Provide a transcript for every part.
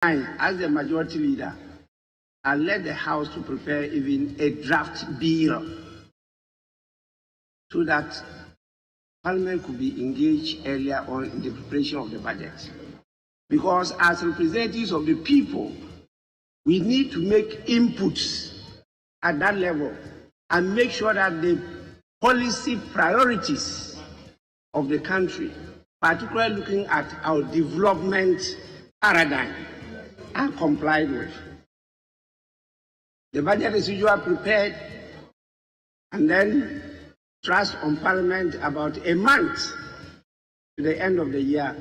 as the majority leader, I led the House to prepare even a draft bill so that Parliament could be engaged earlier on in the preparation of the budget. Because as representatives of the people, we need to make inputs at that level and make sure that the policy priorities of the country, particularly looking at our development paradigm, are complied with. The budget is usually prepared and then thrust on Parliament about a month to the end of the year,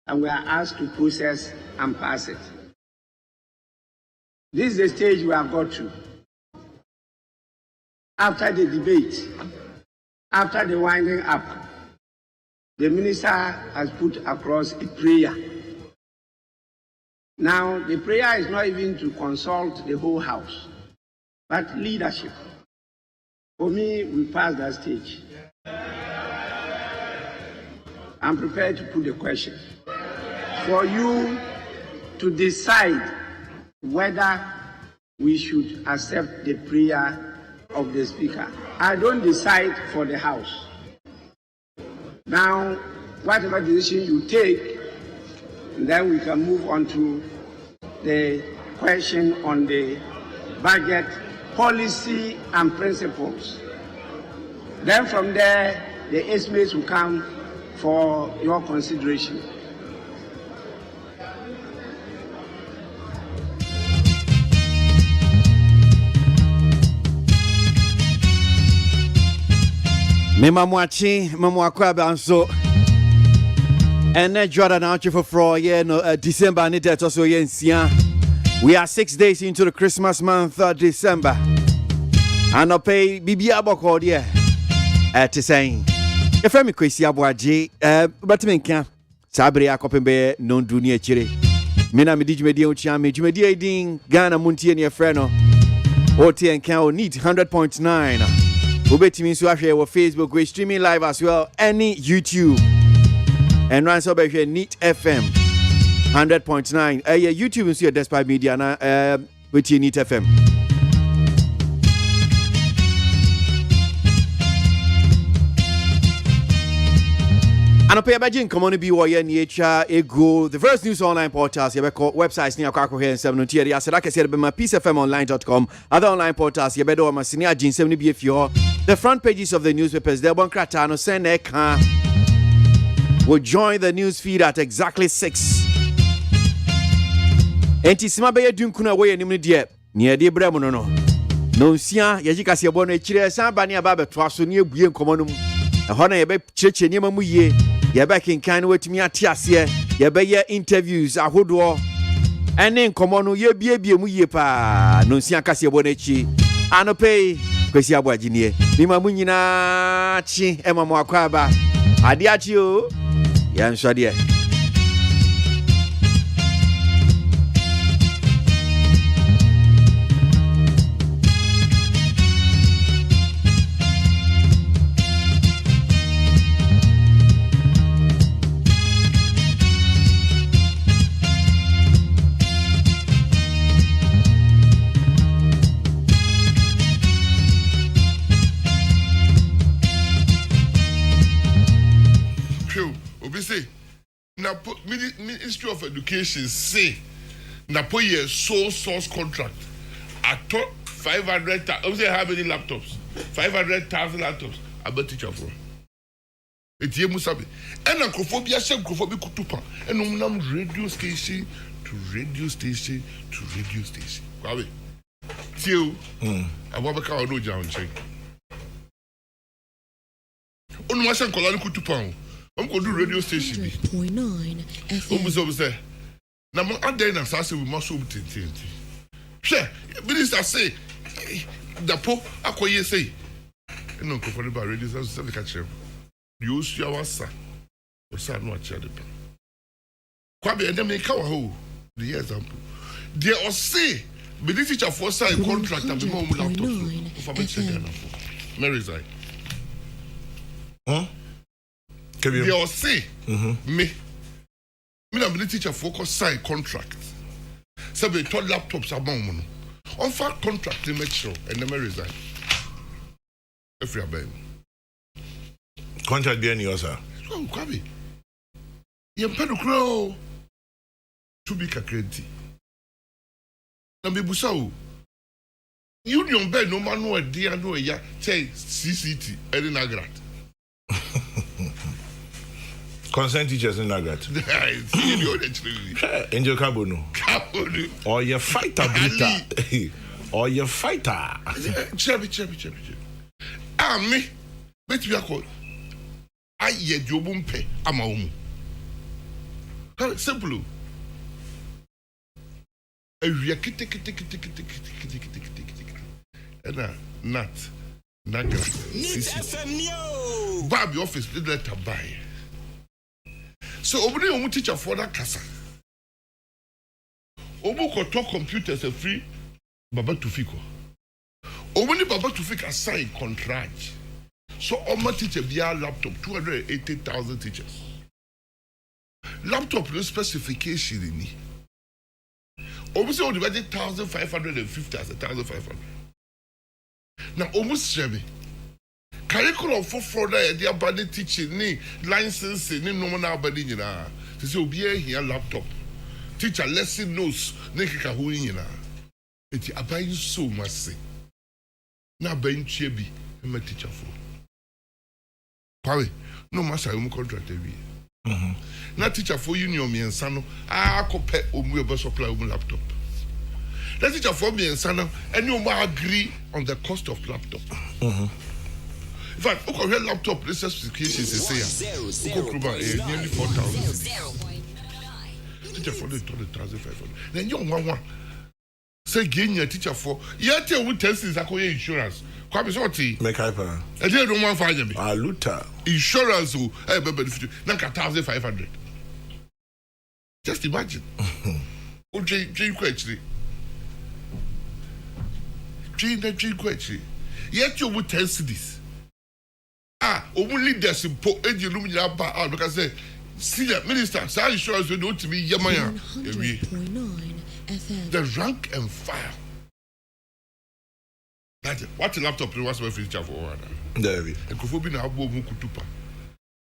and we are asked to process and pass it. This is the stage we have got to. After the debate, after the winding up, the minister has put across a prayer. Now, the prayer is not even to consult the whole House, but leadership. For me, we passed that stage. I'm prepared to put the question for you to decide whether we should accept the prayer of the Speaker. I don't decide for the House. Now, whatever decision you take, then we can move on to the question on the budget policy and principles. Then from there, the estimates will come for your consideration. Memamwachi, Mamwakwaba, and Jordan out for 4 years, December, and it's also yen. We are 6 days into the Christmas month, December. And I'll pay Bibia Boko, dear, at the same. If I'm a KWASI ABOAGYE, but me can't. Sabria Copembe, non dunia chiri. Mina Medij Media Chami, Jumedia Ding, Ghana MONTIE and your friend. OT and Cow need 100.9. Ubeti means to share our Facebook, we're streaming live as well, any YouTube. And run so by NEAT FM 100.9. YouTube is your Despite Media na with NEAT FM. And pay Bajin common be warrior nature ego the first news online portals you call websites near Kwako here in 7 I said I said be my peacefmonline.com other online portals you better my senior Jin 70 be if you the front pages of the newspapers there one kratano send will join the news feed at exactly 6. Enti sima be yadum kuna we anim de near de brem no sia yajika se bo no chire san ba ne aba beto aso ne ebue nkomonum ehona ye be chireche niam mu ye ye be kinkan watumi ate ase ye be ye interviews ahodo ene nkomonu ye biebie mu ye pa no sia ka se bo no chi anope KWASI ABOAGYE ne ni mamu nyina chi emamo akwaba ade achi o ya nswade Ministry of Education say Napo ye sole source contract at 500,000. I say how many laptops? 500,000 laptops. I bet teacher for. It's ye musabi. And acrophobia shame acrophobia kutupa. And umnam radio station to radio station to radio station. Kwawe. Tio. I want to call no down check. Unwashan kolani kutupa. I'm going to do radio station. 0.9 FM. Almost there. Now, I'm there and I say we must have TNT. Sure, minister say, the po, I call you say, no, comfortable radio, that's the catcher. You see our son. Your son, what child. Kwabe, and then make our whole, the example. They all say, but this teacher for sign contract and the mom laptop. For me, Mary's eye. Huh? They all say, me na be teacher focus sign contract. So we told laptops about mono. On fair contract to make sure and never resign. If you are bad. Contract being yours, sir. Oh, Kwabi. You pay the crow. To be credit. Na me busao. Union bed no man no idea no ya say CCT any nagrat. Consent teachers in Nagrat. Angel Cabono. Or your fighter, Brita. Or your fighter. Chubby. Ah, me. Bet you are called. I ye jobumpe amaum. Simple. A reakit. And a nut. Nagrat. Barbie office did let her buy. So, Obuni Omu teacher for that casa. Obu ko talk computers are free. Baba Tufiko. Obuni Baba Tufiko assign contract. So, Oma teacher via laptop 280,000 teachers. Laptop no specification in it. Obu say only 1,550 as 1,500. Now, almost shabby. Curriculum for further the abadi teaching ni license ni normal abadi nyina say obi here laptop teacher lesson notes na kika hu nyina eti abayi so mase na abayi ntue bi na teacher for kwawe no masa mu contract bi na teacher for union miensa no akope omu ebe supply omu laptop na teacher for miensa no any omu agree on the cost of laptop in fact, okay, laptop this specifications is nearly 4,000. Teacher for the 1,500. Then you one say gain your teacher for yet you test is insurance. Come sorty. Make hyper. And they don't want to find me. Luta. Insurance who benefit like 1,500. Just imagine. Oh, Jay question. Yet you would test this. Omu leaders in po eji room ya ba out because say senior minister say insurance we don't to be yamaya. 100.9 FM. The rank and file. That's it. What laptop was my future for one. There we. And Kofobi na abo mu kutupa.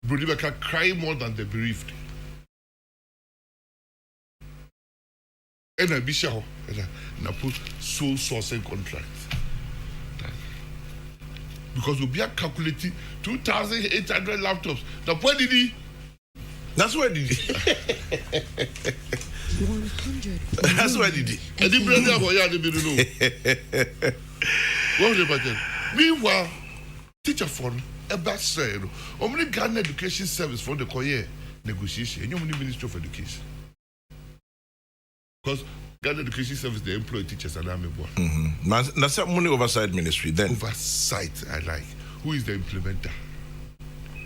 Brother can cry more than the bereaved. And I be sure na put sole sourcing contract. Because we'll be calculating 2,800 laptops. Now, where did he? That's where did he? 100. That's where did he? I didn't bring that for you. I didn't know. What was the pattern? Meanwhile, teacher fund a bad say, only Ghana Education Service for the Koye negotiation, and you only Ministry of Education. Because Ghana Education Service, they employ teachers and army board. That's a money oversight ministry then. Oversight, I like. Who is the implementer?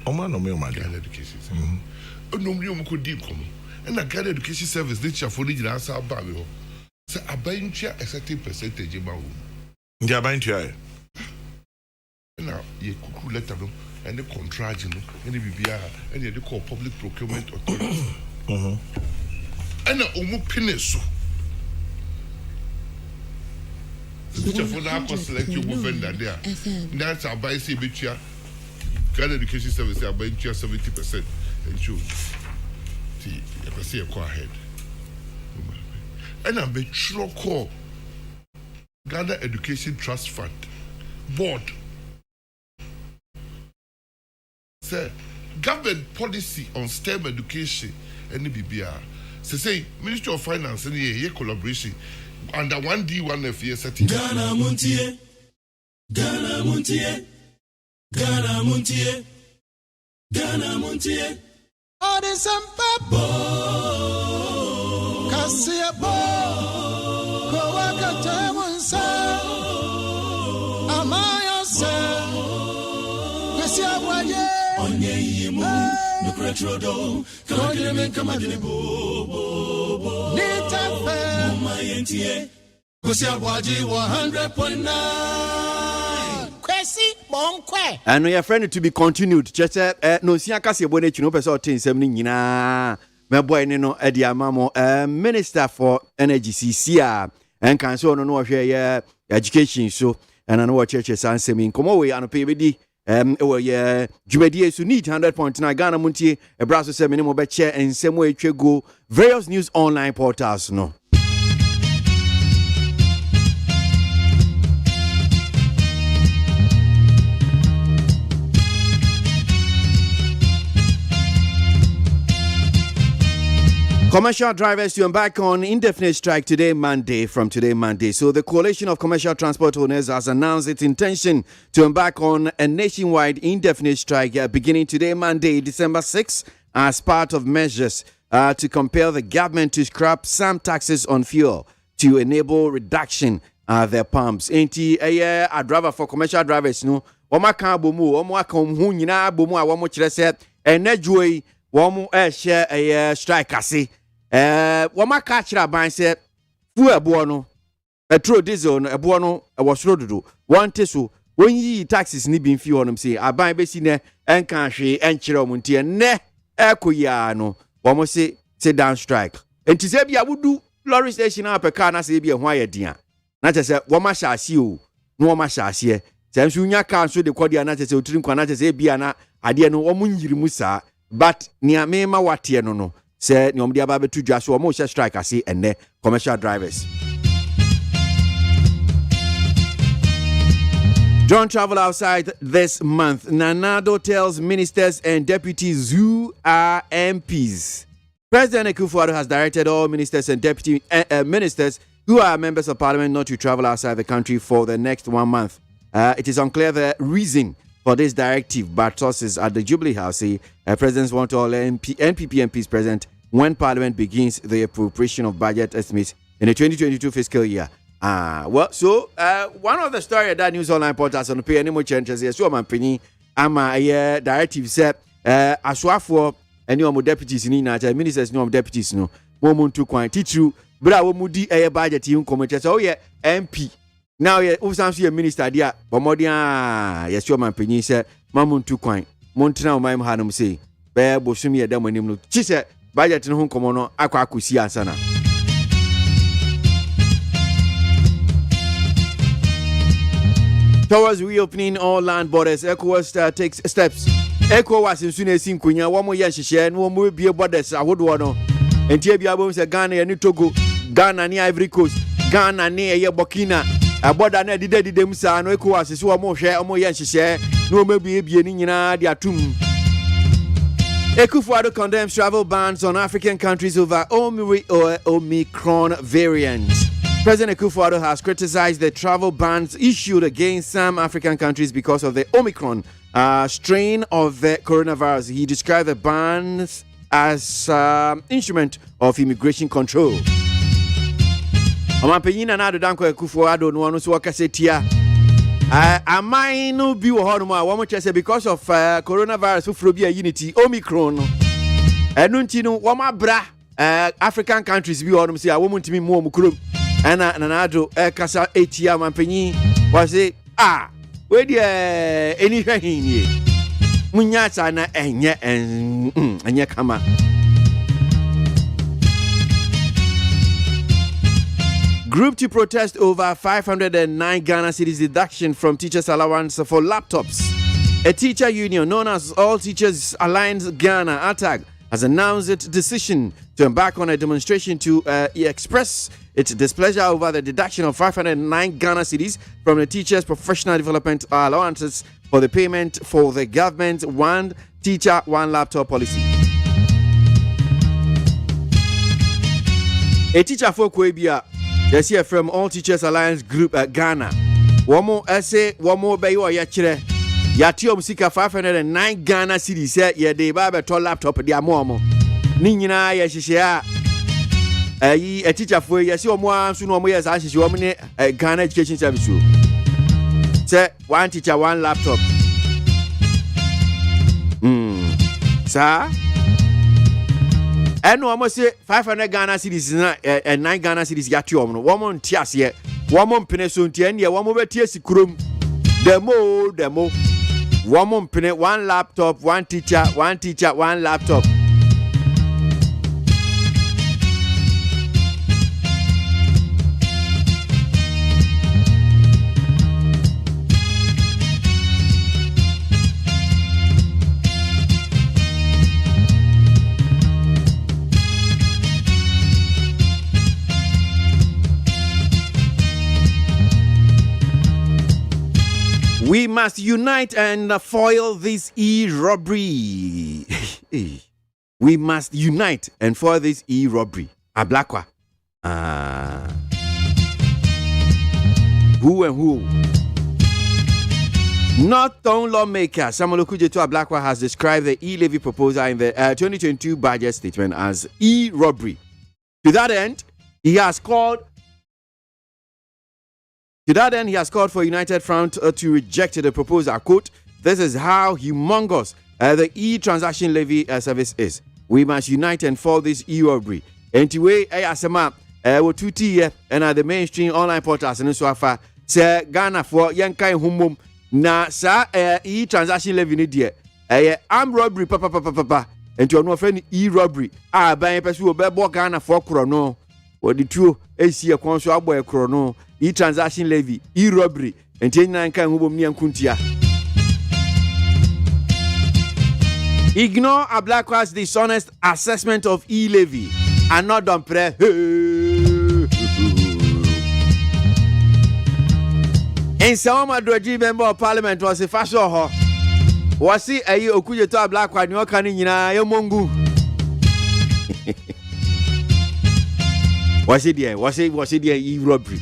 Ghana Education Service. No, could deal come. And the Ghana Education Service, they shall follow the answer about me. So, I buy a certain percentage about whom. They are buying to Now, you could let them and the contract, and the BBR, and the call public procurement authority. And the Omu Pineso. The teacher for now can select your vendor there. That's our buy CBT. Ghana Education Service are buying 70% and show. See, you can see a car ahead. And I'm a true call Ghana Education Trust Fund Board. Say, government policy on STEM education and the BBR. Say, Ministry of Finance and the collaboration under 1D1F year setting. Ghana Montie. All the Sampa Cassia Coaca Tamonsa Amaya Cassia Waye Onye Yimu Nucretrodo Kamadime Kamadinibo Nita Mayentie Cassia Waji 100.9 And we are friendly to be continued. Just no, see, I can't say when you know, person things. my boy no edi amamo Minister for Energy CCA and can so no share education so and I know church answer me come away and pay bedi yeah Jumedi so need 100.9 Ghana Montie a brasso se minimum be chair and same way go various news online portals no. Commercial drivers to embark on indefinite strike from today Monday. So the Coalition of Commercial Transport Owners has announced its intention to embark on a nationwide indefinite strike beginning today Monday, December 6, as part of measures to compel the government to scrap some taxes on fuel to enable reduction at their pumps. A driver for commercial drivers, no, Wamaka Bomu, Omaka Humuna Bomu, Wamochese, and Nedjoy, Wamu share a strike. Wama kachira ban se fu ebono petrol diesel no ebono ewo soro dodo wante so wonyi taxes ni bi mfi honom se aban be si ne enka hwe enkyere omuntie ne ekoya no womo se sit down strike enti se bia wudu lorry station apeka na se bia ho ayedin na che se woma hyase o no woma hyase se nso nya ka nso de kodia na che se otiri nkwa na che se bia na ade no womo nyiri mu saa but ni amema wate no say nyom dia ba betu dwa so mo hye strike ase enne commercial drivers. Don't travel outside this month. Nanado tells ministers and deputies who are MPs. President Akufo-Addo has directed all ministers and deputy ministers who are members of parliament not to travel outside the country for the next 1 month. It is unclear the reason for this directive, but sources at the Jubilee House say presidents want all NPP MPs present when Parliament begins the appropriation of budget estimates in the 2022 fiscal year. One of the story that news online portals on the pay any more changes is so man penny ama directive said aswafo any of deputies in United ministers no deputies no moment to quantity true bra wo mudi budget in committee so MP now usanso minister dia bomodia yes your man penny say mamuntu kwan montina o mai hanum say be bosumi ye dam anim no chi say budget no komo no akwa akosi ansana. Towards reopening all land borders, ECOWAS takes steps. ECOWAS in Sunesi Nkunya, Wamo Yashisha, and Womu be borders, I would want to. And Tiabiabos, a Ghana and Togo, Ghana near Ivory Coast, Ghana near Burkina, a border near the Daddy Demsa, no ECOWAS is one more share, Omo Yashisha, no maybe a Bienina, Diatum. Akufo-Addo condemns travel bans on African countries over Omicron variant. President Akufo-Addo has criticized the travel bans issued against some African countries because of the Omicron strain of the coronavirus. He described the bans as instrument of immigration control. Amampanyina na adodanko Akufo-Addo no ono so wakasetia amai no bi wo hono ma wo mo chese because of coronavirus fufuro bi unity Omicron no enu nti no wo mabra African countries bi hono say wo mo ntimi mu omukrom ana nanado kasa etia mampanyi was say we dey eni hwahin ye munya cha na enye kama. Group to protest over 509 Ghana cedis deduction from teachers' allowance for laptops. A teacher union known as All Teachers Alliance Ghana, ATAG, has announced its decision to embark on a demonstration to express its displeasure over the deduction of 509 Ghana cedis from the teachers' professional development allowances for the payment for the government's one teacher, one laptop policy. A teacher for Kwebia. Yes, here from All Teachers Alliance Group at Ghana. Womo essay, womo bayo yachire. Yatiom sika 509 Ghana cedis. Yeah, they buy a laptop at their momo. Nina, yes, she a teacher for yes, you more soon or yes, as you omine Ghana Education Service. Say one teacher, one laptop. Sir? And almost say 500 Ghana cedis and 9 Ghana cedis yatiom. Woman tias ye, woman penesun tien ye, woman betias krum. Demo. Woman pene, one laptop, one teacher, one laptop. We must unite and foil this e-robbery. We must unite and foil this e-robbery. Ablakwa. Who and who? Northern lawmaker Samuel Okujeto Ablakwa has described the e-levy proposal in the 2022 budget statement as e-robbery. To that end, he has called for United Front to reject the proposal. Quote, "This is how humongous the e-transaction levy service is. We must unite and foil this e-robbery." And to way asema wo 2T and the mainstream online portals and so far say Ghana for yankai humum na sa e-transaction levy ni die armed robbery papa and to no friend e-robbery ban person wo be Ghana for krono wo di tuo esi akon so aboy krono e-transaction levy e-robbery and nyina kan humum ni ankuntia. Ignore Ablakwa's dishonest assessment of e-levy and not done pre. In some Madrid member of parliament was a fashion ho. Was he a Okujeto Ablakwa New York and Yomongu? Was it there? Was it there? E-robbery.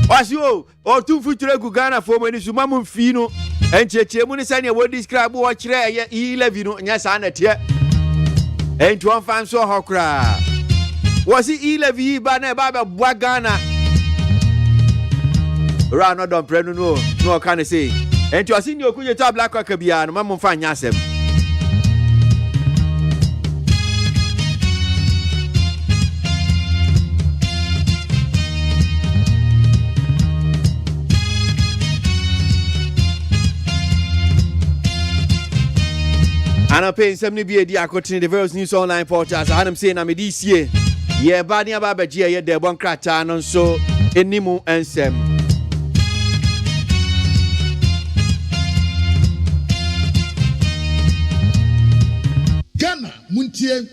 Was you or 2 foot Ghana for when it's Mamun Fino and Chechemuni Sanya would describe what e-levy no Yasanet yet. And to one fan so hokra. Was it e-levy banner Baba Ghana? Rano don't pray no can I say. And to a senior Okujeto Ablakwa Kabian, Mamun Fan Yasem. And I'm paying 70 BAD. I continue the various news online portals. I'm saying I'm this year. Yeah, Bani Ababaji, yeah, the one cratan on so Enimu and Sem. Ghana Muntie,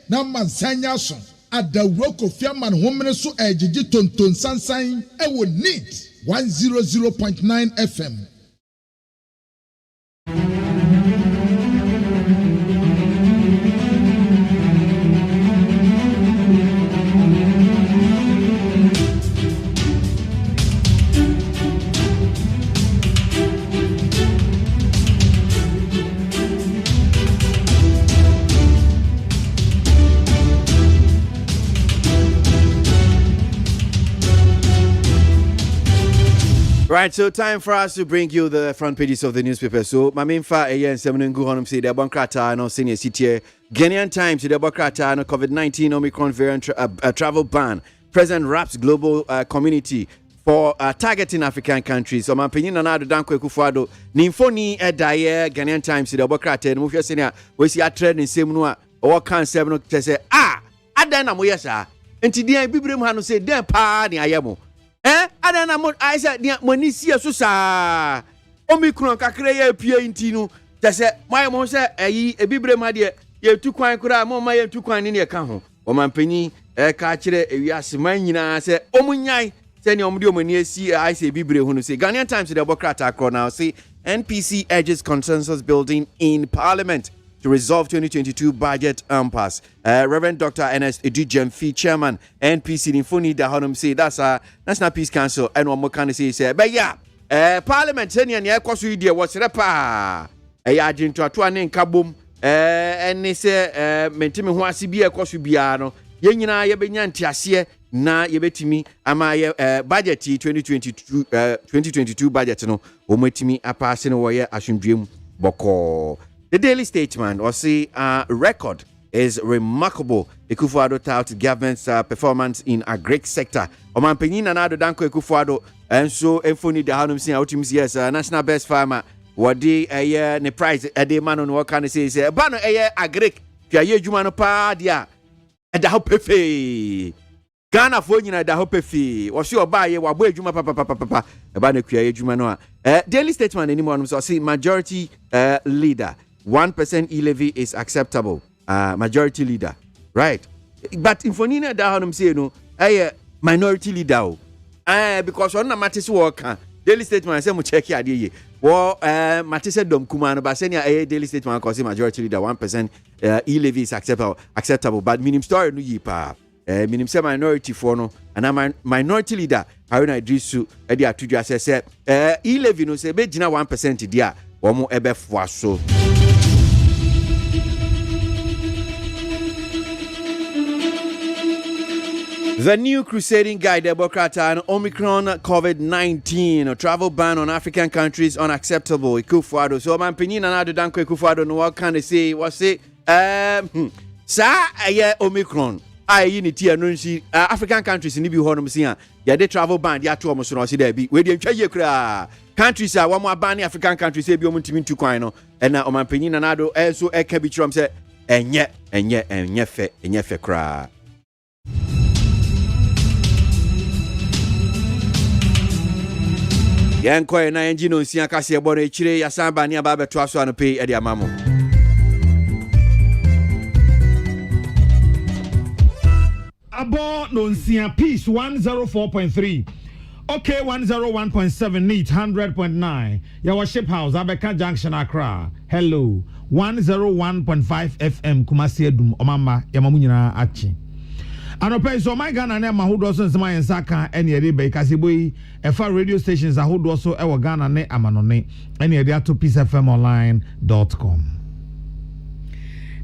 Naman Sanyason, at the rock of Yaman Homenesu Ejiji Tonton Sansain, I would need 100.9 FM. Right, so time for us to bring you the front pages of the newspaper. So, my main fa and seven go on say the Bankrata no senior city Ghanaian Times the Bankrata no COVID-19 Omicron variant travel ban. President raps global community for targeting African countries. So, my opinion on Ado Danko Kufuado Nimfoni Edaye Ghanaian Times the Bankrata no mufia senior we see a trend in same no or can seven no say adana mo yesa. Enti dia bibrem ha no say den pa ni ayemo. Adana I said monisia susa Omicron kakre ya pie intinu ta se my mo se ayi ebibre ma de ye tukwan kura mo ma ye tukwan ni ka ho o manpanyi ka kire ewiase man nyina se omunyai se ne omde omani asi I say ebibre hu no say Ghanaian Times the Democrat acro now say NPC urges consensus building in parliament to resolve 2022 budget impasse. Reverend Dr. Ernest Edujemfi, Chairman, NPC Infoni Dahanum say that's a National Peace Council and one more can say, but yeah, Parliament and the Equasu idea was repa. A yardin to a tuan kabum, and they say, Mentimi Huasibi Equasubiano, Yenina Yabenyan Tiasia, na yebetimi ama budget 2022 budget no, ometimi apase no woye asundwem boko. The Daily Statesman or say record is remarkable. Ekufuado tout government's performance in a great sector. Omanpenyin na Ado Danko Ekufuado and so Enfoni da hanum sin outim yes national best farmer wadi ne prize de man on what can say ba no agric twa ye adwuma no pa dia da hopefe Ghana fo nyina da hopefe wo se oba ye wabo adwuma papa ba na kwa ye adwuma no Daily Statesman anymore so see majority leader 1% e-levy is acceptable. Majority leader, right? But if we need that, say no, minority leader. Because on the matters work, daily statement I say mo check here dey wo mate say dom kuma no ba say na daily statement cause majority leader 1% e-levy is acceptable but minimum story no yi pa minimum say minority for no and minority leader Haruna Idrisu e dey atudwa say e-levy no say be gina 1% dia wo mo ebe fo so. The new crusading guide, Democrata and Omicron COVID-19 travel ban on African countries unacceptable. Ikufuado. So man pinyin na do danko Ikufuado no what can they say? What say? Sa Omicron. Ayi ni tia no nsi African countries ni bi ho no msia. Ya de travel ban ya to omo so no se da bi. We de ntwa ye kura. Countries a wa mo ban African countries e bi omo ntimi ntu kwan no. E na oman pinyin na do so e ka bi chrom se enye fe kura. Yanko na engi no nsia kase ebo no echire yasamba ni aba beto aso anope e de amamo. Abo no nsia peace 104.3. Okay 101.7 neat 100.9. Your ship house Abeka Junction Accra. Hello 101.5 FM Kumasi Edum Omama yamamu nyina achi. Anope so my Ghana na mahodo so nsema yensaka ene ede be kaseboyi efa radio stations ahodo so e wo Ghana ne amanone ene ede ato peacefmonline.com.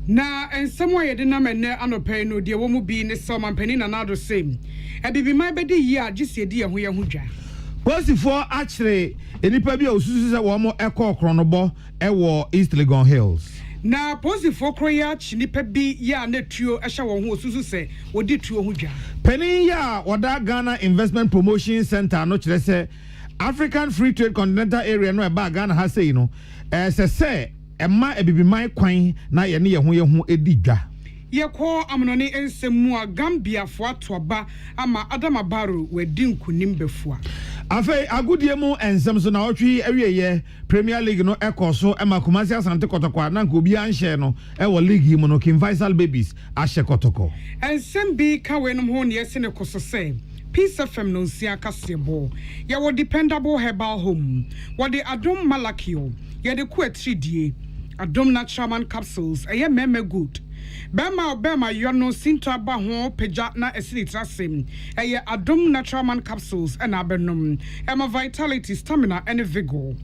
Na ensemo yede na menne anope no de wo mu bi ne so mampani na nado same e bibi mai bedi yi agise de ye ho dwa Kwasifo actually enipa bi osusu se wo mo ekọ kronobo e wo East Legon Hills. Na posifo kroya chinipa bi ya na tuo ehya wo ho osusu se wodi tuo ho dwa. Penny ya wada Ghana Investment Promotion Center no kire se African Free Trade Continental Area no e ba Ghana ha sei no se emma ebibiman kwan na ye ne ye ho edidwa. Yekọ amonone ensemu a Gambia fo atoba ama Adama Barrow wedi nkunim befua. Afei agudie mu ensem so na otwi awieye Premier League no ekoso ema Kumasi Asante Kotoko na nko bi anhye no e wo league mu no King Faisal Babies ahye Kotoko. Ensem bi ka wenom ho ne yesi ne kosose Peace FM no nsia kasebo. Ya wo dependable herbal home. Wo de Adom Malakio. Ya de ku atridie. Adom natural man capsules. Eye meme good. Bema yono sinto aba ho peja na esini trasem. Eye Adom natural man capsules and abenum. Ema vitality, stamina and vigor.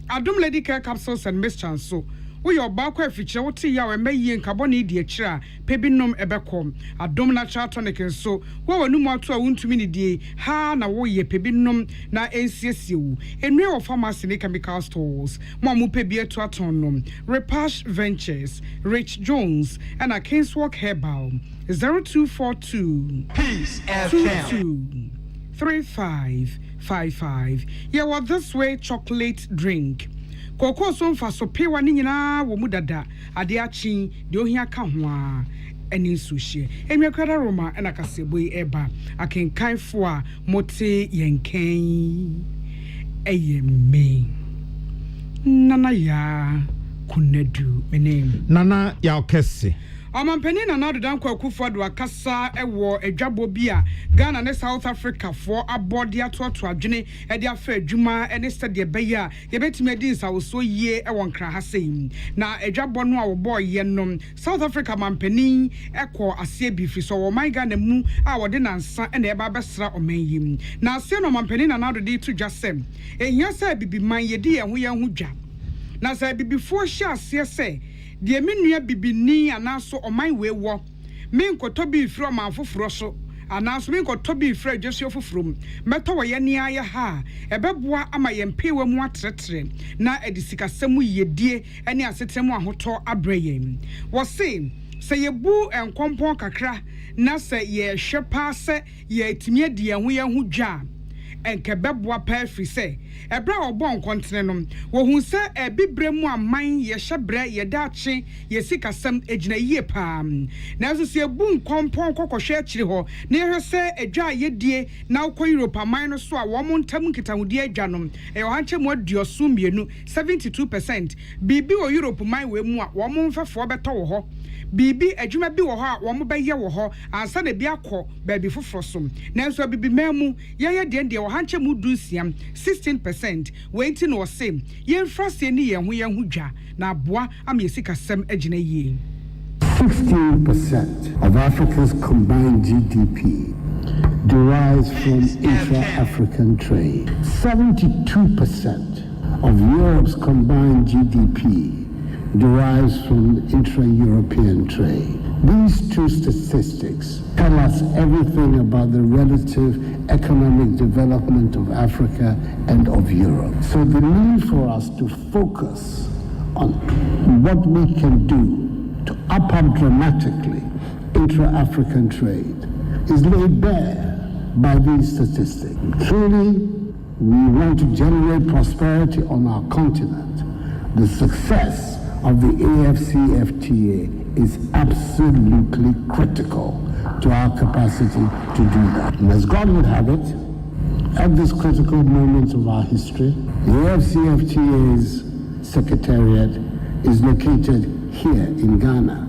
Adom lady care capsules and mischance so. We your back feature what ya we may carboni di chira pebinom ebecom Adom natural tonic and so wo no more to a won to mini die ha na wo ye pebinom na NCSU and real pharmacy chemical stores mamu pebie to atonum Repash Ventures Rich Jones and a Kingswalk Herbal 0242 Peace FM 3555 yeah what this way chocolate drink Koko so mfa so pewa ni nyina wo mu dada ade achi de ohia ka ho a eni suhie enwekwara Roma na kaseboi eba akenkanfo a mote yenkan eyemme nana ya kunadu menem nana ya okese Amampani na nado dan Akufo do akasa ewo edwabo bi a Ghana ne South Africa for abode atoto adwene e de afa adwuma ene stade be ya ye betime di nsawoso yie ewo nkra ha sei na edwabo no a wo boy ye nom South Africa mampani ekọ ase bi fi so wo man Ghana mu a wo de nansa ene eba besra oman na ase no mampani na nado di to dwasem ehia sa bibi man ye di ye ho dwa na sa bibifo hia ase se de menua bibini anaso oman wewo menkoto bi fro ma foforo so anaso menkoto bi fro adwesio foforom meto wo ye nia ye ha ebeboa ama ye mpewa mu atretre na edisikasemu yedie ene asetemu ahoto abreye wo se yebu enkompon kakra na se ye hwepa se ye timie de ye ho dwa enkebeboa pa fri se ebra obo nkontene no wo hu se ebibremu aman ye hyebre ye dache ye sikasam ejina yie pa na so se ebu nkompon kokohwe akiri ho na ye se edwa ye die na ukọ Europe aman no so a wo montam nkitahudi adwa no e ho hanche mu adiosu mienu 72% bibi o Europe man we mu a wo monfefo beto wo ho bibi adwuma bi wo ho a wo mo bɛyɛ wo ho ansa na bi akɔ baabi foforo so nanso bibi mamu yɛyɛ de wo hanche mu dunsiam 16% wenti no se yɛmfrase ni yɛn ho dwa na aboa am yɛsikasɛm agyina yie 16% of Africa's combined GDP derives from intra-African trade. 72% of Europe's combined GDP derives from intra-European trade. These two statistics tell us everything about the relative economic development of Africa and of Europe. So the need for us to focus on what we can do to up dramatically intra-African trade is laid bare by these statistics. Truly, we want to generate prosperity on our continent. The success of the AFCFTA is absolutely critical to our capacity to do that. And as God would have it, at this critical moment of our history, the AFCFTA's secretariat is located here in Ghana.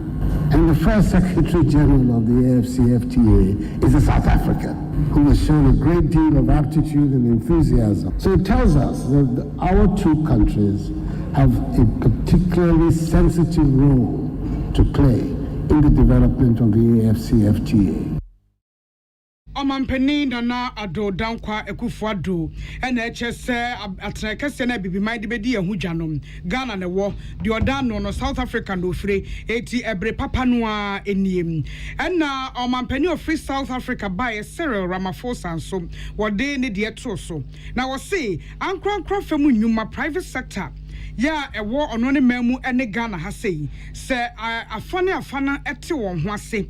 And the first Secretary General of the AFCFTA is a South African who has shown a great deal of aptitude and enthusiasm. So it tells us that our two countries have a particularly sensitive role to play in the development of the AFCFTA. Omampeni Nana Ado Dankwa Ekufuado and HSA Atrakase na bibi mind bedi ehu janom Ghana ne wo de odano no South Africa no free eti ebre papa noa eniem na omampeni of Free South Africa by Cyril Ramaphosa so wode ne de to so na wo say ankrankra famu nyuma private sector ya ewo ono ne mamu ene Ghana ha sei se afana ete won ho ase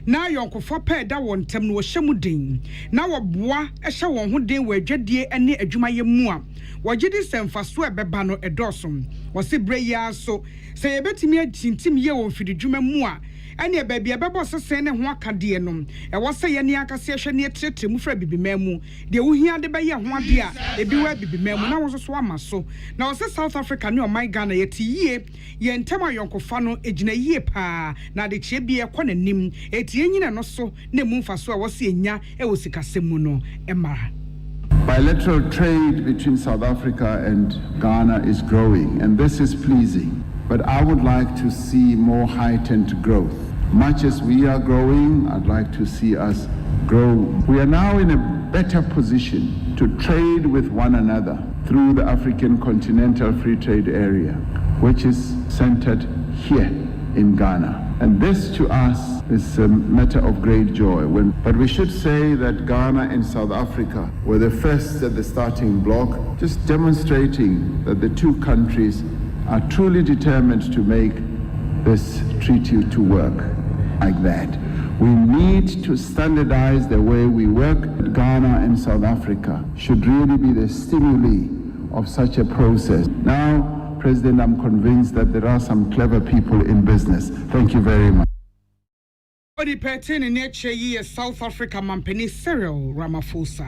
na yonkofo pe da won tem no hye muden na wo boa hye won ho den wa adwadie ene adwumaye mu a wogidi semfaso ebeba no edosom wo se bre ya so se yebetimi atintim ye won fididwuma mu a ene baabi ebebo sesen ne ho akade no e wo se ye ne akase hwe ne trete mu fra bibimamu de wo hia de be ye ho ade a ebi wa bibimamu na wo so ama so na wo se South Africa ne o my Ghana yeti yie ye ntema yonkofa no ejina yie pa na de chie bi e kɔ nanim eti enyina no so ne mu mfaso a wo se enya e wo sikasemu no emara. Bilateral trade between South Africa and Ghana is growing, and this is pleasing. But I would like to see more heightened growth. Much as we are growing, I'd like to see us grow. We are now in a better position to trade with one another through the African Continental Free Trade Area, which is centered here in Ghana. And this to us is a matter of great joy. But we should say that Ghana and South Africa were the first at the starting block, just demonstrating that the two countries are truly determined to make this treaty to work like that. We need to standardize the way we work. Ghana and South Africa should really be the stimuli of such a process. Now, President, I'm convinced that there are some clever people in business. Thank you very much. Odi pete ne neche yi South Africa mampeni Cyril Ramaphosa.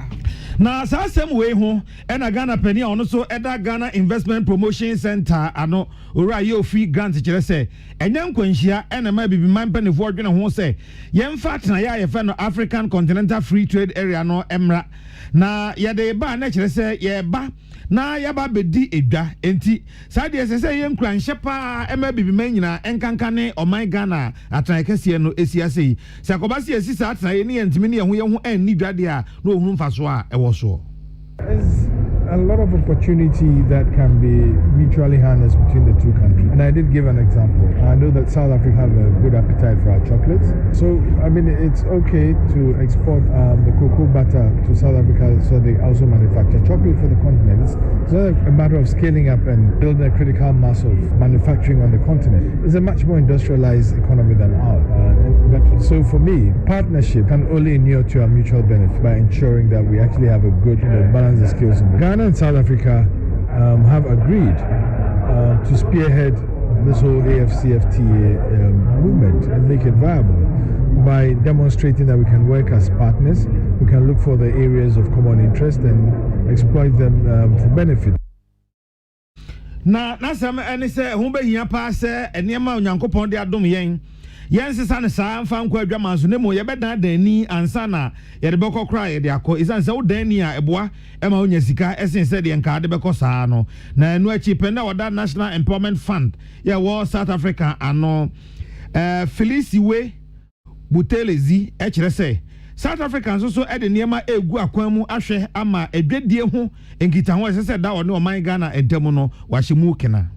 Na asasem we ho e na Ghana pani ono so eda Ghana Investment Promotion Center ano ora ye ofi grant kire se enye nkwanhia e na ma bibi mampanifo odwene ho se yemfa atena ya ye fe no African Continental Free Trade Area no emra na ye de ba na kire se ye ba na yaba bedi edwa enti sade sese ye nkranhye pa ema bibi manyina enkankane o my Ghana atran kese no esiase se akobase esi sa atran ye ne yentimi ne ye ho enni dwade a no ohunu mfaso a ewo so. There's a lot of opportunity that can be mutually harnessed between the two countries. And I did give an example. I know that South Africa have a good appetite for our chocolates. So, I mean, it's okay to export the cocoa butter to South Africa so they also manufacture chocolate for the continent. It's not a matter of scaling up and building a critical mass of manufacturing on the continent. It's a much more industrialized economy than ours. So for me, partnership can only inure to our mutual benefit by ensuring that we actually have a good balance of skills. Ghana and South Africa have agreed to spearhead this whole AFCFTA movement and make it viable by demonstrating that we can work as partners, we can look for the areas of common interest and exploit them for benefit. Na some any say who be here pass and Yama Yankopon de Adom Yen. Yes, son, fan kwa drama, so nemo, yabeda deni, and sana, yadaboko cry, yadako, is so denia, a bois, Emma Unyasika, essence said the encardebeko sano, na no chipenda or that National Empowerment Fund, ya war South Africa, and no, Felici way, Butelezi, HRSA. South Africans also add the Niama Egu Aquamu Ashe Ama a great deal who in Kitan as I said that or no my Ghana and Demono Washimukena.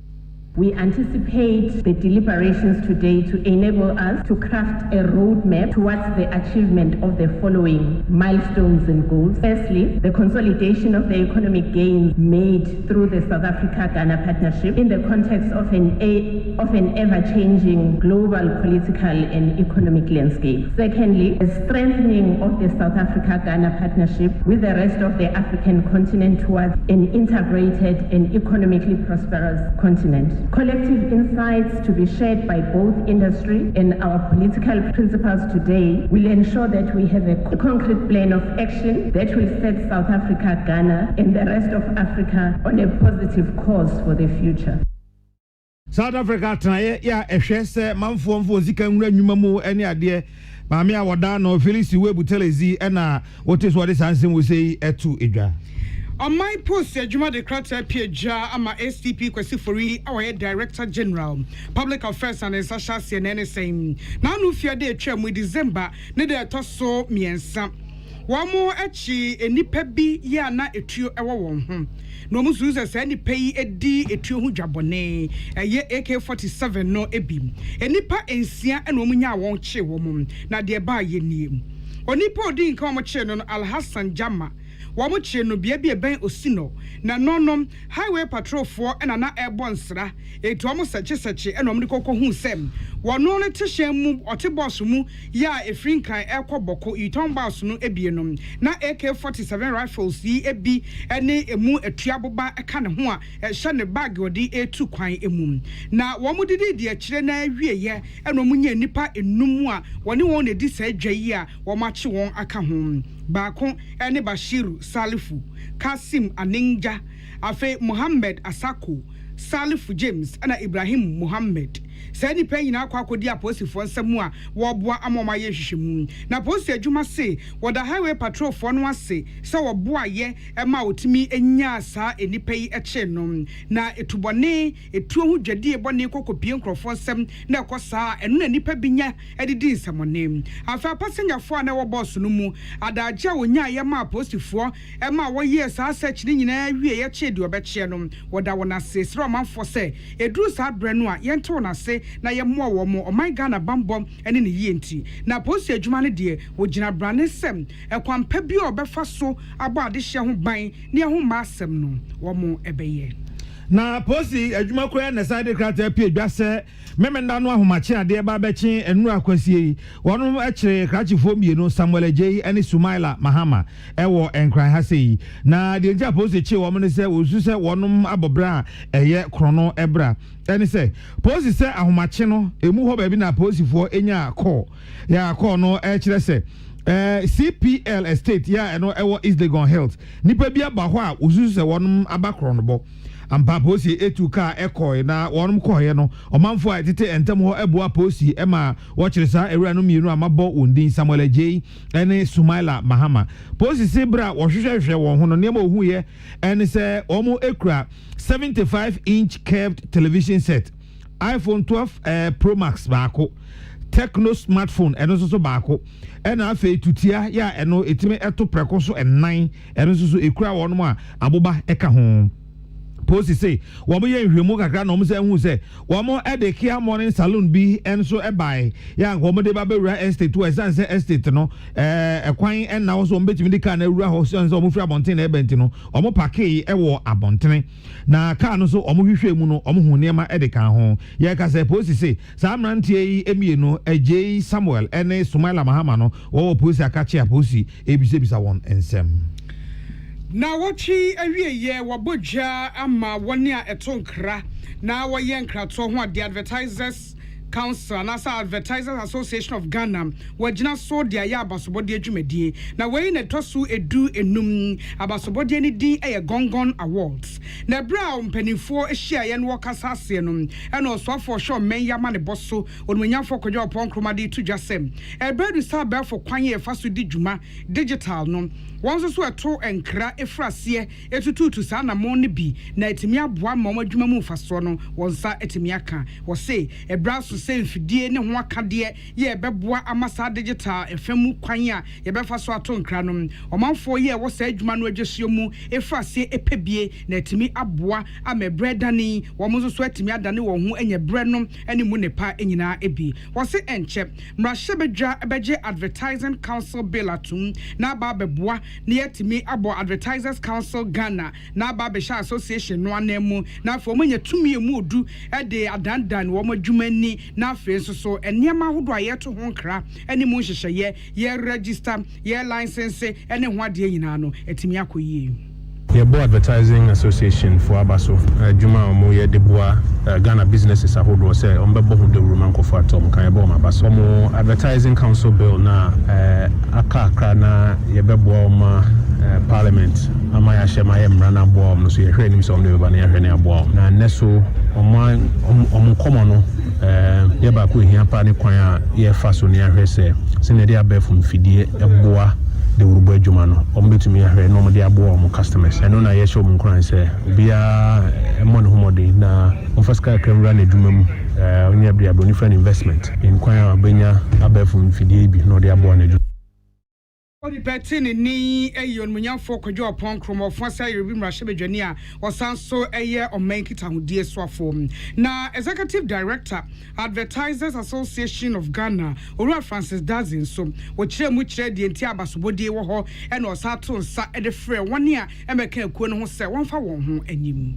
We anticipate the deliberations today to enable us to craft a roadmap towards the achievement of the following milestones and goals. Firstly, the consolidation of the economic gains made through the South Africa-Ghana partnership in the context of an ever-changing global political and economic landscape. Secondly, the strengthening of the South Africa-Ghana partnership with the rest of the African continent towards an integrated and economically prosperous continent. Collective insights to be shared by both industry and our political principals today will ensure that we have a concrete plan of action that will set South Africa, Ghana, and the rest of Africa on a positive course for the future. South Africa tonight, yeah, a share say, Manfo for Zika Numamu, any idea. Mamia Wadano, Felici Webutelezi, and what is answering we say at 2 Idra. On my post, Juma de Krata Pia ama STP Kwesifori, our Director General, Public Affairs and Sasha CNN saying, now no fear day term with December, neither tosso me and some. One more echi, a nipebi, ya na etio ewa won. No musuza say any pay a D etio jabone, a ye AK-47 no ebim. A nipa ensia and womunya won't che woman, na dear by ye name. Onipo din come channel Al Hassan Jama. Wamuche no bia ben osino na nonom highway patrol for and na airborne sra eto amo seche enom de kokko hu sem wono ne tehye mu ote boss mu ya efrinkan ekoboko iton boss no ebienom na AK-47 rifles yi ebi ene emu atuaboba eka ne ho a ehye ne bag odi etu kwan emu na womudidi de akire na awieye enom nya nipa enum a wone won edi sa adwa yi a womache won aka ho Bakon ene Bashiru Salifu, Kasim Aninja, Afe Muhammad Asako, Salifu James, and Ibrahim Muhammad. Sani penny na kwa kodia posi for semua wabwa amoma yeshimu. Na posi juma se wada highway patrol for no se sa wabwa ye ema utimi enya sa enipe echenom na etubone etuo hu dwade ebone kokopie nkrofo sem na kosa enu na nipa binya edidi nsamonem. Afa passenger fo na wo boss no mu adaja wonya ye ma posi fo ema wo ye sa search ni nyina wie ye chedi obeche no wada wona se sro manfo se eduru sa brenu a yento na se na ye mo wo mo o my Ghana bambom ene ne yenti na posi adwuma ne de wo gina brane sem ekwampa bi obefa so abo ade hye ho ban ne ho ma asem no wo mo ebeye na posi adwuma koya na side krata pie dwase memenda no ahomache ade ba bechi enu akwasie wono akire krachifo mienu Samuel Ejei ene Sumaila Mahama ewo enkran ha sei na de nja posi chi wo mo ne se osu se wonom abobra eye krono ebra ene se posi se ahomache no emu ho ba bi na posi fo enya call ya call no akire se CPL estate ya eno ewo is the gone health nipa bia ba ho a osu se wonom abakro no bo ampa posi etuka ekoi na wonum koye no omanfo a tete entem ho eboa posi ema wo kire sa ewura no mienu amabo ondin Samuel Ejei ene Sumaila Mahama posi sebra wo hwehwehwe won ho no ne ma ohu ye ene se omo ekura 75-inch curved television set iPhone 12 Pro Max baako Techno smartphone eno so baako ena afa tutia ya eno etime eto preko so enan eno so ekura wonum a aboba eka ho posi say wo mo ye nhwemu kakra na mo say hu say wo mo ede Kia morning salon bi enso ebai ya wo mo de ba bewura estate to esan say estate no ekwan enna wo so mo betimi de car na ewura ho so mo fira bonten na ebenti no o mo parke e wo abontene na car no so o mo hwehwe mu no o mo hu niema ede kan ho ya ka say posi say sa amrantie yi emie no Ejei Samuel ene Sumaila Mahama no wo posi akachi aposi ebisebisa won ensem na wachi awie ye wabodja ama woni a etonkra na waye nkrato ho the advertisers Council and as Advertisers Association of Ghana wajina so dia ya abasobodi adwumadie na we na tosu edu enum abasobodi ni din Gongon Awards na bra mpanifo ehia ye no wakasa ase no e no so for sure men yama ne boso onmunyafo kodwo opon kromade tu dwasem e bredu sa be for kwan ye fa so di dwuma digital no wonso so eto enkra efrase etututu sa na mon ne bi na etimi aboa mama adwuma mu faso no wonsa etimi aka wo se e bra so se mfidie ne ho akade ye beboa amasa digital efemu kwan a ye befa so ato nkra no omanfo ye wo sa adwuma no agyesuo mu efrase epebie na etimi aboa amebredani wonso so etimi adane wo ho enye bre no ene mu nepa enyina ebi wo se enche mrahye bedwa beje Advertising Council bill atum na ba beboa na yetimi abo Advertisers Council Ghana na ba besha association no anemu na afo manya tumi emu odu e de adandan wo madwumani na afi so enema hodo ayeto ho nkra ene mu hyehyeye ye register ye license ene ho ade nyina no etimi akoyie Yebo Advertising Association for Abaso Juma Omo ye deboa Ghana businesses ahodo say ombebo ho de roman ko for atom kan yebo Abaso mo Advertising Council bill na aka na yebebo ma parliament ama ya shema ye mra na bo no so ye hwe nim so omde ba na ye hwe na bo na neso omo komo no ye ba ko hia pa ne kwan a ye fa so ne ahwe se ne de abefu mfidie eboa the Urubu Jumano, Ombetumi, no more dear customers. I know I show Munkran say, be a money homody na Onfaska can run a Jumum, near the Aboniferan investment in Quaya Benya, Abefum Fidibi, no dear born. Odi petini ni eyon munyafo kodwo opon kromo fonsa yebi mrahye bedwania osanso eye omenkita hudie swafo na Executive Director Advertisers Association of Ghana Owura Francis Dazin so wo kire mu kire die nti abasobodie wo ho e na osato nsa e de frɛ wone a emeka akuo no ho sɛ wonfa won ho anim.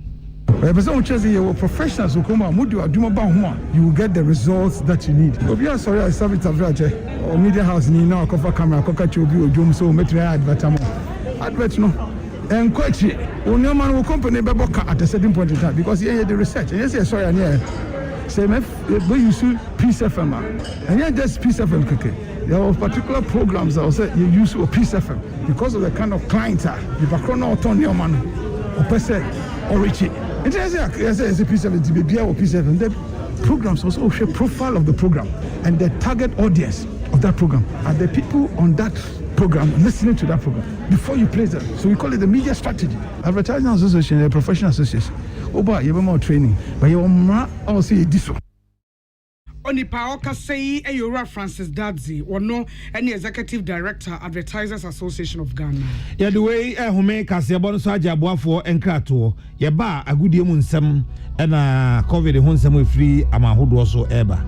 Professionals who come out, you will get the results that you need. If you are sorry, I serve it or media house ni now cover camera, cover chubi or jum so material advert no. And quite no man will company beboka at a certain point in time because he had the research. And yes, sorry, and yeah. Say we use Peace FM and yeah, just Peace FM keke. There are particular programs that will say you use Peace FM because of the kind of clients you background autonomy man or person or Richie. It is a P7 to be or P7. The programs also show profile of the program and the target audience of that program are the people on that program listening to that program before you place them. So we call it the media strategy. Advertising Association, a professional association. Oba, you have more training, but you will see this one. Onipa Okasei Owura Francis Dadzi ono any Executive Director Advertisers Association of Ghana. Yeah, the way home kase bono so agya boafo enkrato ye ba agudie mu nsem na COVID ho nsem efiri amahodo so eba.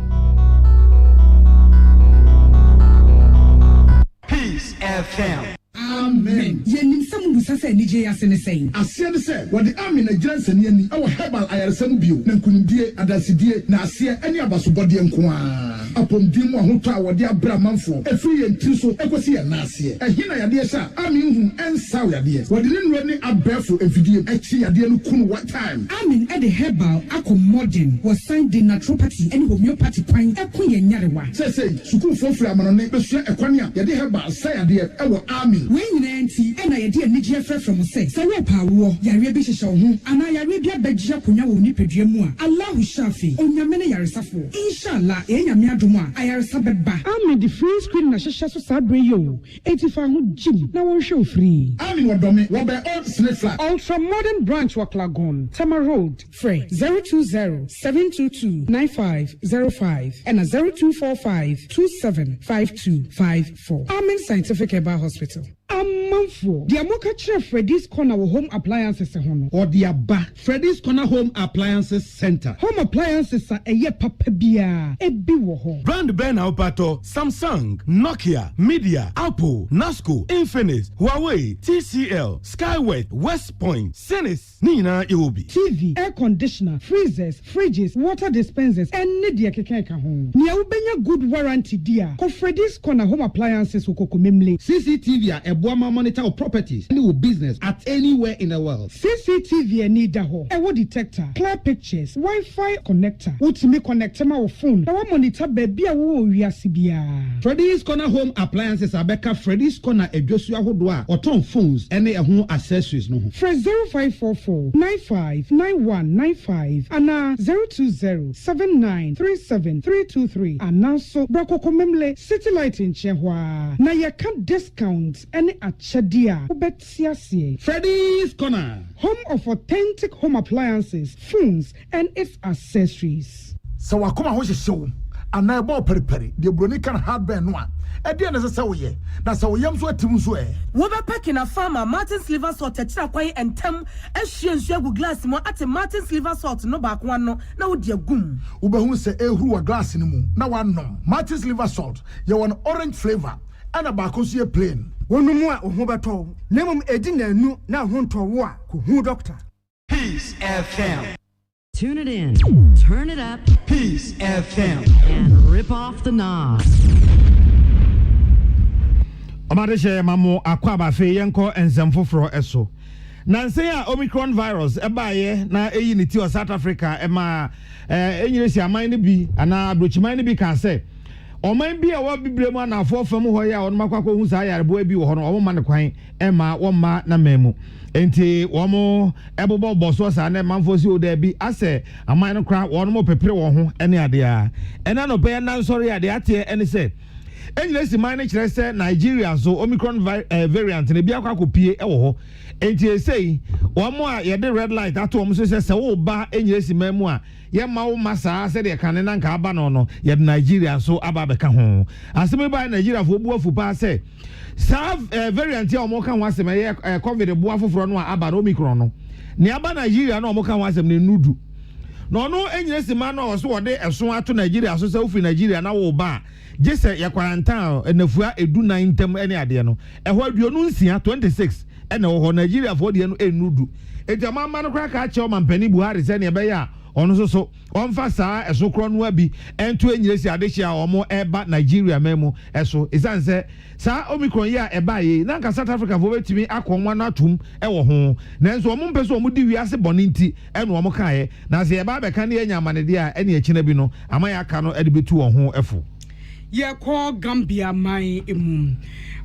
Peace FM. Amen. Yenim samu busasa nije asene sei. Asiane se what the army na Johnson ani our herbal ayarsam bio na nkunimdie adasidie na asie ani abasobode nko a. Apomdim ahoto a wode abra manfo efiri yenti so ekosi ya na asie. Ehina yade sha army hu ensaw yade. Wode ne nro ne abefo efidie echi yade no kunu what time. Army e the herbal akọ modern was signed the naturopathy and homeopathy kwan ekun ye nyarewa. Say sukuu fofre amanone besua ekwane a yade herbal say yade e wo army. We nyina enti e na yade anigye frɛ from say we pa wo yare bi hyehyɛ ho ana yare bi abagye akonya wo nipadua mu a Allah shafi onyame ne yaresafo inshallah enyame adom a ayaresa beba. Army the free screen na hyehyɛ so sabre yo etifa ho jim na won hwe free. Army wodome wo be old snake flag ultra modern branch Waklagon Tama Road free 020-722-9505 and 0245-275254. Army Scientific Herbal Hospital. Amanfo the amoka kire Freddy's Corner home appliances hono or the aba Freddy's Corner Home Appliances Center. Home appliances are eye papa bia ebi wo ho brand ben aupato Samsung, Nokia, Media, Apple, Nasco, Infinix, Huawei, TCL, Skyway, West Point, Sinis, Nina Iwobi. TV, air conditioner, freezers, fridges, water dispensers and media kekeka ho. Nia ubenya good warranty dia. Ko Freddy's Corner Home Appliances ukoko memle. CCTV Ebuama monitor our properties and our business at anywhere in the world. CCTV any daho. Ewo detector, clear pictures, Wi-Fi connector. Ultimate connector my phone. Our monitor baby awo wiasibia. Freddy's Corner Home Appliances Abeka Freddy's Corner Ejosua Hodwa or ton phones any home accessories no. Fresh 0544 959195 and 02079373323 and now so Brako Komemle City Light in Chehwa. Na ya can discount any achadia. Ubetiasie. Freddy's Corner, home of authentic home appliances, phones, and its accessories. So wakoma ho hyehyɛ and na ebo periperi de broni kan hardware no a ɛde na sɛ wo ye na sɛ wo yam so atim so wo be pack na farmer Martin's liver salt tira kwan entem ahwie nsu agu glass mo ate Martin's liver salt no ba ko no na wo de agum wo be hu sɛ ehuru wa glass ni mu na wanom Martin's liver salt ye won orange flavor ana ba ko so ye plain wonumu a ho beto nemum edi na anu na ho ntowo a ko hu doctor. Peace FM. Tune it in, turn it up, Peace FM, and rip off the knob. Omadeshe mamo akwaba fe yenko enzemfoforo eso. Nanse a Omicron virus ebaye na eyi ni ti o South Africa ema enyiresi aman ne bi ana abrochiman ne bi kan se oman bi a wa bibremu ana afofam ho ya on makwakwo hu sa yarebo bi wo ho no ma ne kwan ema wo ma na memu enti wo mo ebobo boso sa na manfosi o da bi ase aman no kra wo no mo pepere wo ho ene ade a ena no pe na nsori ade ate ene se enyiresi man ne kire se Nigeria so Omicron variant ne bi akwakopie ewo ho enti esei wo mo a ye de red light ato wo mo se wo ba enyiresi man mu a ye ma wo masa se de kan na nka aba no no ye Nigeria so aba beka ho aseme ba Nigeria fo bu afu pa se sa variant ya omo kan wasem ye covid bu afoforo no aba no Omicron no ne aba Nigeria no omo kan wasem ne nudu no no enyiresi man no so wode eso ato Nigeria so se ofi Nigeria na wo ba jese ya quarantine enafua edu 9 tem ene ade no eho aduonu nsia 26 ene wo Nigeria fo de no enudu ejama man no kra ka che o mampani Buhari se ne be ya ono so onfa saa eso kro no abi ento enyiresi adehia omo eba Nigeria memo eso isanse saa Omicron ya eba ye na nka South Africa fo betimi akonwa na atum ewo ho nanso omo mpeso omo di wiase boninti eno omo kae na se eba be kan ne enya amanede a ene akina bi no amaya aka no ede betu wo ho efo ye ko Gambia mai emu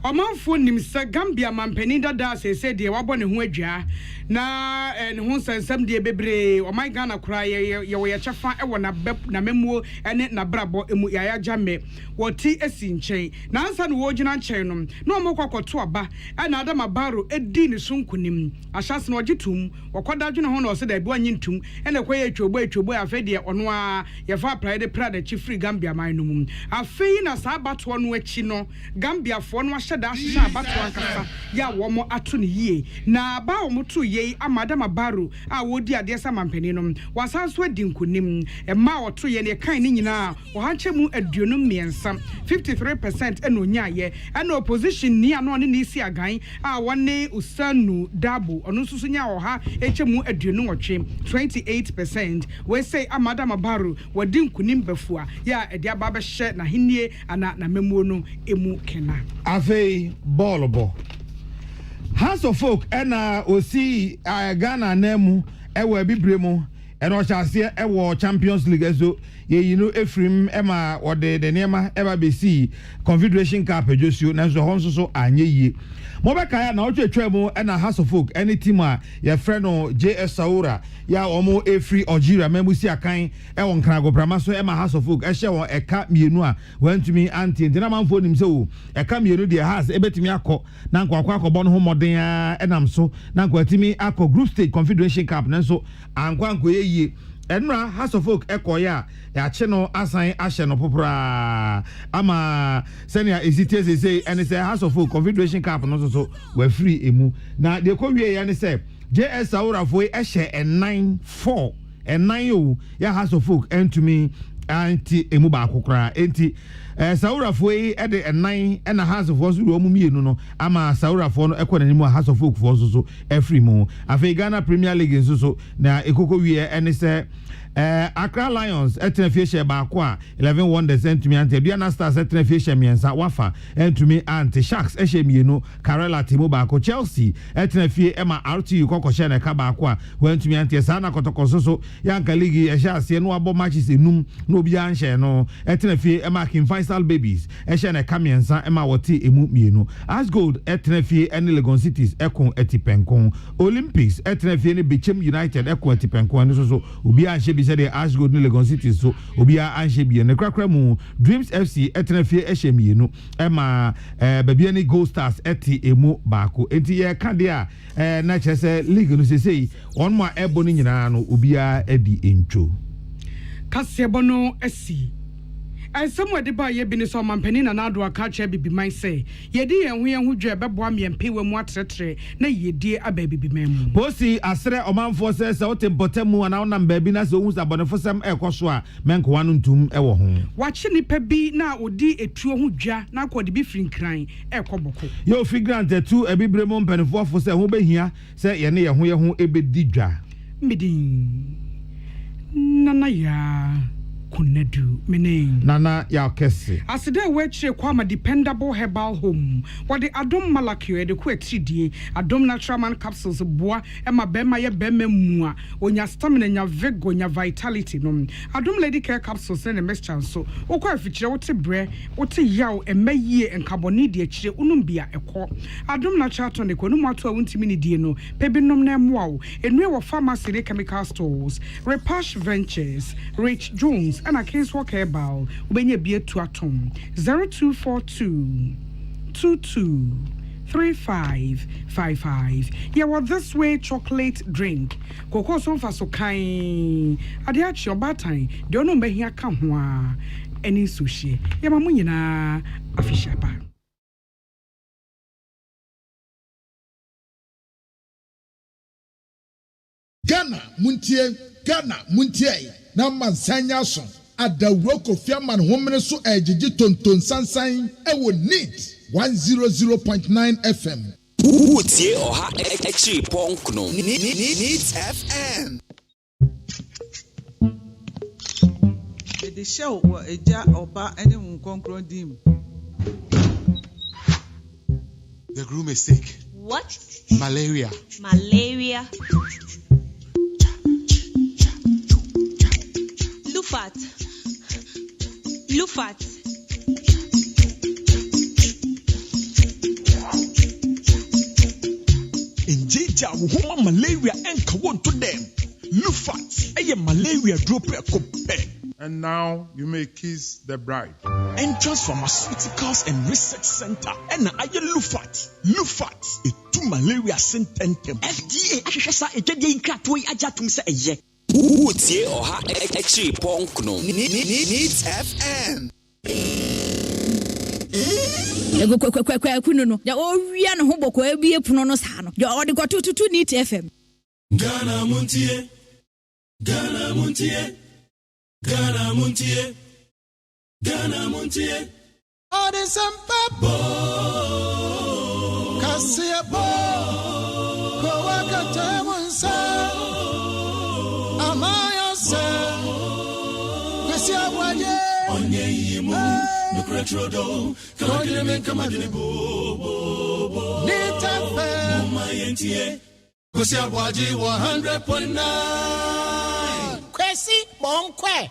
omanfo nimsa Gambia mampani dada se de wabɔ ne ho adwa na ne ho sansam de bebre o my Ghana kura ye wo ye chefa e wo na memuo ene na brabo emu ya jame woti esi nchen na ansa ne wo gyina nchen no na o mokwakoto aba na Adama Barrow edi ne sunkunim ahyase na ogitum wokoda dwene ho na o se da bi anyi ntum ene kwaye atwobo afede ono a ye fa pride pride chifri Gambia man no mum afei na sa abato no achi no Gambia fo no da sha abato ankasa ya wo mo ato ne yie na ba wo mo to yei Adama Barrow a wodi ade sa mampani no wasanso adi nkunim ma oto ye ne kan ni nyina wo hanche mu aduonum miensa 53% eno nyaye eno opposition ni ano ne isi agan a wone Usanu Dabo ono susu nya wo ha eche mu aduonum otwe 28% we say Adama Barrow wodi nkunim bafua ya ade aba ba hye na henie ana na memuo no emu kena afei ball House of Folk ena osi Ghana nemu ewo bibremu eno chase ewo Champions League ezo ye yinu Efrim ema wode de nema eba besi Confederation Cup ejosio na so honso so anye yie mo be kaya na otwetwa mu ena House of Folk any team a ye frɛ no JS Saura ya omo Efri Ogira memusi akan ewo nkrago brama so ema House of Folk ehye won eka mienu a wantumi anti ntina manfo nim se wo eka mienu de has ebetimi akọ na nkwa akọbọ no ho moden a enam so na nkwa timi akọ group stage Confederation Cup na so ankwa nkoye yie enra House of Folk ekoya ya che no asan ahye no popra ama senior eziteze say ene say House of Folk Confederation Cup no so we free emu na de ko wie ya ne say JS Saura foi ehye 9-4 9 ya House of Folk entumi anti emu ba akokra enti Saurafo yi ede enan na House of Folk wo mumienu no ama Saurafo no ekọ nanimu House of Folk fo so every mu afei Ghana Premier League nso so na ekoko wie ene se Accra Lions etena share baako a 11 Wonders entumi ante Aduana Stars etena share miensa wafa entumi ante Sharks ehye mienu Karela timo baako Chelsea etena fie ema RTU kokoshe na ka baako a wentumi ante sana kotokoso so yanka league ehye ase no abo matches enum no obi anhye no etena fie ema King Faisal Babies ehye na ka miensa ema wote emu mienu Asgold etena fie ene Legon Cities ekon etipenkon Olympics etena fie ne Bechem United ekon etipenkon no so obi anhye bi said Ashgold ni Legon City so obia anhye bi ne krakra mu Dreams FC etena fie ehye mienu ema babia ni Gold Stars eti emu baako enti ye ka de a na chese league no sesei on ma ebo ni nyina no obia edi entwo kasebo no esi Somewhere the bar ye been so mampeni na nado akache bibi man say yedi yen hu dwe beboa miempe we mu atretre na yedi ababibi memu posi asre omanfo se otempotamu ana onam baabi na se ohun sabonefosem ekoso a menko wanu ntum ewo ho wache nipa bi na odi etuo hu dwa na akode bi frinkran ekoboko yo figurant etu ebibremo mpanifo fo se ho behia se ye ne ye ho ebedi dwa midin nana ya Kunedu meaning Nana ya kese aside weche kwama dependable herbal home what the Adom Malakio de kwetidie Adom natural man capsules boa ema bema ye bema mua onya stamina nya vigor nya vitality no Adom lady care capsules ne mixture so okwa afichire wote bre wote yaw emaye enkaboni de akire unumbia ekọ Adom natural tonic onum ato awuntimi ne die no pebinom na emwa enue wo pharmacy ne chemical stores Repash Ventures Rich Jones and a case walk herbal when you be to atom 0242 22 3555. Yeah, well, this way chocolate drink. Cocoa so far so kind. Adiachi your batang. Don't know me here come any sushi. Yeah, mamuina afishapa. Ghana Muntie na mansanya so adawro kofiaman homene so ejiji tonton sansan ewo neat 100.9 FM Utie oha extra punk no neat FM the show eja oba ene nkonkron dim The groom is sick. What? Malaria. Lufat. Injija woman malaria enka won to them. Lufat. Eye malaria drop a. And now you may kiss the bride. Entrance Pharmaceuticals and Research Center. And I Lufat. Lufat. A two malaria sententem. FDA ahwehwesa ejede nkratoi ajatum se eye. Utie oha extra punk no neat FM. Ego kwekunu no. Ya owia no ho boko abie puno no sa no. Ya odi kwatututu neat FM. Ghana Montie. Ghana Montie. Ghana Montie. Ghana Montie. Ode sampa Kasia bo Ko wakata munsa Amaya se Kwesi ABOAGYE Onye yimu Nukretrodo Kamadine men kamadine bo Nitafe Muma yentie Kwesi ABOAGYE 100.9 Kwesi Bonkwe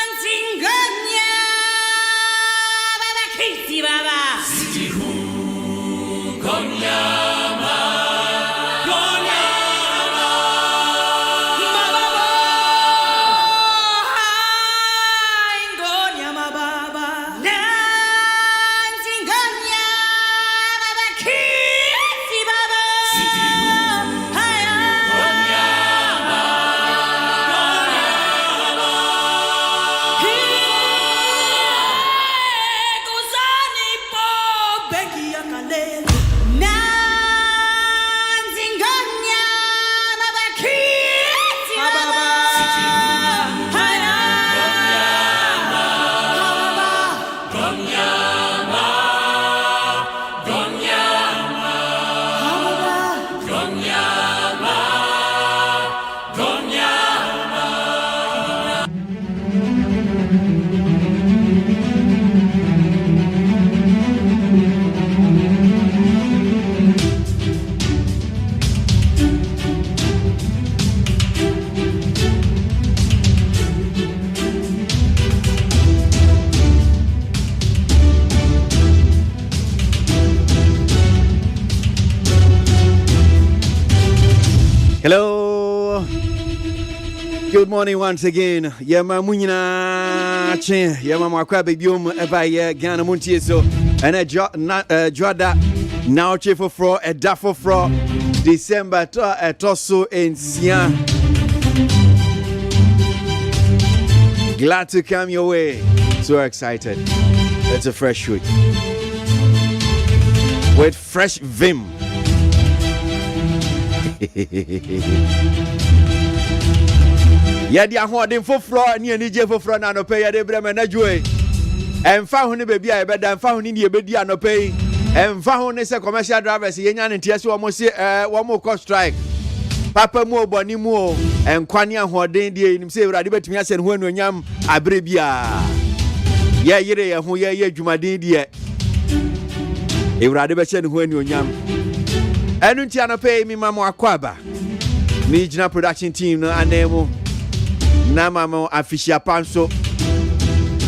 Antinganya Baba Kiti Baba City Home Konyama Hello. Good morning once again. Yama Munina Chin, Yama Makwabi Bium, Eba Ghana MONTIE so, and a Joda now chief of fraud, a duffo fraud, December a tosso in Sian. Glad to come your way. So excited. It's a fresh week with fresh vim. Yadi ahode for fraud ni ani je for fraud na no pay yade brem na dwoe. Emfa ho ne baby a ebeda emfa ho ni ne ebedi anopai. Emfa ho ne se commercial drivers yenya ne ntia se wo mo se wo mo ko strike. Papa mu oboni mu o enkwani ahode die nim se urade betumi ase ne ho anuonyam abre bia. Ye yire ye ho ye adwumaden die. Urade be che ne ho anuonyam. Enu ntia no pay mi mamo akwaba. Mi gina production team no anemo. Na mama official panso.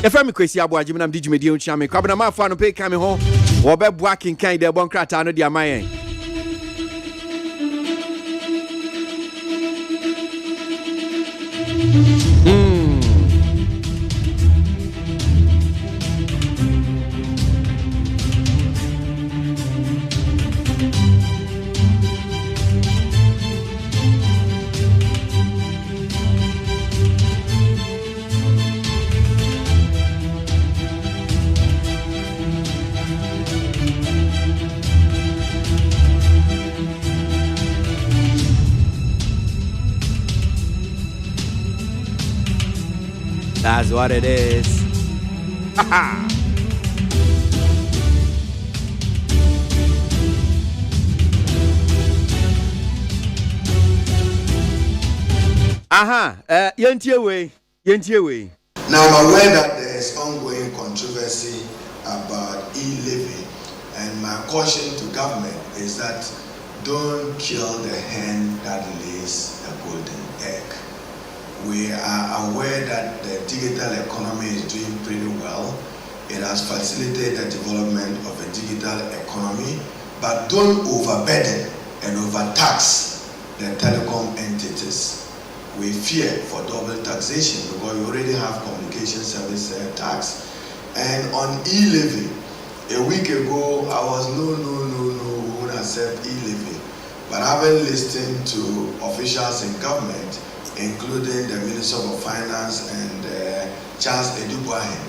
If I'm KWASI ABOAGYE na mdi djumedi onchia me kwabena ma fa no pe kan me ho wo be boa kinkan de bon krata no de amayen. That's what it is. Aha. Yentie way. Now I'm aware that there is ongoing controversy about e-levy, and my caution to government is that don't kill the hen that lays a golden egg. We are aware that the digital economy is doing pretty well. It has facilitated the development of a digital economy, but don't overburden and overtax the telecom entities. We fear for double taxation because we already have communication service tax. And on e-levy, a week ago, I was no, we won't accept e-levy. But having listened to officials in government, including the Minister of Finance and Charles Edubuahin,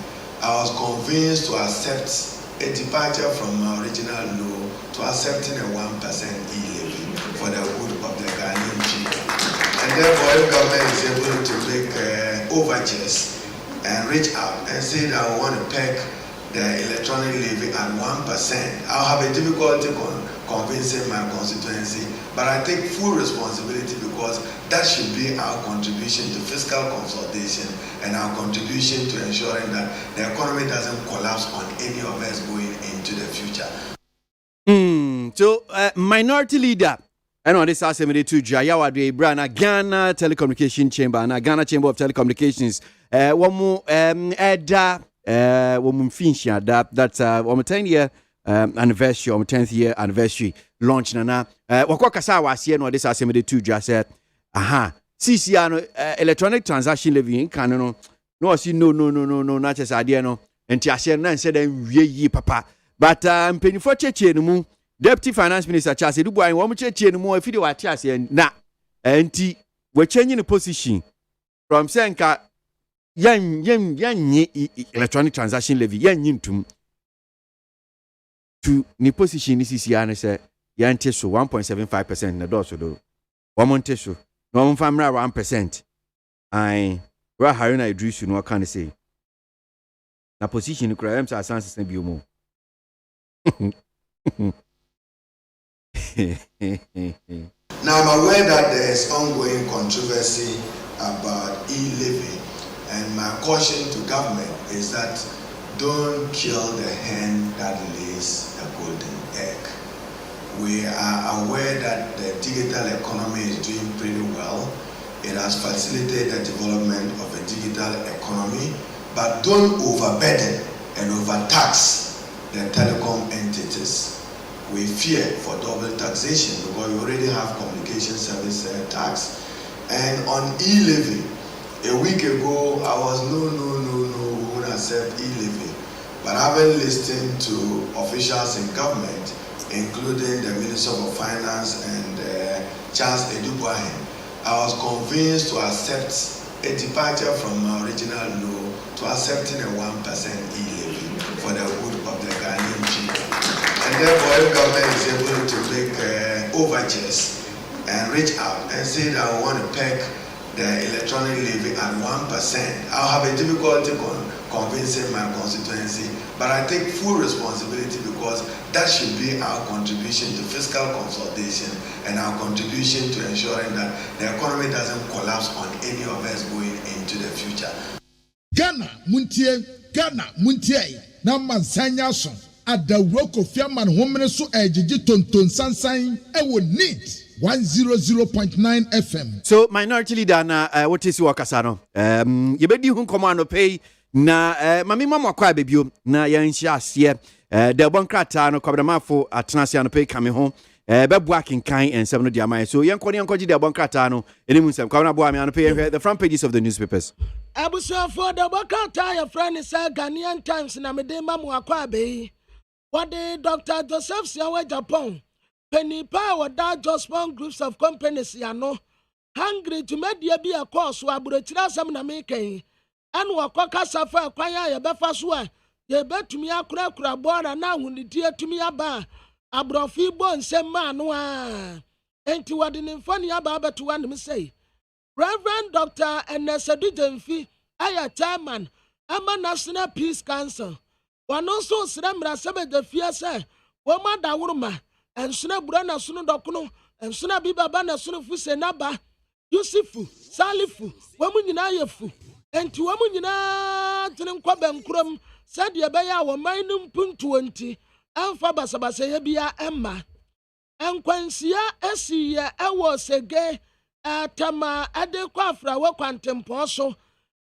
I was convinced to accept a departure from my original law to accepting a 1% e-levy for the good of the Ghanaian people. And therefore, if government is able to make overtures and reach out and say that I want to peg the electronic levy at 1%, I'll have a difficulty convincing my constituency, but I take full responsibility because that should be our contribution to fiscal consolidation and our contribution to ensuring that the economy doesn't collapse on any of us going into the future. So, minority leader, I know this assembly to Jayawa de Brana Ghana Telecommunication Chamber and Ghana Chamber of Telecommunications. One more Eda, woman Finchia, that's 10-year anniversary, 10th year anniversary launch nana. Wakokasa was here no this assembly to just said, CCR electronic transaction levy canon. No, see, no, not as idea no. And Tiasha said, ye papa. But penny for church no Deputy Finance Minister Charles Edubuahin one church no more if you are Tiasha na. And we're changing the position from saying yan electronic transaction levy yan to ni position ni CCR ne say yan teso 1.75% na do so do. One teso no one family 1%. I wa harina Idris no can say. Na position ni kura emsa asanse se biomo. Now I'm aware that there is ongoing controversy about e-levy, and my caution to government is that don't kill the hen that lays a golden egg. We are aware that the digital economy is doing pretty well. It has facilitated the development of a digital economy, but don't overburden and overtax the telecom entities. We fear for double taxation because we already have communication Communication Service tax. And on e-levy, a week ago, I was no, we won't accept e-levy. But having listened to officials in government, including the Minister of Finance and Charles Edubuahin, I was convinced to accept a departure from my original law to accepting a 1% e-levy for the good of the Ghanaian people. And therefore, if government is able to make overtures and reach out and say that I want to peg the electronic levy at 1%, I'll have a difficulty convincing my constituency, but I take full responsibility because that should be our contribution to fiscal consolidation and our contribution to ensuring that the economy doesn't collapse on any of us going into the future. Ghana Muntie, Naman Sanyason, at the Roko Fiaman Woman so Ejiji Tonton Sansan, I would need 100.9 FM. So, Minority Leader, what is your Casano? You bet you command pay. Na mami mama kwa bebio na ya nhyia ase the bonkrata no kwabdamafo atenase no pay kame ho beboa kenkan ensem no dia man so yenkoji the bonkrata no enimu nsem kwabna boa me no pay the front pages of the newspapers Abusuafo the bonkrata your friend is Ghanaian Times na me de mamu akwa be what the Dr. Joseph Siawe Japan penny power that just one groups of companies ya no hungry to make there be a course so aburochira asem na me kan and wakwaka safa kwanya ya befa so a ye betumi akura bora na hunidie tumi aba abrofi bo nsem ma no a enti wade ne mfani aba abeto wa nem say Reverend Dr. Enesedu Jemfi aya chairman ama National Peace Council wano so sremra sebe de fie se wo ma da wuruma ensuna bura na sunu dokono ensuna bibaba na sunu fu se naba Yusufu Salifu wo mu nyina yefu enti wo mu nyina tene nkwa benkrom said ye be ya wo man num puntu nti amfa basabasa ye bia emma enkwansia esiye ewo sege atama ade kwafra wo kwantempo so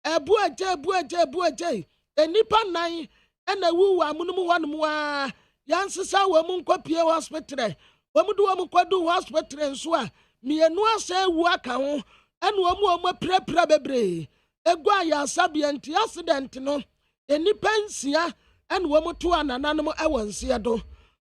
ebuaje enipa nan ena wuwa amunum wanum wa yansesa wo mu nkopie hospital wo mu do wo mu kwadu hospital nso a mienu asa ewu aka ho ena wo mu prepra bebre egwa ya sabienti accident no enipa nsia ena wo mu to anananom ewansia do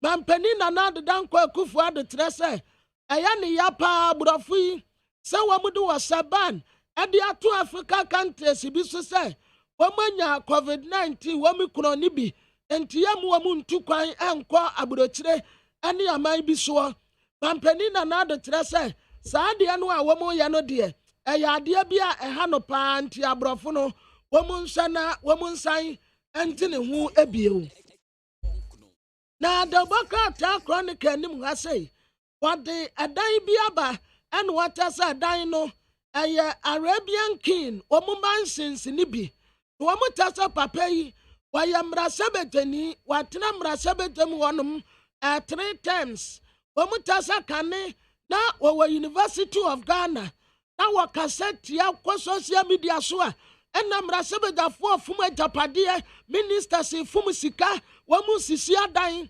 mampani nanade dankwa akufu ade trese eya ne yapa burofi se wo mu do wasaban ade ato Africa countries bi so se wo manya COVID-19 wo mi kuno ni bi enti yam wo mu ntu kwan enko aburochire ane aman bi so mampani nanade trese saade anu a wo mu ye no de eya ade bia eha no pa nti abrofo no wo mu nsana wo mu nsan enti ne hu ebiewu na Dabaka ta chronicle nim ha say what the adan biaba and what as a dino a Arabian king o mu mansions ni bi wo mu tasa papa yi wa yamra sabetani wa tena mra sabetem wonum 3 times wo mu tasa kane na wo University of Ghana na wo cassette ya kwa social media so a ena mra sabedafo fum ajapade minister se fum sika wo mu sisi adan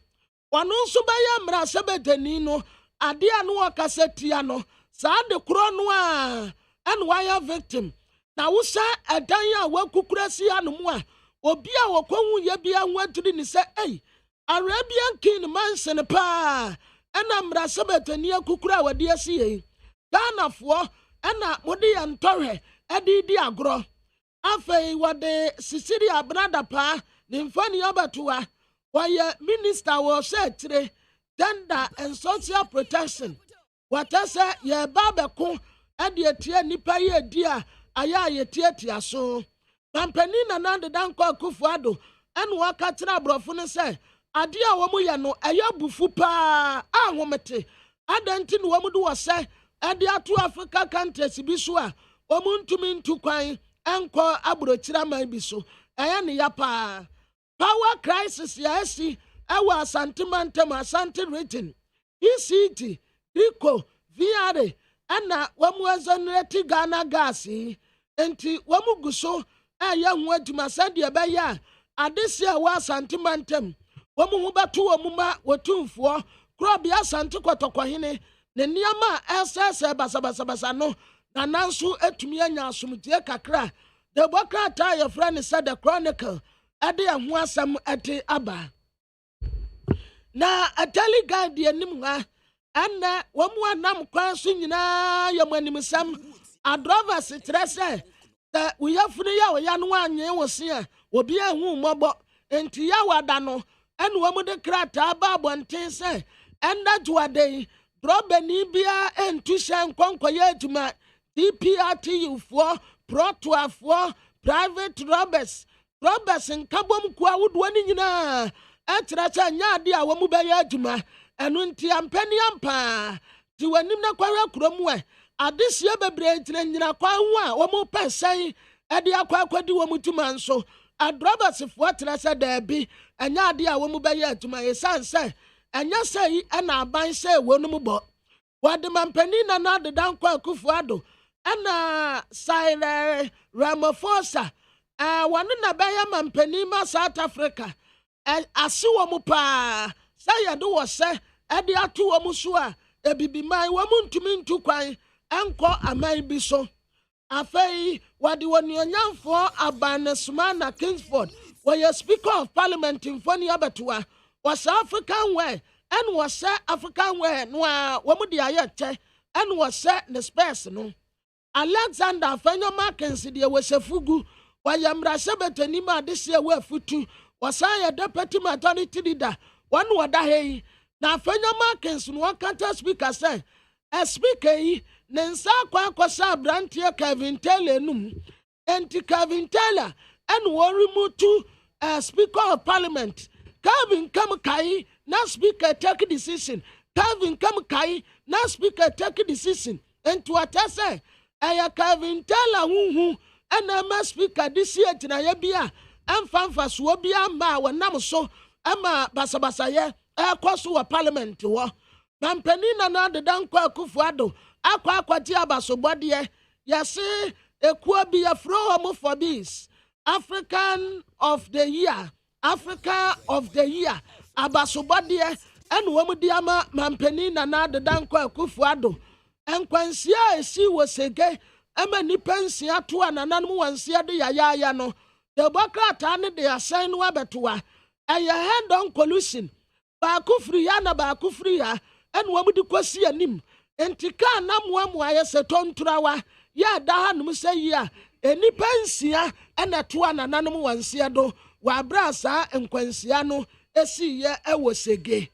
wano nso baya mra sabedani no ade anu wo cassette ya no sa de kro no a en wire victim na wo sa adan ya wakukurasi anum a obi a wokonwu ye bia nwaturi ni se Arabian king mansion pa ena mra sabedani akukura wade asiye Ghana fo ena mode ya ntore edidi agro afei wade Sicilia brada pa ni mfani abatoa why minister was said today gender and social protection what I say ye babeko ade tie nipa ye dia aya ye tie so pampani na nande danko akufuado en waka tira brofo ne say ade a wo mu ye no eya bufu pa ahomete adanti no wo mu do wo say ade ato Africa countries bi so a wo mu ntumi ntu kwan enko abrochira man bi so eya ne ya pa power crisis yasi ewa santimantem asante written ECT Rico VR ana wamu azonreti Ghana gas enti wamu guso aya hu aduma sade be ya adesia wa santimantem wamu hu batu wamu ma wotumfo krobia asante kotokwohene ne nneɛma ɛsɛsɛ basabasabasa no na nanso etumi anya asomdue kakra de bokrata yɛ frɛ ne sɛ the chronicle ɛde ɛho asɛm ɛde aba na atali guide anim ha ɛnɛ wɔn mu anam kwan so nyinaa yɛ mo animsɛm adrovers kyerɛ sɛ uyafunu ya oya no anye wosi a obi ehu mmɔbɔ enti ya wada no ɛne wɔn de krata ba abɔnten sɛ ɛnda juade drobeni bia entu hyɛ nkɔnkɔyɛ adwuma DPRTU foɔ protoafoɔ private robbers nkabom kuwa wodoɔ ne nyinaa ɛkyerɛ sɛ nyaade a wɔn bɛyɛ adwuma ɛno nti ampani ampa ti wɔnim na kwahwɛ kurom ɛ adesie bebree gyina kwan ho a wɔn pɛ sɛn ɛde akɔdi wɔn tuma nso adrɔbasifoɔ kyerɛ sɛ daabi nyaade a wɔn bɛyɛ adwuma yɛsan sɛ ɛnyɛ sɛ yi ɛna aban sɛ wɔn mu bɔ wɔde mampanin na adeda nkɔ Akufo-Addo ɛna Cyril Ramaphosa wɔn na bɛyɛ mampanin ma South Africa ase wɔn paa sɛ yɛde wɔ sɛ ɛde ato wɔn so a ebibiman wɔn ntumi ntu kwan ɛnkɔ aman bi so afei wɔde wɔn nyanyamfoɔ Abanesumana Kingsford wɔyɛ Speaker of Parliament mfoni abɛtoa wɔsɛ African wear ɛna wɔsɛ African wear no a wɔn de ayɛ kyɛ ɛna wɔsɛ ne spares no Alexander Afenyo Mackenzie deɛ wɔsɛ fugu wɔyɛ mmarahyɛbɛtani ma adehyɛ wɔ afutu wɔsan yɛ deputy majority leader wɔn wɔda ha yi na Afenyo Mackenzie no wɔkata speaker sɛ speaker yi ne nsa akɔsɛ abranteɛ Kevin Taylor num enti Kevin Taylor ɛna wɔremutu Speaker of Parliament Kevin Kamkai na speaker take decision Kevin Kamkai na speaker take decision enti wɔtɛ sɛ ɛyɛ Kevin Taylor huhu ɛna ma speaker disi agyina yɛ bia ɛmfa so bia ma wɔnam so ɛma basabasayɛ ɛkɔ so wɔ parliament wɔ mampanin na adeda nkɔ Akufo-Addo akɔgye abasobɔdeɛ yɛse ekuo bi yɛfrɛ wɔn for this Africa of the year abasobɔdeɛ ɛna wɔn de ama mampanin na adeda nkɔ Akufo-Addo nkwansia a esi wɔ sege ɛma nipa nsia to a nananom wɔn nsia de yayaya no de bokrata ne de asan no abɛtoa ɛyɛ hand-on collusion baako firi ya na baako firi ya ɛna wɔn de kɔsi anim enti ka na moamoa yɛ sɛ tontrawa yɛ da ha nom sɛ yi a enipa nsia ɛna to a nananom wɔn nsia do wɔabra saa nkwansia no esi yɛ ɛwɔ sege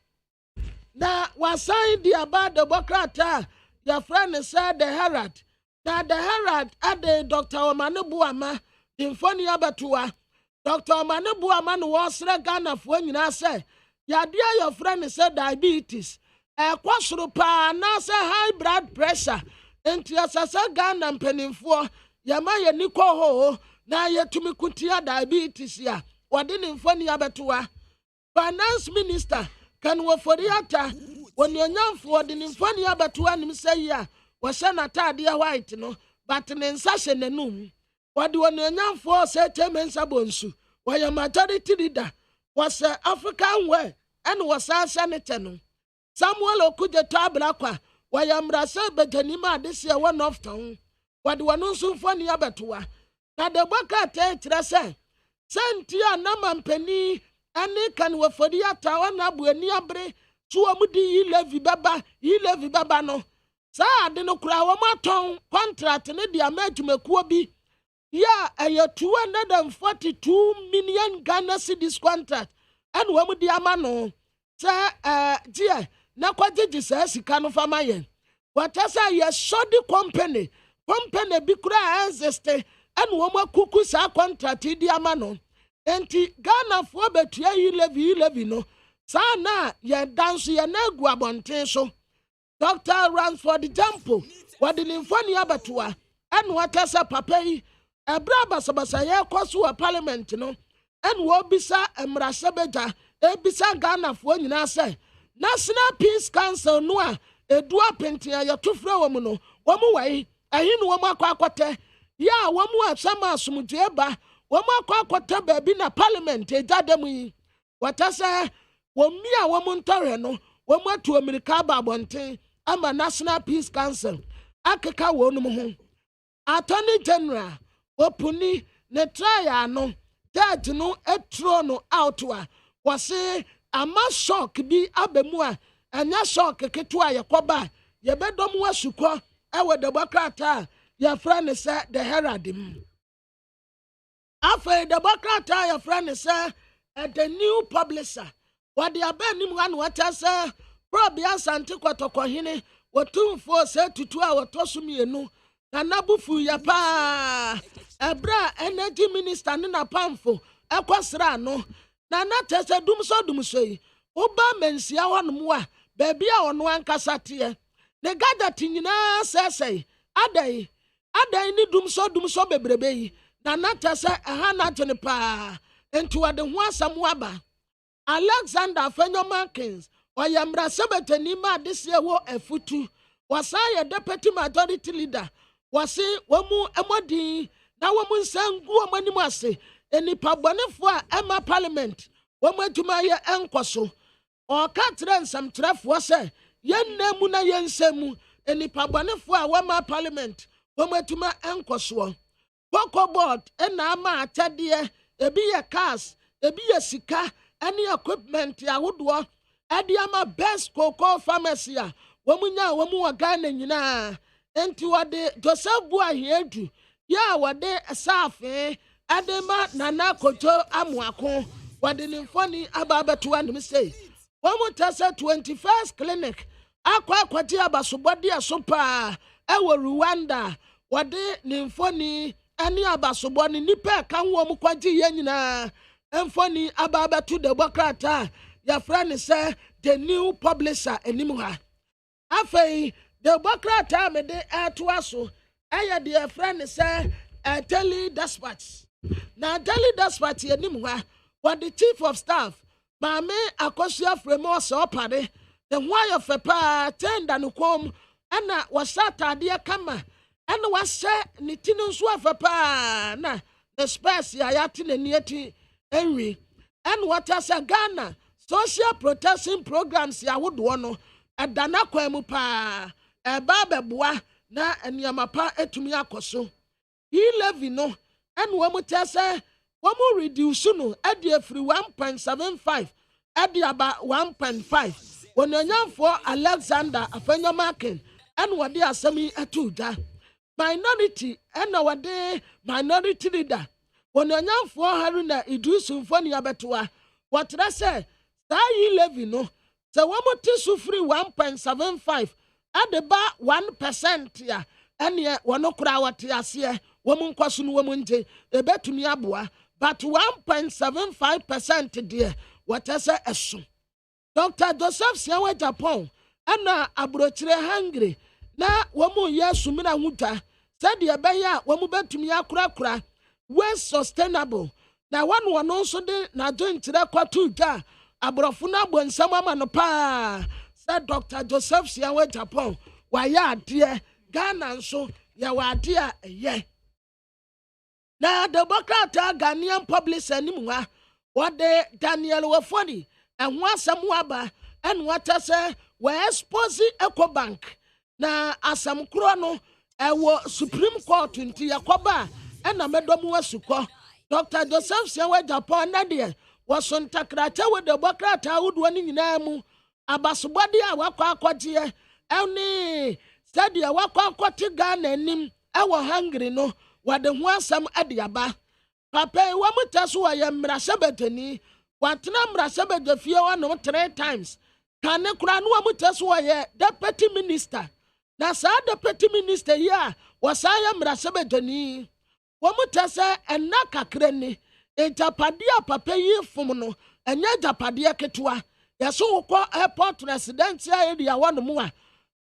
na wasan di aba de bokrata your friend said the Herald. Now the Herald ade Dr. Omane Buama infoni abatua. Dr. Omane Buama no was Ghana for nyina say ya dear your friend said diabetes. Kwasoro pa na say high blood pressure. Enti asasa Ghana mpanimfo ya ma ye niko ho na ye tumi kutia diabetes ya. Wade ne infoni abatua. Finance Minister kan wo foriata Wonyanyamfo de nimfani abatoa nim sɛ ya wɔhyɛ n'ataade white no but ne nsa hyɛ n'anum wɔde wonyanyamfo sɛ temensa bonsu wɔyɛ majority leader wɔsɛ African wear ɛne wɔsa hyɛ ne tɛ no Samuel Okudze Tabrakwa wɔyɛ mmarahyɛ bɛgyani ma adehyɛ wɔ North Town wɔde wɔn nso mfani abatoa na de bɔka tɛ kyerɛ sɛ sɛnti a na mampani ɛne kan wɔfɔdi ata wɔn abuani abre Tuomudi yi levi baba no. Sa ade no kura womaton contract ne dia madwumakuo bi. Ya eye 242 million Ghana cedis contract. And womudi ama no. Sa die na kwagye sa sika no fama yen. Watasa ye sodi company. Company bi kura existe. And womakuku sa contract di ama no. Enti Ghana fo betua yi levi no. Sana ye dance ye negu abonten so. Dr. Ransford Jampo wadi nimfoni abatua enu watasa papei ebra basabasa ye kwasu wa parliament no enu obisa emrasebeja ebisa Ghana fo nyina se National Peace Council no a edua pentia ye tofre wo mu no wo mu wai ahi no wo mu akwakote ya wo mu asama asumdue ba wo mu akwakote ba bi na parliament ejadam yi watasa Womia womuntare no womatu America ba bonten ama National Peace Council akeka wonum ho Attorney General opuni ne trial no judge no etro no out wa wase ama shock bi abemu a anya shock ketewa yekoba yebedom wasuko ewe Democrat ya friend say the Herald after Democrat ya friend say the new publisher what the abenim one what say probia sante kwatokohene wotumfo say tutu a wotosumienu na nabufu ya pa ebra energy minister ne na pamfo ekwasra no na tese dumso yi oba mensia honom a baabi a ono ankasa te ne gada tinyina sese adai ni dumso bebrebe yi na tese aha na tene pa enti wade ho asam waba Alexander Fenyomankins oyamra sebetani ma dese wo efutu wasaye deputy majority leader wasi wamu emodi na wamu nsangu amanimu ase enipa bonefo a ema parliament wamu adwuma ye enkoso o ka tre nsam trefo se yennemu na yensemu enipa bonefo a wama parliament wamu adwuma enkoso boko board ena ama atade ebi ye cars ebi ye sika any equipment ya wodo ade ama best cocoa pharmacy a wamu nya wamu wagana nyina enti wade Joseph Buahiedu ya wade safe adema nana kojo amuako wade nimfoni ababetu and say wamu tasa 21st clinic akwakwati abasobodi asopa ewo Rwanda wade nimfoni ani abasoboni nipa kanwo mu kwaji ye nyina emfoni ababetu Democrat ya friend say the new publisher enimu ha afei the Democrat me de atuaso aya the friend say Daily Dispatch na Daily Dispatch enim ha what the chief of staff Mame Akosia Fremo so pade the wire fepa tenda no kom ana wasata de kama ana wase ni tinu so fepa na the space ya yati na nieti enwi and what as a Ghana social protection programs ya wodo no edana kwemu pa eba beboa na eniamapa etumi akoso levy no enu wamu tese wamu reduce no edi free 1.75 edi aba 1.5 wonanyamfo Alexander Afenyomakin enu wade asemi etuja minority enu wade minority leader wonanyamfo Haruna Idusu mfoni abetoa watre se levy no se wamu tisu free 1.75 adeba 1% ya ene wonokura wate ase womun kwaso no womun nje ebetumi aboa but 1.75% de watese eso Dr. Joseph Siawe Japan ana abrochire hungry na womun yesu mina huta said ye beya womun betumi akura we sustainable na wono so de na jointire kwatu ja abrofo na bonsam ama no pa said Dr. Joseph Siawe Japan waya ade Ghana nso ya wade a eye na Democrat Ghanaian publisher nimwa wade Daniel Wafoni enho asam waba en wata se we expose Ecobank na asam kro no ewo Supreme Court nti yakoba ena medomu wasuko Dr. Joseph Siawe Japan na de wasontakracha we Democrat awudo ni nyina mu abasobode a wakwa akwaje eni sadia wakwa akwati Ghana nim ewo hungry no wade ho asam adiaba papa wa mutaso wa ya mrasabetani watena mrasabedafie wa no 3 times kane kura no wa mutaso wa ya deputy minister na sa deputy minister ya wasaya mrasabedani wa mutasa enaka kreni etapadia papa yi fom no enya japadia ketua yaso ko airport residential area wa no mu a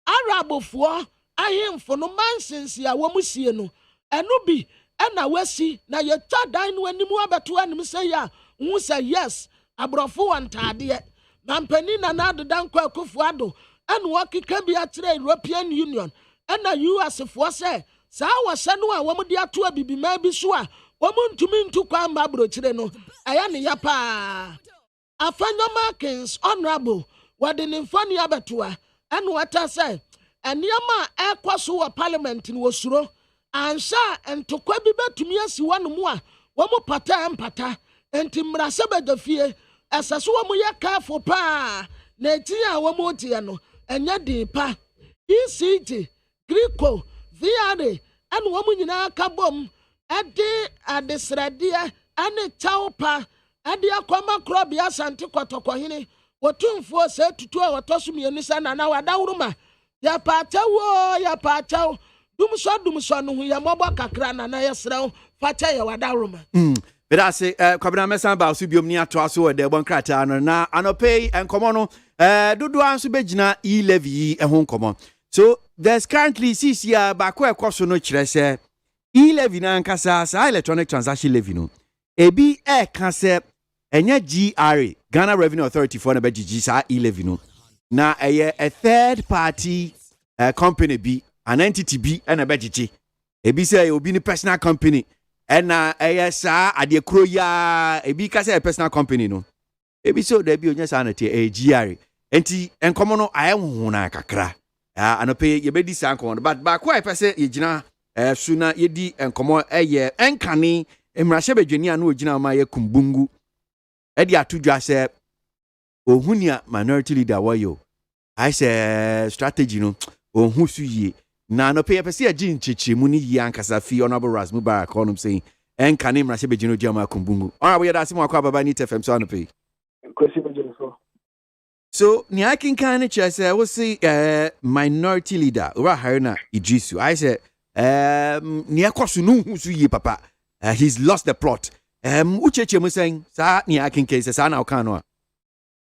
arabofuo ahemfo no mansensi a wo musie no enu bi ena wasi na ye twa dan no animu abeto anim say ya hu say yes abrofo wantade mampani na nadodan kwa akufo ado enu okika bi akyere European Union ena US fo say sa wase no a wo mu de ato abibima bi so a wo mu ntumi ntu kwa mba brochire no aya ne ya pa Afenyomakins honorable wade ne mfani abeto a enu wata say nneɛma a ɛkɔ so wɔ parliament no wɔsuro ansa ntokwa bi bɛtumi asi wɔn mu a wɔn pata mpata nti mmarahyɛ badafie ɛsɛ so wɔn yɛ careful paa na eti a wɔn tie no ɛnyɛ den pa ECG Greco VRA ɛna wɔn nyinaa ka bom ɛde adesradeɛ ɛne kyɛw pa ɛde akɔma korɔbea asante kɔtɔkɔhene wɔtumfoɔ sɛ tutu a wɔtɔ so mmienu sɛ nana wadaworo yɛpaakyɛw dumsɔ no ho yɛmmɔbɔ kakra nana yɛserɛ fakyɛ yɛ wadaworo ma But I say, Kabina Messan Basu Biomnia Twaso, the one crater, na Anope and Comono, Dudu Ansu Bejina, levy and home common. So there's currently CCR Bakwa Kosono Chrese, levy and Casa, electronic transaction levy. AB Air Cancer, and yet GRA, Ghana Revenue Authority for the BGG, levy. Now a third party company B, an entity B, and a BGG. AB say, you'll be a personal company. And sa ade kro ya ebi ka say a personal company no ebi so da bi onya sa na te GRA enti enkomo no aye hu na kakra anope ye bedi sa enkomo but ba ko pese ye gina su na ye di enkomo eye enkane emrahye badwani anu ogina ma ye kumbungu e di atudwa se ohunia minority leader wayo I say strategy no ohu su yie na no pay pese agi nchichimu ni yi ankasa fi honorable Ras Mubarak onum saying en kanim ra sebejino diama kumbungu on we yada simu akwa baba ni tfm so no pay so ni akin kan ni chese we say minority leader ora harina Idrisu I say ni ekoso no hu su yi papa he's lost the plot ucheche mu saying sa ni akin case sa na okan no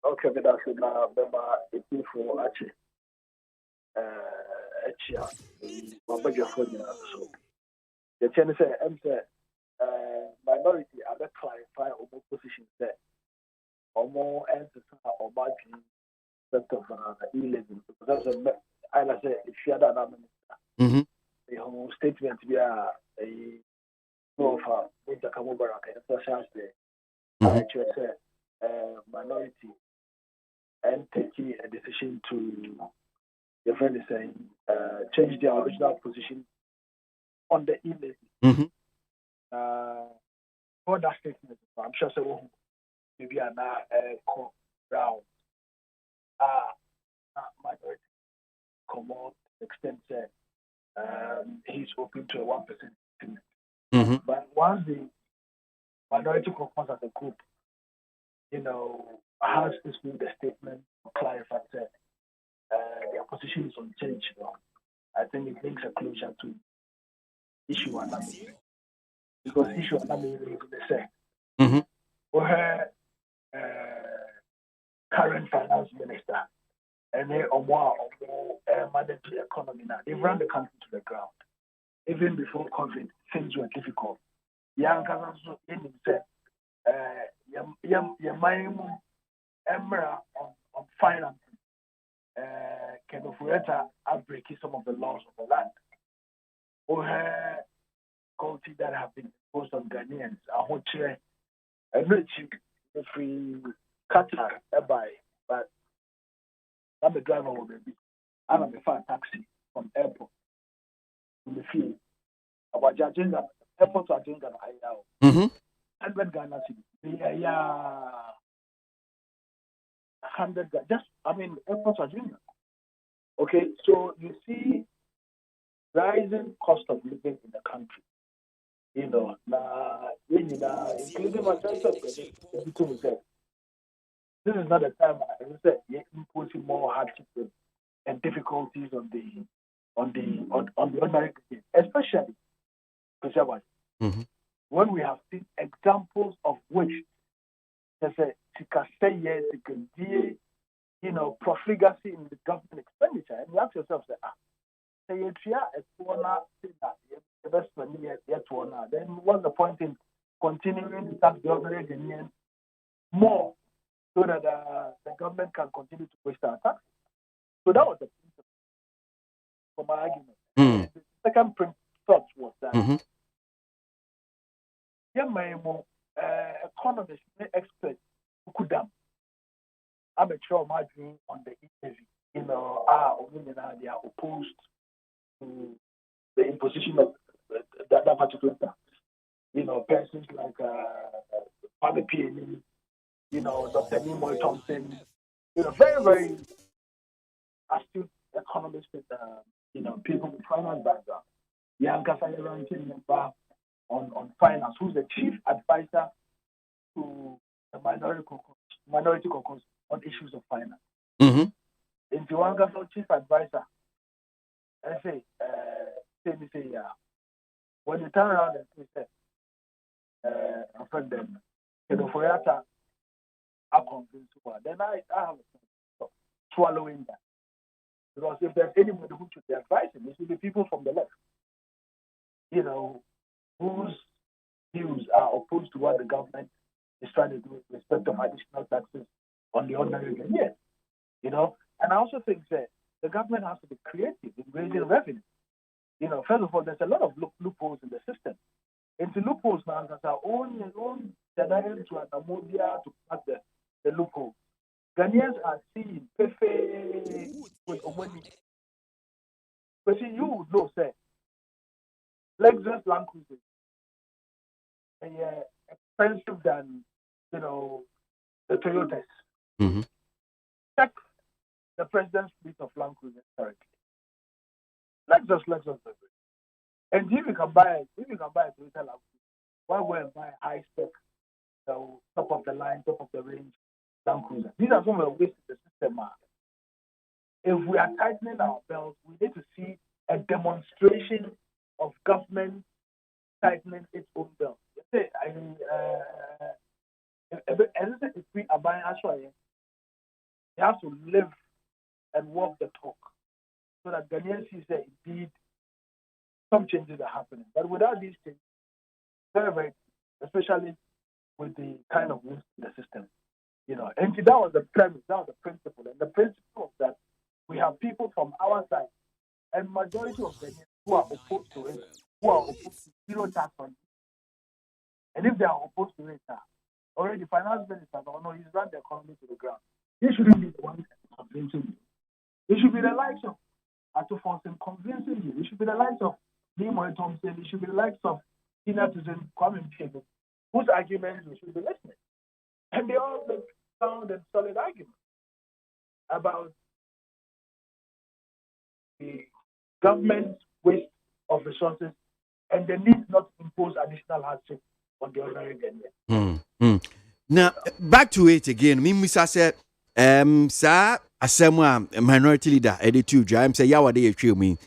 okay but that's na baba epifo achi ABOAGYE for so the chance say minority are the clarify omo position there omo enter ABOAGYE that of e-level because I say if you are that minister the whole statement be a of Mr. Mubarak and social there I say minority and taking a decision to your friend is saying change their original position on the e-level. For that statement, I'm sure so maybe I'm not round. Minority come on extent he's open to a 1% increment. But once the minority comes as a group, has this made a statement to clarify that their position is unchanged. I think it brings a closure to issue and because issue and is the same. For her current finance minister and they are more manage the economy now. They ran the country to the ground. Even before COVID, things were difficult. Young also in himself, on finance. Can break some of the laws of the land. Or her quality that have been imposed on Ghanaians. I want to if we cut her by, but I'm a driver will be. I'm a fast taxi from airport to the field. About judging that airport to agenda I know. 100 Ghana cedis. Yeah. 100 just airport to agenda. Okay, so you see rising cost of living in the country. Including myself, this is not a time as I said, imposing more hardship and difficulties on the ordinary people, especially when we have seen examples of which profligacy in the government expenditure, and you ask yourself, then what's the point in continuing to tax the ordinary Ghanaians more so that the government can continue to waste our taxes? So that was the principle for my argument. The second thought was that economists, experts, I'm a sure margin on the e-levy they are opposed to the imposition of that particular tax. Persons like Father P. Dr. Nimoy Thompson, very, very astute economists with, people with finance background. Yanka ranking member on finance, who's the chief advisor to the minority caucus on issues of finance. In Tiwanga, chief advisor, I say, when you turn around and say, affect them, for that, I'm convinced, then I have a swallowing that. Because if there's anybody who should be advising, it should be people from the left, whose views are opposed to what the government is trying to do with respect of additional taxes on the ordinary Ghanaian. And I also think that the government has to be creative in raising revenue. First of all, there's a lot of loopholes in the system. Into loopholes now, that are own Ghanaians to Anamodia to pass the loophole. Ghanaians are seeing perfect with money. But you would know, say, Lexus Land Cruiser expensive than, the Toyotas. Check the president's fleet of Land Cruisers currently. Lexus. And if you can buy a Toyota Land Cruiser, why go and buy high spec, top of the line, top of the range Land Cruiser? These are some of the ways the system are. If we are tightening our belts, we need to see a demonstration of government tightening its own belt. If we are buying actually, you have to live and walk the talk so that Ghanaians see that indeed some changes are happening. But without these changes, very, very, especially with the kind of risk in the system, and that was the premise, that was the principle. And the principle of that, we have people from our side, and majority of Ghanaians who are opposed to it, who are opposed to zero tax on it. And if they are opposed to it, already finance minister, he's run the economy to the ground. He shouldn't be the one convincing you. It should be the likes of Atufonsen convincing you. It should be the likes of Nimoy Thompson. It should be the likes of senior citizen Kwame Mpiego, whose arguments we should be listening. And they all make sound and solid arguments about the government's waste of resources and the need not to impose additional hardship on the ordinary Ghanaian. Now, back to it again. Misa said, sir, asema minority leader, editor, I'm say, yawa de yetwe me.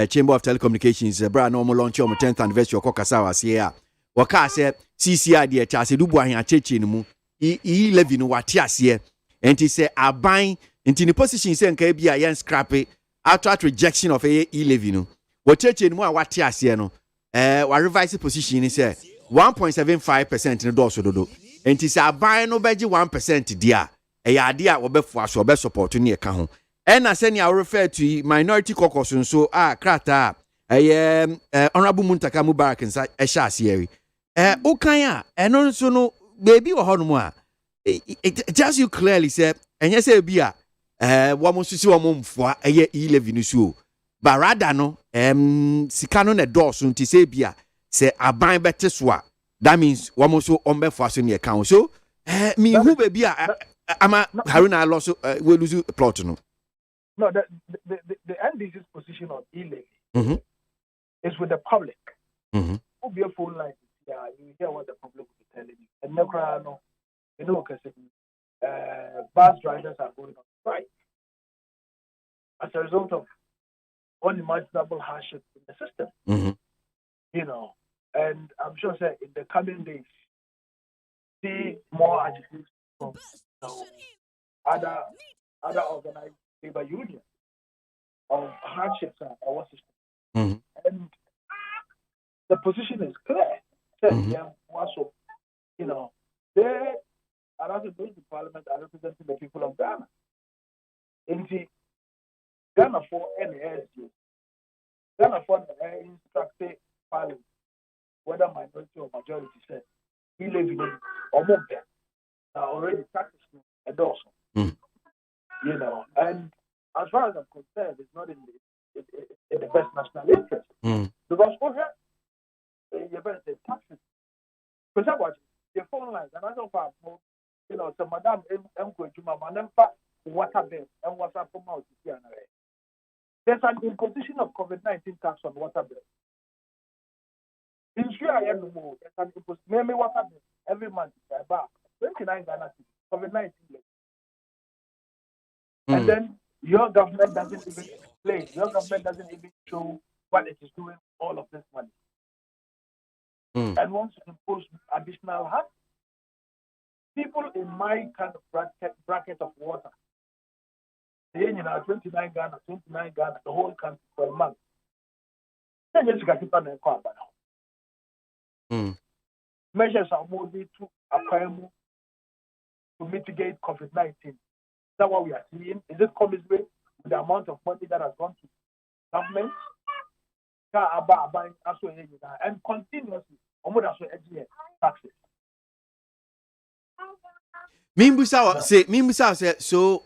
Chamber of Telecommunications, brand normal launch on 10th anniversary of Kokasawa here. Waka said, CCI de chase dubu ahi chechi mu. Levy no watiasie. And he say, I buying into the position say nka bia yen scrap it. Outright rejection of levy no. What chechi mu watiasie no. Wa revise position is 1.75% in the dodo. And he say, I buy no beji 1% dia. Idea wobefo aso be support ni eka ho. And I send you refer to minority caucus so krata honorable Muntaka Mubarak nsa ehya asieri. Ukanya eno nso no baby wo hono mu a it just you clearly say enye say bia wo mo susi wo mo mfoa eye 11 no so but rather no sika no na dose nti say bia say aban bete so a that means wo mo so ombefo aso ni eka ho so me who baby a ama Haruna lost we lose plot no. No, the NDC's position on e-levy is with the public. Who be a phone line? Yeah, you hear what the public will be telling you. And no, because bus drivers are going on strike as a result of unimaginable hardship in the system. And I'm sure that in the coming days, see more agitation from other organized labor union of hardships and our system. And the position is clear. They are also going to parliament are representing the people of Ghana. In the Ghana for NASG, Ghana for instructed parliament, whether minority or majority said, he live in or more are already practicing a dozen. And as far as I'm concerned, it's not in the best national interest. Because you better say taxes. Because I watch the phone lines, and I don't know, so Madam M. Kojuma, Madam water bill and water from out. There's an imposition of COVID-19 tax on water bill. In sure I am no more. There's an imposition. Maybe water bill every month. About 29 Ghana COVID-19. And then your government doesn't even explain. Your government doesn't even show what it is doing with all of this money. And wants to impose additional hurt. People in my kind of bracket of water, they 29 Ghana, the whole country for a month. Then you can keep on the car now. Measures are more to acquire to mitigate COVID-19. Is that what we are seeing? Is it commensurate with the amount of money that has gone to government? And continuously, taxes. Mimbusa say so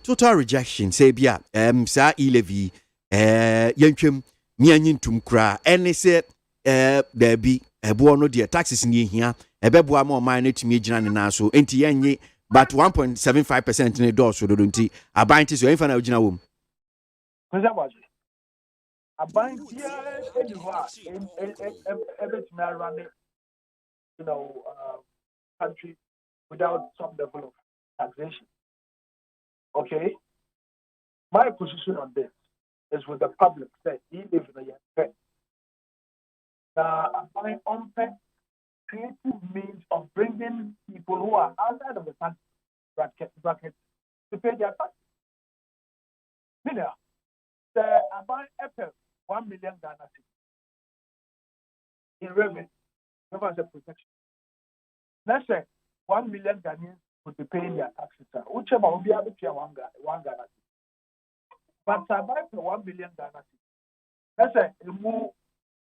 total rejection say bia sa e-levy yentwem mianyin tumkra ene say there be ebo no de taxes ni hia ebeboa ma oman na tumi gina ne na so enti yenye but 1.75% ne do so do nti abanti so enfa na gina wom abanti anywhere everything around country without some level of taxation. Okay? My position on this is with the public that he lives in a young by unfair creative means of bringing people who are outside of the tax bracket to pay their taxes. Meaning, the about 1 million Ghana in revenue, government protection. Let's say 1 million Ghanaians would be paying their taxes. Whichever will be able to pay one Ghana. But survive for 1 million Ghana. Let's say you move,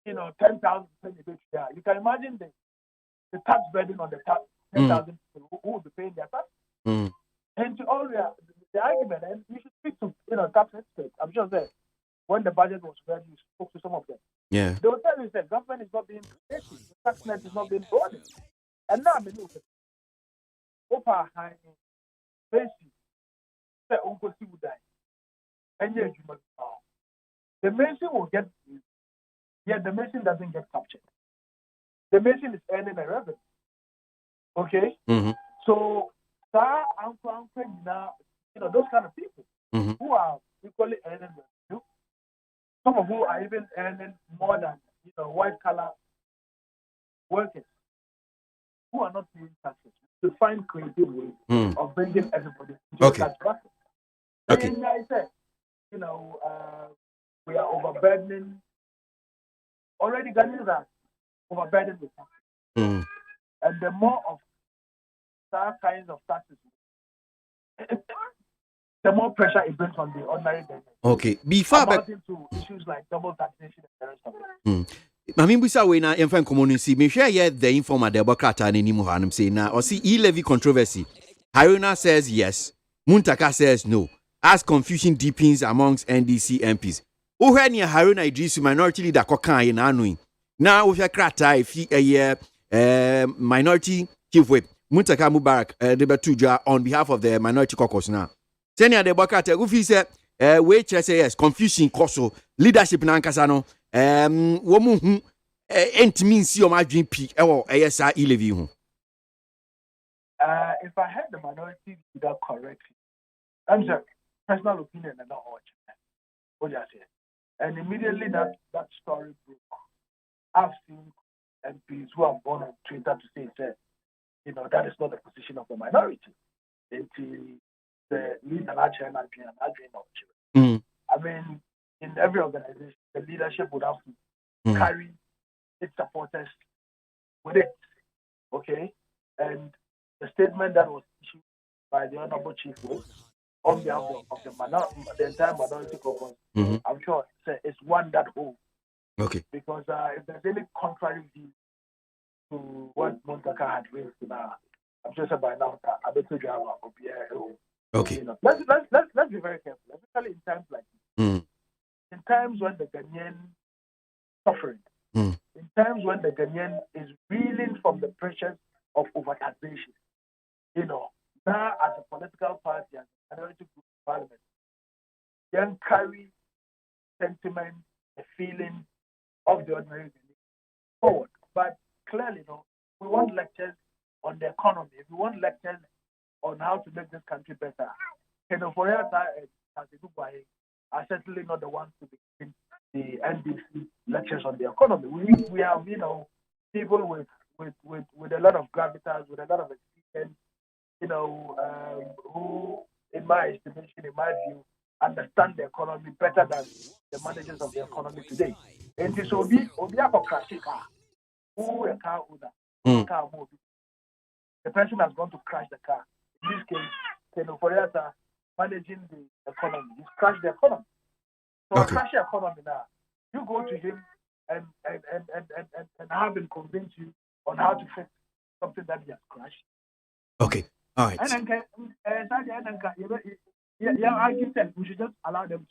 10,000 there. You can imagine the tax burden on the tax 10,000 people who will be paying their tax. And to all the argument, and you should speak to tax experts. I'm sure that when the budget was ready, you spoke to some of them. Yeah. They will tell you that government is not being creative, the tax net is not being broadened. And now I'm Opa high basic say uncle see would die. And yet you must the Mason will get yet the Mason doesn't get captured. The Mason is earning a revenue. Okay? So uncle now, those kind of people who are equally earning revenue. Some of who are even earning more than white collar workers who are not paying taxes to find creative ways of bringing everybody to tax bracket. Okay. And I said, we are overburdening. Already Ghanaians are overburdened with taxes. And the more of that kinds of taxes, the more pressure it brings on the ordinary Ghanaians. Okay. Before amounting to issues like double taxation and the rest of it. Mamimbusa we na yemfa community me share ye the informer the bokata na nimu hanum say na or see e-levy controversy. Haruna says yes, Muntaka says no. As confusion deepens amongst NDC MPs. Ohwe ni Haruna Idrisu minority leader kokan ye na anuin. Na ohwe krata ifi minority chief whip Muntaka Mubarak debatuja on behalf of the minority caucus now. Senior the bokata ufi say we say yes confusion koso leadership na nkasa no womu hu entimi nsi o madwen pi ewo eyesa e-levy hu. If I heard the minority leader correctly, I'm sorry, personal opinion and not all. What you say? And immediately that story broke. I've seen MPs who are born on Twitter to say that that is not the position of the minority. Until the leader I mean, in every organization, the leadership would have to carry its supporters with it. Okay? And the statement that was issued by the Honorable Chief Whip on behalf of the entire minority caucus, I'm sure it's one that holds. Okay. Because if there's any contrary view to what Montaka had raised, I'm sure by now, I bet you have Okay. You know, let's be very careful, especially in times like this. In times when the Ghanaian suffering, in times when the Ghanaian is reeling from the pressures of overtaxation. You know, now as a political party, as a minority group in parliament, then carry sentiment, the feeling of the ordinary Ghanaian forward. But clearly, no, we want lectures on the economy. We want lectures on how to make this country better. Kenoforiata and Dubai are certainly not the ones to be giving the NDC lectures on the economy. We have, you know, people with a lot of gravitas, with a lot of experience, you know, who, in my estimation, in my view, understand the economy better than the managers of the economy today. And this will be a crash car. Who a car owner? Car movie. The person has gone to crash the car. In this case, Kenoforiata managing the economy. He's crashed the economy. So crash the economy now. You go to him and have him convince you on how to fix something that he has crashed. Okay. All right. And then, I said we should just allow them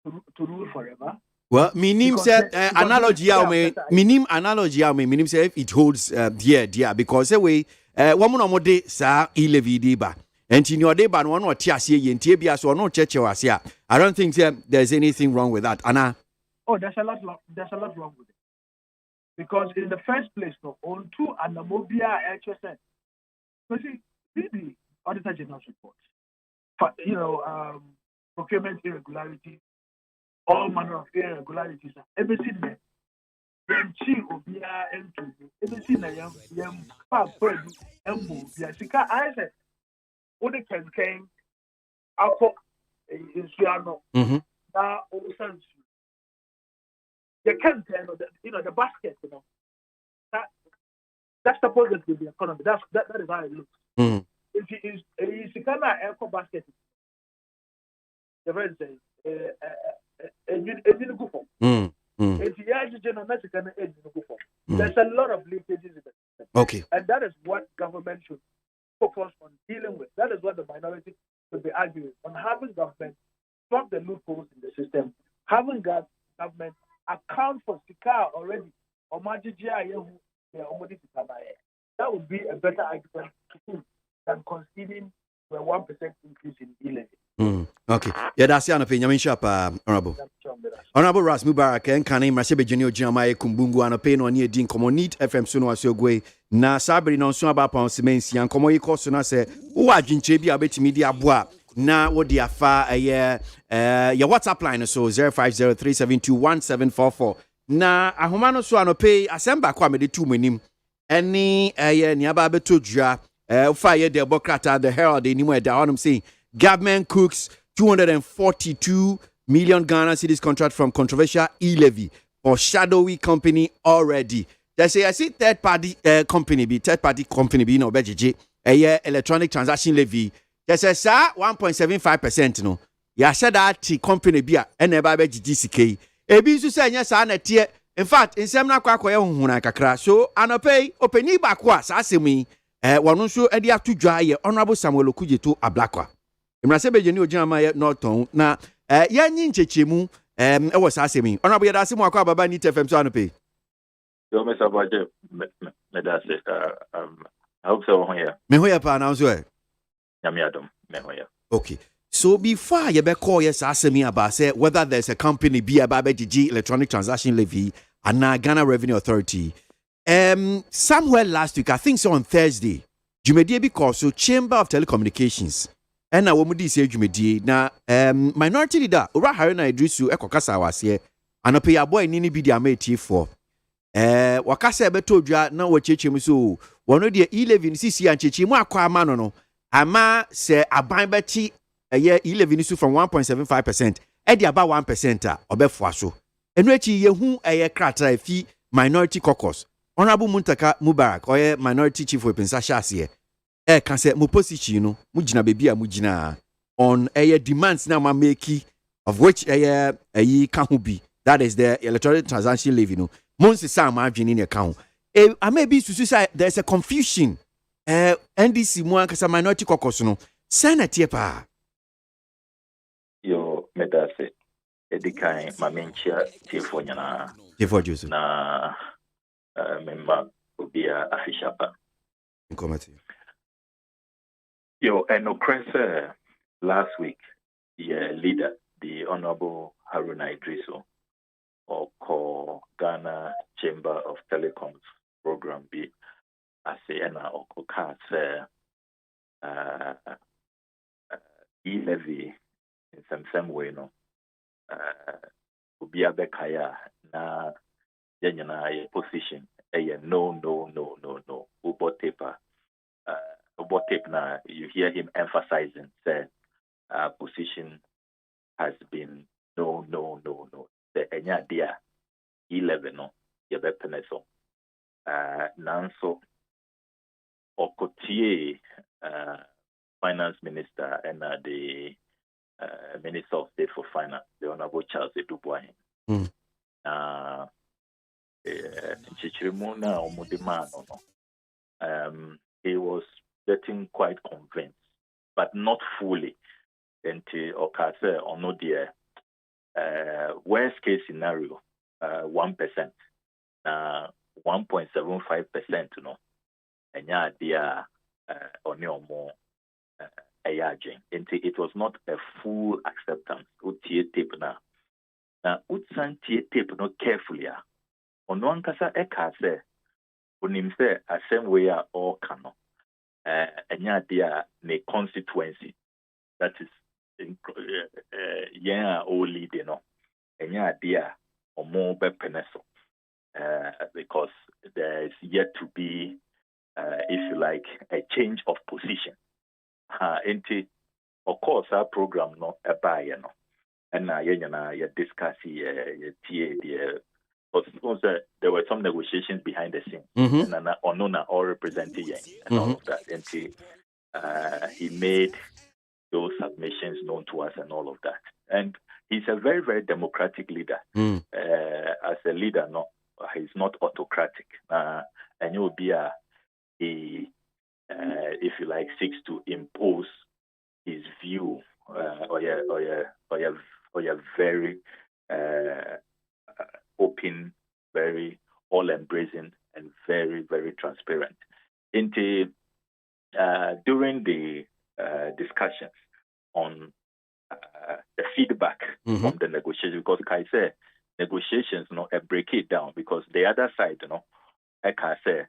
to rule forever. Well, minim said analogy minim say if it holds dear because way woman omode sa e-levy deba and in your deba no one or tiasie yentie bia so no cheche wasia. I don't think there's anything wrong with that. Anna. Oh, there's a lot wrong with it. Because in the first place, no, on two anamobia HSN. You see, the Auditor General's report, you know, procurement irregularities, all manner of irregularities, everything there. Everything there, I said, what they can alcohol is now also. The content, you know, the basket, you know, that's supposed to be the economy. That is how it looks. If you kind of eco basket, the very same. There's a lot of leakages in the system. Okay. And that is what government should focus on dealing with. That is what the minority should be arguing on, having government stop the loopholes in the system, having government account for Sika already. That would be a better argument than conceding a 1% increase in e-levy. Okay. Yeah, that's the opinion. Honorable Ras Mubarak and Kane Masebe Junior Jamae Kumbungu and a pain on near Dean Common Need FM Suno Asogwe. Na Sabri non so about Pon Simensi and Komo Yikosuna say, who are Jinchebi Abeti Media Bois. Na what the afa your WhatsApp line so 0503721744. Na ahomano so anope asemba kwa me de tu manim. Any niaba beto dua fire the Bokrata the Herald anymore da on saying government cooks 242 million Ghana cedis contract from controversial e-levy for shadowy company already. They say I see third party company be no BGG electronic transaction levy. They say sir 1.75% no. Ya said that company be and never BGG ebi su say nya sa na tie. In fact, in some na kwa hunhuna kakra. So anopay openi bakwa sa asemi wonu so e dia to dwa ye honorable Samuel Okujeto Ablakwa. Imrasebe jeni ojama ye norton na ya nyi nchechemu e wo sa asemi. Honorable ya dase mu akwa baba ni TFM so anopay. Yo me sabaje me dase I hope so here. Me hoya pa na so e. Nyame adom me hoya. Okay. So before you be call yes asemi about say whether there's a company be about BGG electronic transaction levy and Ghana Revenue Authority. Somewhere last week, I think so on Thursday, Jumedie because so Chamber of Telecommunications. And now we mudi say Jumedie na minority leader Ora Haruna Idrisu ekokasa wase anope ya boy nini bi dia meti for. Wakasa ebeto dwa na wo chechemu so wono de e-levy sisi anchechemu akwa ama no ama se aban beti e-levy su from 1.75% edi about 1% obefo aso. Enwechi yehu kratra fi minority caucus. Honorable Muntaka Mubarak or minority chief of Pensashase can say mu position no mujina bebi a mujina on demands na ma make of which can who be that is the electronic transaction levy no monsi sa ma adwene in account I may be to say there's a confusion NDC mu ankasa minority caucus no senate pa Edikai Mamenchia Tiefonyana. Joseph. Na member Ubia Afishapa. Committee. Yo, and last week, the leader, the Honorable Haruna Idriso, or call Ghana Chamber of Telecoms program be as a or e-levy in some way, no. Ubia Bekaya na a position a no. Ubo taper. Ubo tape na you hear him emphasizing that position has been no. The enya dia 11 no yebe peneso. Nanso okotie finance minister and the Minister of State for Finance, the Honorable Charles Edubuahin. He was getting quite convinced, but not fully. Until Okase or no dear worst case scenario 1%, 1.75%, and yeah, dear on your more. It was not a full acceptance. Utie tape na utsan tie tape no carefully. Ono ankasa eka se onim se asem we a all kano. Enya dia ne constituency. That is yeah all leader no. Enya dia omo be peneso. Because there is yet to be if you like a change of position. Of course, our program no a buy no, and you discuss there were some negotiations behind the scenes, and Onona all representing and all of that. And he made those submissions known to us and all of that. And he's a very, very democratic leader. As a leader, no, he's not autocratic. And you'll be if you like, seeks to impose his view or very open, very all-embracing, and very, very transparent. During the discussions on the feedback from the negotiations, because Kai said negotiations, break it down because the other side, I can say,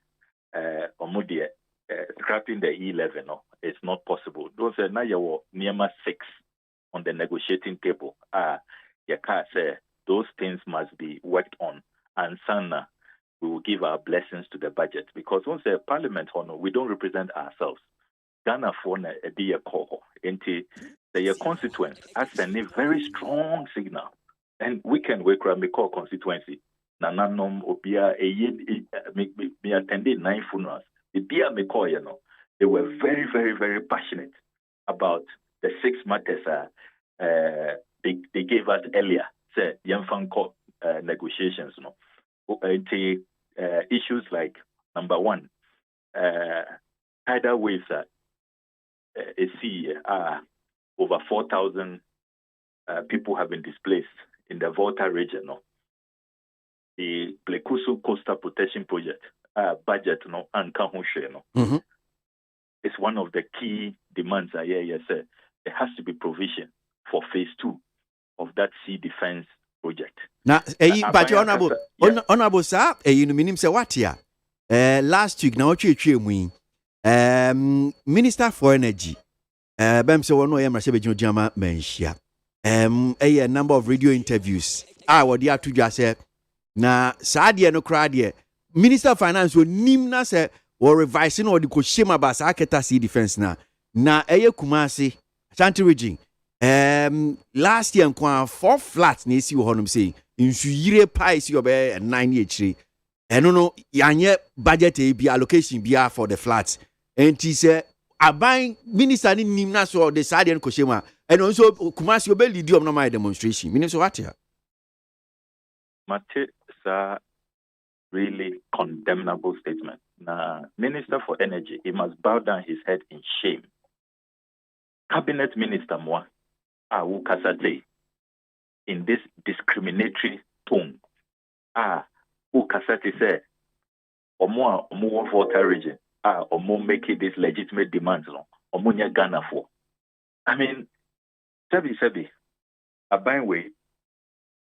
scrapping the E11, it's not possible. Those are now your Niyama 6 on the negotiating table. You can't say those things must be worked on. And Sana, we will give our blessings to the budget because once a parliament, we don't represent ourselves. Ghana for a dear call into the constituents as a very strong signal. And we can work around the core constituency. Nananom Obia me attended 9 funerals. The dear McCoy, they were very, very, very passionate about the 6 matters they gave us earlier. Say Yanfanko negotiations, issues like number 1, tidal waves over 4,000 people have been displaced in the Volta region. The Blekusu Coastal Protection Project budget and it's one of the key demands. There has to be provision for phase 2 of that sea defense project. Now, but honorable sir, you mean say what here? Last week now Minister for Energy bem say one no say be jama mentia a number of radio interviews what they have to just say na sadia no crowd. Minister of Finance will nimna say or revising or the koshima ba sa aketa sea defense na Kumasi Ashanti region last year kwa 4 flats na esi wo honum say insu yire pie si obe 9 year no yanye budget e bi allocation bia for the flats and he say aban minister ni nimna so the sadia no koshima and also Kumasi obe lead no my demonstration minister what here Mate sir really condemnable statement. Now, Minister for Energy, he must bow down his head in shame. Cabinet Minister Moi, Awu Kasate, in this discriminatory tone. Who Cassette said, or more water region, or more making this legitimate demands, or more Ghana for. I mean, Sebi, a byway,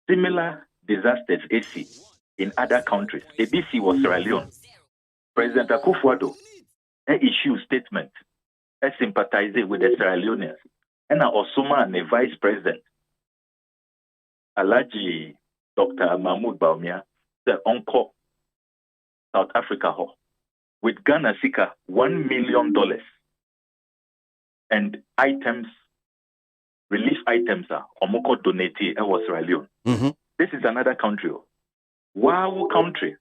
similar disasters AC in other countries. ABC was Sierra Leone. President Akufo-Addo issued statement sympathizing with the Sierra Leoneans. And Osuma and the vice president, Alhaji Dr. Mahmoud Baumia, the uncle South Africa with Ghana Sika $1 million and items, relief items are Omoko donated and was Sierra Leone. This is another country. Wow, country.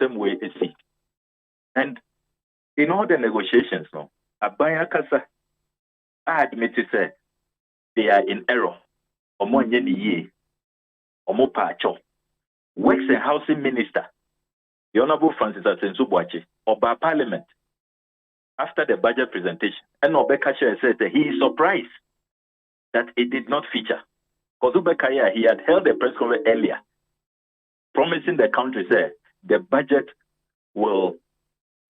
Same way is it. And in all the negotiations, Abaya Kasa, I admit to say they are in error. Omo nyeni ye, Omo pacho. Works and Housing Minister, the Honorable Francis Asensu-Boakye, Oba Parliament, after the budget presentation, and Obekaya said that he is surprised that it did not feature. Because Obekaya, he had held a press conference earlier, promising the country that the budget will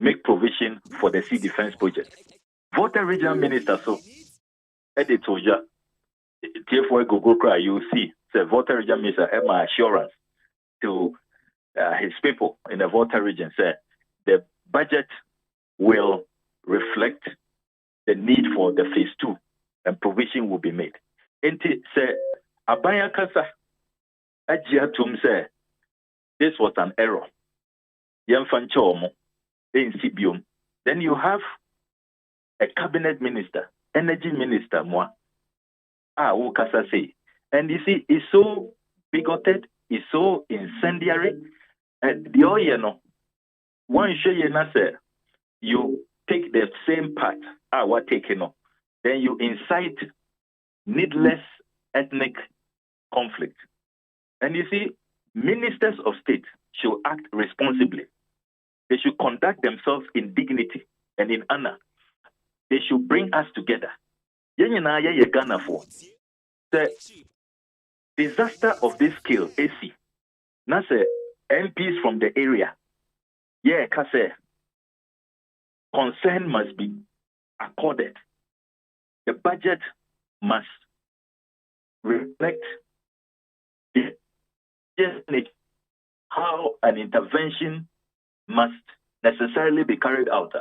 make provision for the sea defense project. Voter regional minister, so editor, therefore go cry. You see, the voter regional minister had my assurance to his people in the voter region said the budget will reflect the need for the phase 2 and provision will be made. Enti say Abaya Kasa Ajia Tum say this was an error. Yemfanchomo in Sibium. Then you have a cabinet minister, energy minister, who Kasa say. And you see, it's so bigoted, it's so incendiary. And the oil, one say you take the same path, what taken, then you incite needless ethnic conflict. And you see, ministers of state should act responsibly. They should conduct themselves in dignity and in honor. They should bring us together. Ghana for the disaster of this scale, AC. Now say MPs from the area. Concern must be accorded. The budget must reflect how an intervention must necessarily be carried out.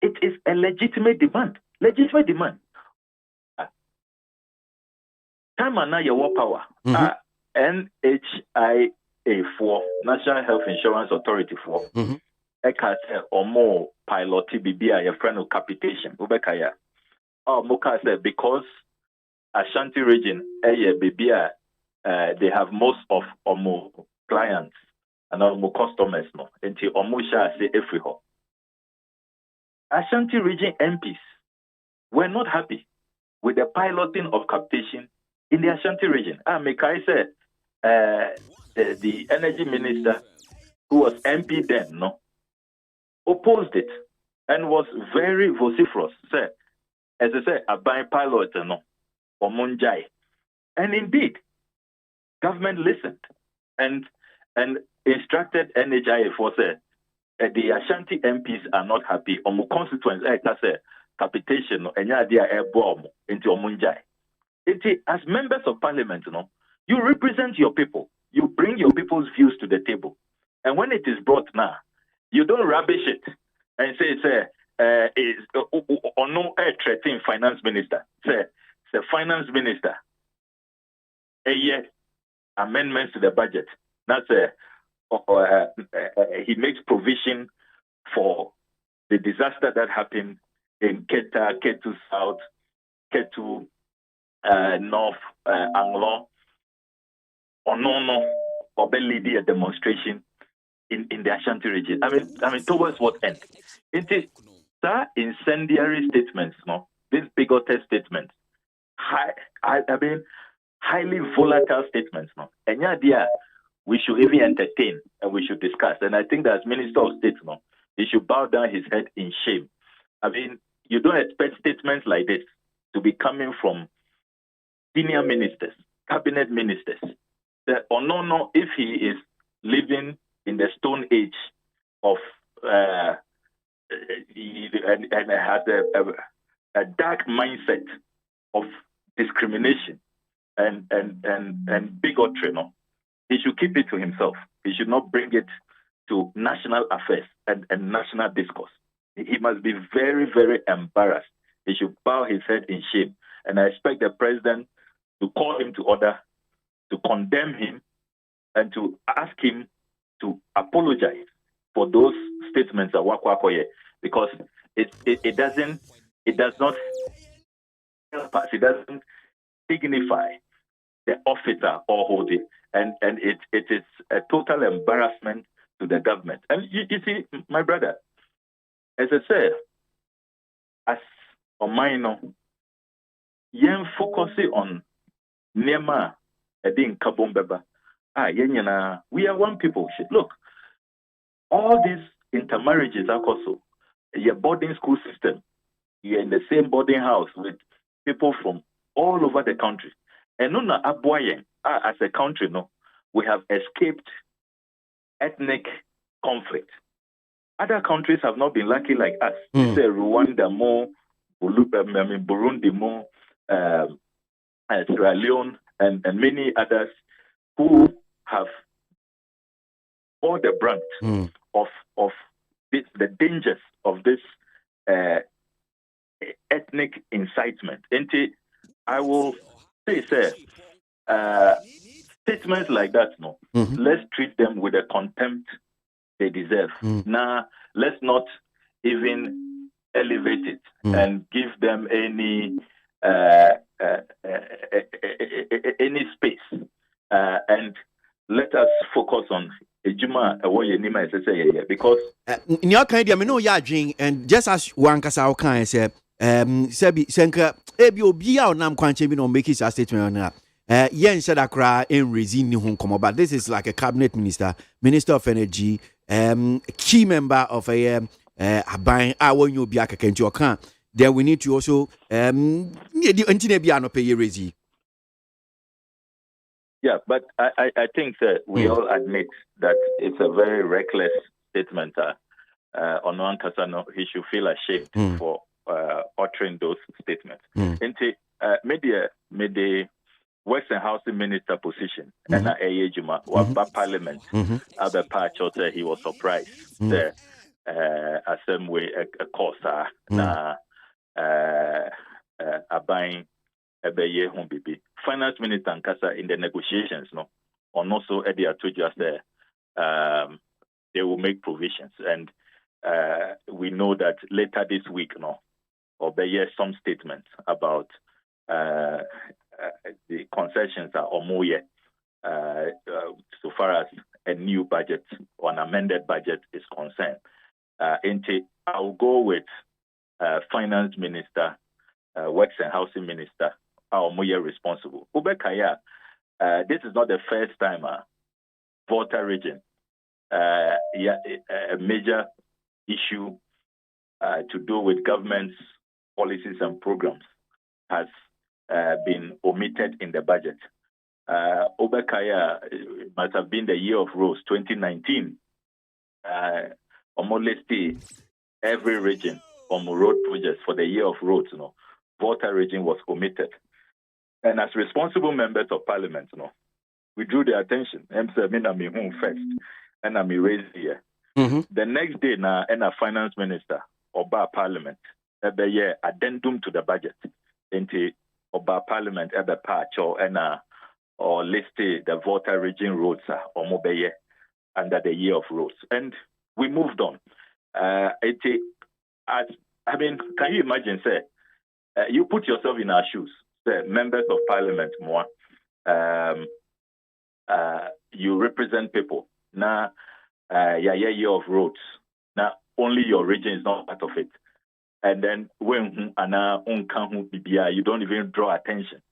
It is a legitimate demand. Legitimate demand. Time and now your power. NHIA for National Health Insurance Authority for Eka or more pilot TBB your friend of capitation. Ubekaya. Moka said because Ashanti region they have most of Omo clients and Omo customers until Omo shall say every ho. Ashanti region MPs were not happy with the piloting of capitation in the Ashanti region. Mekai said the energy minister who was MP then opposed it and was very vociferous. Said, as I said, a by pilot or Munjai. And indeed, government listened and instructed NHIA for say the Ashanti MPs are not happy. Omo constituents capitation and idea air bomb into Omunjai. As members of parliament, you represent your people. You bring your people's views to the table. And when it is brought now, you don't rubbish it and say it's or no threatening finance minister. Say the finance minister amendments to the budget. That's he makes provision for the disaster that happened in Keta, Ketu South, Ketu North, Anglo, or or leading a demonstration in the Ashanti region. I mean, towards what end? It is that incendiary statements, these bigoted statements, highly volatile statements, and we should even entertain and we should discuss. And I think that as Minister of State, he should bow down his head in shame. I mean, you don't expect statements like this to be coming from senior ministers cabinet ministers. Or no, if he is living in the stone age of and has a dark mindset of discrimination and bigotry, no, he should keep it to himself. He should not bring it to national affairs and national discourse. He must be very, very embarrassed. He should bow his head in shame. And I expect the president to call him to order, to condemn him, and to ask him to apologize for those statements at Wakwakoye, because it does not help us. It doesn't dignify the officer or holding, and it is a total embarrassment to the government. And you see, my brother, as I said, as a minor, yen focusing on Nema Edin Kabombeba. We are one people. Look, all these intermarriages are also your boarding school system. You're in the same boarding house with people from all over the country. And Nuna ABOAGYE, as a country, no, we have escaped ethnic conflict. Other countries have not been lucky like us. Say Rwanda more, Burundi more, Sierra Leone, and many others who have all the brunt of the dangers of this ethnic incitement. And I will say, sir, statements like that, no, let's treat them with the contempt they deserve. Now, let's not even elevate it and give them any space. And let us focus on Ejuma because in your kind of no yarding, and just as one Casao can say, Sebi Senka, Ebio Nam Quanchebin or make his statement on that. Yen said I cry in Resini Hong, but this is like a cabinet minister, minister of energy, key member of a buying our new Biaka Kenjo account. Then we need to also pay Rezi. Yeah, but I think that we all admit that it's a very reckless statement. On one Kasano, he should feel ashamed for uttering those statements. Media, Works and Housing Minister position, and Ayejuma, Waba Parliament, Abba Pachote, he was surprised. The same way a course, na Abain Ebeye Humbibi. Finance Minister and Kasa in the negotiations, no, or also Eddie told us they will make provisions, and we know that later this week, no, or some statements about the concessions are omoye so far as a new budget or an amended budget is concerned. I'll go with Finance Minister, Works and Housing Minister, omoye responsible. Ubekaya, this is not the first time Volta region, a major issue to do with government's policies and programs has been omitted in the budget. Obekaya must have been the year of Rose, 2019. Almost every region on road projects for the year of roads, Volta region was omitted. And as responsible members of parliament, we drew their attention. First, and I'm raised here. The next day, and a finance minister, Oba Parliament, addendum to the budget. Oba Parliament, Pacho, and or listed the Volta region roads or Mobeye under the year of roads. And we moved on. Can you imagine, say, you put yourself in our shoes, say, members of parliament, more, you represent people. Now, year of roads. Now, only your region is not part of it. And then when you don't even draw attention.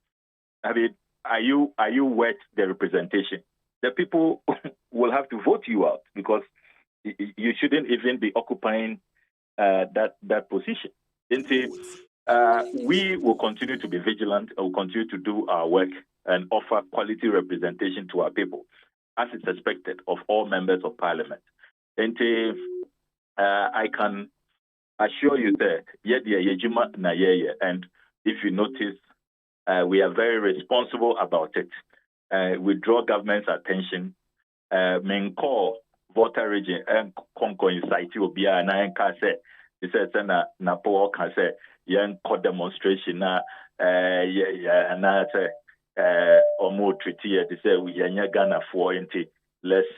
I mean, are you worth the representation? The people will have to vote you out because you shouldn't even be occupying that position. We will continue to be vigilant. We'll continue to do our work and offer quality representation to our people, as is expected of all members of parliament. And I can assure you that, and if you notice, we are very responsible about it. We draw government's attention. Main call voter region and incite you be an anchor say. He says, na Paul can say, young demonstration na and I say, or more treaty. They say we are Ghana for let's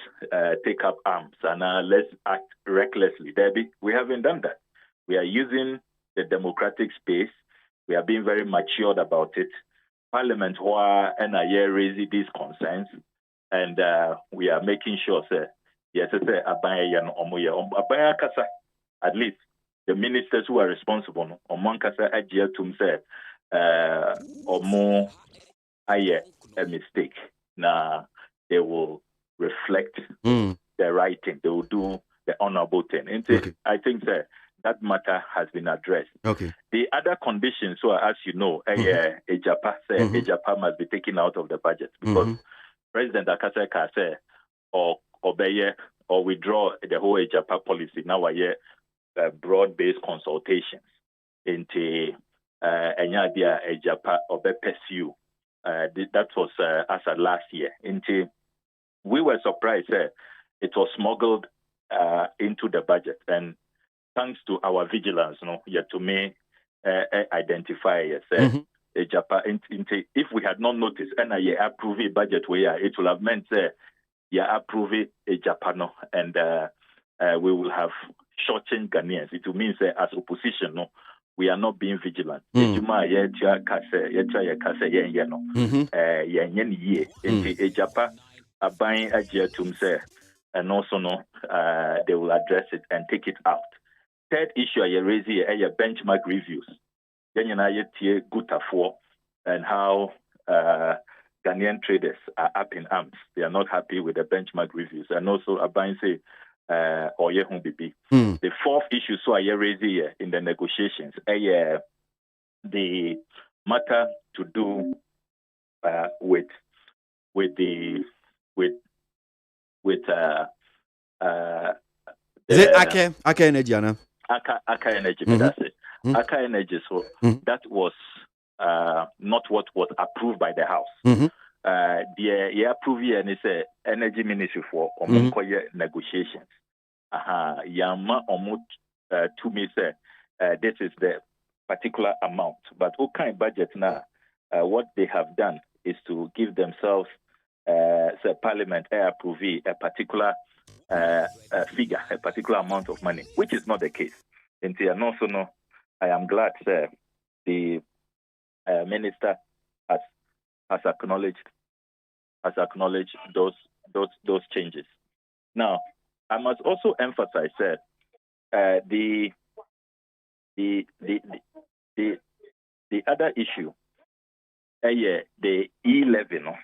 take up arms and let's act recklessly. Debbie, we haven't done that. We are using the democratic space. We are being very matured about it. Parliament and I raising these concerns, and we are making sure, sir, yes, sir, at least the ministers who are responsible, among kasa ajia tum say, or more, a mistake. Now they will reflect the right thing. They will do the honorable thing. I think, sir, that matter has been addressed. Okay. The other conditions, so as you know, Ejapa must be taken out of the budget because President Akaseka said, or obey or withdraw the whole Ejapa policy. Now I hear broad-based consultations into Enyadia Ejapa or pursue. That was as of last year. We were surprised it was smuggled into the budget, and thanks to our vigilance, yet to me identify Ejapa. If we had not noticed, and I approve a budget where it will have meant approve Ejapa, and we will have shortened Ghanaians. It will mean as opposition, we are not being vigilant. Ejapa buying a and also they will address it and take it out. Third issue I raise here are benchmark reviews. And how Ghanaian traders are up in arms. They are not happy with the benchmark reviews. And also Abain say the fourth issue so I raise here in the negotiations the matter to do with is it Ake Energy, Anna? Aka Energy, that's it. Aka Energy, so that was not what was approved by the House. The approved and it's a energy ministry for negotiations. Yama almost to me say this is the particular amount, but okay budget now. What they have done is to give themselves Parliament approve a particular figure, a particular amount of money, which is not the case. And also, I am glad, sir, the minister has acknowledged those changes. Now, I must also emphasize, sir, the other issue, the E11,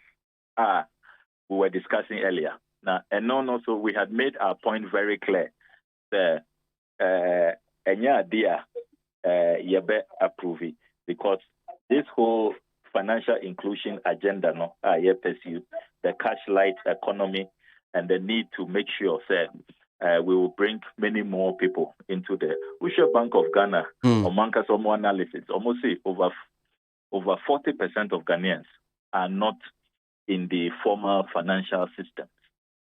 we were discussing earlier. Now, and also we had made our point very clear. Yebe approve it because this whole financial inclusion agenda, pursued the cash light economy and the need to make sure we will bring many more people into the Usha Bank of Ghana. Among us, more analysis, almost say over 40% of Ghanaians are not in the formal financial system.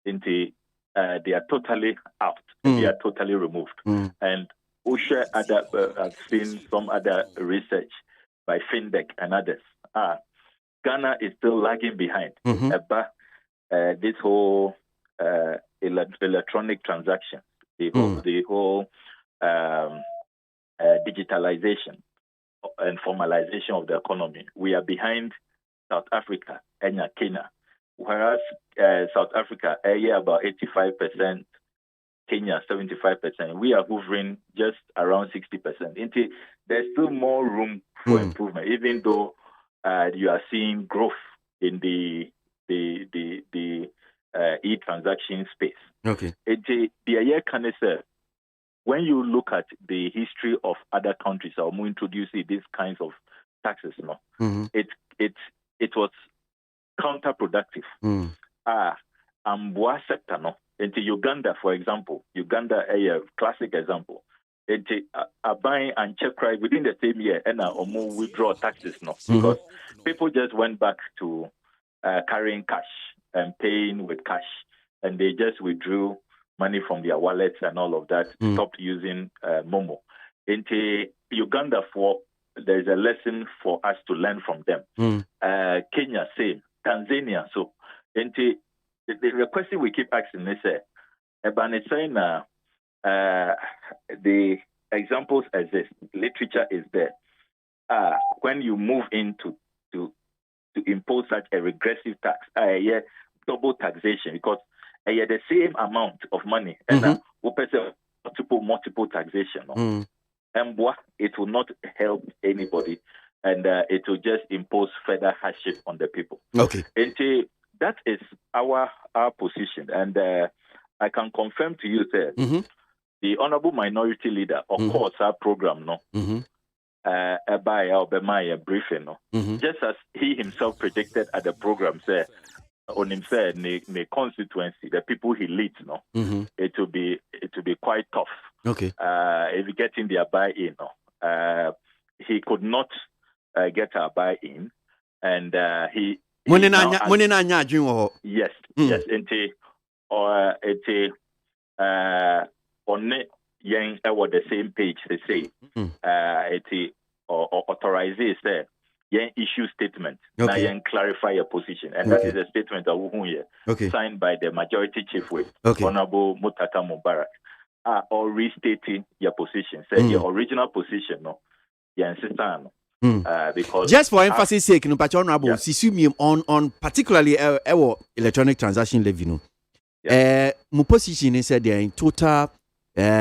They are totally out. They are totally removed. And Usha I've seen some other research by FinDec and others. Ghana is still lagging behind. This whole electronic transaction, the whole digitalization and formalization of the economy. We are behind South Africa and Kenya, whereas South Africa about 85%, Kenya 75%. We are hovering just around 60%. There's still more room for improvement, even though you are seeing growth in the e-transaction space. Okay. When you look at the history of other countries or introducing these kinds of taxes, it was counterproductive. Amboa sector no. Into Uganda, for example, Uganda a classic example. Into buying and check cry within the same year and withdraw taxes no because people just went back to carrying cash and paying with cash, and they just withdrew money from their wallets and all of that. Stopped using Momo. Into Uganda, there's a lesson for us to learn from them. Kenya, same. Tanzania, so. Into the question we keep asking is, saying the examples exist, literature is there. When you move into to impose such a regressive tax, double taxation, because the same amount of money and multiple taxation. And it will not help anybody, and it will just impose further hardship on the people. Okay. And that is our position, and I can confirm to you, sir, the Honorable Minority Leader, of course, our program, by our briefing, just as he himself predicted at the program, sir, on himself, the constituency, the people he leads, it will be quite tough. Okay. If getting their buy-in, he could not get our buy-in, and he. Yes, yes. On yang the same page they say authorizes yang issue statement na yang clarify your position, and that is a statement signed by the majority chief whip Honorable Mutata Mubarak or restating your position, say your original position because just for emphasis sake, Honorable, on particularly electronic transaction levy, my position is that they are in total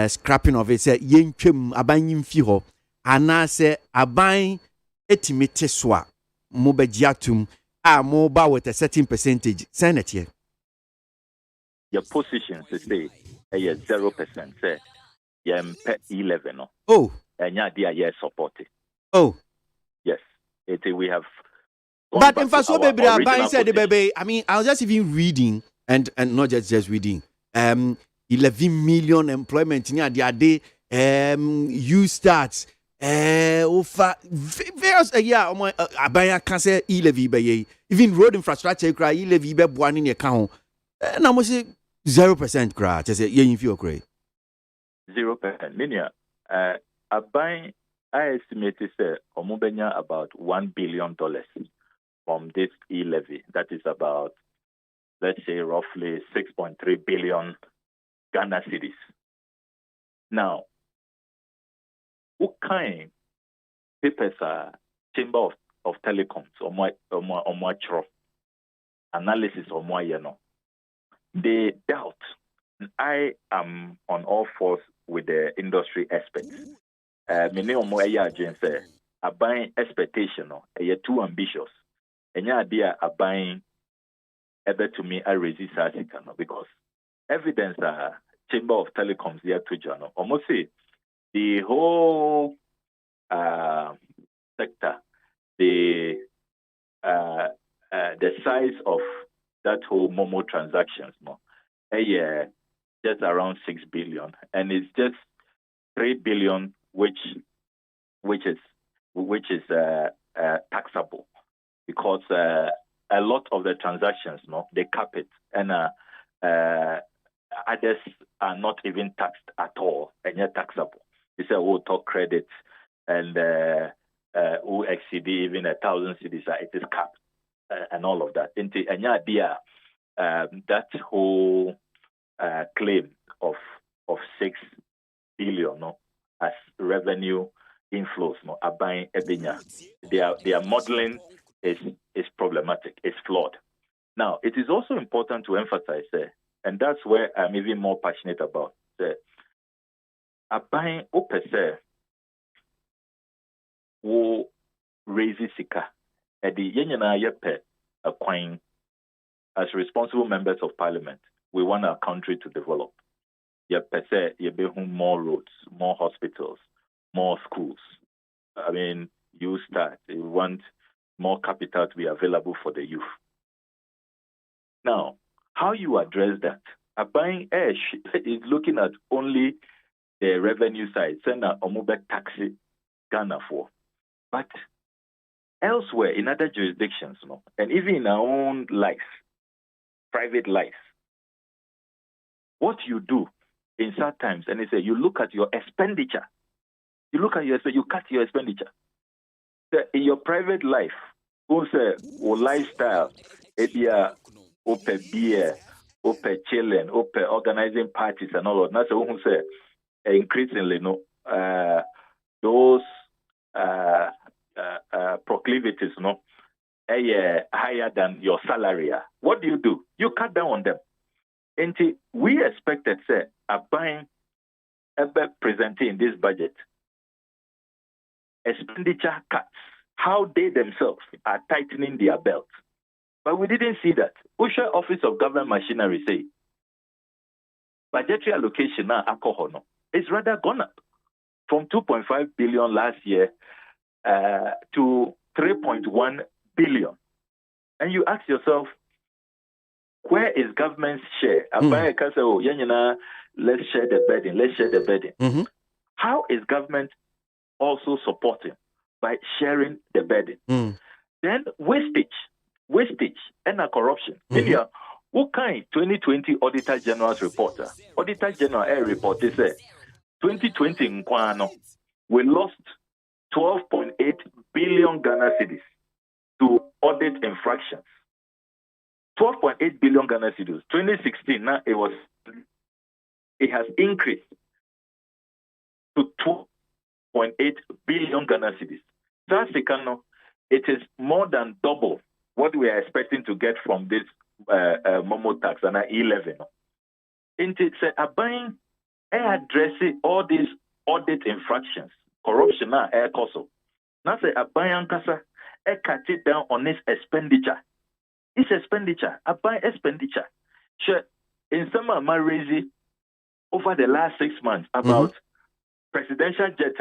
scrapping of it. Say yen twem aban yin fi ho ana say aban etimete so a mo bagiatum a mo ba with a certain percentage senate here. Your position to say 0%, say yen 11 no. Oh, and yeah support it. Oh, yes, we have. But in fact, so baby, baby. I mean, I was just even reading, and not just reading. 11 million employment in the day. You start. Various abaya can say e-levy even road infrastructure cry e-levy be one in account. And I must say 0% cry. Just say you feel great. 0%. Linear. Abay. I estimate about $1 billion from this e-levy. That is about, let's say, roughly 6.3 billion Ghana cedis. Now, what kind of papers are Chamber of Telecoms or more analysis or more, they doubt. I am on all fours with the industry experts. Many of my agents are buying expectation too ambitious. And they are buying ever to me I resist because evidence Chamber of Telecoms here to journal. Almost say the whole sector, the size of that whole Momo transactions, just around 6 billion, and it's just 3 billion. Which is taxable, because a lot of the transactions, they cap it, and others are not even taxed at all, and yet taxable. They say we'll talk credit, and who exceed even 1,000 cedis, it is capped, and all of that. And that whole claim of 6 billion, as revenue inflows, are buying Ebinya. Their modeling is problematic, it's flawed. Now, it is also important to emphasize, and that's where I'm even more passionate about, are buying opese wo raise sika. Edi yenyana yepe a coin as responsible members of parliament. We want our country to develop. Yebehu more roads, more hospitals, more schools. I mean, you want more capital to be available for the youth. Now, how you address that? A buying ash is looking at only the revenue side, send a mobile taxi Ghana for. But elsewhere in other jurisdictions, and even in our own life, private life, what you do in certain times, and they say you look at your expenditure. You cut your expenditure. In your private life, who say or lifestyle, idea, open beer, open chilling, open organizing parties and all of that. So who say increasingly those proclivities higher than your salary. What do? You cut down on them. And we expected say a buying ever presenting in this budget expenditure cuts, how they themselves are tightening their belts. But we didn't see that. Usha Office of Government Machinery say budgetary allocation now alcohol is rather gone up from 2.5 billion last year to 3.1 billion. And you ask yourself, where is government's share? Abaya can say, let's share the burden. Mm-hmm. How is government also supporting by sharing the burden? Then wastage and corruption. India, what kind 2020 Auditor General's report? Auditor General report they say 2020 in Kwano, we lost 12.8 billion Ghana cedis to audit infractions. 12.8 billion Ghana cedis. 2016 now it has increased to 2.8 billion Ghana cedis. That's it is more than double what we are expecting to get from this Momo tax and 11. It's buying addressing all these audit infractions, corruption, air cost. Now say a buying kasa cut it down on its expenditure. It's expenditure, a buy expenditure. Sure, in some of my raising over the last 6 months about presidential jet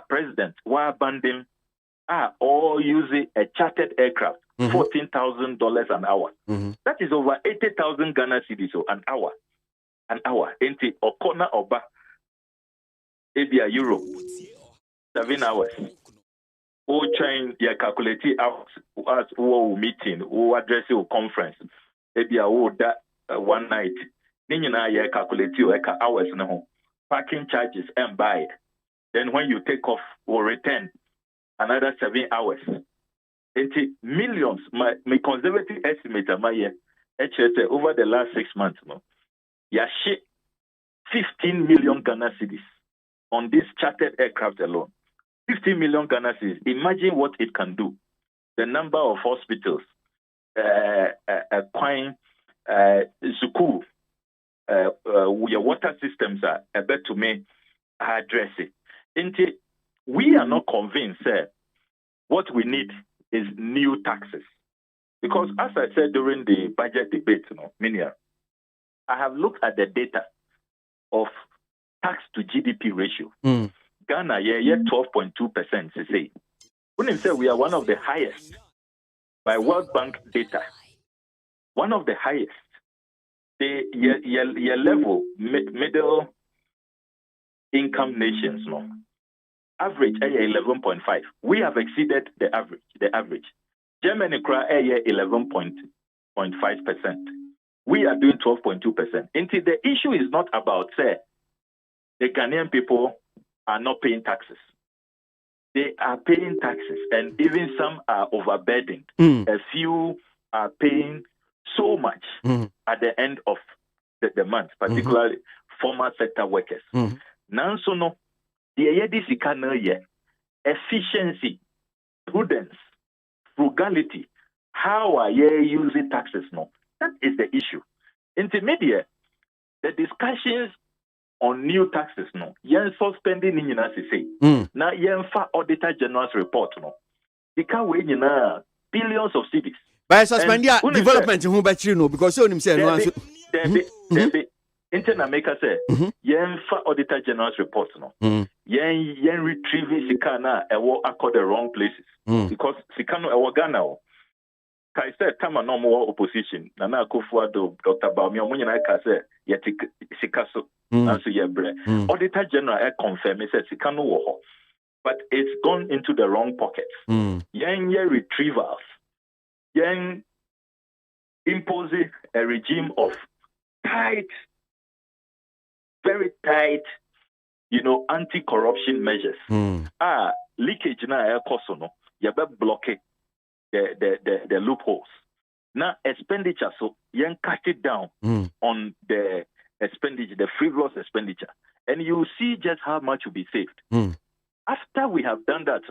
president, why abandon all using a chartered aircraft, $14,000 an hour. That is over 80,000 Ghana cedis an hour. Enti okona oba ebia euro 7 hours. O train ya calculate out as o meeting o address o conference. Ebia o da one night. Ni nyina ya calculate o eka hours na ho. Parking charges and buy. Then when you take off or return another 7 hours. Enti millions my conservative estimate my HSA over the last 6 months shit 15 million Ghana cedis on this chartered aircraft alone. 15 million Ghana cedis. Imagine what it can do. The number of hospitals, school, your water systems are better to me address it. We are not convinced what we need is new taxes. Because as I said during the budget debate, I have looked at the data of tax to GDP ratio. Ghana, 12.2%. Say, when say we are one of the highest by World Bank data, one of the highest. The level middle income nations, average 11.5. We have exceeded the average. Germany cry 11.5%. We are doing 12.2%. Until the issue is not about say the Ghanaian people are not paying taxes. They are paying taxes, and even some are overburdened. A few are paying so much at the end of the month, particularly formal sector workers. Now, so no, the efficiency, prudence, frugality, how are you using taxes? No, that is the issue. Intermediate, the discussions on new taxes, no, yen suspending in say. Now, yen fa Auditor General's report, no, because we billions of cedis. By suspending development in Hubachino, because you say no answer. Internet maker say, yen fa Auditor General's report, no, yen retrieving Sikana, ewo accord the wrong places because Sikano ewo Ghana. I said, come on, no more opposition. Nana Akufo-Addo, Dr. Bawumia, Munyana Kase, Yeti Sikaso, Nancy Yebre. Auditor General confirmed, he said, Sikano Woho. But it's gone into the wrong pockets. Yang retrievals, Yang imposing a regime of tight, very tight, anti-corruption measures. Leakage na air cost no, you better block the loopholes. Now expenditure, so you cut it down on the expenditure, the frivolous expenditure, and you will see just how much will be saved. After we have done that,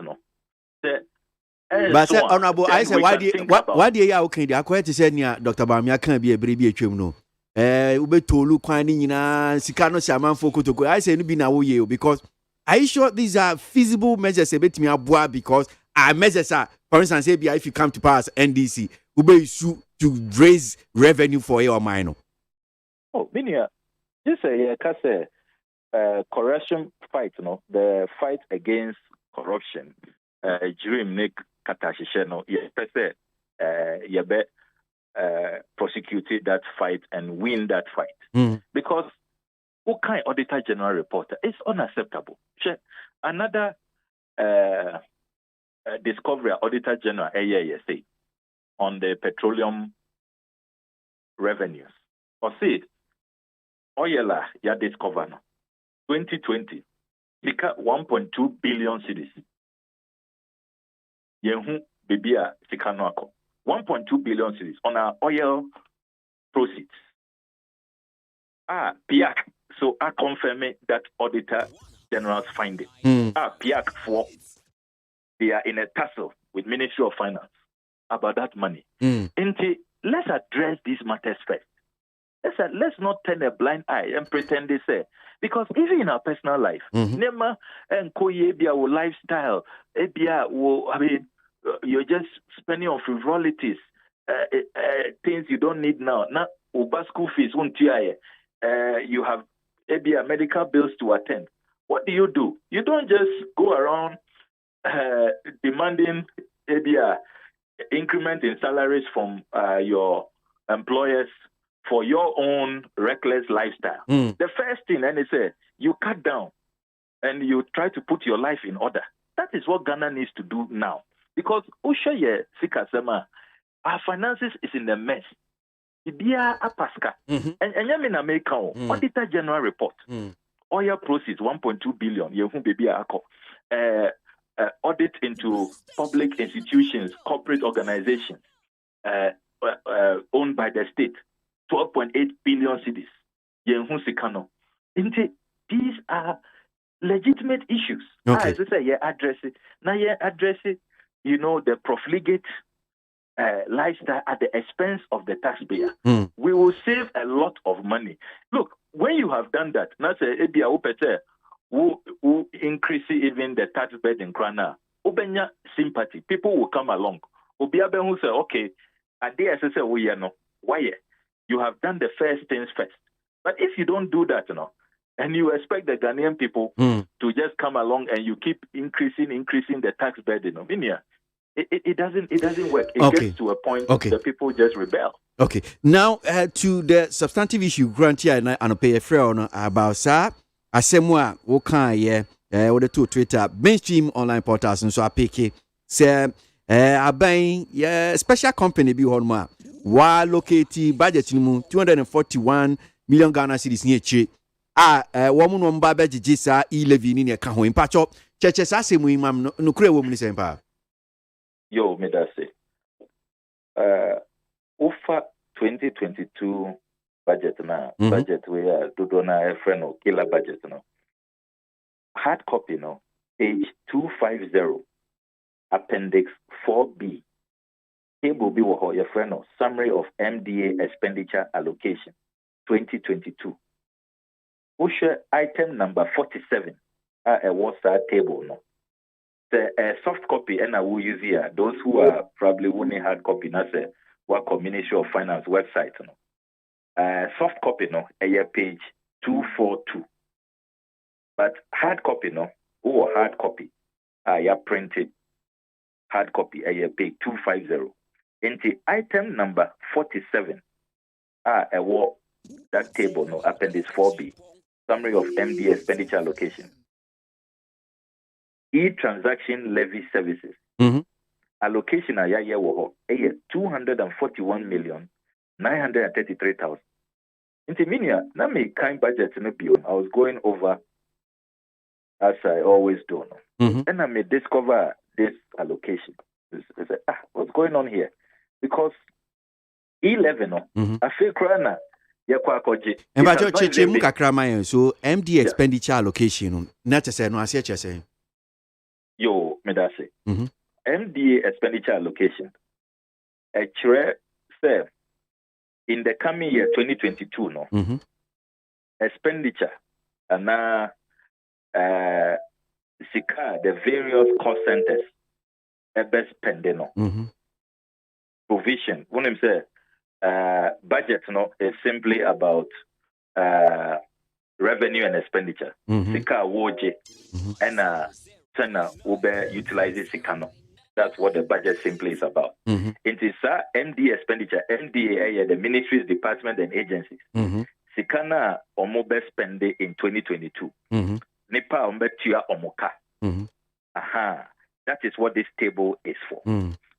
but honorable, I say, why do you okay? The acquired said, Dr. Bawumia can't be a baby chum. Ube tolu kwani nyina sikano shaman foko to go. I say no be na wo because are you sure these are feasible measures ebetimi aboa because our measures are, for instance, if you come to pass NDC, ube issue to raise revenue for your minor. Oh, Minia, this is corruption fight, the fight against corruption. Dream Nick Katashisheno, prosecuted that fight and win that fight. Because what kind of Auditor General reporter is unacceptable. Another discovery Auditor General say on the petroleum revenues. Or see it, oil ya discover 2020, because 1.2 billion cedis. Yehu bibia sikano ako. 1.2 billion cedis on our oil proceeds. PIAC. So I confirm that Auditor General's finding. PIAC 4. They are in a tussle with Ministry of Finance about that money. Let's address these matters first. Let's not turn a blind eye and pretend they say. Because even in our personal life, Nema and Koyebia lifestyle, you're just spending on frivolities, things you don't need now. Now, Uba school fees, you have medical bills to attend. What do? You don't just go around demanding increment in salaries from your employers for your own reckless lifestyle. The first thing, and they say, you cut down and you try to put your life in order. That is what Ghana needs to do now. Because our finances is in a mess. Idia apaska. And yamina make Auditor General report. Oil proceeds 1.2 billion. Yehu baby ako. Audit into public institutions, corporate organizations owned by the state. 12.8 billion cedis. Yehu sikano. These are legitimate issues. Okay. As I say, address it. Now, address it. The profligate lifestyle at the expense of the taxpayer. We will save a lot of money. Look, when you have done that, now say who increase even the tax burden krana. Ubenya sympathy. People will come along. Ubiabe who say, okay, at the SSA we no. Why? You have done the first things first. But if you don't do that, and you expect the Ghanaian people to just come along and you keep increasing the tax burden, it doesn't work. It gets to a point the people just rebel. Okay. Now to the substantive issue, grant here and pay a friend about sir. Asemwa wokan what the Twitter mainstream online portals and so I pick say aban special company bi honma wa locate budget mu 241 million Ghana cedis ni echi womu no mba begigi sa e-levy ni ne ka ho impacho cheche sa asemu imam no kure womu ni sempa yo me da say ufa 2022 budget na budget we do na a friend no killer budget no hard copy no page 250 appendix 4B table be wo your friend no summary of MDA expenditure allocation 2022 Usha item number 47 a what's that table no the soft copy and I will use here those who are probably only hard copy na say what Ministry of Finance website no soft copy no page 242 but hard copy no hard copy printed hard copy page 250 Into item number 47. That table, no, appendix 4B. Summary of MD expenditure allocation. E-transaction levy services. Allocation a year 241,933,000. Into minia, na me kind budget in the I was going over as I always do. And I may discover this allocation. I said, what's going on here? Because 11, I feel crana. And by Cheche Mukakramayan, so MD expenditure allocation, not a say, no, I say, yo, Medase. MD expenditure allocation. Say, in the coming year 2022, no, expenditure and now Sika, the various cost centers, best spending, provision. When I say budget, no, is simply about revenue and expenditure. Sika woje and China ube utilizes Sika no. That's what the budget simply is about. It is MD expenditure, MDA, the ministries, departments, and agencies. Sikana omobe spend in 2022. Nipa ombe tua omoka. That is what this table is for.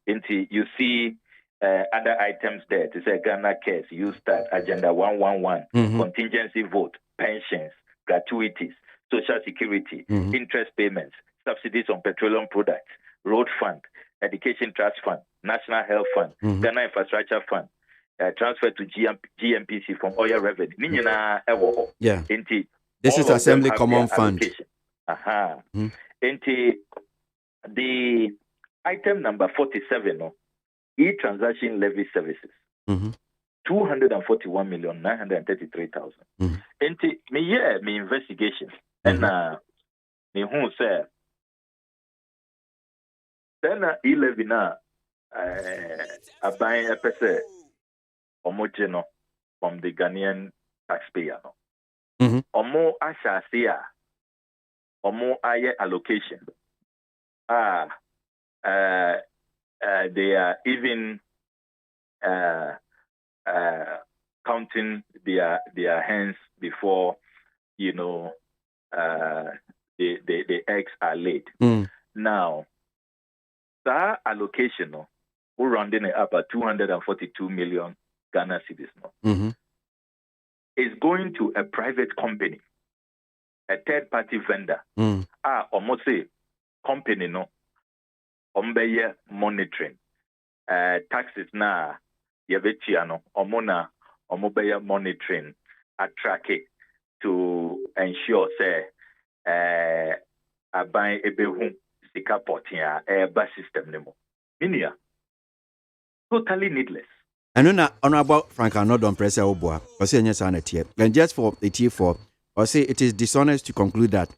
You see other items there. To say Ghana Cares, Start, Agenda 111, contingency vote, pensions, gratuities, social security, interest payments, subsidies on petroleum products, road fund, education trust fund, national health fund, Ghana infrastructure fund, transfer to GMPC from oil revenue. Yeah. This is Assembly Common Fund. The item number 47, e-transaction levy services. 241,933,000. Me investigation. And me who say then 11 a buying a pese homogeno from the Ghanaian taxpayer. Omo ashasia omo aye allocation. They are even counting their hands before the eggs are laid. Now, that allocation, we're rounding it up at 242 million Ghana cedis. Is going to a private company, a third-party vendor. Almost say company ombeye monitoring. Taxes na yevetiano omona omobeye monitoring attract to ensure say aban ebehu sika portia bus system nemo. Minia totally needless. I know na honorable Frank Anodon Pressure Oboa, or say yes, and just for a tier 4, or say it is dishonest to conclude that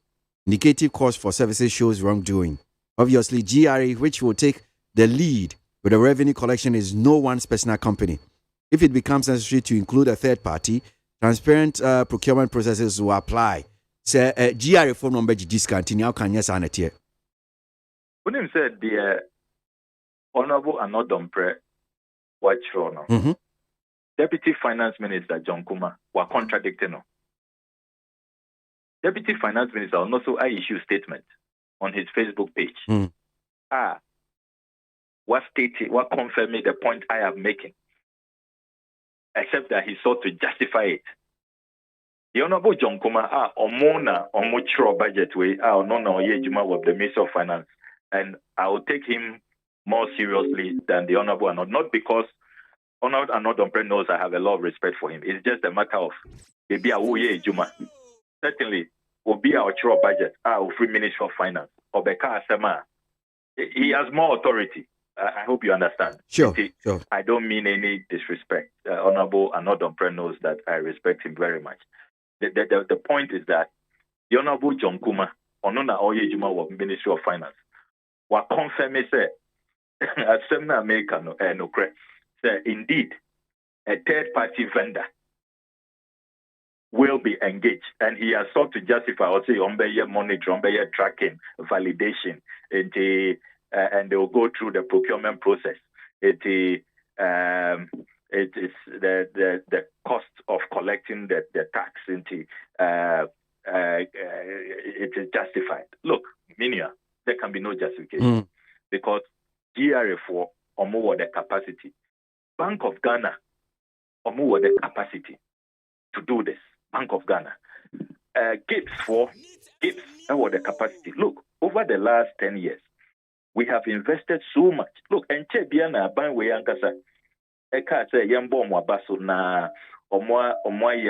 indicative cost for services shows wrongdoing. Obviously, GRA, which will take the lead with the revenue collection, is no one's personal company. If it becomes necessary to include a third party, transparent procurement processes will apply. Say GRA phone number discontinue. How can yes, and when him said the honorable Anodon Pressure. Watch now. Deputy Finance Minister John Kuma were contradicting. Deputy Finance Minister also issued statement on his Facebook page. What confirming the point I am making, except that he sought to justify it. The Honorable John Kuma omona omuchro budget way no yejuma with the Minister of Finance, and I will take him more seriously than the Honorable Anod. Not because Honorable Anod knows I have a lot of respect for him. It's just a matter of maybe a Juma. Certainly, will be our true budget, our free Minister of Finance, Obeka Asema. He has more authority. I hope you understand. Sure. I don't mean any disrespect. Honorable Anod knows that I respect him very much. The point is that the Honorable John Kuma, Onona Oye Juma of Ministry of Finance, was confirmed say Assembly America no say indeed a third party vendor will be engaged, and he has sought to justify or say monitor, tracking, validation, and they will go through the procurement process. It is the cost of collecting the tax into it is justified. Look, Minia, there can be no justification because GRA4 or more the capacity. Bank of Ghana or more the capacity to do this. Bank of Ghana. Gibbs or the capacity. Look, over the last 10 years, we have invested so much. Look, and Chebiana Banwe Ankasa. Eka say yambo mwabaso na omwa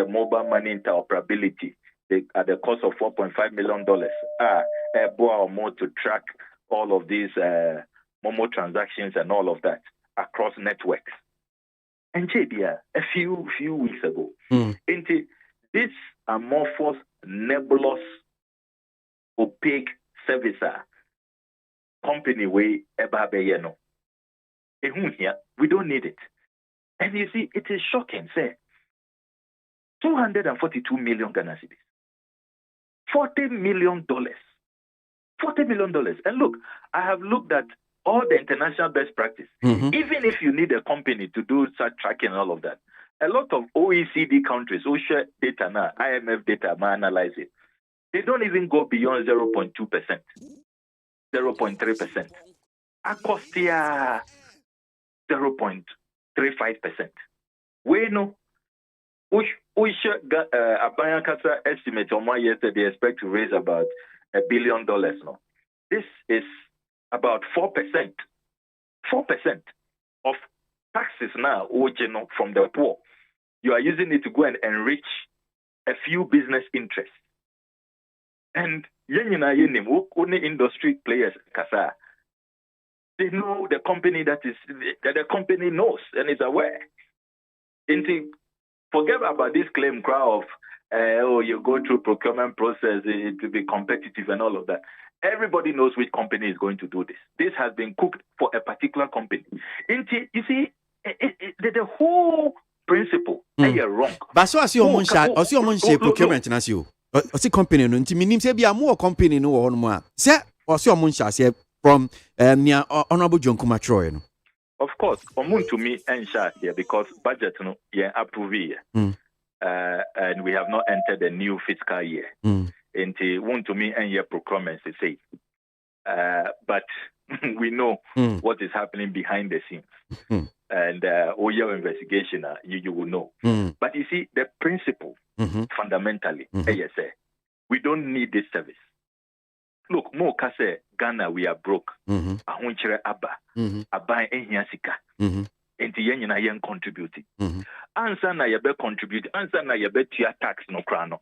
mobile money interoperability at the cost of $4.5 million. Or more to track all of these Momo transactions and all of that across networks. And Jebia, a few weeks ago, into this amorphous, nebulous, opaque servicer company way Ebabeyeno. We don't need it. And you see, it is shocking, say, 242 million Ghana cedis. $40 million. $40 million. And look, I have looked at all the international best practice. Even if you need a company to do such tracking and all of that, a lot of OECD countries who share data now, IMF data, analyze it. They don't even go beyond 0.2%, 0.3%. Acostia 0.35%. We know Abaya Kasa estimate on my yesterday expect to raise about $1 billion now. This is about 4%. 4% of taxes now from the poor. You are using it to go and enrich a few business interests. And only industry players Kasa. They know the company that the company knows and is aware. Forget about this claim crowd of you go through procurement process to be competitive and all of that. Everybody knows which company is going to do this. This has been cooked for a particular company. You see, the whole principle is wrong. But so as you share procurement na si o. O company no nti minim say bia mo company no wo no a. Say o se o from near Honorable John Kumatroy no. Of course, to me and here because budget no approve here. And we have not entered the new fiscal year. And to me and your procurement say. But we know what is happening behind the scenes. And all your investigation, you will know. But you see, the principle fundamentally, we don't need this service. Look, more kase Ghana we are broke. Ahunchere aba, abai ehiasika. Enti yen na yen contribute. Answer na yebe contribute. Answer na yebe tia tax no krano.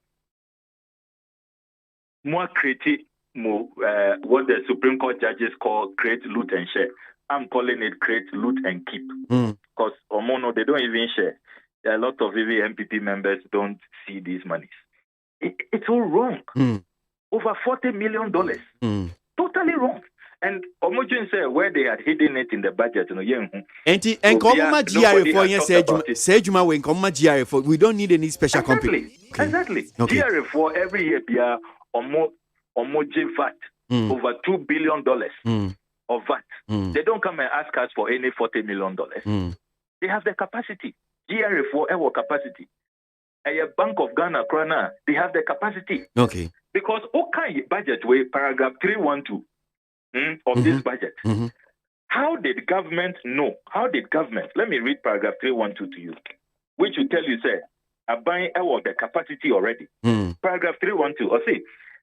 More create what the Supreme Court judges call create, loot and share. I'm calling it create, loot and keep. Because Omono they don't even share. A lot of MPP members don't see these monies. It's all wrong. Over $40 million. Totally wrong. And Omojin said where they had hidden it in the budget. And Komma GRA4 say Juma when Komma GRA4. We don't need any special company. Exactly. Okay. GRA4 every year Bia Omojin VAT over $2 billion of VAT. They don't come and ask us for any $40 million. They have the capacity. GRA4 ever capacity. A Bank of Ghana, Krana, they have the capacity. Okay. Because okay, budget way paragraph 312 of this budget. How did government know? How did government? Let me read paragraph 312 to you, which will tell you, say, a buying the capacity already. Paragraph 312. Or say,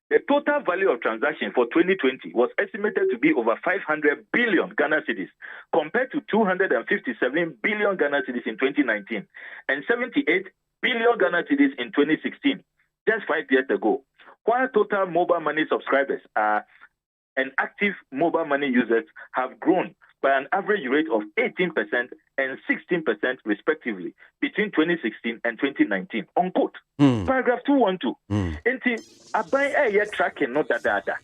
the total value of transaction for 2020 was estimated to be over 500 billion Ghana cedis, compared to 257 billion Ghana cedis in 2019 and 78 billion Ghana cedis in 2016, just 5 years ago. While total mobile money subscribers and active mobile money users have grown by an average rate of 18% and 16% respectively between 2016 and 2019. Unquote. Paragraph 212. Enti abai aye tracking not data.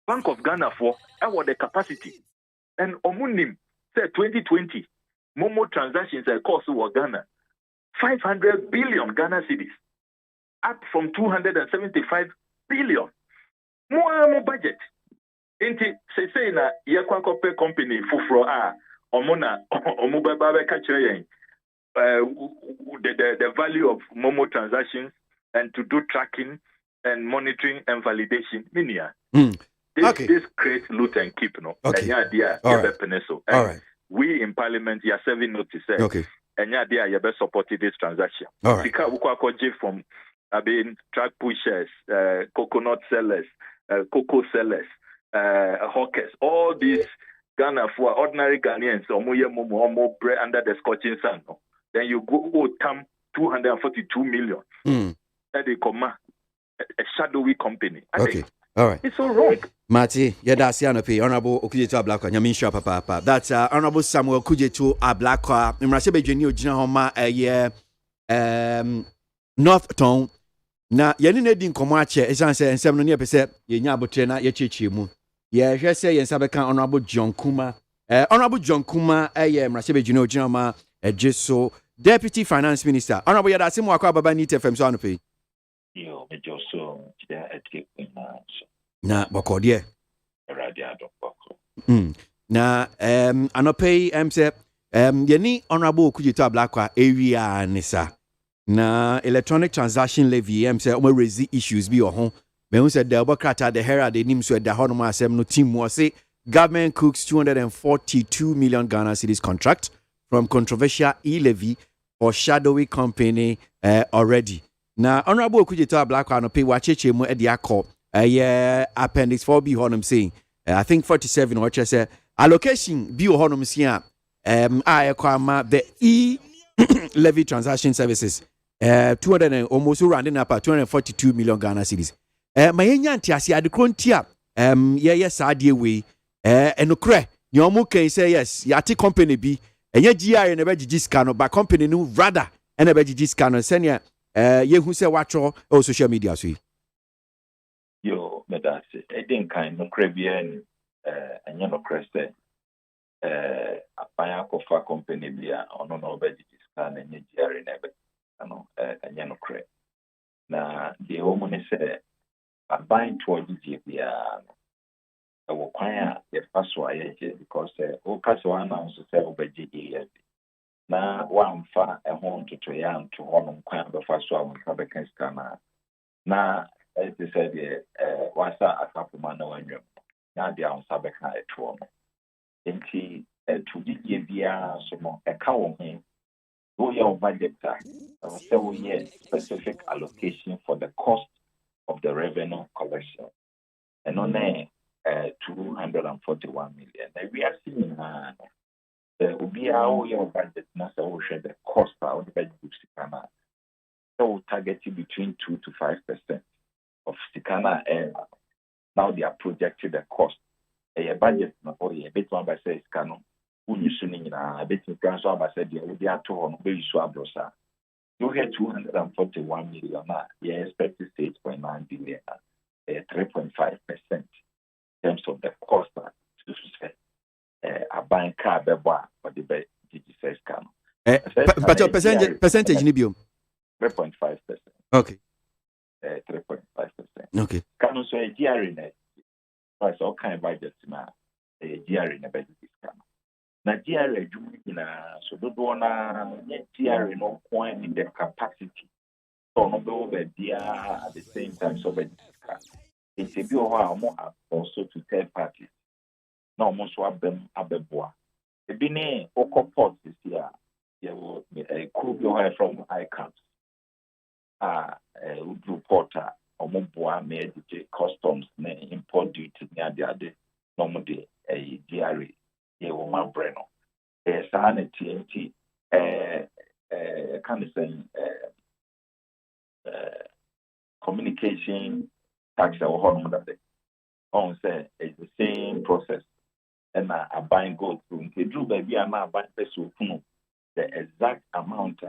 Bank of Ghana for the capacity. And omunim said 2020 Momo transactions cost to Ghana 500 billion Ghana cedis, up from 275 billion. More budget. Inti say na yakwakope company fufro omona omubaba catcher the value of Momo transactions and to do tracking and monitoring and validation. Minia. This creates loot and keep, no. Okay. All right. We in Parliament, you are serving notice. Okay. And you be supporting this transaction. All right. Because we from track pushers, coconut sellers, cocoa sellers, hawkers, all these Ghana for ordinary Ghanaians, or bread under the scorching sun. No? Then you go tam 242 million. That they come a shadowy company. Okay. All right. It's all wrong. Marty, that's Honorable Okujeto Ablakwa. Nyamisha papa. That's Honorable Samuel Okujeto Ablakwa. Imrasebe Jeni Ojina Homa North Town. Na yeni ne di nkomo ache esan se ensem no ne pese yenya abotre na ye cheche mu. Ye hwe se yensa beka Honorable John Kuma. Honorable John Kuma Imrasebe Jeni Ojina Homa Ejeso Deputy Finance Minister. Honorable Yadase mu akwa baba ni TFM so anope. Yo, me Joso na bokode na anope se yeni Honorable Okujeto Ablakwa area nisa na electronic transaction levy say o raise issues bi ho me hu said the Obokrata the Herald they nim so the hono asem no team was say government cooks 242 million Ghana cedis contract from controversial e-levy for shadowy company already. Now, Honorable Okujeto Ablakwa no pay wacheche mu e de akọ appendix 4B honum saying I think 47 or say allocation bi honum saying the e-levy transaction services 200 and almost rounding up at 242 million Ghana cedis. Mayenya ntiase adekrontia yes adie we enokre nyomu can say yes yati company bi enye GR na be gigiska no ba company no rather na be gigiska no senia yehu se watcho o social media so yo medase edin kan no krebia ni enye no kreste apaya ko fa company bia ono no be gigiska na enye GR na be no enye no kre na the home ni se aban to ogye bia no kwan ye faso ayeje because o kaso announce say obegye ye na wamfa ehon toto ya nto hono kwan be faso amka be kan na it said wasa akapuma na wanwem na dia on sabeka eto no enti to gye bia so mo eka wo hin go your budget say we need specific allocation for the cost of the revenue collection and on 241 million. Now we are seeing your budget now so the cost of the budget so targeting between 2 to 5% of Sikana and now they are projected the cost. A budget not only a bit one by say Sikano, who you soon a bit in France by said they are 200 brosa. You had 241 million, you expected 8.9 billion, 3.5%. Terms of the cost to say a bank car beba or the GGS can. But your percentage ni biom 3.5%. Okay. 3.5%. Okay. Can also a GR in it. Price all kind of budget na a GR in a budget discount. Na GR so do na GR no point in the capacity. So no be there at the same time so budget discount. It's a bit also to third parties. No, almost swap them abeboa. The Bine Oko Port this year, there will be a crew from ICANS. Udru Porter, Omoboa, made customs, import duty near the other, normally a DRE, a woman Breno. A Sahana TNT, kind communication. Tax or hormone that they on say it's the same process and a buying gold through the drew baby and now buying peso the exact amount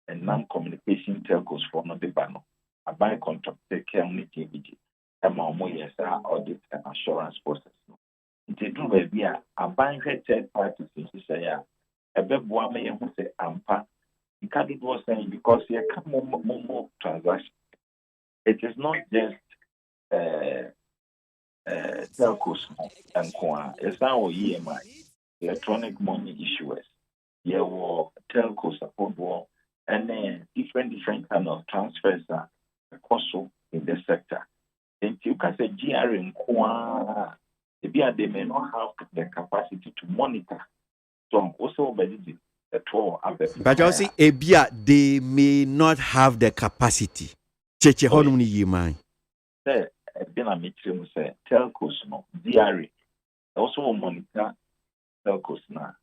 and non-communication telcos for not the banner. A buying contract take care only TBG and more yes audit and assurance process. The drew baby a buying third parties in say a bit one may say ampa. You can't do what saying because you come more transaction. It is not just telcos and Kwa. It's now EMI. electronic money issuers. There were telco support war, and then different kind of transfers are also in the sector. And you can say GR in Kwa, they may not have the capacity to monitor. So also the tour. But you see, Ebia, they may not have the capacity. Cheche honum ni yimai. Say, been a meeting say telcos no GR also monitor telcos now.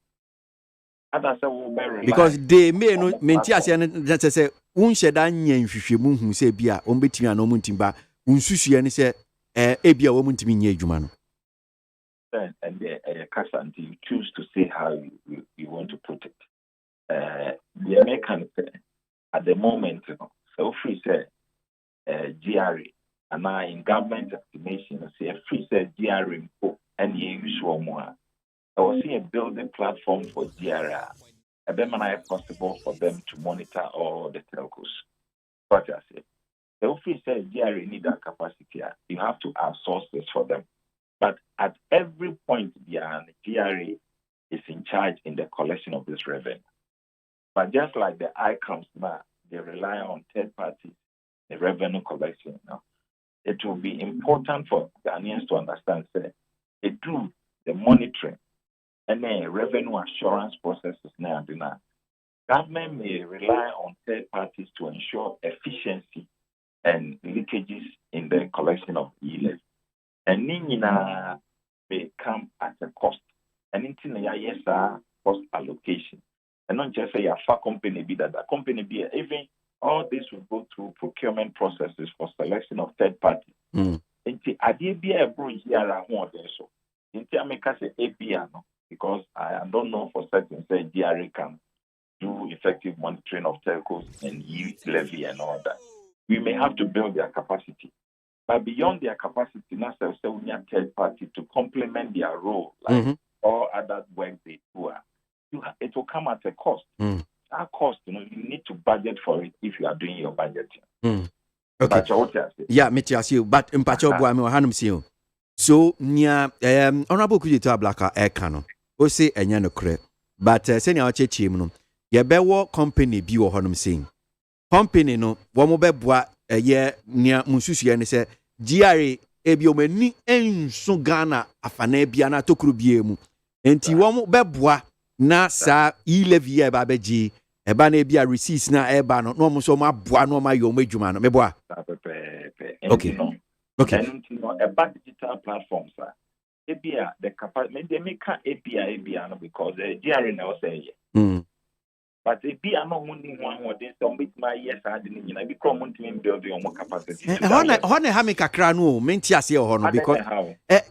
Because they may not maintain as that say unsheda nyen hwehwemu hu say bia ombetimi an omuntimba unsusu ye ne say ebia omuntimi nye adwuma no. And the casa until you choose to say how you want to put it. The American at the moment, so free say GRE and now in government estimation say free say GRE and you usual more. I was seeing a building platform for GRE. And then it's possible for them to monitor all the telcos. But I say, the office says GRE need that capacity. You have to outsource this for them. But at every point, the GRE is in charge in the collection of this revenue. But just like the ICOMs now, they rely on third parties, the revenue collection. Now, it will be important for Ghanaians to understand that they do the monitoring and then revenue assurance processes now. Government may rely on third parties to ensure efficiency and leakages in the collection of e-levy. And Nina may come at a cost. And in yes, cost allocation. And not just say a far company be that company be even all this will go through procurement processes for selection of third parties. Inti adi be a bro here at home so. Inti America say ABA no, because I don't know for certain say GRE can do effective monitoring of telcos and levy and all that. We may have to build their capacity. But beyond their capacity, now we need third party to complement their role, like all other work they do. It will come at a cost. That cost, you need to budget for it if you are doing your budgeting. Okay. Yeah, you, but in Pacho Boami or Hanum Sio. So near Honorable Kujita Blacka Ekano, or say a yano cre, but senior chimno, ya bewo company be or Hanum sing. Company no, one more beboa a year near Mususi and say, GRE ebiomeni en so Ghana afane biana tokrubiemu. Enti womo beboa na sa e-levy eba beji eba na bia receipts na eba no mo so ma boa no ma yo madwuma no meboa. Okay. Okay. And about digital platforms, ABA the capacity they make ABA no because GRE now say but ABA no money one or this don't make my yes I didn't become money build your more capacity. Hone ha me kakra no menti ase ho no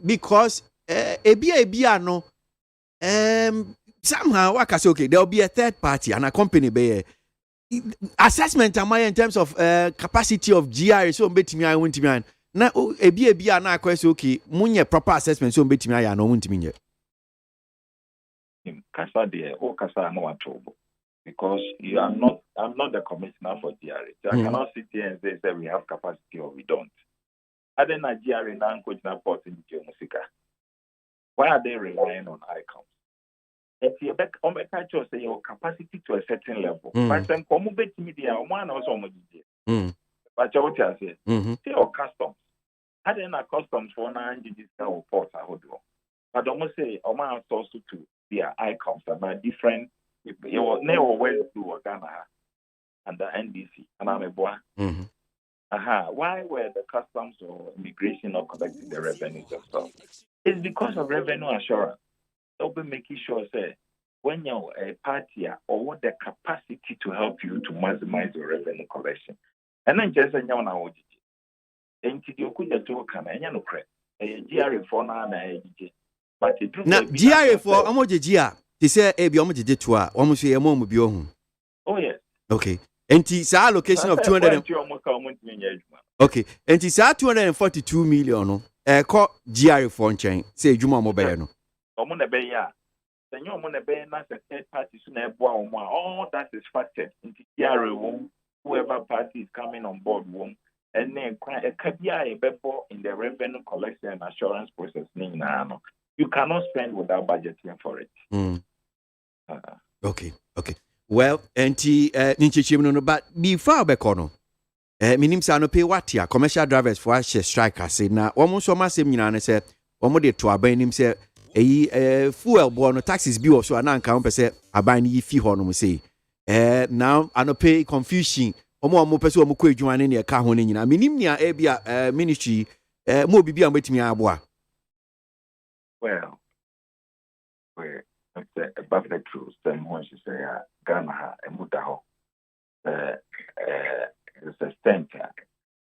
because ABA no somehow I can say okay there will be a third party and a company be assessment am I in terms of capacity of GRE so betimi I want to na ABA na akwese okay munye proper assessment so betimi I no want to me kasa de o kasa no trouble because I'm not the commissioner for GRE. So I cannot sit here and say we have capacity or we don't. I then GRE now coach na port in Musica. Why are they relying on ICOMs? If you back on the culture say your capacity to a certain level. But then come bet media one also on but what I say, say your customs. I then a customs for 9 digital reports I would do. But almost say Oman also to their ICOMs about different you never went to Ghana and the NDC and I'm a boy. Why were the customs or immigration not collecting the revenues and stuff? It's because of revenue assurance. They'll be making sure say when you're a party or what the capacity to help you to maximize your revenue collection. And then just a young now, and you could do can no credit. GRE for now, but GRE for Amoja. They say ebi omo jeje to a omo so ye mo bi ohun. Oh yes. Okay. Enti sa allocation of 200 Okay. Enti sa 242 million no ko GRE for nchen say adwuma mo be ye no. Omo na be ya. Senyo omo na be na third party so na ebo omo all that is factored into GRE whoever party is coming on board won and then a kabia e bebo in the revenue collection and assurance process ni na no. you cannot spend without budgeting for it. Okay. Well, no, but before Becono, minim sa no pay what ya commercial drivers for a strike. I say now, almost so much same and say, almost to aban him say, fuel born taxes bill so an account per se, aban ye fee honum say. Now, I no pay confusion. More person who could join in your car honing. I mean, near Abia ministry, more be with me. Well, above the truth, then once you say, Ghana and Mutaho, it's a center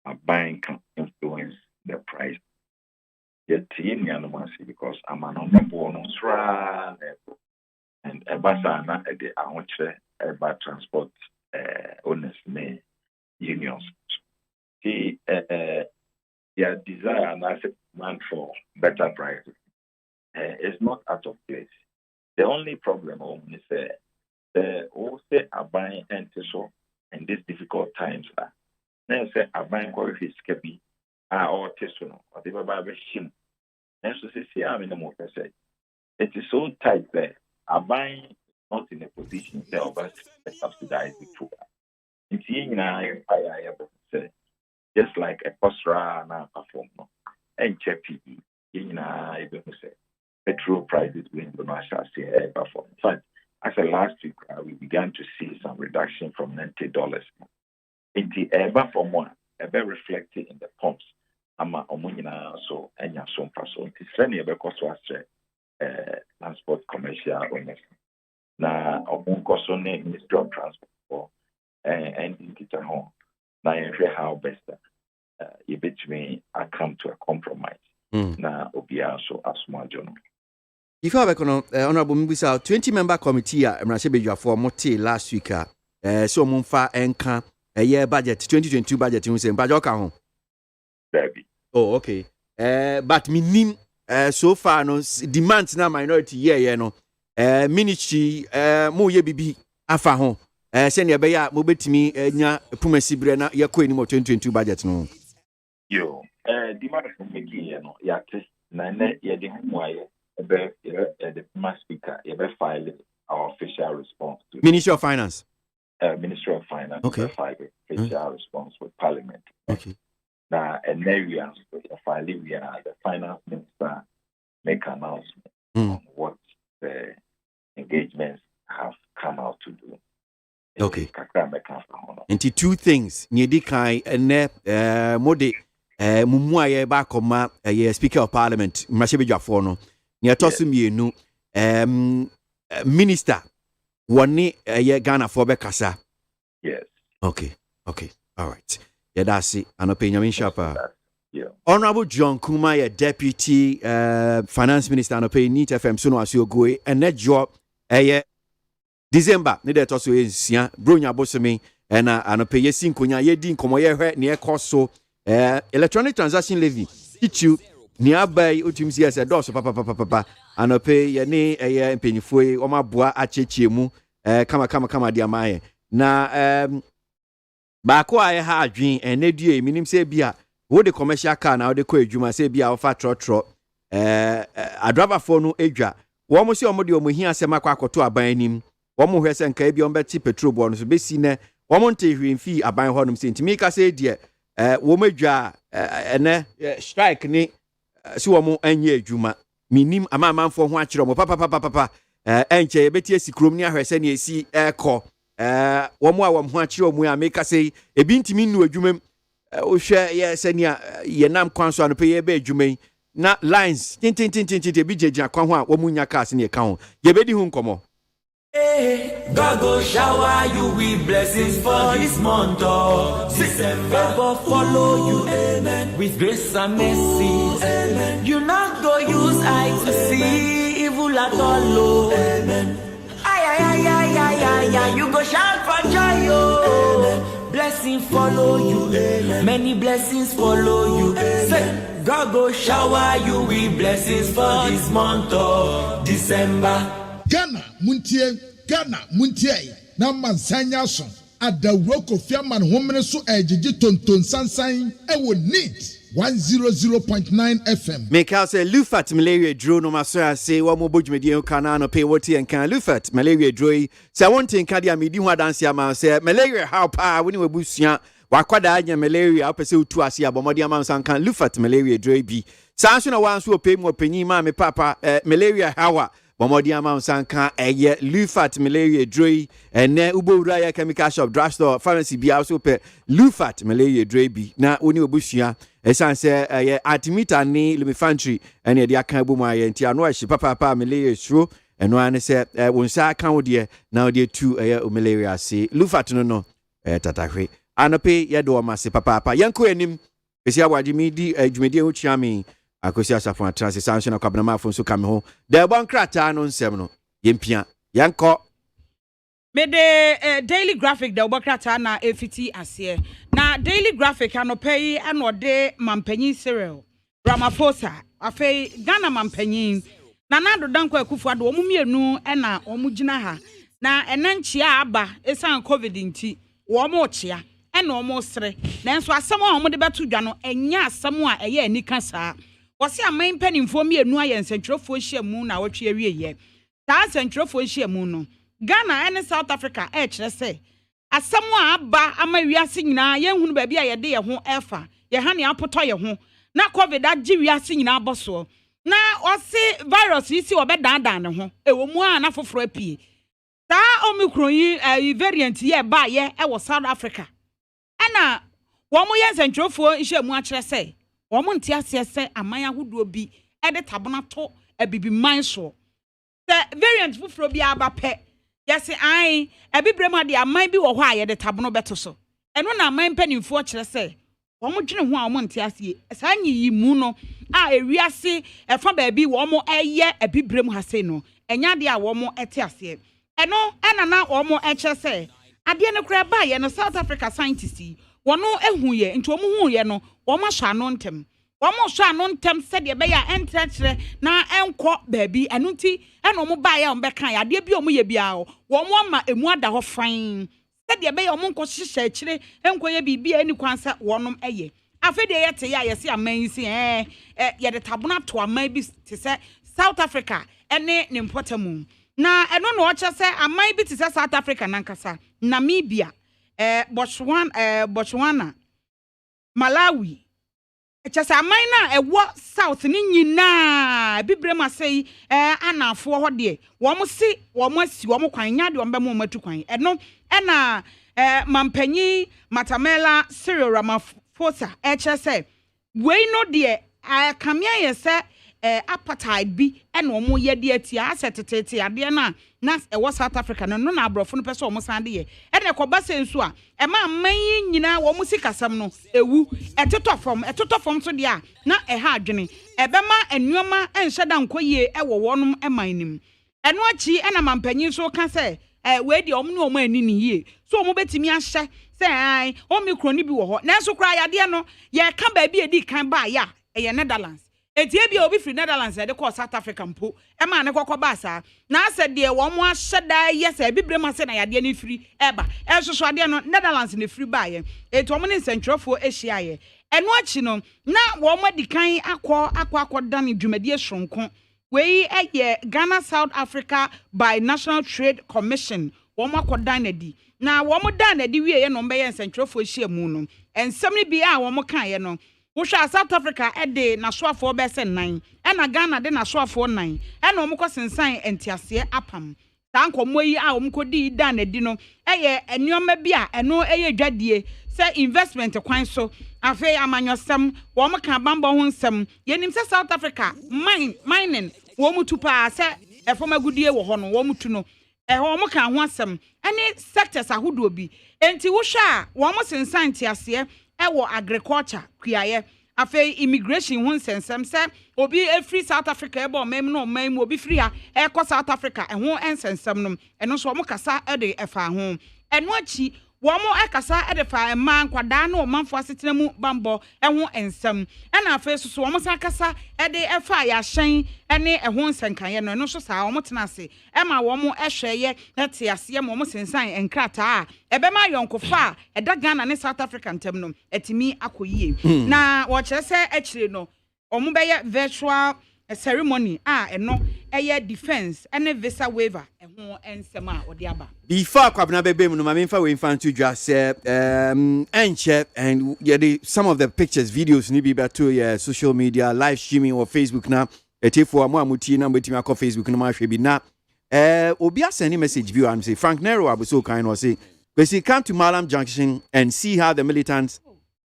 of buying can influence the price. Yet, because I'm an on and a basana at the Aonche about transport owners unions. Their desire and asset demand for better prices is not out of place. The only problem is also are buying and so in these difficult times. Then say are buying quality scaby or tesono or the baby him. Then so say I'm in the motor say it is so tight there. Are buying not in a position to subsidize the tour. It's in just like a postra now perform and check PE. Say petrol prices going to national perform. In fact, as a last week, we began to see some reduction from $90. In the ever from one, ever reflected in the pumps. Ama omunina so enya so mpaso. It's funny because was transport commercial owners. Na omunko so ne Ministry of Transport and in kita home. Na how best you bet me I come to a compromise. Na obia so asmajono. If I can, Honorable Mbisa, 20-member committee, Mrashe for MONTIE last week, so Munfa Enka, a year budget, 2022 budget, you say, Bajoka. Baby. Oh, okay. But minim, so far, no demands now minority, no. Ministry, mo ye bibi, afa hon. Send your beya, mobetimi, nya, pumesi brena, ya ko anymore 2022 budget, no. Yo, demand from me, no, yate, nane, yadi humwaye. The mass speaker file our official response to Ministry of Finance. Ministry of Finance. Okay. File official response with Parliament. Okay. Now, an area file the finance minister make announcement on what the engagements have come out to do. Okay. Into two things. Nyedikai and mode mumuaye bakoma Speaker of Parliament. Mashebe Jafono. Mienu minister one Ghana for Bekasa. Yes. Okay. All right. Yeah, that's it. Anope Shapa. Honorable John Kuma, Deputy Finance Minister, Anope Neat FM Suno Asio Goe, and that job December, needed also is Brunya Bosome, and Anope Yesin Kunya Yedin Komoye near Coso electronic transaction levy. Issue. Nearby utimsi as a doss papa anope ye ne mpanyifo o maboa acheche mu kama dia maye na ba ko aye ha adwen enedue minim se bia wo de commercial car na wo de ko adwuma se bia wo fa trotro adrava fo no edwa wo mo se o mo de o mo hia se makwa akoto aban anim wo mo hwese nka bia o beti petrol bo no so besi ne wo mo nte hwemfi aban ho no se ntimi ka se de wo madwa ene strike ni si womo anye adwuma minim amamanfo ho akire mo papa enche beti esikrom ni ahwese ne esi eko womo a wom ho akire mo ya meka sei ebi ntimi nnu adwuma o hwe ye senia ye nam kwan so anope ye ba adwuma na lines tin bi jeja kwan ho a womu nya cars ne ka ho ye bedi hu nkomo. God go shower you with blessings for this month of December. God follow you, amen, with grace and mercy, amen. You not go use eye to see evil at all, amen. Ay, you go shout for joy, oh. Blessing follow you, amen. Many blessings follow you, amen. Say, God go shower you with blessings for this month of December. Ghana Muntie na mansanya so adawuro Kofi Aman homene so ejiji tonton sansan ewo need 100.9 FM. Make out say Lufat malaria draw no maso say wa mo bojumedi kana no pay woti and kan Lufat malaria draw say one thing ka dia medi ho dance ama say malaria how pa woni wabusua wakwada anya malaria opese utu ase abomodi ama san kan Lufat malaria draw bi sanso na wan so opem opanyi ma me papa malaria hawa bomodi ama san kan eye Lufat malaria draw ene ubowura ya chemical shop drugstore pharmacy bi also pe Lufat malaria draw bi na woni wabusua esan se artimita ni lumifantry ene dia kan bu mu aye ntia no ahye papa malaria suro eno ane se wonsa kan wo de na wo de tu malaria se Lufat no tatahwe anope yedo mase papa yanko enim esi abwaji mi di dwumedi ho chiame akosi asafo atrase sanso na kwabna mafo so kame ho de bon krata no nsem no yempia yanko me de daily graphic de obokrata na efiti ase na daily graphic anope anode mampanyi cereal Ramaphosa afei Ghana mampanyi na nado danko akufu ado omumienu na omugina ha na enanchia aba esan covid nti wo mo chia ena omo sere nanso asem a omo de beto dwa no enya asem a eye anika saa wose aman panimfo mienu aye nsentwerefo hyiamu na wotwe awie ye taa nsentwerefo hyiamu no Ghana and South Africa kire se asem a aba ama wiase nyina ye hunu ba bia ye de ye ho efa ye ha ne apoto ye ho na covid agi wiase nyina aboso na ose virus isi obedandan ne ho ewo mu a na foforo apie ta omicron yi variant ye ba ye wo South Africa ana wo mo ye nsentwerefo hyiamu a kire se wo mo ntia se amanya hodo bi de tabona to abibi man so the variant foforo bi aba pe yes ai ebibrem ade amman bi wo ho a ye de tabno beto so eno na amman panimfo kire se wo mo dwene ho a wo ntia se sa nyi mu no a ewiase efa ba bi wo mo eye ebibrem ha se no enya de a wo mo ete ase eno ena na wo mo kire se ade ne kura ba ye no South Africa scientists wono ehu ye nti wo mo hu ye no wo mo hwa no ntem womo so anu ntem se de be ya entrechre na enko baabi anu nti ena omo ba ya ombeka ya de bi omo ye bia womo ma emu ada ho fan se de be ya omo nko hihye akire enko ye bibia ani kwansa wonom eye afi de ye te ya ye se aman si ye de tabona to aman bi te se South Africa ene ne mpotamu na eno no oche se aman bi te se South Africa nankasa Namibia Botswana Malawi Echasa maina ewo south ni nyina bibrem asei anafo ho de wo mo si wo mo asi wo mo kwan nya de wo be mo matu kwan eno na mampanyi Matamela Cyril Ramaphosa echese we no de kamia ye se apartheid bi ena wo mo ye de atia asetete ade na ewo South Africa no na abrofo no pese wo mo sande ye ena ekoba sensu a ema manyi nyina wo mo sikasam no ewu etoto fom so de a na ha adwene ebema enuoma enhyeda nkoyie ewo wonom emanim eno achi ena mampanyi so ka se we de omne omo ani ni yie so omo betimi ahye se ai omicron bi wo ho nanso kra yade no ye ka ba bi edi kan ba ya eye Netherlands etie bi obi free Netherlands de call South Africa mpo e ma ne kokko ba sa na ase de wo mo ahyeda yes e bibrem ase na yade ni free eba ensoso ade no Netherlands ne free ba ye eto mo ne nsentwerefo ehia ye eno achi no na wo mo dikan akọ dan dwumadie soronko we eye Ghana South Africa by National Trade Commission wo mo akọ na di na wo mo dan na di wie ye no mbe ye nsentwerefo ehia mu no ensem ni bi a wo mo kan ye no Usha South Africa ede na soafo bese 9 ena Ghana de na soafo 9 ena omko sensan entiase apam ta nkomo yi a omko di da na di no eye enyoma bi a eno eye dwadie se investment kwan so afi amanyosem wo mo kan bambo ho nsem yenim se South Africa mining wo mutu pa se efomagudie wo ho no wo mutu no wo mo kan ho asem ene sectors ahodo bi enti wo hwa wo mo sensan entiase ewo agriculture kuaye afi immigration hun sensem se obi free South Africa ebo mem no mem obi free ha South Africa ho ensensem no eno so mo kasa de efa ho eno achi Womo ekasa edefa emma nkwada na omanfo asetena mu bambo eho ensem na afa so womo sakasa ede efa ya hyen ene eho nsenkaye no no so saa womo tena ase ema womo ehweye ete ase ma womo sensan enkrata ebema yonkofa eda Ghana ne South Africa ntem no etimi akoyie na wo kire se ekire no womo beye virtual ceremony eno eye defense ene visa waiver eho ensem a ode aba before kwabna bebe mu no mamemfa we infan to just enche and some of the pictures videos ni be to social media live streaming or Facebook na etifo amuti na mbetimi akọ Facebook na mahwe bi na obi asend message view and say Frank Nero abuso kind or say we come to Malam Junction and see how the militants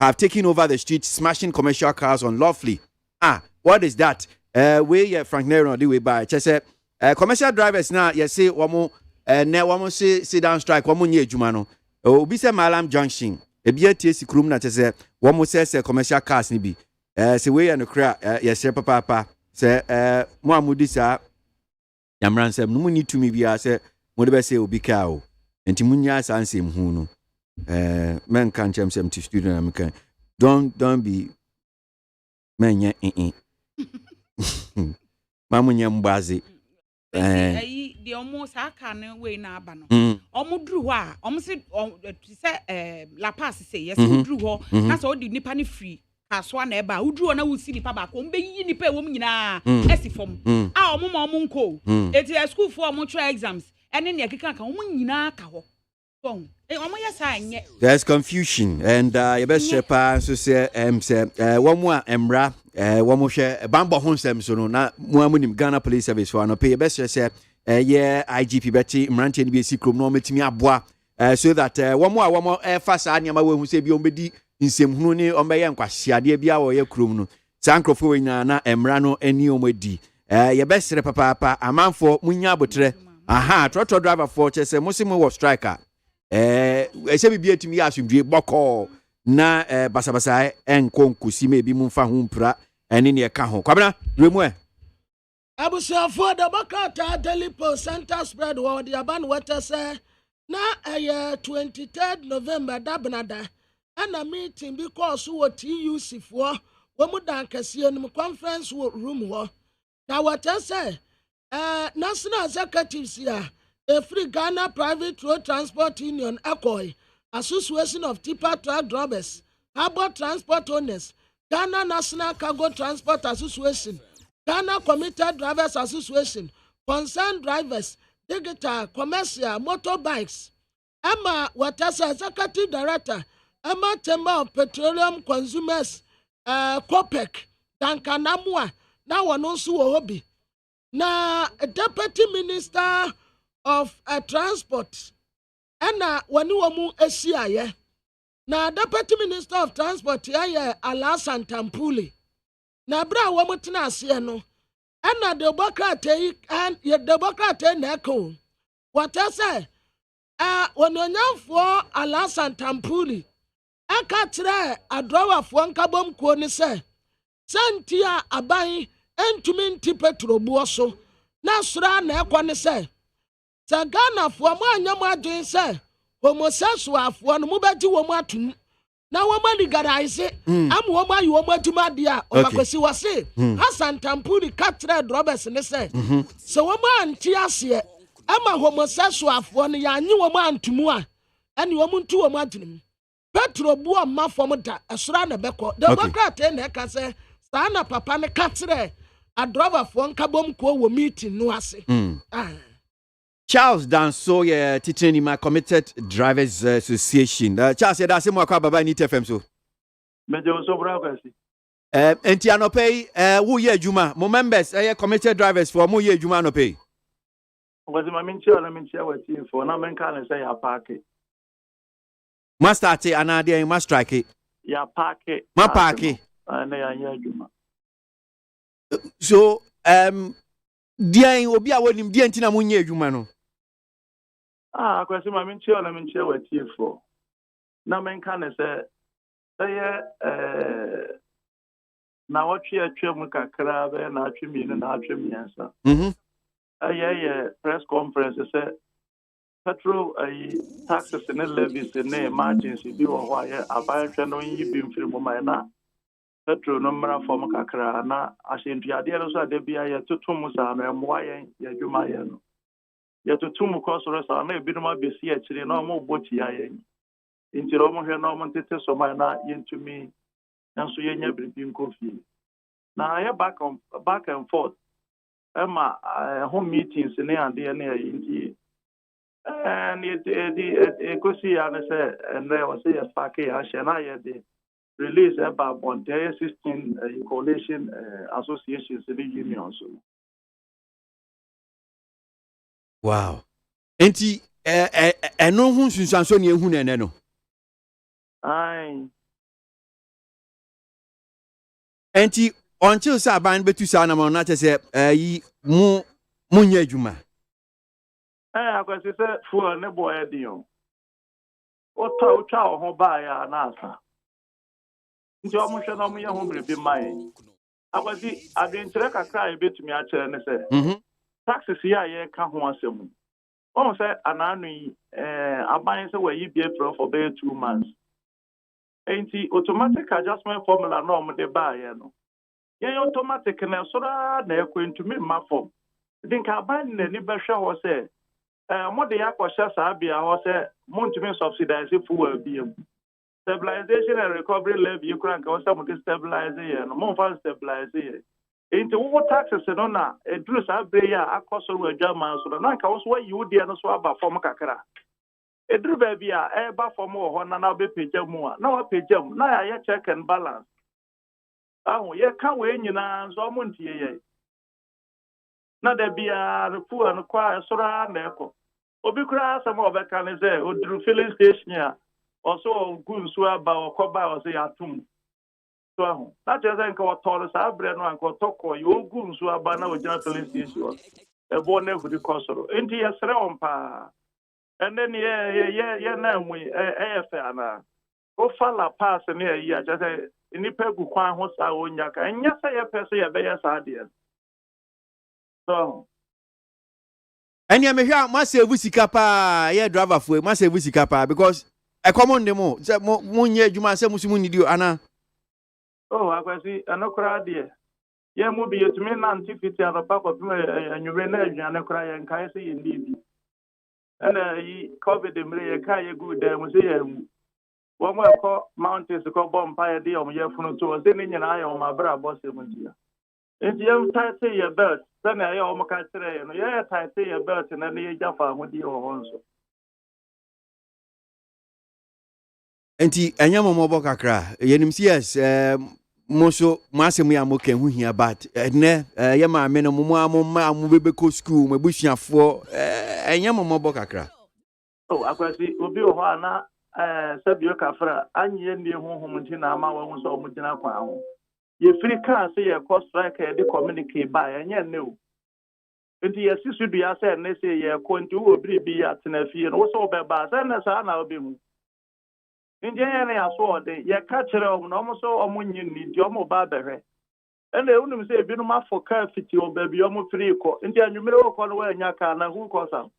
have taken over the streets smashing commercial cars unlawfully. What is that? We Frank Nero the way by say commercial drivers now you say womo ne womo sit down strike womo nye adwuma no obi say Malam Junction e bia tie sikrum na say womo say commercial cars ni bi say we no kra yes papa say mo amudi sa yamran say no need to me bia say mo de be say obi ka o enti munya sansem hu no men kan chem sem to student am kan don't be menya mamunya mbazi the almost aka na we na aba no omudru ho a omse La Paz say yes udru ho na so odi nipa ne free kaso na eba udru ho na wusi nipa ba ko mbeyi nipa ewom nyina esifom omuma omunko eti school for omu try exams ene ne akika kan omu nyina ka ho bon there's confusion and you best shepa so say one more emra one more share bambo honsem so no na muamunim Ghana Police Service for no pay best say IGP Betty Mranti NBC krom no metimi aboa so that one more fast anyama we hu say bi ombedi nsem hunu ni ombeye nkwahyiade bia wo ye krom no sankrofo we na emra no ani omadi you best papa amanfo munya abotre trotro driver for chese musimo wo striker ese bibi etimi asumdwe boko na basabasa enkonkusi mebi mumfa ho mpra ene ne ka ho kwabena remu abusuafo da bakata daily post center spread word yaban water say na 23rd November dabnada ana meeting because what TUC for womudan kase no conference room ho na what say national executives here a free Ghana Private Road Transport Union (ACOI), Association of Tipper Truck Drivers, Harbour Transport Owners, Ghana National Cargo Transport Association, Ghana Commuter Drivers Association, Concerned Drivers, Digital, Commercial, Motorbikes. Emma Watasa, Executive Director, Emma Chamber of Petroleum Consumers, COPEC, Duncan Amwa, now one also hobby. Now, Deputy Minister of transport and when you mu esia na Deputy Minister of Transport Alasan Tampuli na bra wo mutena ase no and the Democrat and the Democrat na ko what I say when onyamfo Alasan Tampuli aka kire adrawafo nkabom ko ni se santia aban entumi nti petrobuo so na sura na ekwa ni se Sagana for mo anyama adwen se homosexual for no mubeti wo mo atum na wo ma legalize am wo ma yo ma aduma dia o makosi wo se Hassan Tampuri katre drobes ne se so wo ma anti ase ama homosexual for no ya anyi wo ma antumu a ene wo ntu wo ma atum petro bu o ma fom da esora na beko democrat na ka se sa na papa ne katre adrover for nkabom ko wo meeting no ase Charles Danso teaching in my Committed Drivers Association. Charles said that's more baba ni TFM so. Mejo so bra kwasi. Enti anopay wo ye adwuma. Mo members Committed Drivers for mo ye adwuma anopay. Was my minchia wati for na men kan say ya park. Master ate anade ma strike. Ya park. Ma park. Na ya adwuma. So dia obi a wonim dia ntina mo nye adwuma no. Kwasi ma minchia wati for. Na men kan say na watwe atwam kakra be na atwemi na atwemi yansa. Press conference say petrol taxes and levies and margins bi wo ho aye abanhwe no yi bi mfiri mu man na petrol no mara form kakra na ahyentuade no so ade bia ye totom sa na mo aye ye dwuma ye no ye totom kosoro sa na ebi no ma besi akire na mo bochi aye nti ro mo hwe na mo tete so man na yentumi nanso ye nya bribi nkofi na aye back and forth Emma home meetings ne ade ne aye nti and it could see and say and there was a spark the release about MONTIE 16 coalition associations in the union. So wow. Enti no hu sunsanso ne ehu ne no. Aye. Enti until sa ban betu sa na mo na say yi mu nya adwuma. Akwasi say for ne boy edion. O twa o ho ba ya na asa. Nti o mo hwe na mo ye ho brebi mai. Akwasi adwenkyere kakra e betumi a kire ne say. Taxes ya ye ka ho asem. O say ananu yi aban say we yi bia for 2 months. Enti automatic adjustment formula no mo de ba ye no. Ye automatic na sora na ekwentumi ma form. Think aban na ni be hwe ho say mo de yakosha sabia ho say montumi subsidize fuel biem. Stabilization and recovery levy you can go some to stabilize here no more fast stabilize here. Into what taxes no na edru sabre ya akoso we adwaman so na nka wo so you dey no so aba form kakra. Edru ba bia e ba form ho na be pagya mu a na wa pagya mu na ya check and balance. Ahu ye ka we nyina so montie ye. Na da bia refu an kwa sora na eko. Obi kura some obeka ne say odru filling station ya. Also good so about koba or say atum. So that is nka what told us abre no anka toko you good so about na ojana filling station. E born for the console. Enti yesre on pa. And then yeah na we efe na. O fala pass na ya just say nipa gu kwan ho sa onya ka. Enya say ye pese ye be ye sa de. So Enya me hwa ma save sika pa ye driver fu ma save sika pa because e common dem o say mo nya adwuma say musumu nidio ana. Oh akwasi anokra de ye mu bi yetumi na antifiti arapa ko anwure na adwane kra ye nkai say ye ndibi ana yi covid mre ye ka ye good dem say ye mu wo mo ko mountains ko bomb pa ye de o ye funu to say ni nyina ye o ma bra boss e mu dia enti ye tight say ye belt say na ye o mo ka kire ye no ye tight say ye belt na ye jafa ho di o ho nso. Enti enya momo kakra yenim yes moso masemu ya moke hu hia but ne ye ma me no mo amu bebeko school mabusuafo enya momo kakra. Oh akwasi obi o ho ana sabio kafra anye ne honhom nti na ama wo so mo gina kwa ho ye free car say ye cost strike e de communicate ba enya ne o enti ye sisu dua say ne say ye ko nti wo biri bi ya tena fie no wo so be ba say na sa na obi hu Indian ya so de ye ka kire o no mo so o mo nyi ni di o mo ba behwe ene unum se bi no ma for car fiti o ba bi o mo free ko ndi anwumere o ko no wa nya ka na hu ko sam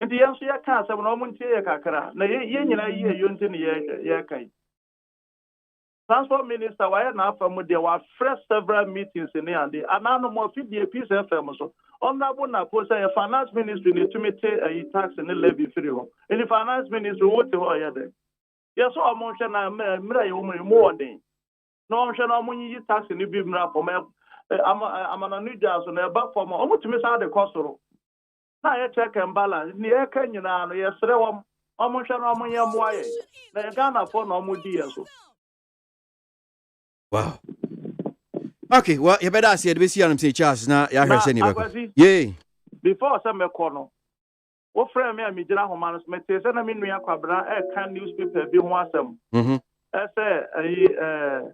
ndi ye so ye ka sam no mo ntie ye kakra na ye nyina ye yo nti ne ye kai transport minister wa na afam de wa fresh several meetings in and anano mo fi the peace fm so honorable na post say finance ministry need to meet a tax and levy free ho in the finance ministry what ho ya de yes o mo hwe na mra ye mo mo den no hwe na mo yi tax ni bi mra for me amana nu ja so na ba for mo mo tumi sa de kosoro na ye check and balance ni e ka nyina no ye sre wo mo hwe na mo ye mo aye na Ghana for no mo di so. Wow. Okay, well, you better say the BC and say Charles na ya hwese ni beko. Yeah. Before some me kono. Wo frame me amigina ho management say na me nua kwabra e kan newspaper bi ho asem. Say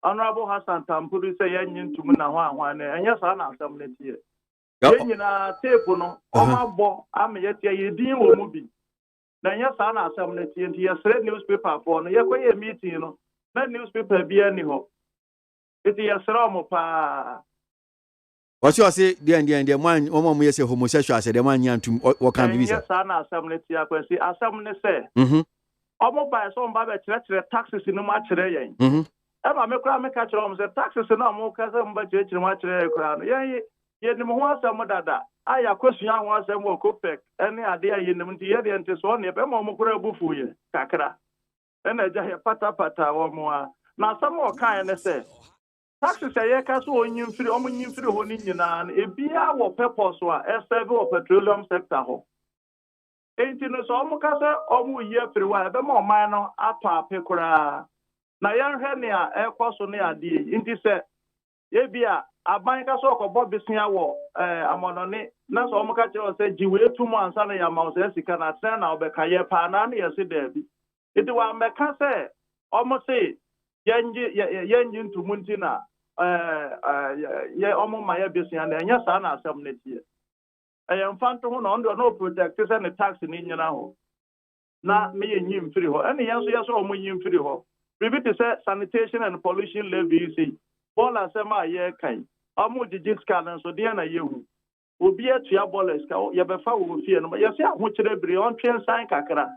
Honorable Hassan Tampuru say yen ntum na ho ahwan na enya sa na asem na tie. Yen nyina tape no o ma bo am ye tie ye din wo mu bi. Na enya sa na asem na tie nti ye sre newspaper for no ye koye meeting no na newspaper bi ani ho. Iti yasra mo pa What's your say? The man, one say homosexual. Said the man yantum. What can be? Yes, I know. Assembly TRC. Assembly say. Omo buy some baby church taxes in no match there. Eba me kura me catch them say taxes no mo ka say mba church no match there kura no. Ye ni mo ho asem dada. Aya kwesua ho asem wo kopek. Ene ade aye nim nti ye de nti so ne be mo kura bufu ye kakra. Ena ja he pata wo mo a. Na asem wo kan ne say taxes aye ka so onyim firi omo nyim firi ho ni nyina na ebia wo purpose wa serve wo petroleum sector ho. Enti no so omo ka say omo ye firi wa be mo man no apa apekura. Na yan hwe ne a ekoso ne ade enti say ye bia aban ka so okobo besia wo amonone na so omo ka che say jiwe tumu ansa na ya ma o say sika na tren na obeka ye pa na na ye se dabi enti wa meka say omo say yenji ntumu nti na ye omo ma ye besia na enya sa na asem ne tie mfanto ho na ndo no protect say ne tax ni nyina ho na me ye nyim firi ho ene yeso omo nyim firi ho bibi to say sanitation and pollution levy say bola sema ye kan amu digital scan so dia na yehu obi atua bola ska ye be fa wo fie no ye se aho kire bire on twen san kakra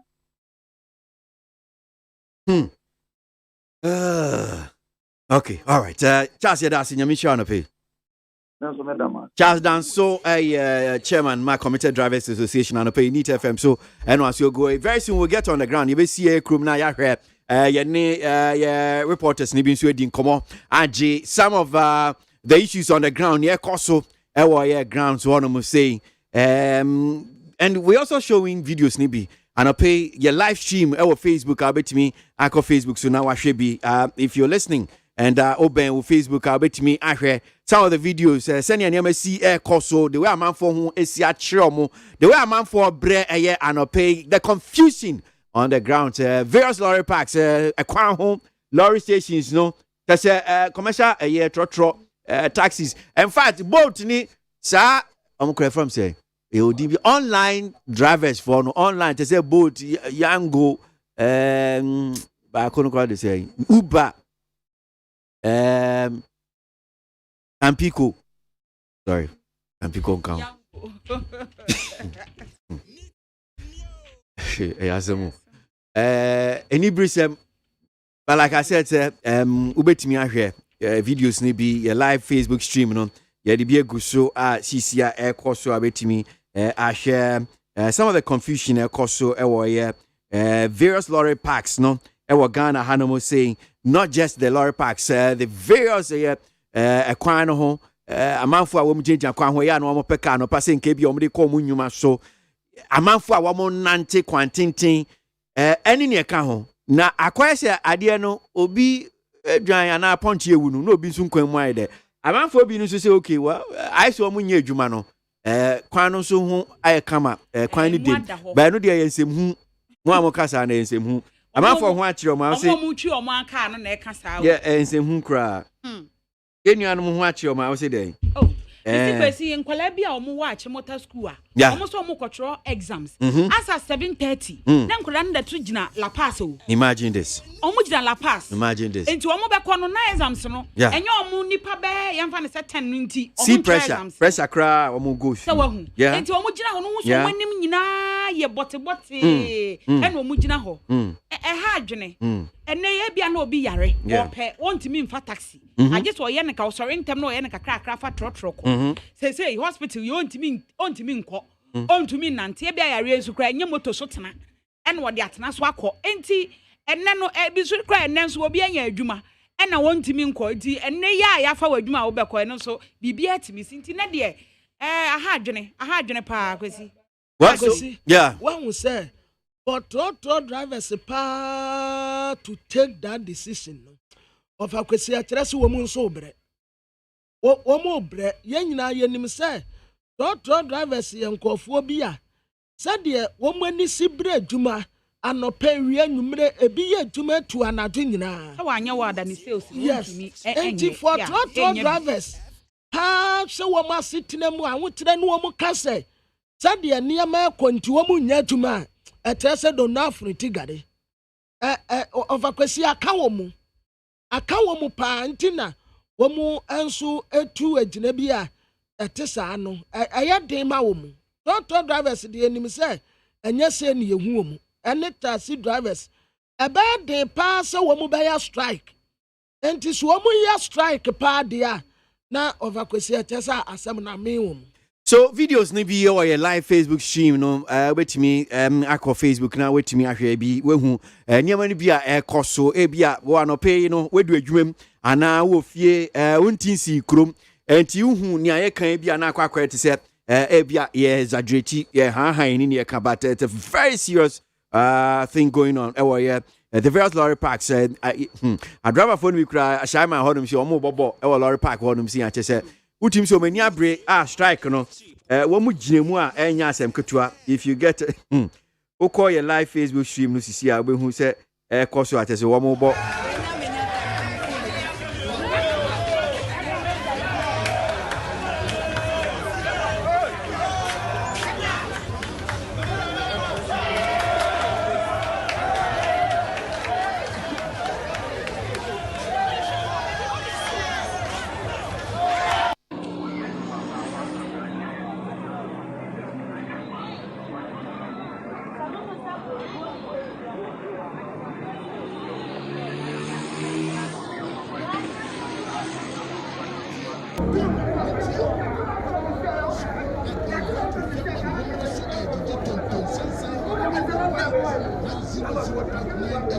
Okay, all right. Charles Yadasi Nyamisha no pay. Charles Danso, chairman, my Committed Drivers Association, and pay NEAT FM. So, and once you go, very soon we'll get on the ground. You will see a crew now. Reporters nibin swedin komo aje some of the issues on the ground here koso ground so one must say and we also showing videos nibi and I pay your live stream our Facebook I'll bet me I call Facebook so now I should be if you're listening and open with Facebook I'll bet me I some of the videos send your name see koso the way a man for who is the way a man for bre and I pay the confusion on the ground, various lorry parks, Akwan home, lorry stations, that's commercial, trotro, taxis. In fact, both ni, sir, I'm correct from say, it will be online drivers for no online. They say both Yango, but I couldn't quite say Uber, and Pico. Sorry, and Pico count. Any brisem, but like I said, ubetimi ahwe videos ni bi live Facebook stream no ye de bi eguso CCA ekoso abetimi ahwe some of the confusion ekoso ewo various lorry parks no ewo Ghana hanomo saying not just the lorry parks the various ekwan no ho amanfo a wo mjejja kwan ho ya no mo peka no pase nke bi o mde ko mo nnwuma so amanfo a wo mo nante kwantintin any near ho na akwese ade no obi dwan ana ponche ewu no obi nso nkwan mu ayde amanfo obi no so say okay well I so mu nya adwuma no kwan no so ho aye kama kwan ni dem ba no de yensem hu mo amokasa na yensem hu amanfo ho akire o ma say mo twi o ma aka no na e kasa yeah yensem hu kra enuanu ho akire o ma say den Kwesi nkwala bia omo watch motor school a omo so omo control exams as at 7:30 na nkwala nda to gina La Paz o imagine this omo gina La Paz imagine this enti omo be kono na exams no enye omo nipa be yemfa ne 10 nti omo pressure cra omo go through enti omo gina ho no so wanim nyina ye bote ena omo gina ho ha adwene ene ye bia na obi yare ope wontimi mfa taxi aje so ye ne ka osore ntem na ye ne kakra fa trotroko say hospital you ontimi nko ontimi nante bia yare ensu kra enye moto so tena ene wo de atena so akọ enti ene no bi so kra ene nso obi anya adwuma ena wontimi nko enti ene ya fa wadwuma wo bekọ ene so bibia timi sinti na de aha adwene pa kwesi what yeah one will say but auto drivers pa to take that decision of akwesi atrese wo mu nso obre wo mu obre ye nyina ye nim say auto drivers ye nkofo bi a said de wo mu ani sibre adwuma anope wi anwumre ebi ye adwuma tu anado nyina wa anya wa da ni sales ni enti for auto drivers ha se wo ma sitina mu a wo tere no wo mu kase said de niam konti wo mu nya adwuma etese do na afriti gade ovakwesi aka wo mu pa ntina wo mu enso etu agina bi a ɛte saa no ɛyɛ den ma wɔ mu trɔtrɔ drivers deɛ anim sɛ ɛnyɛ sɛ ne yɛhu wɔ mu ɛne taxi drivers ɛbɛyɛ den paa sɛ wɔn mu bɛyɛ strike nti so wɔn mu yɛ strike paa deɛ a na ɔvakwesi ɛkyɛ sɛ asɛm na mee wɔ mu. So videos ni bi or your live Facebook stream no wait me akọ Facebook na wait me ahwe bi wehu niam ni bi a ekoso e bi a wo anope no wedu adwumam ana wo fie wontinsi krom enti uhu ni aye kan bi na akwa te se e bi a ye exaggerate ye han ni ka but it's a very serious thing going on the various lorry parks a driver phone we cry ashama hodum si omo bobo lorry park hodum si ache se utim so many abre strike no wo mu ginemu a enya asem ketua if you get o call your live Facebook stream no sisi a we hu se koso atese wo mu bo.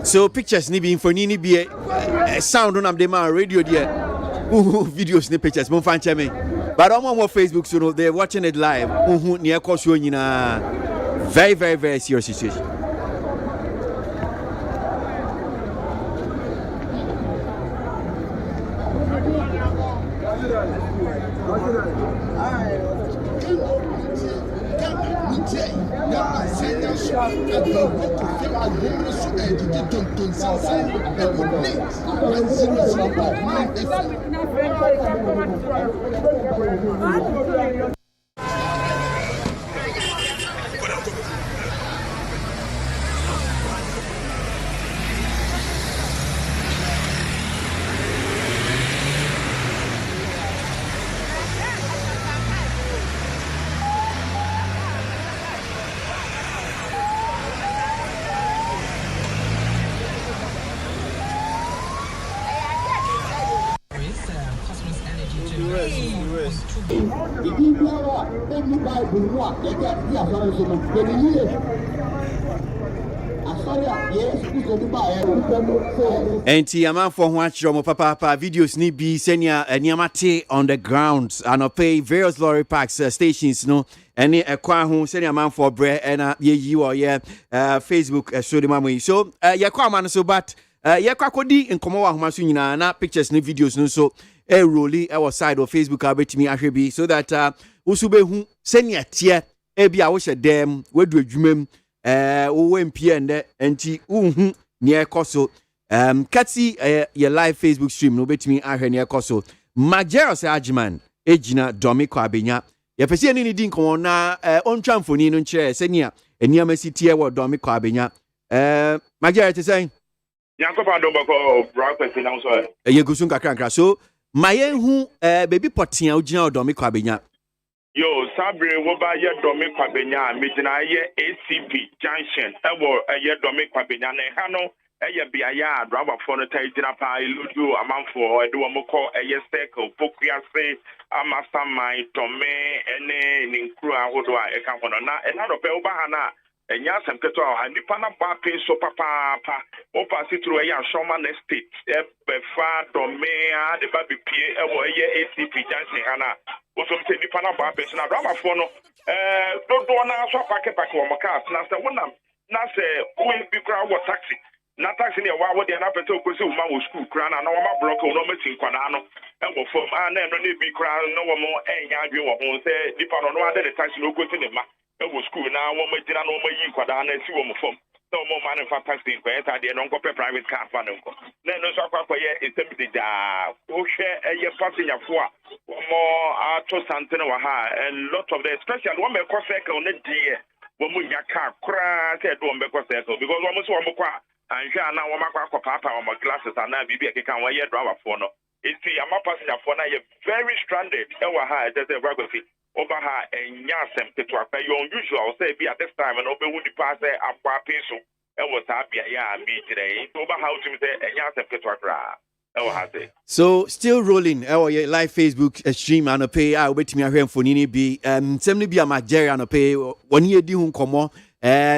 So pictures ni bi infoni ni bi sound on am dey man radio there videos ni pictures mo fan cheme but on more Facebook so they're watching it live ni e ko so nyina very very very serious situation. Enti amanfo ho achiro mo papa videos ni bi senia eniamate on the ground and pay various lorry parks stations no eni ekwa ho senia amanfo bre na yeyi wo ye Facebook so de mamu so yekwa man so but yekwa kodi nkomo wa homa so nyina na pictures ni videos no so rolly our side of Facebook abetimi ahwebi so that usubehu senia tie ebia wo hyedem wedu adwumam wo mpie nde enti uhu ni ekoso katsi your live Facebook stream no betimi ahwe ni ekoso Majeros Ajiman ejina Domiko Abenya ye pese ni di nko na ontwa mfoni no nkyere senia eniama sitie wo Domiko Abenya Majeros te say Yankopa Domako broadcast na so ye gusun kakra so mayenhu baby potia ojina Domiko Abenya yo sabre wo ba ye Domiko Abenya medina ye ACP junction ewo ye Domiko Abenya na ha no eye biaya driver for no tajina pa iludu amanfo e do mo ko eye circle pokuase amasamai tome ene ninkru ahodo a e kan hono na e na do pe wo ba ha na enya semketo a nipa na ba pe so papa o pass through eye Showman Estate e be fa tome a de ba bi pie e wo eye ACP junction ha na o so mte nipa na ba pe so na driver for no do na so pake wo mo cars na se wonam na se we bi kra wo taxi na taxi ne wa wode na pete okosi wo ma wo school kra na wo ma block wo no metin kwada no e wo fom na no ne bi kra no wo mo enya adwe wo ho se dipa no ade de taxi no okosi ne ma e wo school na wo ma gina no wo ma yi kwada na si wo mo fom so mo ma ne fa taxi ko eta de no ko private car fa no ko na no so akwa ye etem de da wo hwe eye passenger fo a wo mo ato santene wa ha a lot of the especially wo me ko cycle ne die wo mo nya car kra se do wo me ko cycle because wo mo so wo mo kwa anhwe ana wo makwa papa wo glasses ana bibi ekeka wo ye driver for no It's the ama passenger for now very stranded. Ewa ha there's a vacancy over ha and yasem to your unusual say be at this time and open would pass a peso. It was happy me today. Over how to say and yasem to so still rolling your live Facebook stream and pay I wait me here for Nini be semni be a Nigeria and pay 1 year di hun komo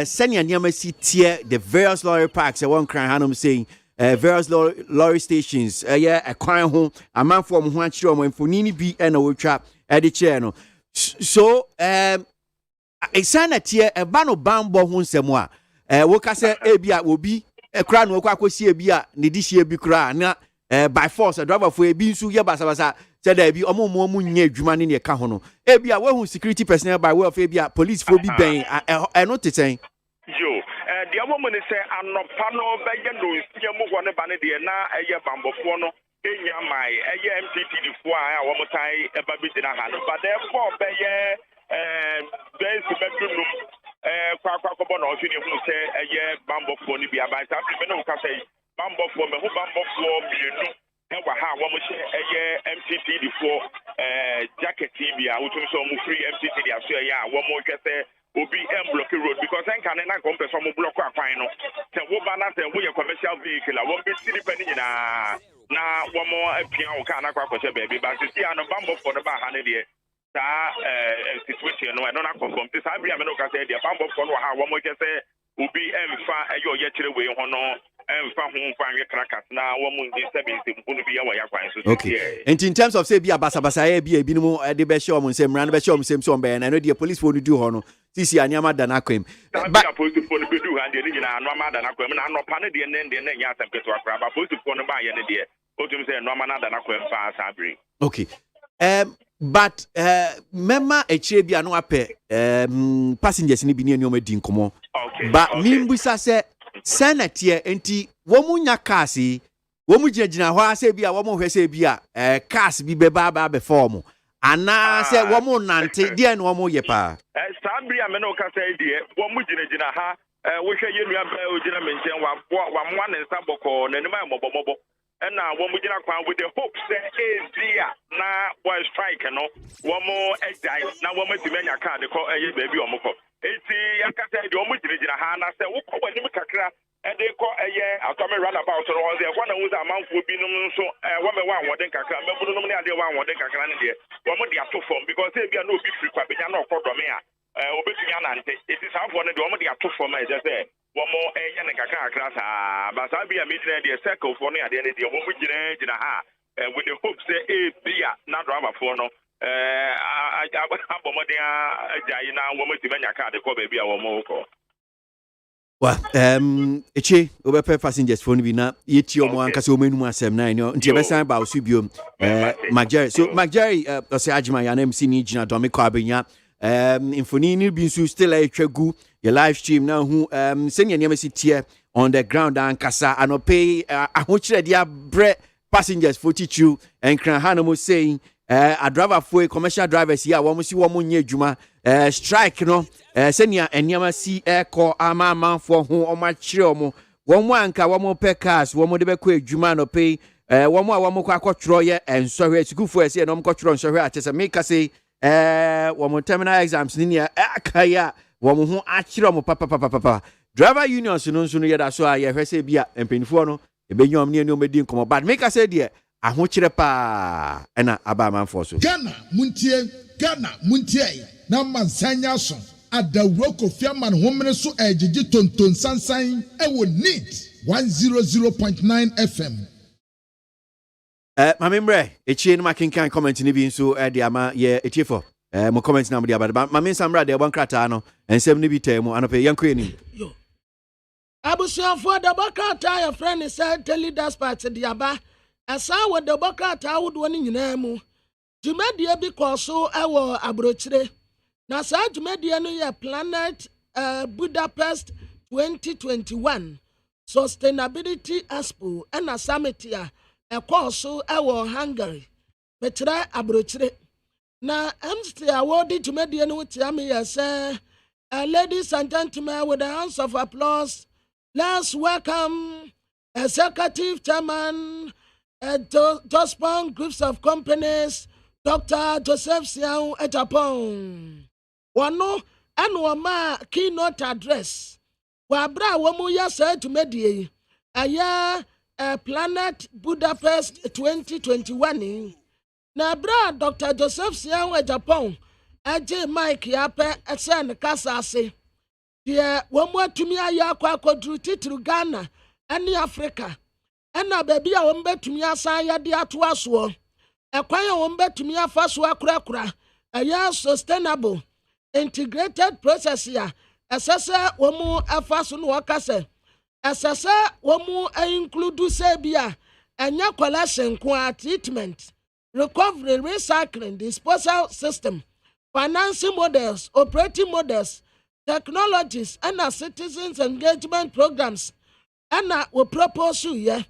send your name see tier the various lorry parks one crying hanum saying various lorry stations a kwan ho a man from ho akire mo for Nini be and a trap at the chair no so a sign at tier a bano bambo hun semwa woka se ebia obi kra no kwa akosi ebia ne di hie bi kra na by force a driver for a binsu ya basa said there be omo nye adwuma ne ne ka ho no ebia we hu security personnel by way of ebia police for bi ben I know te saying yo the woman say anopa no be ye no sia mu ho ne ba ne de na eye bambofo no enya mai eye MTT di fo a wo motai e ba bi dina ha no but therefore be ye base bedroom kwa ko no fi ni hu say eye bambofo ni bi aba ta bi no ka say bambofo me hu bambofo bienu ewa ha wo mo share eye MTT di fo jacket bi a wo tumi so mo free MTT di aso eye a wo mo hwese obi block road because en kan na ko person mo block akwan no se wo ba na se wo ye commercial vehicle a wo be tiri pani na wo mo apia wo kan na kwa kwose baby but see an bambofo no ba ha ne de sa situation no I don't confirm this I be am no ka say de bambofo no ha wo mo hwese obi emfa eyo ye kire we ho no okay and in terms of say be abasa be ebinumu de be show mo nsem ran be show mo nsem so be na no the police for do ho no sisi anyama da na kwem but police for be do hand de nyina no ma da na kwem na no pa ne de ne nya asem keto akra ba police for no ba ye ne de otum say no ma na da na kwem fa sabri okay but mema echire bia no ape passengers ni bi ne o ma di nkomo but mimbusa se Senator enti womunya kasi womu gina ho ase bia womu hwese bia cars bi beba ba be form ana se womu nante de no womu ye pa sabri ameno ka say de womu gina ha wo hwe ye nua ba o gina menchen wa mwa ne nsa boko na nima mobomobo na womu gina kwa with the hope say dia na boy strike no womu ejai na womu timenya card ko eye baby omuko eti yakata de omu gina ha na se wo ko wani kakra e de ko eye atome runabout no on there one who amanfo bi num so wo me wa woden kakra mebunu num ne ade wa woden kakra ne de wo mo de ato form because e bia na obi free kwa benya na okodome a obetunya na nte eti sanfo ne de wo mo de ato form e je se wo mo eye ne kakra kakra sa ba sa bia mi tire de circle for ne ade ne de wo mo gina ha with the hope say e bia na driver for no abomode ajayi na wo mo ti menya card ko ba bia wo mo ko eche obepe passengers phone bi na yeti omo ankasa omenum asem na no nti besan ba osubiom Magjerry so Magjerry ose agima ya na MC ni gina domi ko abenya infoni ni bi nsu still atwagu your live stream na hu senya niam si tie on the ground ankasa anope ahochire dia bre passengers for tichu enkran hanamo saying a driver for commercial drivers here wo mo si wo mo nya adwuma strike no senia eniama si ko ama for ho o ma kire o mo wo mo anka wo mo pe cars wo mo de be ko adwuma no pe wo mo a wo mo kwa akotro ye ensohwe sikufo ese no mo kotro ensohwe atese make say wo mo terminal exams ni ya akaya wo mo ho akire mo papa driver unions no nso no ye da so a ye hwese bia empenifo no ebenyom ne omedi nkomo but make say there ahokyere pa ena aba manfo so Ghana muntie na mansanya so adawro kofiaman homene so ejiji tonton sansan ewo neat 100.9 FM mamembre echie no makenkan comment ni bi nso de ama ye etiefo mo comment na mo de aba mamen samra de bon krata no ensem ni bi temu anope yanko ni yo abusuafo de bakata ya friend say leaders party de aba asa wo de bakata wodo ni nyina mu jumedie bi koso ewo abrochire na sa jumedie no ye Planet Budapest 2021 Sustainability Expo and Summit ya ekoso ewo Hungary betre abrochire na MST award jumedie no tiame ya say ladies and gentlemen, with the hands of applause, let's welcome Executive Chairman Jospon groups of companies, Dr. Joseph Siao at Japan. Wano and Wama keynote address. Wabra Wamuya said to Medie, a year Planet Budapest 2021. Nabra Dr. Joseph Siao at Japan, AJ Mike Yape at San Casase. Dear, one more to me, I yakwa to Ghana and Africa. Ena baby a wombe tumi asan yade ato aso ekwan a wombe tumi afa so akura aya sustainable integrated process ya esese womu afa so no wakase esese womu include say bia enya collection kwa treatment recovery recycling disposal system financing models operating models technologies and citizens engagement programs and we propose you.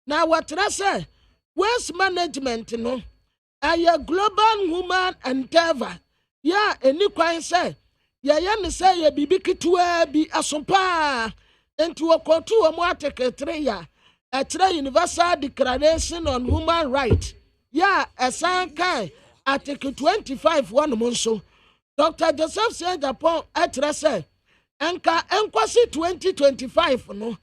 Now what I say, waste management no, a global woman endeavor. Ya any quine say, ya say ya bibiki to be a sumpa into a kotu a mwateke treya, a tre universal declaration on human rights. Ya a sankai article 25 one monso. Dr. Joseph said upon say, Anka enkwasi 2025 no.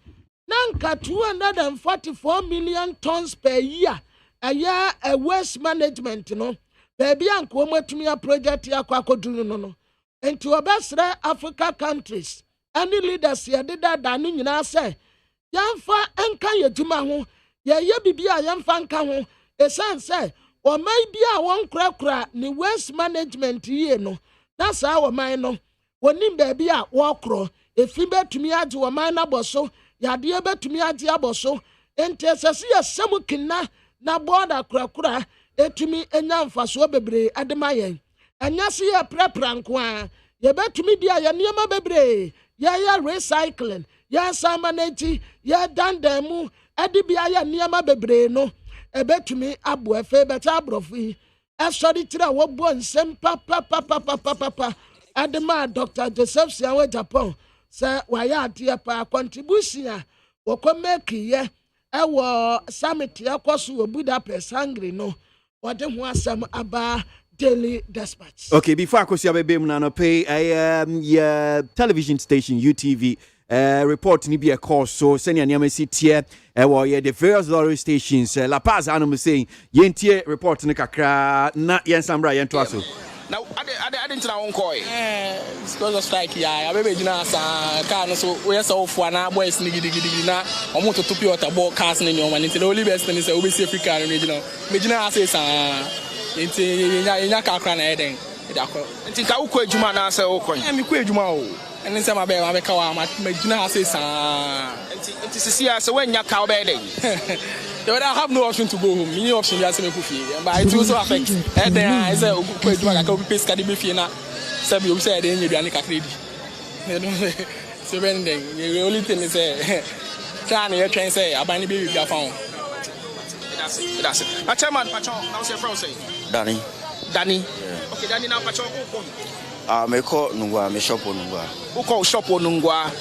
Nanka 244 million tons per year. A year a waste management no. Baby anko matumia project ya kwa kodunu no. And to obesre Africa countries. Any leaders ya dida dani nyina say. Yamfa enka yejuma ho. Ye bibia yamfa nka ho. Esan say. O may be a one kra ni waste management ye no. That's our mind no. Wonim baby a wakro. If you bet to me aji wa mind aboso. Yade betumi ade aboso ente sese yesemu kina na border krakura etumi enya mfaso bebre ademayen anya se ye prepra nko a ye betumi dia ye niema bebre ya recycling ya samaneti ya dandemu ade bia ya niema bebre no ebetumi abo efe beta abrofi esori tira wo bo nsem papa adema Dr. Joseph Siawe Japan say waya adia pa contribution a woko make ye ewo summit yakoso wo Budapest Hungary no wode ho asem aba Daily Dispatch. Okay, before akosia bebe mu na no pay television station UTV report ni be a course so senior nyama sitie the various lottery stations La Paz anum saying yentie report ni kakra na yensambra yento aso. Now, I didn't know Koi. It's because of strike. Yeah, I baby Jina car so we saw for an boys niggy na. I want to put a ball casting in your man. It's the only best thing is we see Africa and regional. Majina says, it's in your car cran heading. I think I will quit Juma now, say, okay, and we quit Juma. And then some of them make our Majina says, it is a see so when you're cow bedding. I have no option to go home. Many options are same coffee, but it also affects. And then I say, "Okay, do I go pay scadi beefy na?" Some you say they need any credit. So when the only thing is can you try say abani baby be found. That's it. My chairman, Pachon, now say from say. Danny. Okay, Danny now Pachon. Me call Nungwa, me shop on Nungwa. Who call shop on Nungwa?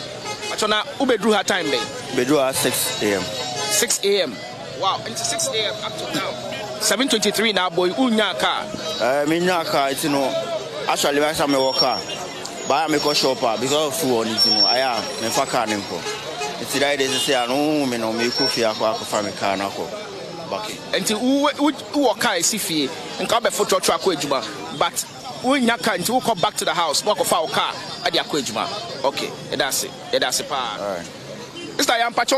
Pachona, who be drew her time day? Be drew at 6 a.m. 6 a.m. Wow, into 6 a.m. up to now. 7:23 now, boy. Unya car. Me nya car. You know, actually, I am a worker, but I am a shopper because of food on it. You know, I am me fa car nimpo. It's the idea to say I know me no me coffee akwa farm car na ko. Baki. Until who car is if and come before truck ejuma, but unya car until come back to the house. Walk of our car at the ejuma. Okay, that's it. That's it. All right. Mr. Yampacho,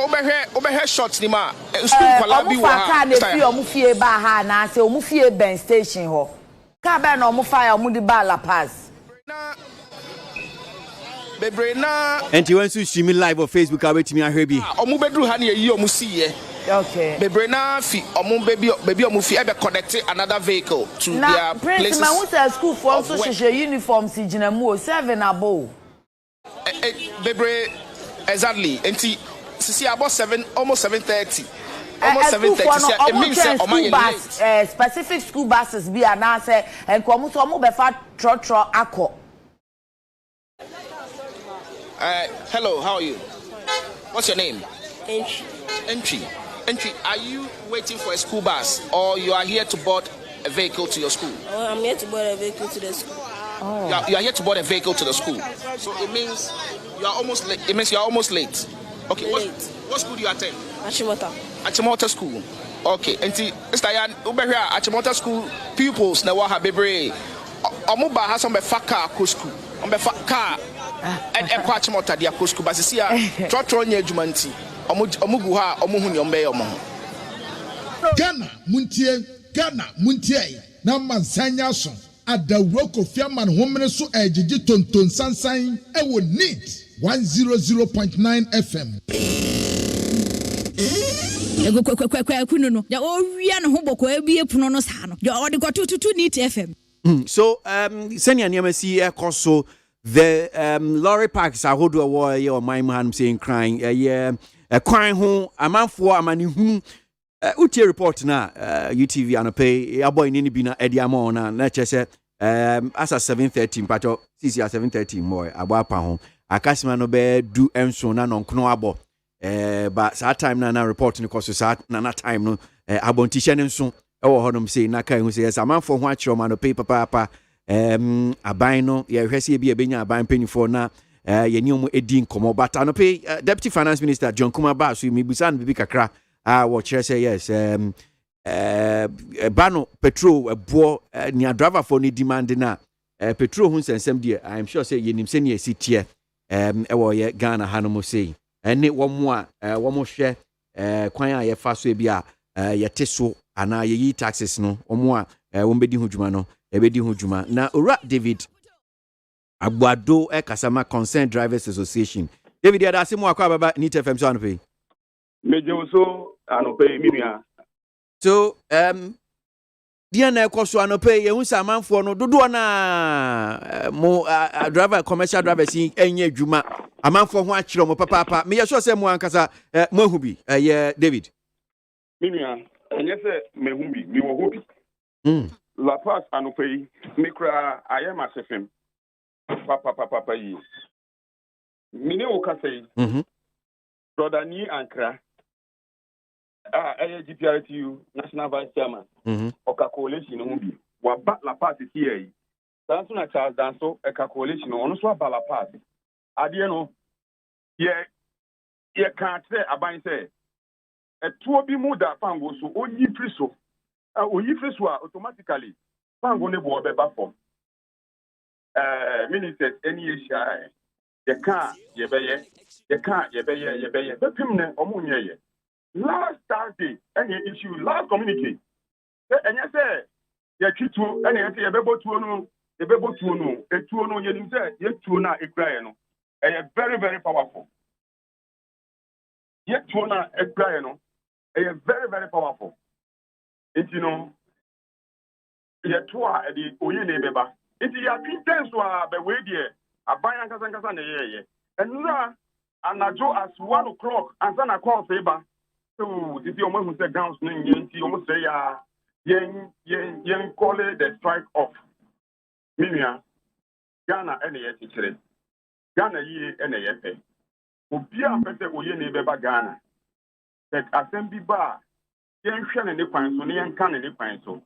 over shots ni ma. School kwalabi wa ha. Mr. Yampacho, fie ba ha na se omu fie ben station ho. Ka ba na omu fire omu di ba La Paz. Bebre na. And you want to stream live on Facebook? Abetimi ahwebi. Omu bedru ha na yi omu see ye. Okay. Bebre na fi omu baby omu fi ebe connect another vehicle to their places. Na Prince ma school for so sheshe uniform si jina mu 7 abo. Bebre exactly. Enti sisi about 7 almost 7:30. Almost 7:30. It means that late. Specific school buses be announced and come to omo be fa tro akọ. Hello, how are you? What's your name? Entry. Entry, are you waiting for a school bus or you are here to board a vehicle to your school? I'm here to board a vehicle to the school. Oh. You are here to board a vehicle to the school. So it means you are almost late. It means you are almost late. Okay. What school do you attend? Achimota School. Okay. Enti Mr. Yan, over here Achimota School pupils na waha bebre. Omo ba ha some be faka ko school. Omo be faka and Achimota dia ko school. But see ya trotro nya adwuma nti. Omo gu ha omo hu ne ombe omo. Ghana muntie na mansanya so adawroko fiaman homene so ejiji tonton sansan ewo neat 100.9 FM. Kuno ya owia no ho boko abie puno no sa no ya odi kwatutu neat FM. So senior niamasi ekoso the lorry parks ahodo wo ye o man man saying crying kwan ho amanfo amani hu utie report na UTV anope aboy ni bi na ediamo na chese as 7:30 mpacho CC 7:30 boy abapa ho akasima no be do enso na nonkono abo but that time na report ni koso sa na time no abonti hye nso ewo honom say na kan hu say amanfo ho akiro ma no paper papa aban no ye hwese bi ebenya aban penifo na ye ni omo edi nkomo but anope Deputy Finance Minister John Kumaba so mi busan bibi kakra what say yes bano petrol ebo ni driver for ni demand na petrol hun sensem die I am sure say yenim se ne sitie ewo ye Ghana hanom say ene womo a womo hwe kwan a ye fa so bi a ye teso ana ye yi taxes no womo a wombedi hudwuma no ebedi hudwuma na ora David Agbado Kasama Concerned Drivers Association David ya da se mo akwa baba ni TFM so anope Mejoso anope minia. So dia na ekoso anope ye hu samanfo no dodo na mo driver commercial drivers enye adwuma amanfo ho akire mo papa me ye so se mo ankasa mo hu bi ye David Minia enye se me hu bi mi wo hu bi la pass anope me kra ayema sefem papa yi mine o ka sei brother ni ankra GPRTU National Vice Chairman Oka Coalition no bi wa ba la party here danso na Charles danso Eka Coalition ono so ba la party ade no ye kan tre aban say etuo bi mu da fango so onyi friso automatically fango ne bo be ba form ministers any issue ye kan ye beye bepim ne omo nyeye last Thursday any issue last communique and you say ye twitu and you say ye bebo tuo no etuo no ye nim say ye tuo na ekra no very very powerful ye tuo na ekra no very very powerful it you know ye tuo a di oye na beba it ya twiten so a be we die aban ankasa na ye and na anajo as 1 o'clock and sana call seba. So, this is almost the grounds name, almost say, yen call it the strike off. Minia, Ghana, teacher. Ghana, ye, NAFA. Ubia, better, we never Ghana. That assembly bar, yen shan and the pine, so yen can and the pine so.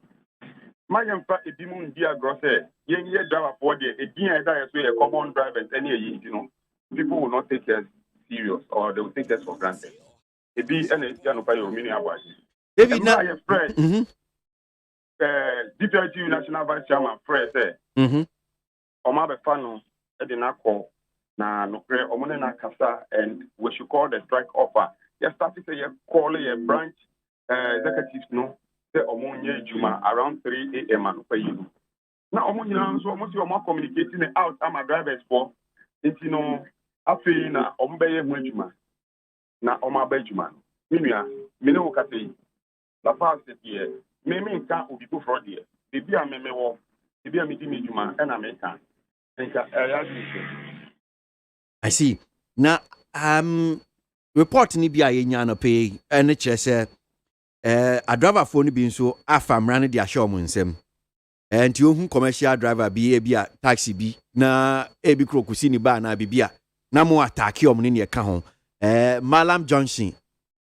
My young fat, a demon dear grosser, yen ye driver for the a dear that is a common drivers, any, you know, people will not take us serious or they will take us for granted. It be any mini ABOAGYE. David, now your friend, DPRTU National Vice Chairman, Fred said, Omabe Fano, Edinako, na Nukre, Omonena Kasa, and we should call the strike offer. You started to call a branch executives, no, the Omonye Juma around 3 a.m. and pay you. Now, Omonia, so almost you're more communicating out, I'm a driver's for, it's you know, I feel na Ombeye Juma. Na oma bejuma minua mene wo kase la fast here me nka obi to fraud here bibi a me wo bibi a me di meduma e na me kan nka I see na report ni bia yenya no pay ene chese a driver phone bi nso afa mrane di ahye omo nsem enti ohun commercial driver bi a taxi bi na ebi krokusi ni ba na bibia na mo attack omo ne ka ho Malam Johnson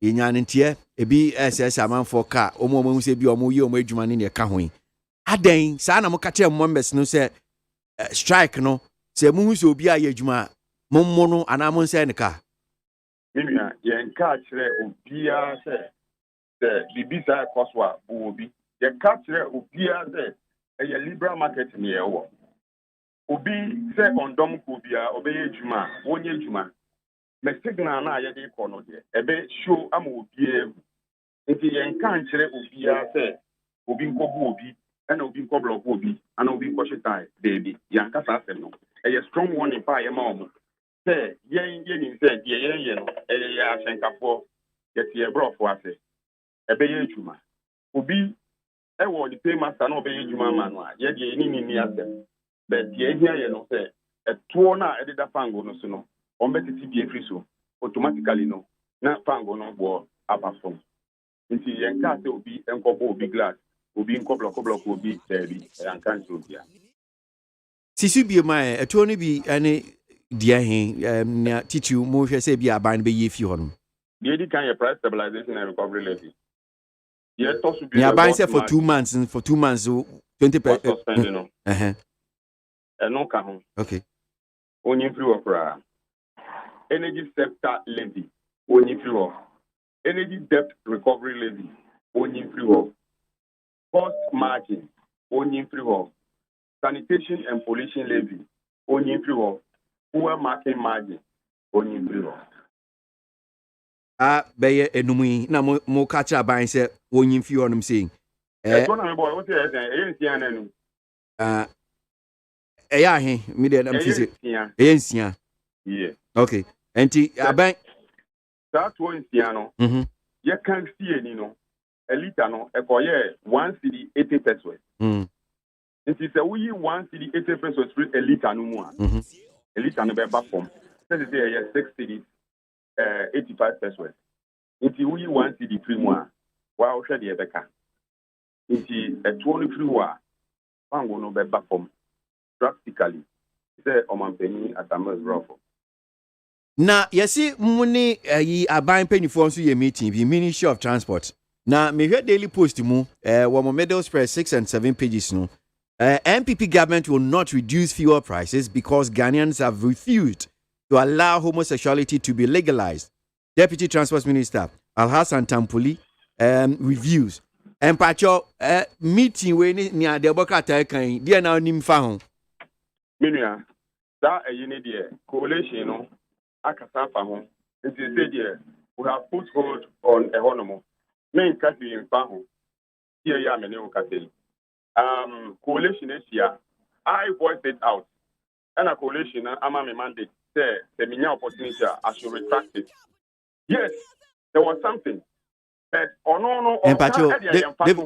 yenyanentie ebi SS amanfo ka omo se bi omo yi omo adwuma ne ka ho yi aden saa na mo ka kire members no se strike no se mu hu se obi aye adwuma mommo no ana mo nse ne ka minua yen ka kire obi a se bibi sa koswa bu obi yen ka kire obi a se eye liberal market ne ye wo obi se ondom ko obi a obeye adwuma wonye adwuma me signal na ye de ko no de ebe show am obi nti yen ka kire obi a se obi nkobu obi and obi nkoblo obi and obi kwashitai baby yan ka sa asem no eye strong warning pa ye ma omo say yen ni say ye no eye ya asenkafo ye tie brofo ase ebe ye adwuma obi e wo di pay master na obeye adwuma ma no a ye de ni asem but ye hia ye no say etuo na edida fango no so no on betiti bi efri so automatically no na fango no bo abafom nti yen ka say obi enkobo obi glass obi nkoblo obi sebi ankan sobia sisu bi ma etuo no bi ane dia hen na titu mo hwe say bi aban be ye fi hono the di kan price stabilization and recovery levy ye to su bi ya aban say for 2 months so 20% no eno ka ho okay onye free worker energy sector levy onye free worker energy debt recovery levy onye free worker cost margin onye free worker sanitation and pollution levy onye free worker poor market margin onye free worker beye enumi na mo ka cha ban say onye free worker saying so na me boy what say nsia na nu eya he me dey am say nsia yeah okay enti aban that one nsia no ye kan see ni no a liter no ekoye 1 cedi 80 pesos nti se we 1 cedi 80 pesos for a liter no mu a liter no be ba form say say 6 cedi 85 pesos nti we 1 cedi free mu a wa o hwe de e beka nti etuo no free wa fango no be ba form practically say omanpeni atamas brofo na yesi muni yi aban penifo nso ye meeting bi Ministry of Transport na me hwe Daily Post mu wo Middle Spread 6 and 7 pages no MPP government will not reduce fuel prices because Ghanaians have refused to allow homosexuality to be legalized. Deputy Transport Minister Alhassan Tampuli reviews empacho meeting we ni adebokata kan dia na onim fa ho minua that eyini there coalition no akasa fa ho it is said there we have put hold on economy main country in fa ho here ya me ne o kase coalition here I voiced it out and a coalition ama me mandate say the minya opportunity I should retract it. Yes, there was something but no empacho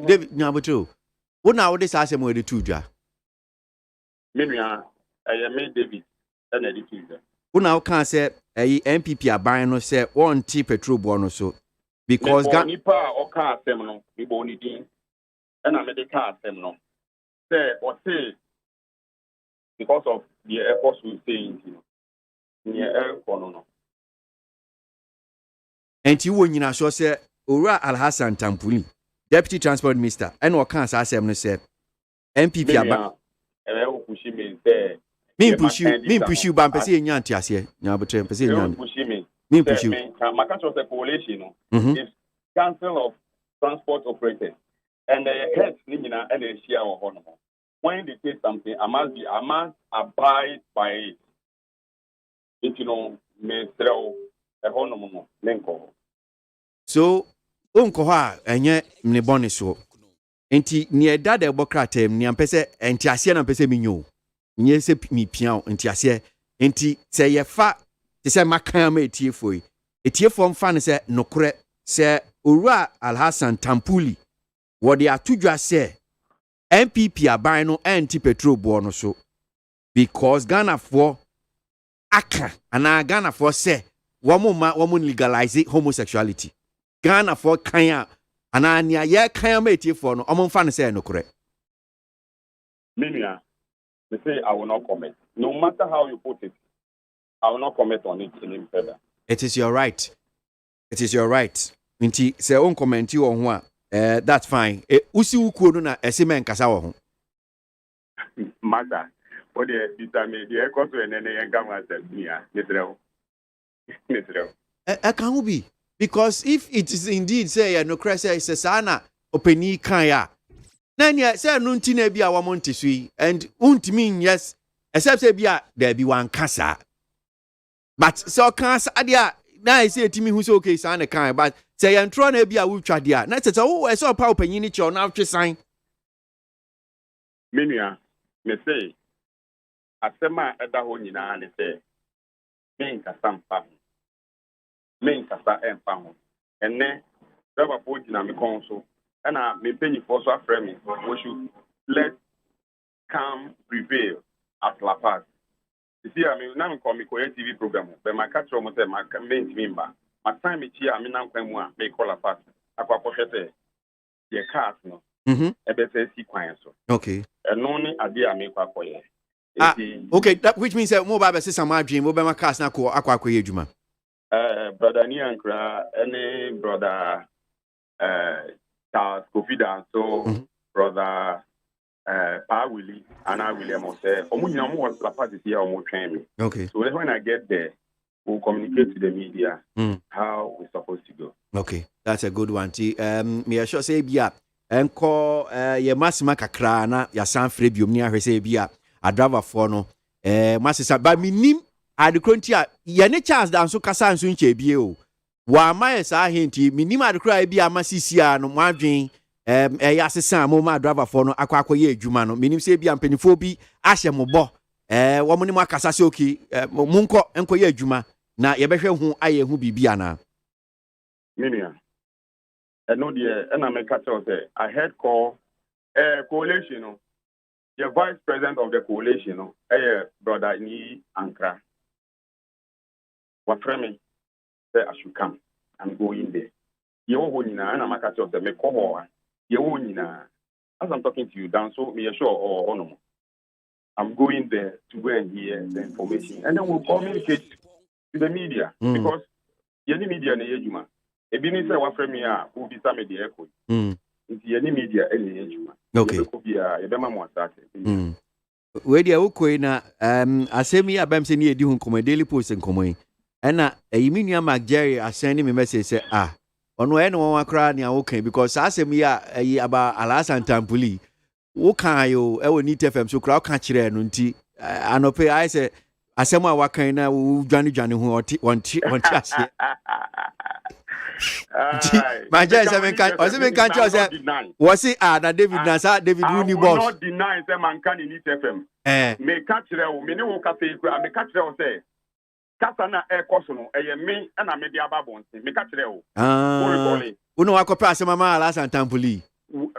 David Nyaboto wona wo de sa asem we de tudwa minua me David and the tuja wona wo kan say MPP aban no say won ti petrol bo no so because nipa o ka asem no mi bo ni din and I me ka asem no say or say because of the efforts we saying near no enti wo nyina so say Ora Alhassan Tampuli Deputy Transport Minister and what can say asem no say MPP aban me push you ban pese nya antiase nya botre pese nya me push you makacho the coalition is Council of Transport Operators and the heads ni nyina and the share of honor when they say something I must abide by it you know me throw a honor mo lenko so onko ha enye ne bone so enti ne eda da ebokratem ne ampese entiase na ampese minyo nye se mi pian entiase enti se ye fa te se makan ma etiefo etiefo mfa ne se nokore se Owura Alhassan Tampuli wo de atudwa se MPP aban no anti petrol bo no so because Ghana for aka ana Ghana for se wo legalize homosexuality Ghana for kanya anania ye kanya meti for no omfa ne say no kore Minia they say I will not comment no matter how you put it I will not comment on it any further. It is your right nti se on comment wo ho a that's fine usi ukuo no na ese men kasa wo ho mother what the vitamin the cause when yen come as bia netreo can who be because if it is indeed say no cry say sana openi kan ya na nya say no ntina bia wo monte sui and untimi yes except say bia there be one kasa but so kasa dia na say timi hu say okay sana kan but say yen tro na bia wo twa dia na say wo so pa openi ni che na twe san menua me say asema eda ho nyina ne say men kasa mpa men kasa empa ho enne baba po gyina me kon so na me penny for so afrɛ me we should let calm prevail at La Paz. You see, I mean, now I'm coming to a TV program, but my catch almost my campaign member. My time is here, I mean, I'm going to make call La Paz. I got pocket the cars, no. A better sequence. Okay. And only a dear make up for you. Okay, that which means that mobile system my dream will be my cars now. Aqua Juma. Brother Niankra, any brother Charles Kofi so brother Pa Willie and I William say, was La Paz is here or training. Okay. So when I get there, we'll communicate to the media how we're supposed to go. Okay, that's a good one. Me I sure say bia enko ye masima kakra na ya san frɛ biom ni ahwɛ say bia a driver for no masisa ba minim adekronti a ye ne chance dan so kasa nso nche bie o wa ma ye sa henti minim adekra bia masisia no mwadwen ya sesa mo ma driver for no akwakoye adwuma no minim say bia mpanifo bi ahye mo bo wo mo ni mo akasa se okay munko enkoye adwuma na ye behwe hu aye hu bibia na Minia. I know and I make say I heard call coalition, the vice president of the coalition, brother Ni Ankra. What friend say I should come and go in there. You and I'm a catch of the Meko. As I'm talking to you down, so me sure or no. I'm going there to go and hear the information, and then we'll communicate to the media because any media in the Ebini say wa frame ya who be some the echo. Nti any media any ejuma. Okay. E be ma mo start. We dia ukoi na asemi abam se ni edi hu komo Daily Post nkomo yi. Na eyiminu Mark Jerry asend me message say ono e no won akra ne awokan because asemi ya aba Alasan Tampuli. Wo kan yo e wo ni TFM so kra wo kan kire no nti anope I say asemu a wakan na wo dwane hu onti ase. My judge, I can't just say, was it that David Nasa, David Rooney boss? I will not deny them and can in FM. May catch them, many will cafe, I may catch them say, Casana air cosono, me and I may be a babon, may catch them. Uno, I could pass Mamma last and Tampuli.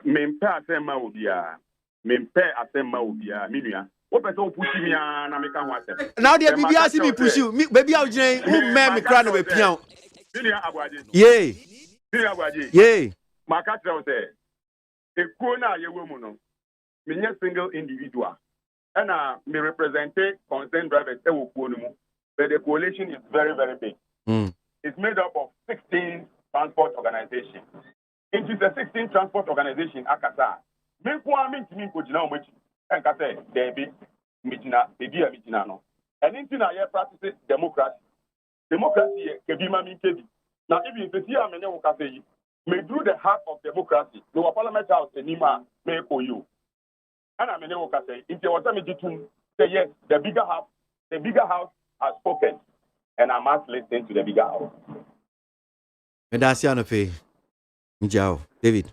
Men pair them Maudia, men pair at them Maudia, Milia. What better push me and I make a water. Now, the BBC me push you, baby, I'll Jane, who made me cry over piano. Yay. Yay. My catcher say, a corner, a woman, me single individual. And me represent concerned drivers, but the coalition is very, very big. It's made up of 16 transport organizations. It is a 16 transport organization, Akasa. Me to me, which and Kase, there be Mitina, baby, Mitina. And in Tina, practices democracy. Democracy can be mami kebi. Now, if you see how many will say, may do the heart of democracy. No parliament house anima may for you. And I mean, say, if there was a say yes, the bigger house has spoken, and I must listen to the bigger house. Medasiano Njao, David.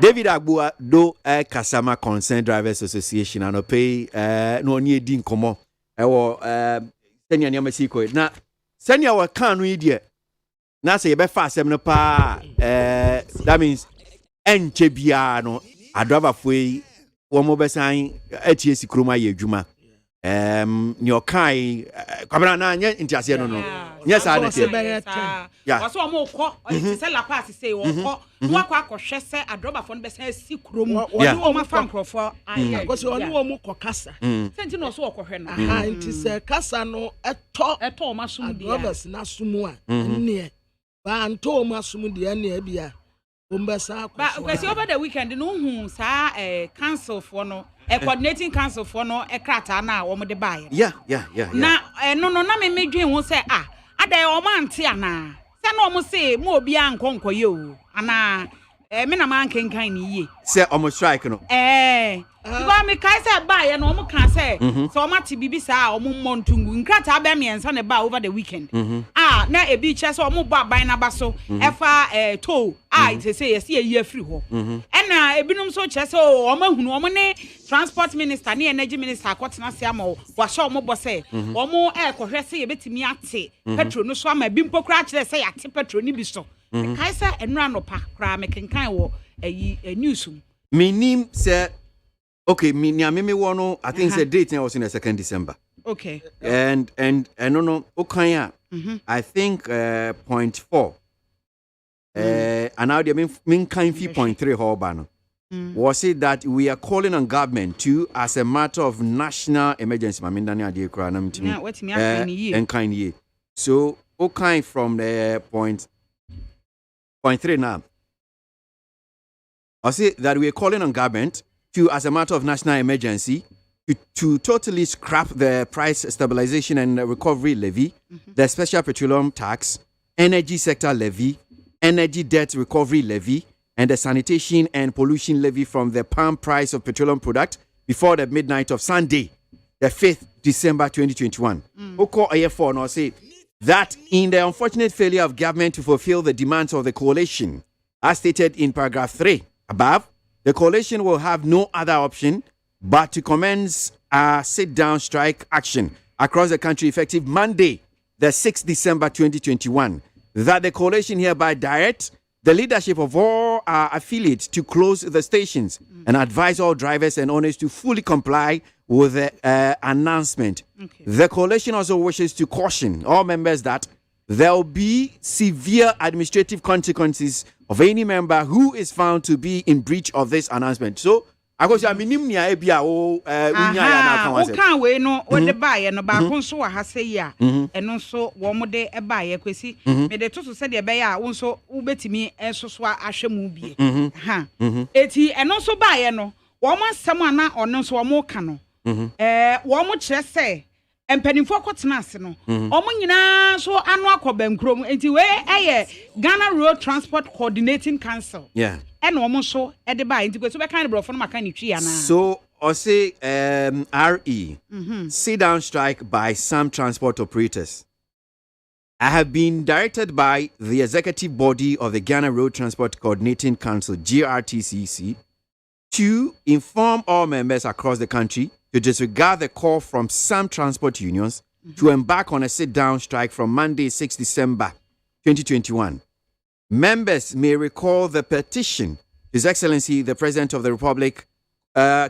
David Agbua do Kasama Concerned Drivers Association and pay no near Dean Como. Senya nyama siko na senya wa kanu idie na say be fa asem no pa that means enche bia no adriver foi wo mo besan atie sikroma ye adwuma ni okai kwabra na nya ntiase no no nya sa na tie ya so mo ko se La Paz say wo ko no akwa akwohwe se adriver fo no besan sikrom woni wo ma fa nkrofo because oni wo mu kokasa senti no so okohwe no nti se kasa no eto o ma sum dia adrivers na sumu a ne Ban to masum de ne bia. Umbesa But because over the weekend no hu sa council for no coordinating council for no krata na wo de buy. Yeah. Na no na me medwen ho say ada o ma ante ana. Se no mo say mo obi ankonko ye o. Ana me na man kenkan ni ye. Say almost strike no. Because me kai say buy no mo kan say so ma ti bibi sa o mo montungu nkrata ba me ensa ne ba over the weekend. Na ebi che so o mo ba ban na ba so efa toll it say yes ye free ho. Na ebinum so che so o ma hunu o mo ne transport minister ne energy minister akotena se ama wa sha o mo bo say o mo kohwe say ye betimi ate petrol no so ama bi mpokura kire say ate petrol ni bi so. Kai say enura no pa kra me kenkan wo news. Minim say okay, me wono I think the date was in the 2nd December. Okay. And no okay. I think 0.4. And now they mean kind 0.3 Horbano. Was it that we are calling on government to, as a matter of national emergency? I mean, Daniel Diakranam to me. And kind year. So, okay, from the 0.3 now. I say that we are calling on government to, as a matter of national emergency, to totally scrap the price stabilization and recovery levy, the special petroleum tax, energy sector levy, energy debt recovery levy, and the sanitation and pollution levy from the palm price of petroleum product before the midnight of Sunday, the 5th December 2021. Oko AF4 now say that in the unfortunate failure of government to fulfill the demands of the coalition, as stated in paragraph 3 above, the coalition will have no other option but to commence a sit-down strike action across the country effective Monday, the 6th December 2021. That the coalition hereby directs the leadership of all our affiliates to close the stations and advise all drivers and owners to fully comply with the announcement. Okay. The coalition also wishes to caution all members that there will be severe administrative consequences of any member who is found to be in breach of this announcement. So, I go say minim nia e bia o unya ya na kan wase. O kan we no o de bae no ba ko nso wa ha sei ya. Eno nso wo mo de e bae kwesi. Me de to so se de be ya wo nso wo betimi enso so ahwemu bie. Eti eno nso bae no wo mo asem ana ono nso wo mo ka no. Wo mo kire se empanimfo akotena ase no omo nyina so anu akobankrom enti we Ghana Road Transport Coordinating Council and omo so e de ba enti kweso be kan brofo no maka ni twi ana so o say RE sit down strike by some transport operators. I have been directed by the executive body of the Ghana Road Transport Coordinating Council GRTCC to inform all members across the country to disregard the call from some transport unions to embark on a sit-down strike from Monday, 6 December 2021. Members may recall the petition His Excellency, the President of the Republic,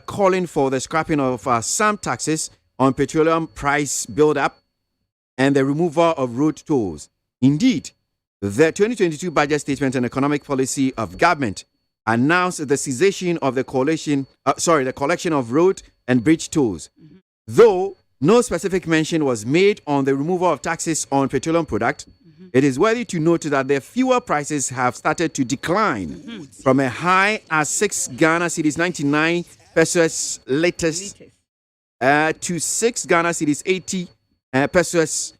calling for the scrapping of some taxes on petroleum price build-up and the removal of road tolls. Indeed, the 2022 budget statement and economic policy of government announced the cessation of the collection of road and bridge tolls. Though no specific mention was made on the removal of taxes on petroleum product, it is worthy to note that the fuel prices have started to decline from a high as 6 Ghana cedis 99 pesos latest to 6 Ghana cedis 80 pesos,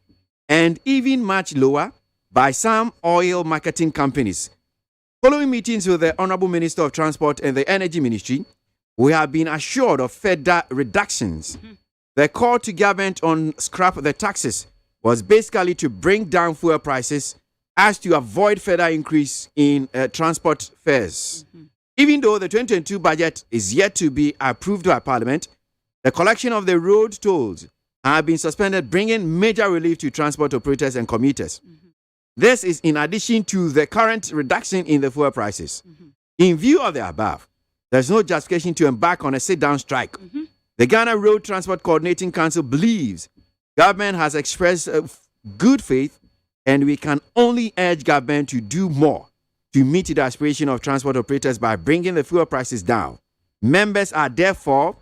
and even much lower by some oil marketing companies. Following meetings with the Honorable Minister of Transport and the Energy Ministry, we have been assured of further reductions. The call to government on scrap the taxes was basically to bring down fuel prices as to avoid further increase in transport fares. Even though the 2022 budget is yet to be approved by Parliament, the collection of the road tolls have been suspended, bringing major relief to transport operators and commuters. This is in addition to the current reduction in the fuel prices. In view of the above, there's no justification to embark on a sit-down strike. The Ghana Road Transport Coordinating Council believes government has expressed good faith, and we can only urge government to do more to meet the aspiration of transport operators by bringing the fuel prices down. Members are therefore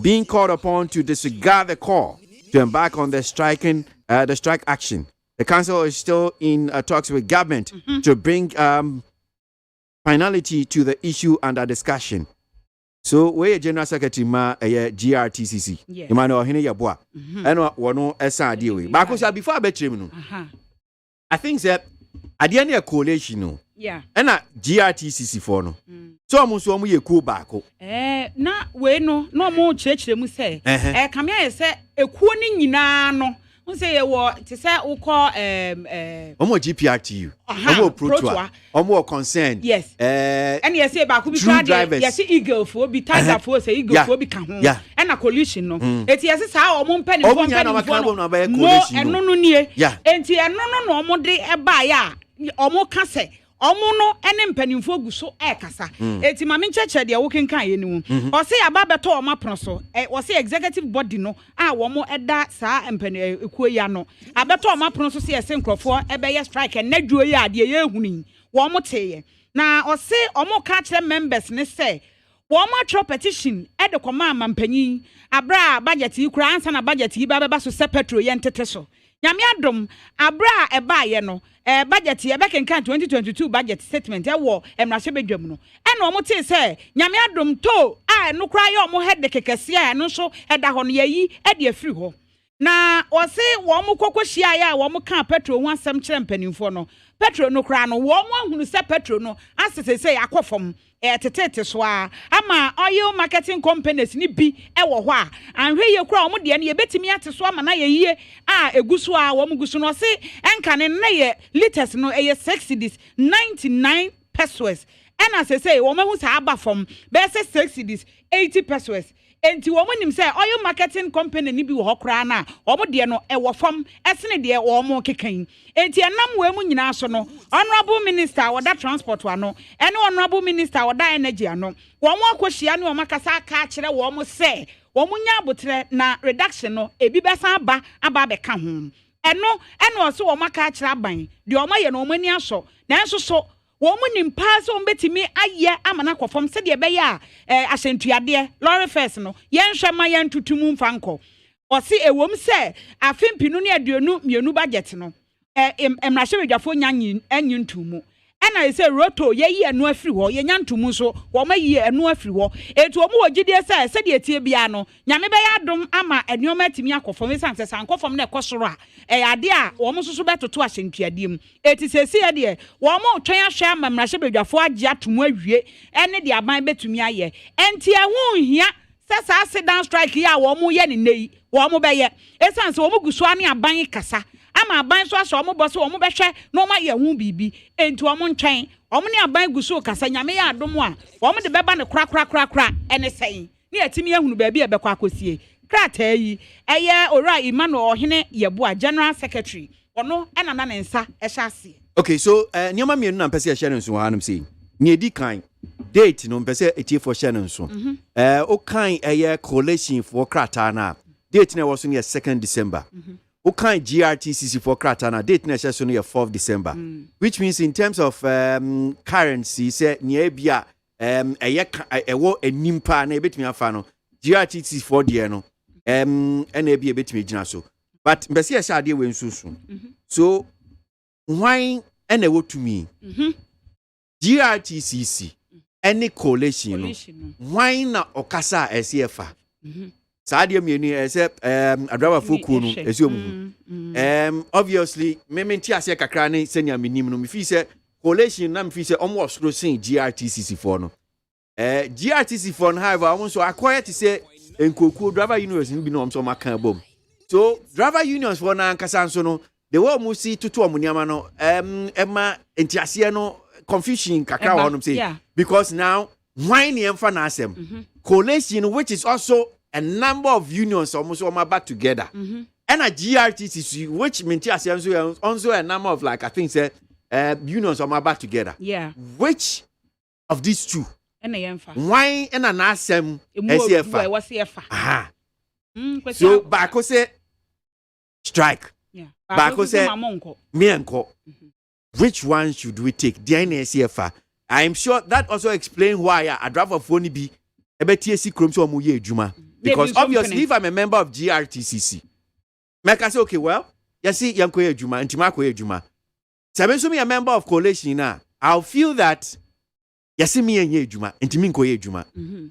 being called upon to disregard the call to embark on the strike action The council is still in talks with government to bring finality to the issue under discussion. So we General Secretary ma GRTCC. Emmanuel Hine Yabua. And one esa deal with. But before I bet you, I think that at the end of coalition, no. Yeah. And GRTCC for no. So almost one we cool back. Na we no more church them say. Come here say a coning no. Say what to say we call GPRTU. Protoa. Concerned. Yes. And you say back be drivers. Yes, eagle for be tiger for say eagle for be can. Yeah. And a collision no. It yes how penny for penny. No, and no near. Yeah. And no more day a buyer. Omo ka se omo no ene mpanimfo gu so kasa eti mame ncheche de wo kenkan ye ni o se aba beto o mapro so o se executive body no a wo mo eda saa mpani ekuo ya no abeto o mapro so se ese nkrofo ebe ye strike na duo ye ade ye ehuni wo mo teye na o se omo ka kire members ne se wo mo atro petition e de koma amampanyin abra budget yi kura ansa na budget yi ba so se petrol ye ntete so nyame adom abra eba ye no budget ye be kenkan 2022 budget statement e wo emrahye bedwam no e no mo te say nyame adom to a no kra ye omo head kekese a no so e da ho no yayi e de afiri ho na o se wo mo kokohia ya wo mo kan petrol ho asem kire mpanimfo no petrol no kra no wo mo ahunu se petrol no asese say akofom tetete so ama oil marketing companies ni bi e wo ho a anhwe ye kura omo de ne ye betimi ate so ama na ye yie a eguso a wo mo guso no se enka ne na ye liters no ye 99 pesos and as I say wo mahu sa aba from be say 80 pesos enti wo nim say oil marketing company ni bi wo kra na wo de no e wo fam esene de wo mo kekan enti enam we mu nyina so no honorable minister wo da transport wa no ene honorable minister wo da energy ano wo mo akohia ne wo makasa ka kire wo mo say wo mu nya abotre na reduction no ebi besa aba be ka ho eno so wo maka kire aban de wo maye no wo mani aso na enso so womu nimpa so mbetimi aye amana kwofom se de be ya ahyentuade lorry first no yenhwe ma yentutumu mfanko o se ewom se afempinu ne aduonu mienu budget no emrahye wedwafo nyanyi anyintumu ena se roto yeyi enu afiri ho yenyantumu so wo ma yi enu afiri ho etu omu wogide se de etie bia no nyame be ya dom ama enyoma timi akofom sanse sankofom na ekosoro a ade a wo mo soso betoto ahyentuade mu eti sesi ye de wo mo twen ahwe ama mrahye bedwafo agye atomu awie ene de aban betumi aye enti ehun hia sesa accident strike ya wo mo ye ne nei wo mo be ye esanse wo mo guso ane aban kasa ama aban so aso omo boso omo behwe no ma ye hu bibi enti omo ntwen omo ne aban guso kasa nyame ya adom a omo de beba ne kra ene sei ne atimi ehunu ba bi e bekwa akosie krata yi eye ora Emmanuel Ohene Yeboa General Secretary ono enana ne nsa ehye ase. Okay, so nyoma mienu na mpese ehye nso hanum sei ne edi kan date no mpese etie for share nso o kan eye coalition for krata na date na was on 2nd December. O kind GRTCC for Kratana date next year 4th December, which means in terms of currency, say near bia a nimpa na bit me afano GRTCC for the no and a be a bit me so. But Bessia Shadi went so soon. So why and a word to me GRTCC any coalition why na okasa SCFA. Sadia mieni except adrawa fuku no eziom obviously mementi ase kakra ne senya minim no me fi se coalition na me fi se omo osro sen GRTCC for no GRTCC for no however omo so akoya to say enkoku driver unions bi no omo maka bom so driver unions for na ankasa so no the way omo si tutu omo niama no ema entiase no confusion kakra ho no say because now why ne emfa na asem coalition which is also a number of unions almost back together. And a GRTCC, which means also a number of like I think say unions back together. Yeah. Which of these two? Why and an ASEM SCFA? Aha. So Bako say strike. Yeah. Bako say me uncle. Which one should we take? The NSCFA. I am sure that also explains why a driver of phone be a BTSC Chrome so Juma. Because obviously, if I'm a member of GRTCC, I can say, okay, well, see yanko ejuma ntima ko ejuma. Sabe so me a member of coalition na, I'll feel that yesi me enye ejuma ntimi nko ejuma.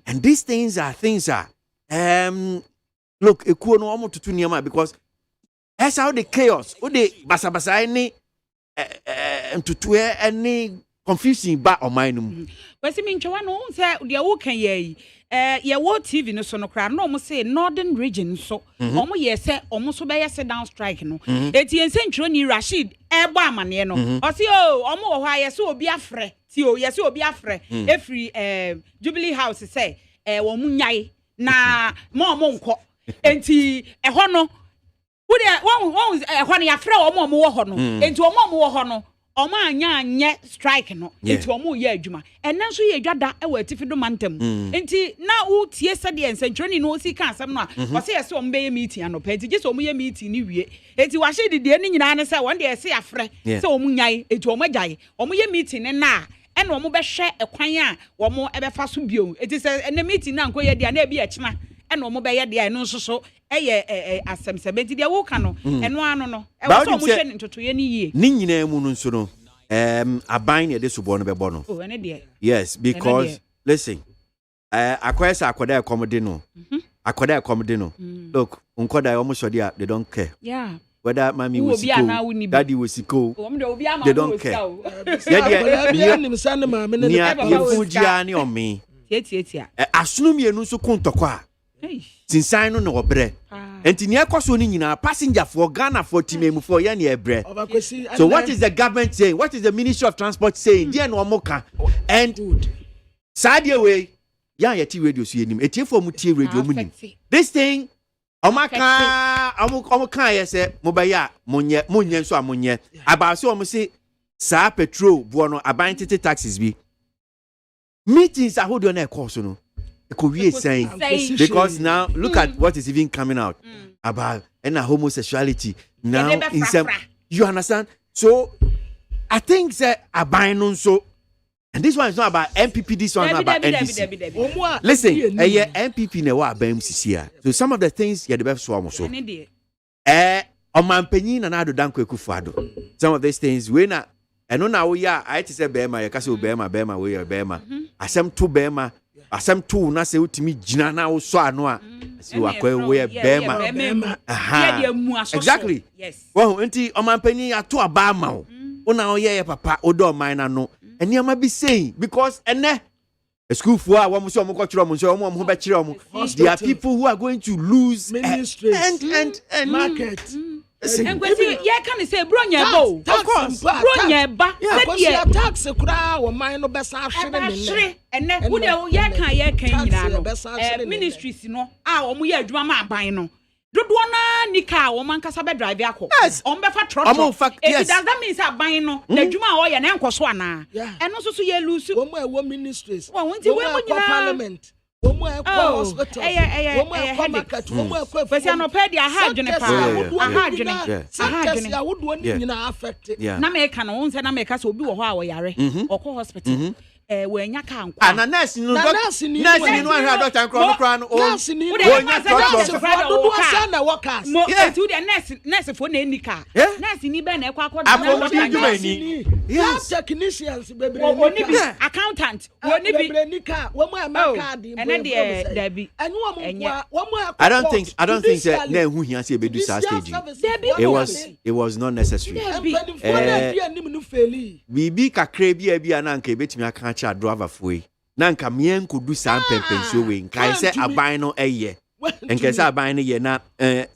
And these things are look ekuo no omo tutu niam because that's how the chaos o de basabasa any ntutu any confusing ba o mind mu. Kwesi mi ntwa no say de wo kan ye wo TV no so no kra no mo say northern region so omo ye say omo so be sit down strike no eti ensentro ni Rashid ebo amane no o say omo wo ha ye say obi afre ti o ye say obi afre every Jubilee House say wo mu nyai na mo nko enti eho no wo de won eho no ya frɛ omo wo ho no enti omo wo ho no omo anya strike no enti omo ye adwuma enen so ye dwada e wa atifi do mantam enti na wo tie sɛ de ensentwani no si kan asɛm no a wo sɛ yɛsɛ omo be ye meeting anɔpa enti gye sɛ omo ye meeting ni wie enti wa hye didie ni nyina ne sɛ won de yɛsɛ afrɛ sɛ omo nyai enti omo gyae omo ye meeting ne na ene omo be hwɛ ekwan a omo e be fa so bio enti sɛ ene meeting na nko ye dia na e bi ɛkyena ene omo be ye dia eno nso so eye asem se benti dia wo ka no eno ano no e wo so omo hwɛ ntoto ye ni yie ni nyina mu no nso no aban ye de subo no be bo no ene dia yes because listen akwesa akoda ekomde no akoda ekomde no look unkoda omo so dia they don't care whether mommy was sick, daddy was sick, they don't care. On me. Assume you know so kuntokwa. Since I know no bre. And in your question, passenger for Ghana for Timemu for Yan bre. So what is the government saying? What is the Ministry of Transport saying? Dear no moka. And sad way, yeti radio see him. Eti for muti radio munim. This thing. Omo kan ye se mobaya monye so amonye aba so omo se sa petrol bo no aban tete taxes bi meetings are hold on e course no e ko wie saying because now look at what is even coming out about homosexuality now in some you understand so I think that aban no so. And this one is not about MPP, this one is not about NDC. Listen, MPP ne wa ba MCC. So some of the things you the best so so. Omanpanyin na do danko ekufado. Some of these things we na eno na we ya I say bema ya kase bema we ya bema. Asem to bema, asem to na se utimi gina na wo so ano a. Si wakwe we ya bema. Exactly. Yes. Well, enti omanpanyin ato aba ma wo. Una oye papa odo man na no. And you might be saying because a school for there are people who are going to lose and market. And can say Bronya Bo, of course, Bronya Ba, tax a crowd or mine no best and then who can ministries, you know, our drama by no. Dodwana nika woman kasa be drive akọ on be fa trotro it does that mean say ban no na dwuma o ye na enkoso ana eno so ye lose wo ministries wo nti we mo nyina parliament wo mo hospital wo mo market wo mo fesi anopedia aha adwene pa aha adwene ya wodo ni nyina affect na me ka no nse na me ka so obi wo ho a wo yare okọ hospital we nya ka nkwa ana nurse no ahia doctor nkro no nurse ni wo nya do asa na workers mo etu de nurse fo na enika nurse ni be na ekwa yes technicians bebre oni bi accountant oni bi bebre nika wo mo amaka di ene de dabi I don't think that na hu hia say bedu sa stage it was not necessary bibi kakra bia na nka betimi aka cha driver foi na nka mien ko du san pempenso we nka say aban no eye nka say aban no ye na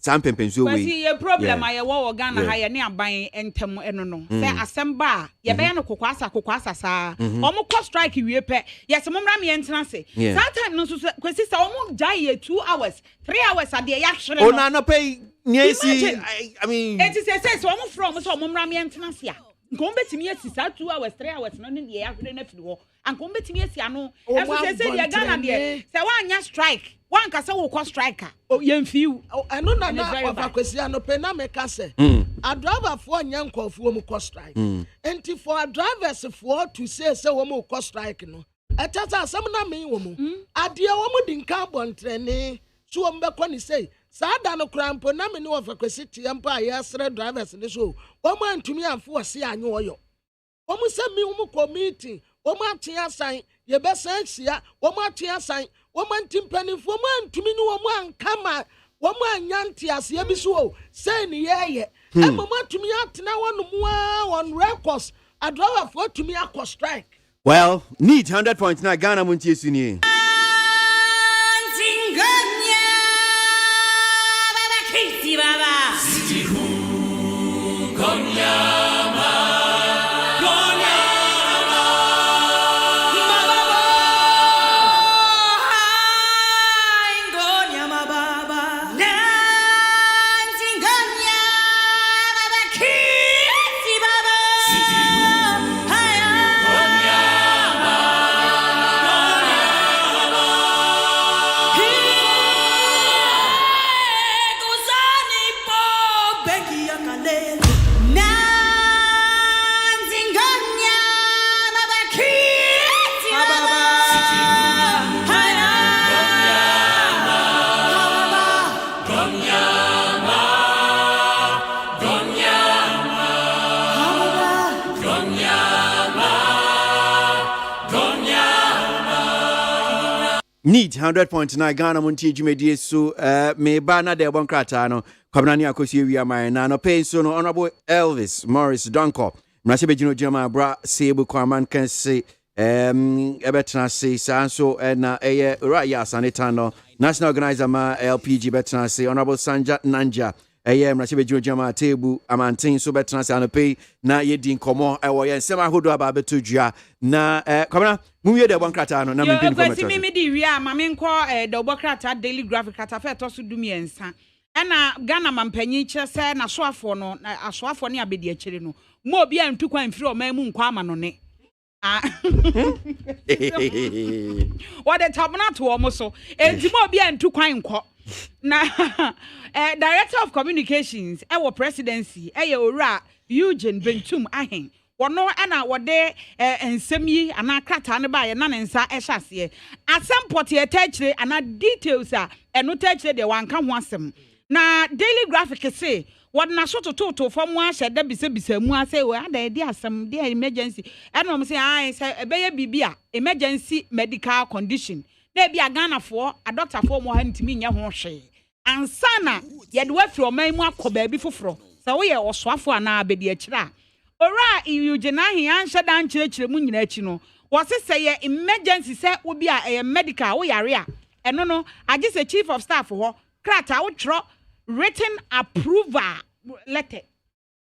san pempenso we see your problem aye wo Ghana ha ye ne aban entem eno no say asemba ye be no kokwasa sa omo ko strike wie pe yes mo mra me entena se that time no so kwesi say omo jai 2 hours 3 hours ade ya hwere no na no pay niesi I mean it is say so omo from so omo mra me entena se Nko betimi asi sa 2 hours 3 hours no ne de ahwere na firi ho anko betimi asi ano e say de Ghana de say wanya strike wan ka say wo ko strike ye mfiu eno na ofakwesi ano pe na me ka say a driver for nyankofo wo mu ko strike enti for drivers for to say wo mu ko strike no etata asem na me wo mu ade wo mu di nka bontrene so wo mbekọ ni say Sada no crampo na me no of akwesiti ampa yesre drivers ne so. Omo antumi amfo ose anyo oyo. Omo se mi omo committee, omo atia san, ye be san sia, omo atia san, omo antimpanifo omo antumi no omo ankama, omo anyanti ase bi so say ni ye. E omo antumi atena wonu mu on records, a driver for to me a strike. Well, need 100.9 Ghana Montie Suni. Need 100.9 Ghana Montie Jumedi so me ba na de bon krata no kwabnani akosi wi amai na no pay so no Honorable Elvis Morris Donko mrase begino jama bra sebu kwaman kan se ebetna se sanso na eye raya sanita no national organizer ma LPG betna se Honorable Sanja Nanja mrase begino jama tebu amantin so betna se anope na yedi nkomo ewo ye nsema hodo aba betodua na kwabna muye de bon krata no na me pin ko me me di wi a ma me nko de bon krata daily graphic krata fe to so dumiensa na Ghana mampanyi kire se na soafo no asoafo ne abedi akire no mo obi antu kwan firi o man mu nkwa ama no ne what the tabna to omo so enti mo obi antu kwan nko na director of communications ewo presidency ora Eugene Bentum ahen wono ana wode ensem yi ana krata ne ba ye na ne nsa ehase asem port ye tachire ana details a eno tachire de wanka ho asem na daily graphic say what na so to from one shed bisa mu ase we ada dey asem dey emergency eno mo say ai say ebeye bibia emergency medical condition na bia Ghana for a doctor for mo hantimi nya ho hwe ansana ye de wafiri o man mu akoba bi foforo say we ye osoafo ana abedi akira ora Eugene ahia nhye dan kirekire mu nyina achi no wo se ye emergency say obi a medical wo yare a eno no age say chief of staff ho krata wo tro written approval letter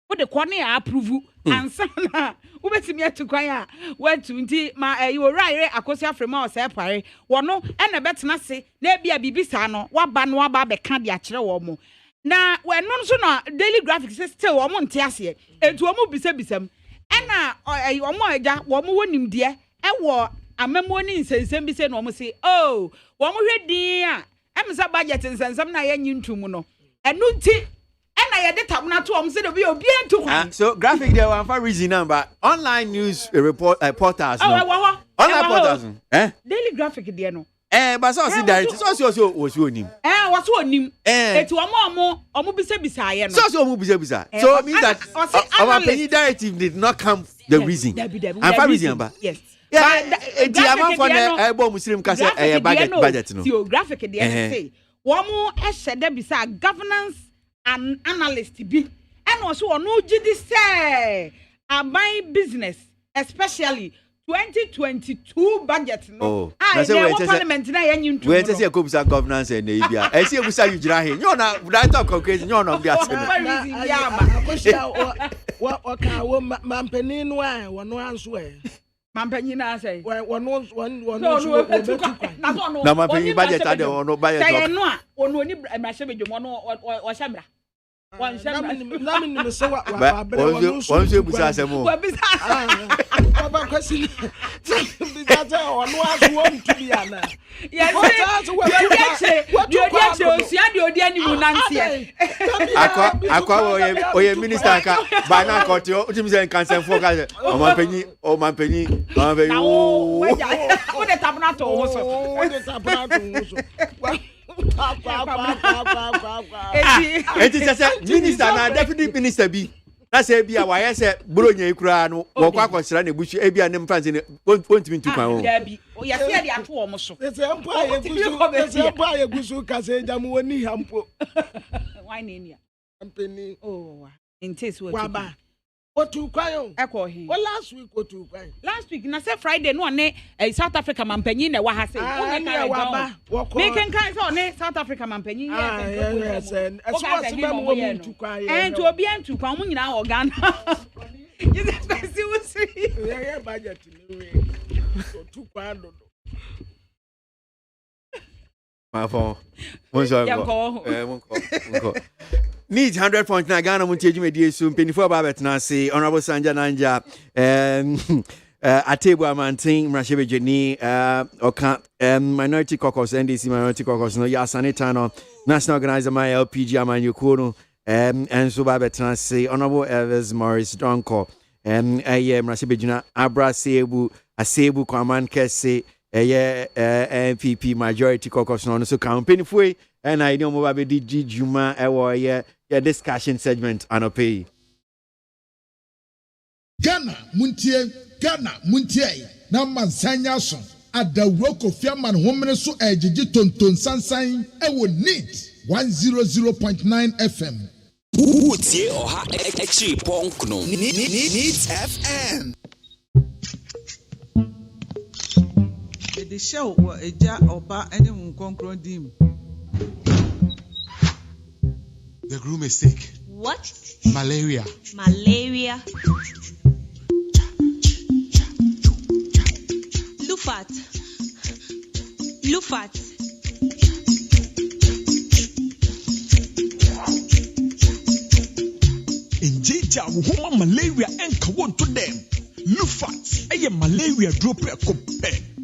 what the corner approve ansana wo betimi atukwan a watu nti ma you right akosi afrema o say pare wono ena betena se na bia bibisa no waba no waba be ka de akire wo mo na weno so no daily graphics still wo mo nte ase etu wo mo bisam ena wo mo agya wo mo wonim de wo amamo ni nsensem bi se no mo say oh wo mo hwedin a emisa budget nsensem na yanyi ntum no enu nti ena ye de tabna to om se do bi obi entu kwan so graphic there one for reason number online news report portals no online portals daily graphic there no but so see direct so was onim was onim eti omo bisa ye no so omo bisa so it means that our penny directive did not come the reason and for reason number yes eti am for na ebo muslim ka say budget no so graphic there say womo ehede bisa governance and analyst bi and also ono gidi say aban business especially 2022 budget no parliament na yanyi ntu we say ekobisa governance and e bia e say ebusa yujira he nyo na director of concrete nyo na bia tene wa ka wo mampani no a wono anso e mampani na say wono na mampani budget ade wono budget say no a wono ni emrahye bedwom no wo hyemra one shemra na me ni se wa won so ebusa asemo Baba question. Because ono aso won to be ana. Yes. You odi ani mu nanse. Akwa oye minister ka ba na court o timi se cancel for ka o man penny. Wo de tabna to wo so. Wo de tabna to wo so. It is a minister and deputy minister be. That's a be a why I said Bologna Crano, or Quackos, Bush, Abia, and Fancy won't mean to come. Yes, the actual almost. There's an empire, Gusuka said, I'm one hampo. Why name Company? Oh, in taste Waba. What to cry? Echo him. Well, last week, what to cry? Last week, I said Friday, no one, a South Africa man penny, what has said. Making kinds on South Africa man penny. Yes, and as well as woman to cry. And to be able to come in our gun. You see, yeah, budget to cry. My phone. Needs 100.9 Ghana Montier Media soon, penny for Babet Nasi, Honorable Sanja Nanja, Atebo Amantin, Rashebe Jenny, Minority Caucus, NDC Minority Caucus, no Yasanitano, National Organizer, my LPG, Aman Yukono, and so Babet Nasi, Honorable Elvis Morris Donko, Rashebe Jenna, Abra Sebu, Asebu, Kwaman Kese, MPP Majority Caucus, no, so count penny for and I know more about the Juma or discussion segment and pay. Ghana Muntie, Naman Sanyason at the rock of Yaman Woman so Ejiji Tonton Sansan, I would need 100.9 FM. Utie oha extra punk no needs FM. The show was a jar of bar and unconcron dim. The groom is sick. What? Malaria. Malaria. Lufat. In Jija, woman malaria and kawan to them. Lufat, a malaria drop a cup.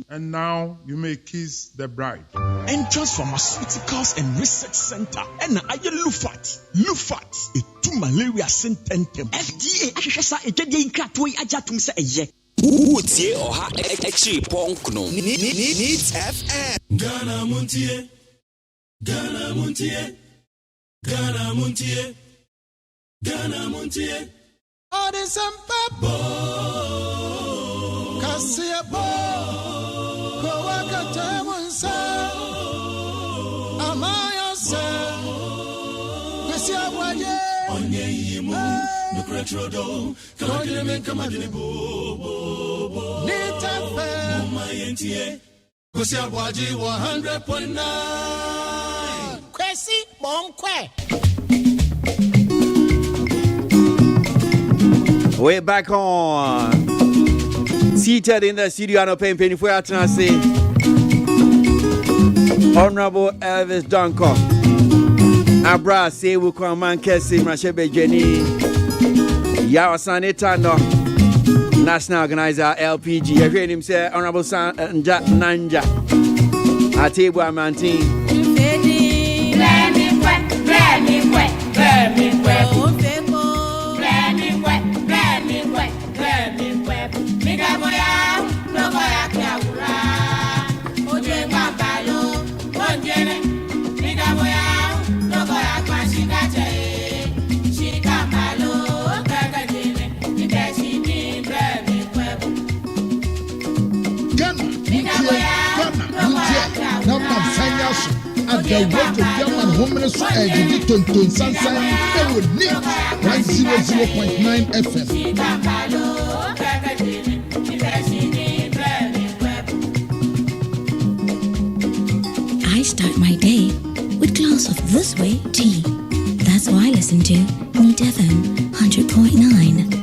And now you may kiss the bride. Entrance Pharmaceuticals and Research Center. And I Lufat. Lufat, a 2 malaria sententem. FDA, Ashasa, a Jedi Kratway Ajatum say. Utie oha extra punk no needs FM. Ghana Montier. Ghana Montier. Ghana Montier. Ghana Montier. Oh, there's some papa. Cassia Bo. Trodo, come on, KWASI 100.9. KWASI Bonkwe. We're back on. Seated in the studio and open penny for Atanasi. Honorable Elvis Donko. Abra Sewu Kwaman Kesi Mrashebe Jenny. Yawasanitano. National Organizer LPG. I heard him say Honorable Sanja Nanja. Atebo Amantin. At the work of Yaman Woman so Ejiji Tonton Sansan, they would need 100.9 FM. I start my day with a glass of this way tea. That's why I listen to Meet FM 100.9.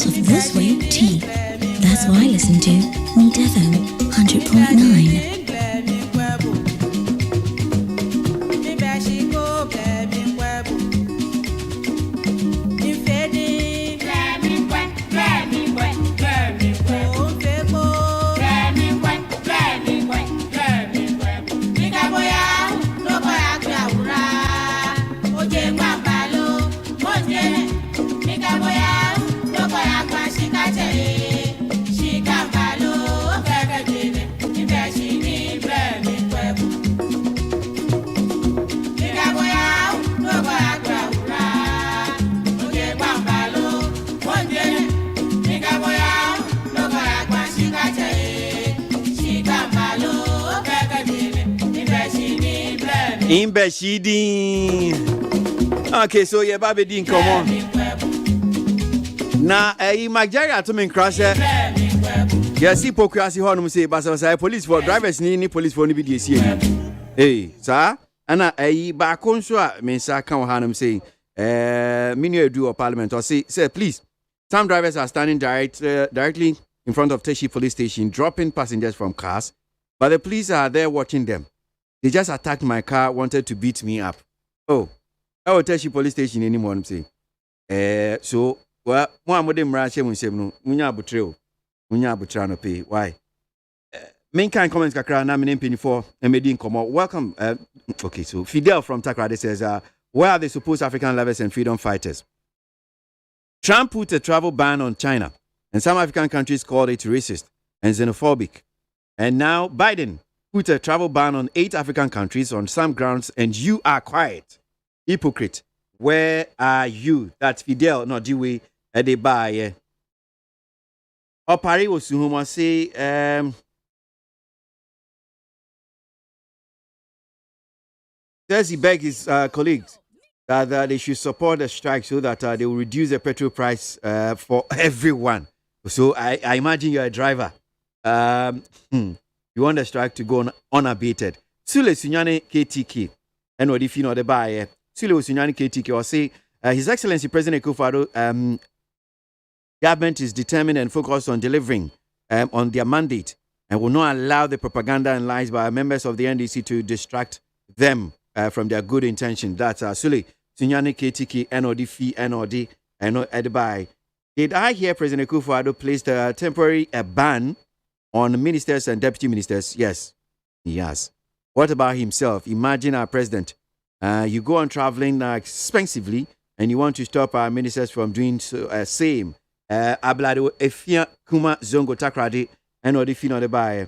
glass of this way tea. That's why I listen to Meet FM 100.9. Imbeshidi. Okay, so yeah, baby, didn't come on. Now, Magjaga to me crash. Yes, see, KWASI Hornum say, but I police for drivers, ni police for NBDC. Hey, sir, and I back on so, Mensa can Hanum say, Mini do a parliament or say, please. Some drivers are standing directly in front of Teshi police station, dropping passengers from cars, but the police are there watching them. They just attacked my car, wanted to beat me up. Oh, I will Teshi police station anymore. I'm saying. So, well, one of them rush him say no, munya betrayal, munya betrayal no pay. Why? Main kind comments kakra na me name for Emedin Komo. Welcome. Okay, so Fidel from Takrade says, where are the supposed African lovers and freedom fighters? Trump put a travel ban on China, and some African countries called it racist and xenophobic. And now Biden put a travel ban on 8 African countries on some grounds, and you are quiet. Hypocrite. Where are you? That's Fidel, not the way they buy. Opari was whom say, says he begged his colleagues that they should support the strike so that they will reduce the petrol price for everyone. So I imagine you're a driver. You want the strike to go on unabated. Sule Sunyane KTK. And what if you know the buyer? Sule Sunyane KTK or say, His Excellency President Akufo-Addo, government is determined and focused on delivering on their mandate and will not allow the propaganda and lies by members of the NDC to distract them from their good intention. That's Sule Sunyane KTK, NOD, NOD, and Edbai. Did I hear President Akufo-Addo placed a temporary ban on ministers and deputy ministers? Yes, he has. What about himself? Imagine our president. You go on traveling expensively and you want to stop our ministers from doing so, same. Ablado Efia Kuma Zongo Takrade and Odifino de Baye.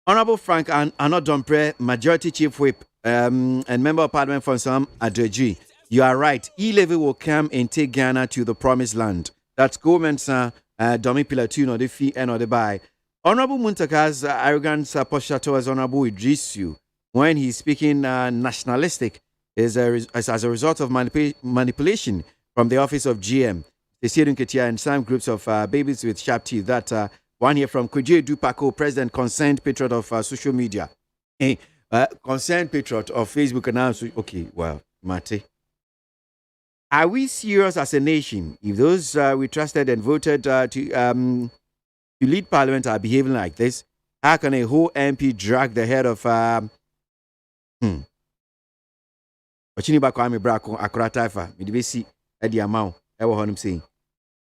Honorable Frank Anodompre, Majority Chief Whip, and Member of Parliament for Sam Adreji. You are right. E-Levy will come and take Ghana to the promised land. That's government's Domi Pilatuno, the fee and or the buy. Honorable Muntaka's arrogance posture towards Honorable Idrisu when he's speaking nationalistic is as a result of manipulation from the office of GM, the Sierra Ketia, and some groups of babies with sharp teeth. That one here from Kuje Dupako, President, concerned patriot of social media. Concerned patriot of Facebook and now. Okay, well, Mate. Are we serious as a nation if those we trusted and voted to lead parliament are behaving like this? How can a whole MP drag the head of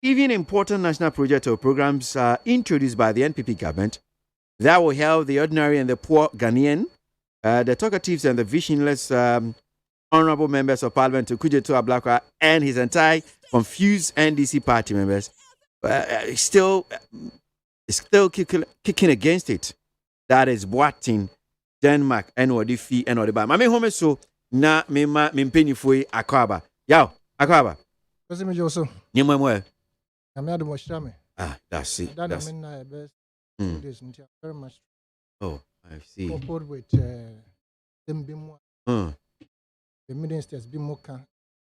even important national projects or programs introduced by the NPP government that will help the ordinary and the poor Ghanaian, the talkatives and the visionless honorable members of parliament to Kujeto Ablakwa and his entire confused NDC party members still kicking against it. That is Boating, Denmark, and Wadifi, and Wadiba. Mame home so na mema mimpeni fui akwaba. Yao, akwaba. Kasi me joso. Nyemwe. Namya do moshame. That's it. That I mean na best. Very much. Oh, I see. Coupled with them be more. The ministers be more can.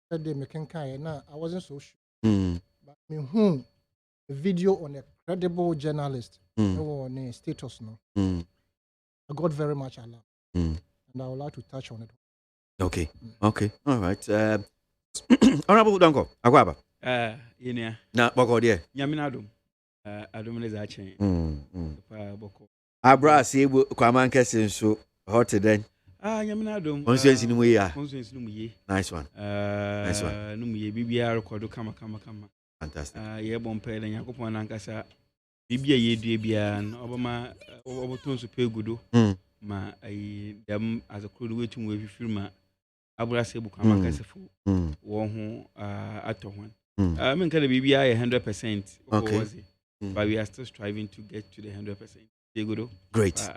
That day me can na I wasn't so sure. But me a video on a credible journalist on a status no. I got very much alarmed. And I would like to touch on it. Okay. Okay. All right. Honorable Donko, Akwaba. Yeah. Na boko there. Yaminadum. Adum is a chain. Boko. Abra see Kwaman Kessin so hot then. Yaminadum. Once in we Nice one. Nice one. Numuye BBR record kama. Fantastic. Yeah, Bompel and Yakupon Ankasa. Bibia ye debia and Obama Obertons of Pegudo. Ma I them as a crude way to move film. Abra Sebu Kamakasifu. One at one. I mean, can be 100%. Okay. But we are still striving to get to the 100%. Great.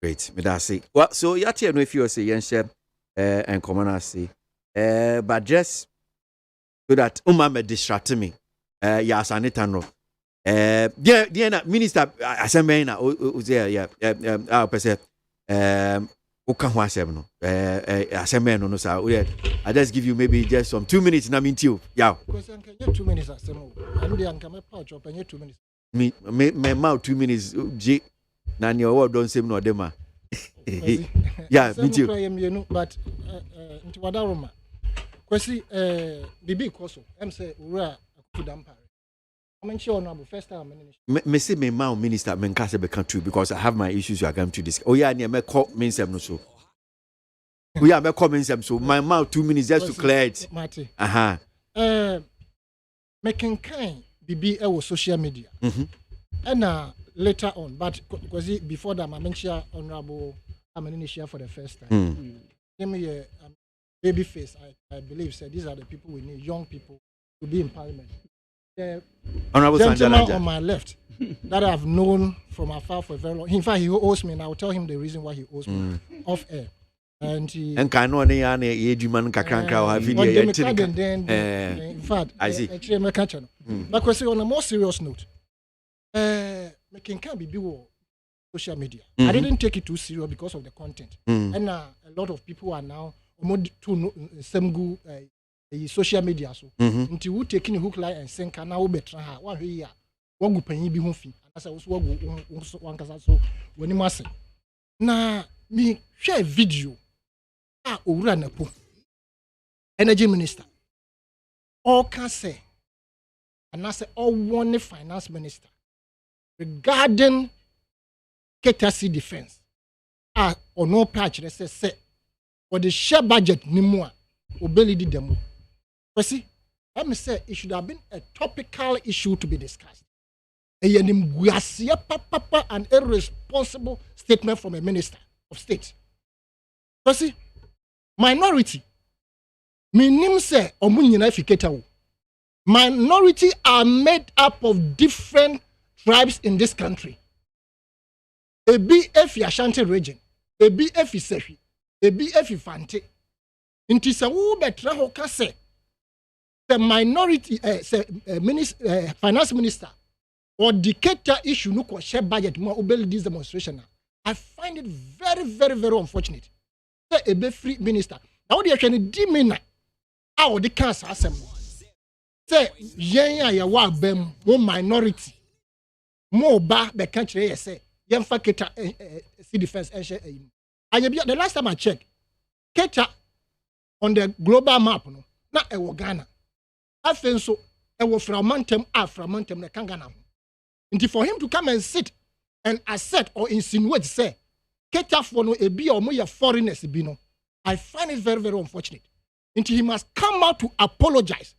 Great. Me that say. Well, so you tell me if you say yen share and common I say. But just so that me distract me. Ya sanita no. Dia minister assembly na yeah I person uka ho asem no. Assembly no sir. I just give you maybe just some 2 minutes na minti o. Yeah. Because I can 2 minutes asem. And dey anka me pouch up 2 minutes. Me mouth 2 minutes J na ne o don same no dem a. Yeah, me too. But into wadaroma. Kwesi bibi koso. Em say ura akudampare. I'm sure honorable first time me say me ma minister me nka se be country because I have my issues you are going to discuss. Oh yeah, me call me no so. We are me comment so my mouth 2 minutes just to clear it. Marty. Making kind bibi e social media. And later on, but because before that, I mentioned honorable Amanisha for the first time. Give me a baby face. I believe said these are the people we need, young people to be in parliament. The honorable gentleman on my left that I've known from afar for very long. In fact, he owes me, and I will tell him the reason why he owes me off air. And he can know any man kakranka in fact, I see. But on a more serious note, making can be social media. I didn't take it too serious because of the content. And a lot of people are now some social media so until we taking hook line and sinker now betra ha one here one go pan bi ho fi and say wo go one kasa so woni mase na me share video owura napo energy minister all can say and I say all one finance minister regarding KWASI defense or no patch they say for the share budget ni mo a obeli di demo. See, let me say it should have been a topical issue to be discussed. An irresponsible statement from a minister of state. See, minority. Minority are made up of different tribes in this country. Ebi efi Ashanti region, ebi efi Sefi, ebi efi Fante. Inti se wu betra ho ka se the minority finance minister or dictator issue no ko share budget mo obel this demonstration. I find it very very very unfortunate. Say a be free minister. Now dey hwe di me na a the cancer asem. Say yen ya wa bam mo minority. Mo ba be kan kire say yen fa keta see defense and share the last time I checked keta on the global map no na ewo Ghana afenso ewo fragmentum na kangana nti for him to come and sit and assert or insinuate say keta for no ebi or mo ye foreigners bi no I find it very very unfortunate nti he must come out to apologize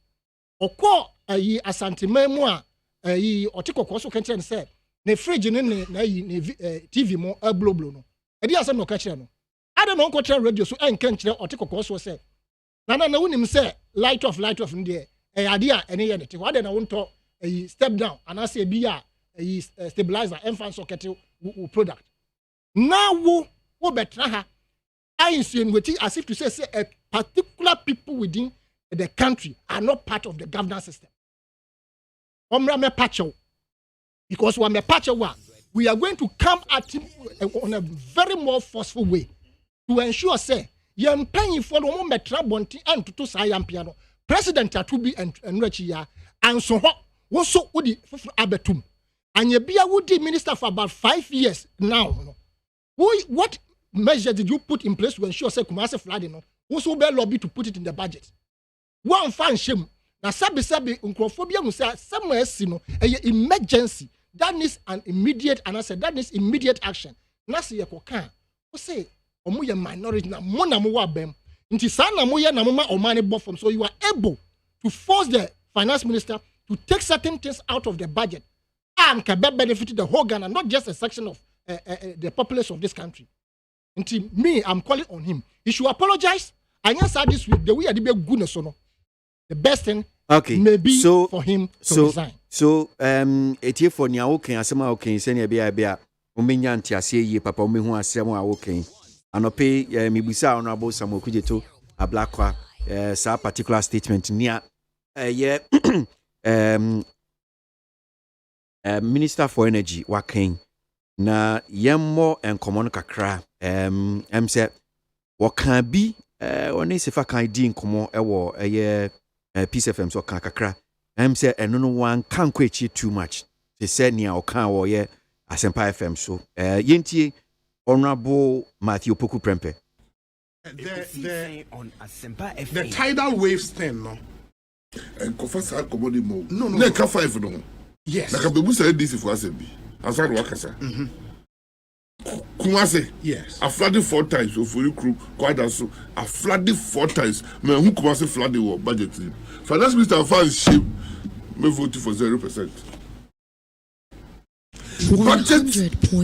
okọ ayi asantema mu a ayi otikoko so kan kire say ne fridge ne TV mo bloblo no edi asem no ka kire no ada no nko kire radio so en kan kire otikoko so say na wunim say light off ndie ade ene ye nete wade na wonto step down and I say bia stabilizer enfant socket product now wo betra ha I insinuate as if to say a particular people within the country are not part of the governance system. Because we are going to come at him on a very more forceful way to ensure say yem paying for the moment bonti and to sayampiano president atubi and rechi and so so udi abetum and ye bia would minister for about 5 years now. What measure did you put in place to ensure say Kumasi flooding no also be lobby to put it in the budget? one fan shame. Na sabi nkrophobia mu say some esi no emergency that needs an immediate and I said that needs immediate action. Na say yekoka o say omo ye minority na mo na mo wa bem. Nti sa na mo ye na mo ma omani bo from so you are able to force the finance minister to take certain things out of the budget and can benefit the whole Ghana, not just a section of the population of this country. Nti me, I'm calling on him. He should apologize. I answer this week the way I did be goodness or no. The best thing may be for him to resign. So etie for nia okay asema okay se ne bia umenya ntiase yi papa umehu asema okay anope mibusa honorable Samuel Kujeto ablakwa sa particular statement nia Minister for Energy waken na yemmo enkomo no kakra say wakan bi oni sefa kan di nkomo ewo Peace FM so kan kakra say eno no wan kan kwachi too much they said nia o kan wo ye Asempa FM so yentie honorable Matthew Poku Prempe the tidal waves thing no and confess commodity mo no ka 5 no yes na ka bebu say this for asembi answer wakasa Kumase, yes. I flooded 4 times. So for you crew, quite so. I flooded 4 times. Man, who Kumase flooded what budget? Finance Minister finds shame. Me voted for 0%. Budget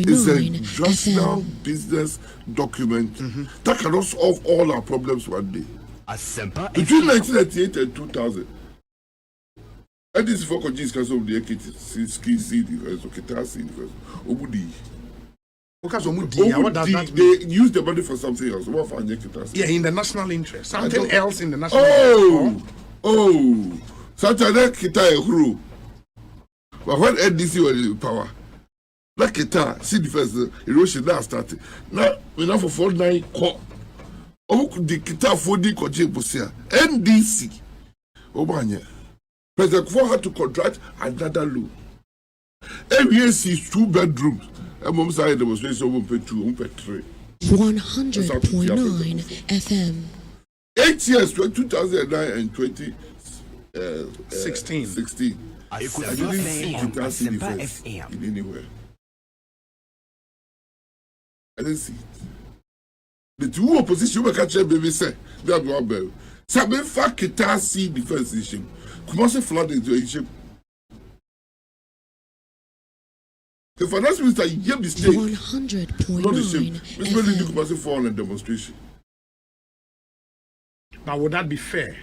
is a national business document that cannot solve all our problems one day. Between 1998 and 2000, and this is for Kojis Council of the Ski Seed Defense, or Kita Seed Defense, Obudi. What does that mean? They use the money for something else. Yeah, in the national interest. Something else in the national interest. Saturday Kita Ehuru. But when NDC was in power, that Kita, see the first erosion now started. Now, we now for 49 core. Oh, the Kita 4D Koji Busia. NDC. Obanya. President Kufuor had to contract another loan. MAC is 2 bedrooms. I'm sorry, demonstration will pay 2, pay 3. 100.9 FM. 8 years, 2009 and 2016. I didn't see Kita see the first in anywhere. I didn't see it. The 2 opposition will catch a baby say, they are going to be. Sabe fa Kita see the first issue. Comment se flood into issue? The finance minister, you mistake. 100.9 FM. For a demonstration. Now, would that be fair?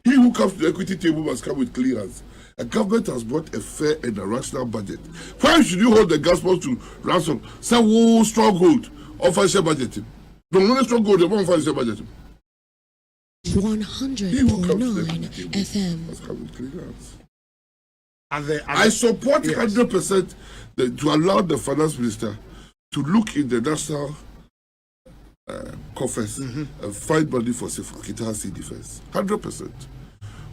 He who comes to the equity table must come with clearance. A government has brought a fair and a rational budget. Why should you hold the gospel to ransom? Some stronghold of financial budgeting. The only stronghold of financial budgeting. 100.9 FM. Must come with clearance. I support 100% to allow the finance minister to look in the national coffers and find money for Kita Sea Defense. 100%.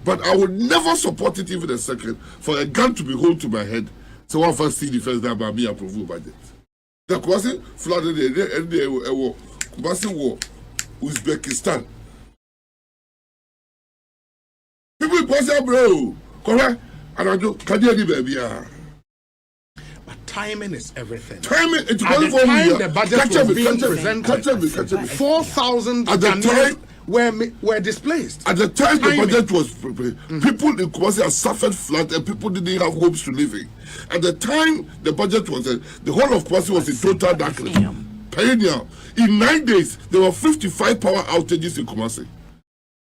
But I would never support it even a second for a gun to be held to my head. So one for Sea Defense that by me approve budget. The KWASI flooded the war. KWASI war. Uzbekistan. People KWASI bro. Correct? And I do, can you baby? But timing is everything. Timing, at the time the budget was being presented, 4,000 Ghanaians were displaced. At the time the budget was prepared, people in KWASI have suffered flood and people didn't have hopes to live in. At the time the budget was, the whole of KWASI was in total darkness. In 9 days, there were 55 power outages in KWASI.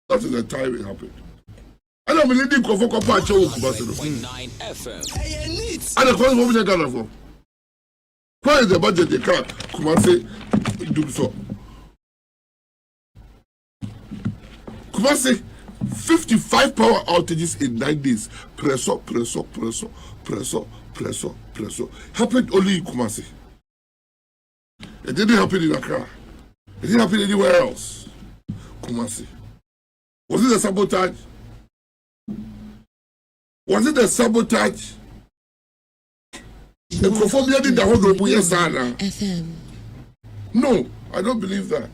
That is the time it happened. I don't believe in Kofoko Pacho. 100.9 FM. And the question what we Ghana for? Why is the budget they can't Kumasi do so? Kumasi 55 power outages in 9 days. Presso. Happened only in Kumasi. It didn't happen in Accra. It didn't happen anywhere else. Kumasi. Was it a sabotage? Was it a sabotage? The Kofodia did the whole group FM. No, I don't believe that.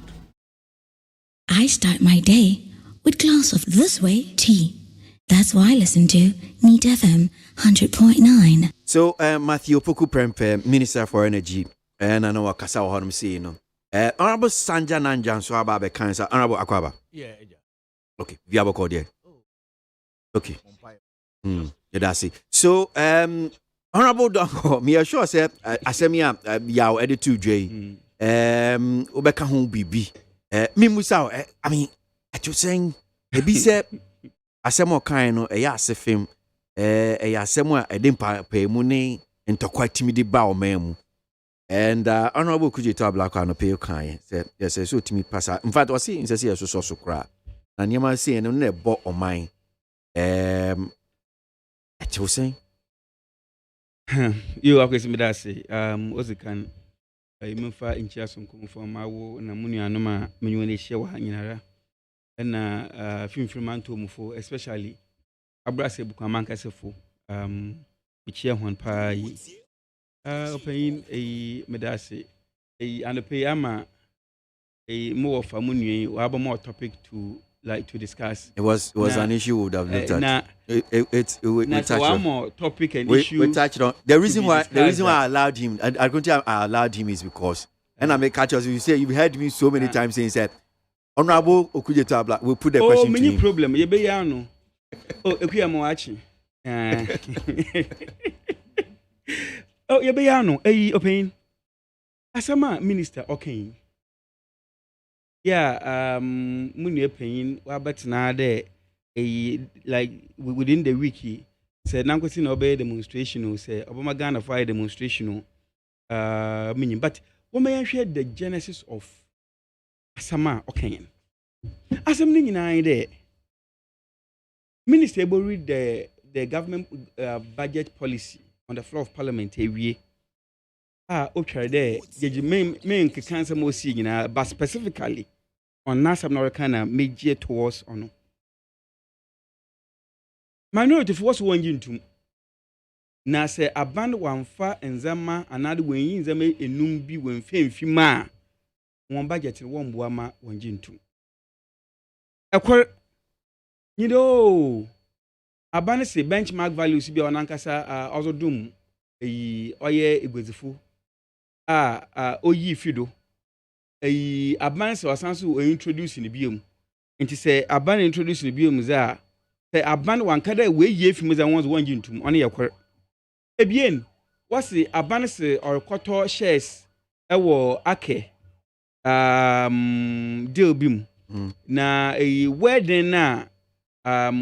I start my day with glass of this way tea. That's why I listen to Neat FM 100.9. So, Matthew Poku Prempe, Minister for Energy, and I know what Kasa Honum say, no. Honorable Sanja Nanjan Swaba Cancer, Honorable Aquaba. Yeah. Okay, Viabo Cordia. Okay. Yeah, that's it. So, Honorable Donko, me assure said, Asemia, Yao edited 2J, Obeka home BB. Mimusa, I mean, at you saying, maybe said, Asemo kind of a yasefim, a yasemwa, a dimpa pay money, and to quite timid bow mem. And Honorable could you tell black on a pale kind? Said, yes, I saw to me pass. In fact, I was seeing, says, yes, so cry. And you might see, and only bought on mine. At you saying, you are going to say, what's it can I move far in Chasson come from my war and a money and no man show hanging around. And film from Manto for especially a brass book a man castle which year one pie opening a medasi and a payama a more of a money or have a more topic to discuss. It was an issue we would have looked at. We touched one on more topic and issue. We touched on the reason why I allowed him. I couldn't tell I allowed him is because and I make catch us. You say you've heard me so many times saying that Honorable Okuje Tabla will put the question to him. Problem. You be no. Oh, I'm watching. Oh, you be no. Open. Asama minister okay. Yeah, money paying but now there like within the week said Nankosin obey demonstration or say Obama Ghana fire demonstration meaning but what may I share the genesis of Asama okay. Assembly in there Minister will read the government budget policy on the floor of parliament every okay there the main cancer more seeing but specifically on NASA Americana major towards on minority force one into na say aband one fa nzama another when yin zama enum bi when femfima one budget one boama one into ekwer you know aband say benchmark values bi onankasa also dum oye egwezifu oyi fido aban se wasanso introduce ni biom nti se aban introduce ni biom za se aban wankada we ye fi za won wan gintum on yakwer ebien wasi aban se orkoto shares ewo ake deal bim na wedding na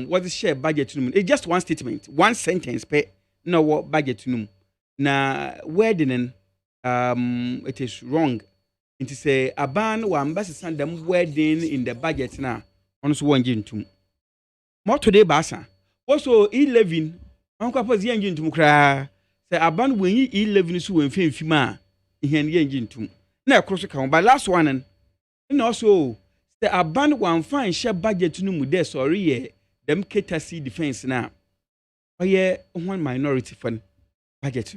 what the share budget num it's just one statement one sentence per no what budget num na wedding it is wrong. It is a ban or ambassador them wedding in the budget now. On so one gintum. More today, Bassa. Also, 11. Uncle was young gintum cry. Say a ban when ye 11 is when fima in young gintum. Now, cross account by last one and also say a ban one fine share budget to no there. Sorry, them KWASI defense now. Oh, yeah, one minority fund budget.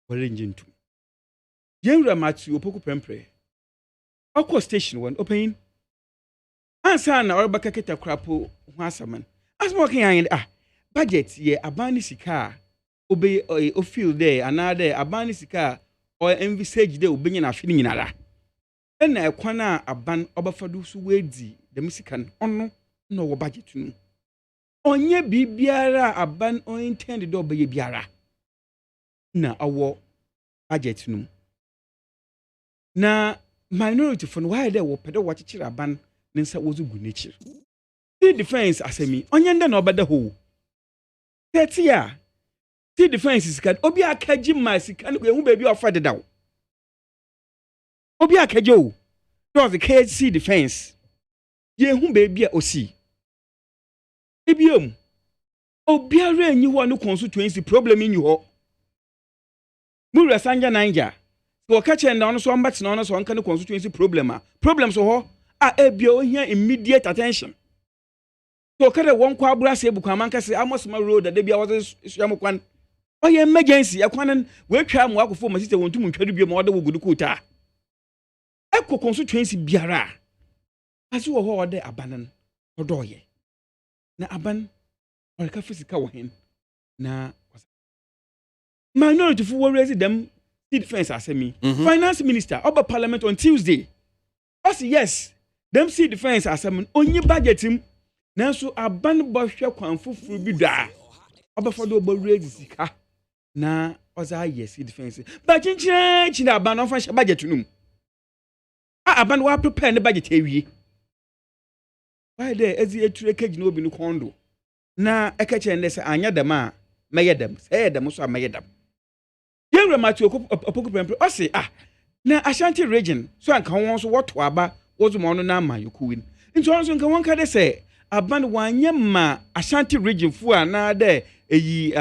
Or gintum. General Matthew Opoku Prempre. Oko station one open. Ansa na orabaka keta krapo hwasaman. Asmo kan budget ye abani sika obe o feel there another abani sika or envisage there obenye na afini nyinara. Na ekwana aban obafadu so wedi dem sika no no wo budget nu. Onye bibiara aban on intend do obeye biara. Na awo budget nu. Na minority for why they were pedo watch ban ninsa wozu gu nature. The defense asemi onyenda na obada ho. 30 year. The defense is kad obi akaji masika no ehu baby ofa dedaw. Obi akajo. Does the KWASI defense. Ye hu baby osi. Ebiom. Obi ara enyi ho no constituency problem in you ho. Mura Sanja Niger. So catch and down so much no so on constituency problem problems so ebio here immediate attention. So kada won kwa abura se buku amanka se amosoma road that bia was yamkwan oye emergency akwanan we twa am akofo ma sise wontum ntwadu bia ma oda wogudu kuta eko constituency biara aso wo ho ode abanan odoye na aban orika physical wo hen na minority fu raise them defense asemi finance minister oba parliament on Tuesday say yes them see defense asemi onyi budget him nanso aban bo hwe kwan fufuru bi da oba fodo oba raise sika na oza yes defense ba chinchi na aban ofa budget num aban wa prepare the budget ewie why there ezi eture keji na obi no kondo na ekeche nde se anya dem a meye dem say dem so meye dem yenre matu opoku prempre o se na Ashanti region so anka won so woto aba wozu mo no na ma yokuwin nti on so nka won ka de se aban wanye ma Ashanti region fu a na de eyi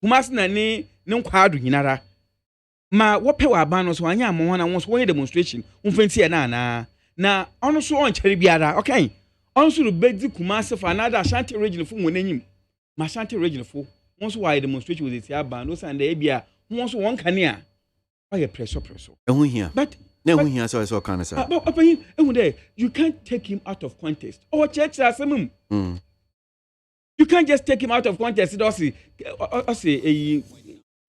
humas na ni nkwado nyinara ma wope wa aban no so anya amon na won so won demonstration umfenti na ono so on kyere biara okay on so bedi kumase fa na da Ashanti region fu won anyim ma Ashanti region fu won so why demonstration with the aban no sand e bia won so won kane a why pressure ehun hia but na ehun hia so kan say papa ehun there you can't take him out of context or church asemum you can't just take him out of context do say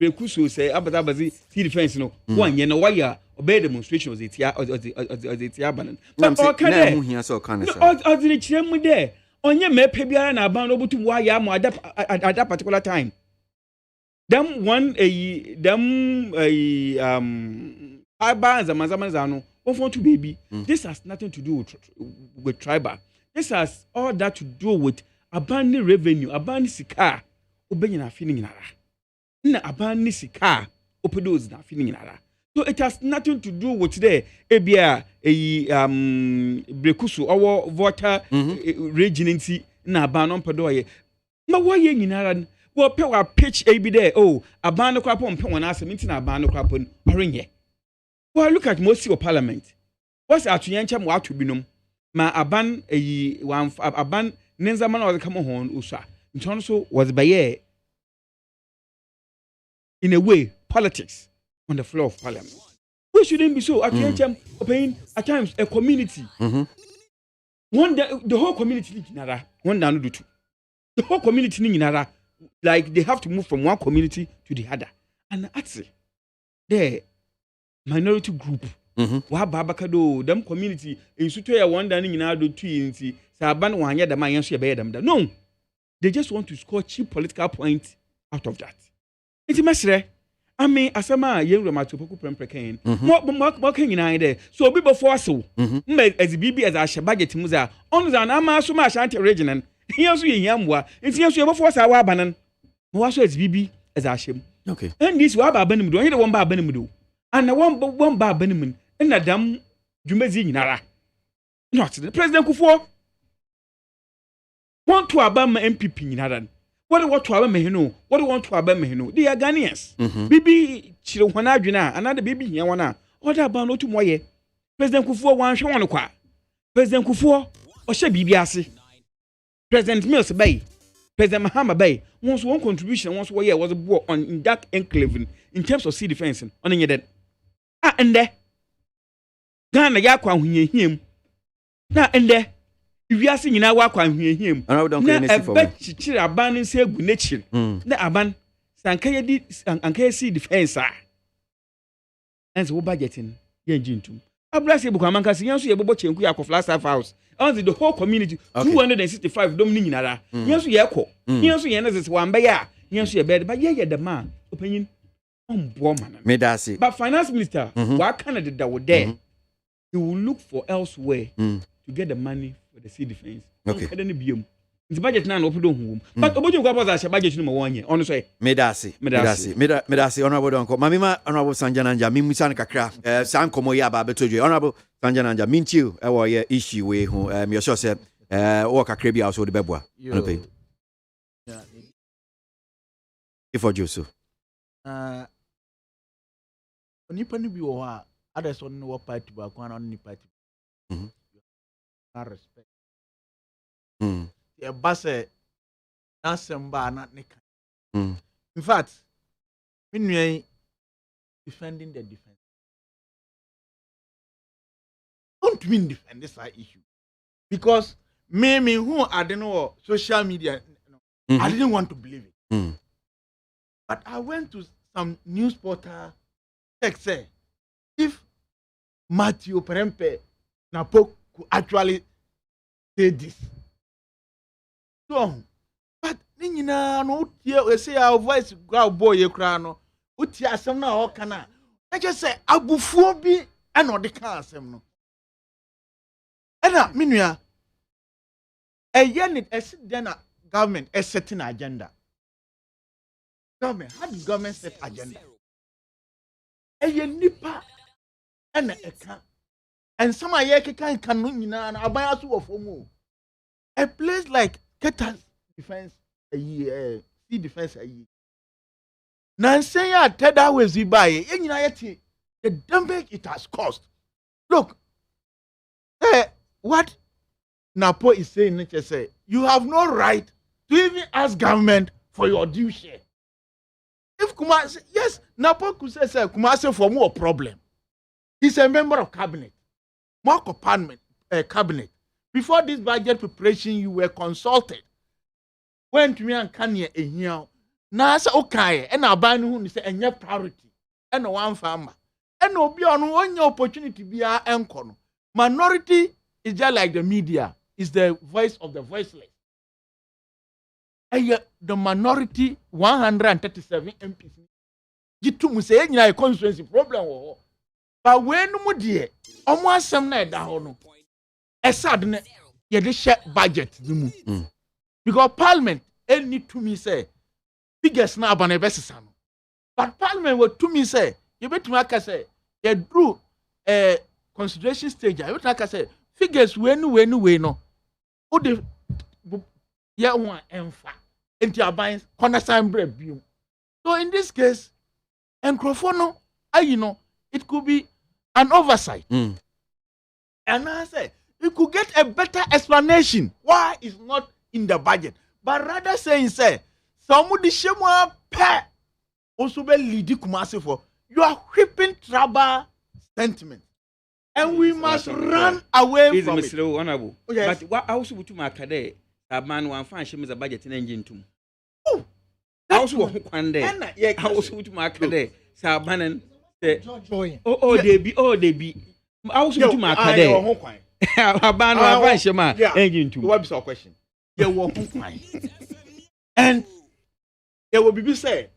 Rekuso say abazi see defense no one ye no why obey demonstration was it banan but okay na hia so kan say odire kire mu there onye mepe biara na aban no butum why am at that particular time them one tribal zaman no want to baby this has nothing to do with tribal this has all that to do with aban revenue aban sika obenya feeling nara na aban sika opedos na feeling nara so it has nothing to do with the ebia brekusu owo voter regency na aban no pedoye ma woye nyinara wo pe wa pitch ebi there aban no kwapo mpe wona asem na aban no kwapo orenye well look at most of parliament what's atuyenche mo atu binom ma aban aban nenzama na come hon usa nton so was by in a way politics on the floor of parliament we shouldn't be so atuyenche opinion at times a community one the whole community nara one na no do two the whole community ni nara like they have to move from one community to the other and that's the minority group wa babakado them community in suto ya wanda ni nyina do twinti saban wanya da man yenso ye be dem da no they just want to score cheap political points out of that enti mesre ami asama yenwura matopoku prempreken mo kan nyina ide so obi before so as bibi as a budget muza on za na ma so ma Ashanti region yenso ye hiamwa enti yenso ye before sa wa abanan mo wa so as bibi as a shem okay and this wa ba abanim do onye de won ba abanim do and one ba abanim na dam dwumezi nyinara not the president Kufuor want to abama MPP nyinara what to abama hino what want to abama hino they are Ghanaians bibi chire hwana adwena another bibi hia wana order ba no to moye president Kufuor wan hwe won kwa president Kufuor o hye bibi ase president Mills Bay president Mahama Bay wants one contribution wants what was on in that enclave in terms of sea defense on any that and there Ghana ya kwa hunyehiem na ende iwiase nyina wa kwa hunyehiem na ebe chichiri aban nse egu nechiri na aban sanka si defense ense wo budgeting ye njintum abrase ebu kwa manka se yanso ye bobo chenku ya Kofla Staff House on the whole community 265 dom ni nyinara yanso ye kɔ yanso ye na se wamba ya yanso ye bed ba ye the man opinion on man medasi but finance minister wa Canada that were there he will look for elsewhere to get the money for the sea defense. Okay. It's budget now open home. But obojo kwa boza budget no wonye. Ono so medasi honorable donko. Mamima honorable Sanjananja mimusan kakra. San komo ya ba betoje. Honorable Sanjananja mintiu e wo ye issue we ho me sure say wo kakra bia so de beboa. Ono pe. Ifo Joso. Onipa ni bi wo ha others on no party ba kwa on ni party respect e base na semba na nika in fact me defending the defense don't mean defend this issue because Me who I don't know social media. I didn't want to believe it. But I went to some news portal. Say, if Matthew Prempe Napo could actually say this. So, but Nina no tear say our voice grow boy crano. Utia some now kana. I just say abufobi and no the can sem no. Ena minua a yen it then government is setting agenda. Government, how does government set agenda? A yen nipa and a can. And some are yaki can nyina na abayasu of homo. A place like Ketas defense a year, sea defense a year. Nansenya teda wezi baye, nyina yeti the damage it has caused. Look, what Napo is saying, say, you have no right to even ask government for your due share. If Kumasi, yes, Napo could say, Kumasi for more problem. He's a member of cabinet. More compartment cabinet. Before this budget preparation, you were consulted. When to me and Kanye a here, Nasa okay, and our band who is a priority, and one farmer, and no be on one opportunity be our anchor. Minority is just like the media, is the voice of the voiceless. And yet the minority 137 MPs. You two say a constituency problem. But when no dear, almost some night down. A sudden, you share budget. Because Parliament, any to me say, biggest now on a vessel. But Parliament will to me say, you bet me, I say, you drew a consideration stage. You bet me, I say, figures when no. Oh, the yeah, one and fat into your binds, cornerstone bread. So in this case, and Crofono, it could be an oversight. And I say, you could get a better explanation why it's not in the budget. But rather saying, say, some of the shemwa pair also be leading Kumasi for you are whipping trouble sentiment. And we must run away from it. Honorable. Yes. But what also would to my cadet, a man one fan shame is a budget in engine too. Oh, that's what one day. I also would to my cadet, Sabanan. Oh, they be. I also to my cadet. A man one shema engine too. What's your question? You won't and there will be said,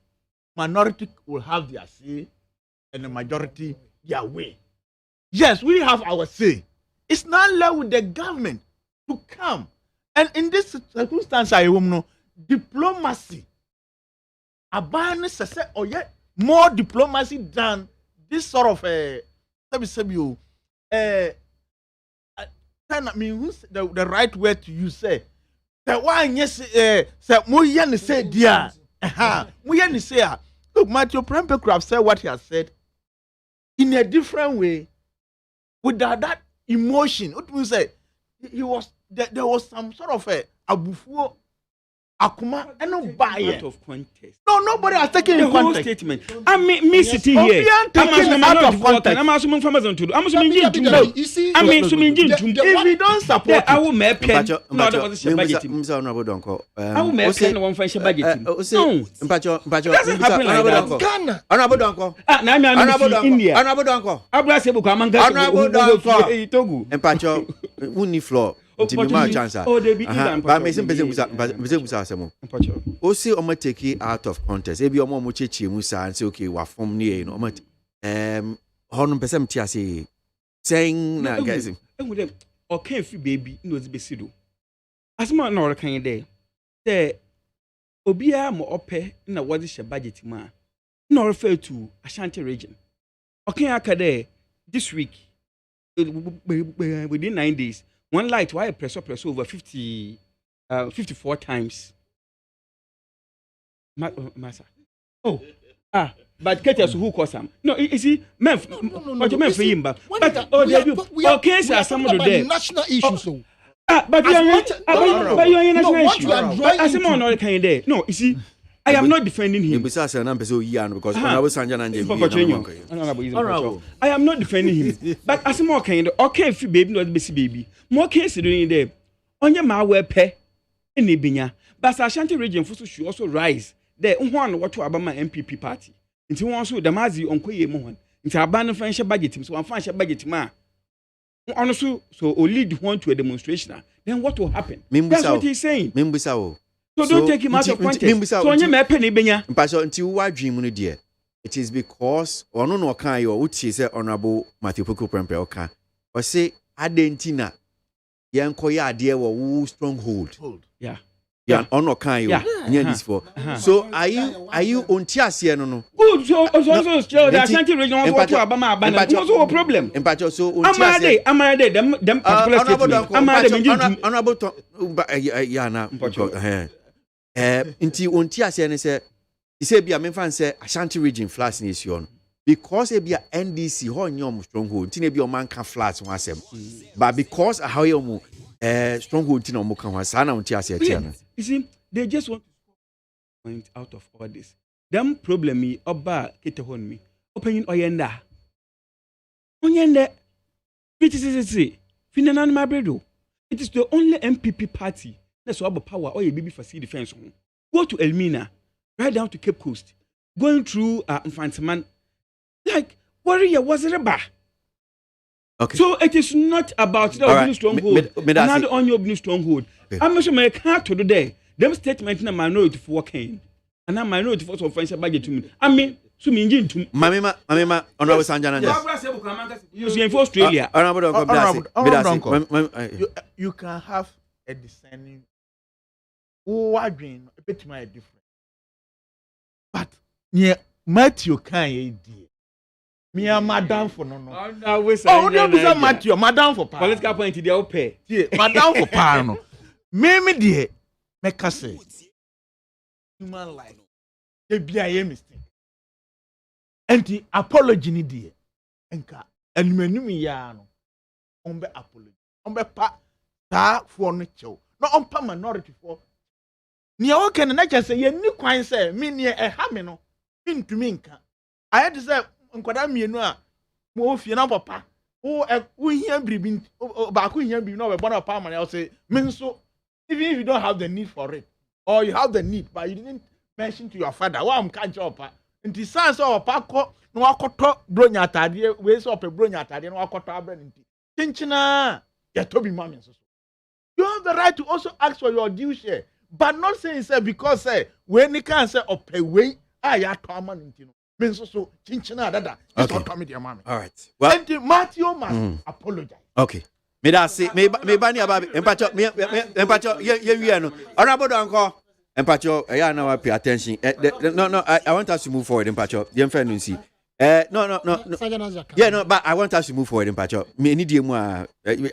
minority will have their say, and the majority their way. Yes, we have our say. It's not left with the government to come. And in this circumstance, I know diplomacy. Or yet more diplomacy than this sort of who's the right word to use say. The one yes say Moyan said dear. Moyan say look, Matthew Prempecraft said what he has said in a different way. Without that emotion, what we say, there was some sort of a abufuo akuma and no buy out of context. No, nobody has taken the whole statement. I mean, sitting here. I'm out of context. I'm assuming farmers on to. I'm assuming you see. I mean, if we don't support, I will make pen. No, that was a budget. I will make pen one financial budget. No, doesn't happen like that. Ghana. Honorable Donko. Now I'm India. Honorable Donko. Abra sebu kamanga. Honorable Donko. Togo. Empacho, uni floor. Oh, they be but me say also omo take it out of context. Ebi omo mo chechi musa and say okay, wa form near you know. Honum person tia say saying na guys. Okay, free baby no be sido. Asma na ora kan dey. Say obia mo ope na wodi she budget ma. Na refer to Ashanti region. Okay, akade this week within 9 days. One light, why press over 54 times. Massa. Oh, but get us who cause him. No, you see, men for him, but okay, sir, some of the national issues. But you are in national issue. As a man, no, can you there? No, you see, I am not defending him. Besides, I'm because when I was Sanjan I am not defending him. But as a more kind, okay, if you baby, not busy baby. More case doing there. onye ma we pe ene binya but Ashanti region for should also rise there unho what to abama MPP party nti won so damazi onkoye mu hon nti aba no fan budget so wan fan budget ma honestly so lead one to a demonstration then what will happen? That's what he's saying. So don't take him out of context. So onye me pe ne benya mpaso nti wa dream no de it is because ono no kan yo uti say honorable Matthew Poku Prempeh oka o say adentina yenkoye ade wo stronghold. Yeah, ono kan yo near this for. So are you on tiase no? Good. So still the Ashanti region want to abama abana. What's the problem? Empacho so on tiase. Amade them particular statement. Amade honorable yeah na. Nti on tiase ne say he say bia me fan say Ashanti region flats nation because e bia NDC ho nyom stronghold nti na bia o man ka flats ho asem but because how you stronghold nti na o ka ho asa na on tiase tia na. You see, they just want to point out of all this. Them problem me oba kete hon me. Opinion oyenda. Oyenda. PTCC. Finanan Mabredo. It is the only MPP party that's about power or a baby for sea defense. Go to Elmina, right down to Cape Coast, going through Infantaman. Like, warrior was a bar. Okay. So it is not about the right. Stronghold. Not on your stronghold. I'm sure my can't to today. Them statement in a minority for working. And a minority for financial budget to me. I mean, so mean to Mamma, Honorable Sanjana. You see for Australia. You can have a discerning who are doing a bit my different. But yeah, Matthew can't me and madam for no. Oh, no, Matthew, madam for political point they all pay. Madam for pano. Me dear, make us say human life. They be a mistake. And the apology ni dear. Enka and menumi yano. Ombe apology. Ombe pa ta for no show. No ompa minority for. Ni o ken na say ye ni kwan say me ne e ha me no. Ntumi nka. I had to say nkwada mienu a mo fie na papa wo hia bribi ba ko hia bribi na we bona papa man say me nso even if you don't have the need for it or you have the need but you didn't mention to your father wa am kan chopa nti sans o papa ko na wakoto bronya atade we say ope bronya atade na wakoto abra nti chinchina ya tobi mama nso you have the right to also ask for your due share but not saying say because say when you can say ope we ya to ama nti no so chinchina dada just don't come with your mommy. All right. Well, and Matthew must apologize. Okay. Me that say me bani ababi empacho ye no. Honorable Uncle empacho now pay attention. No I want us to move forward empacho. Dem friend no see. No. Yeah, no, but I want us to move forward empacho. Me need you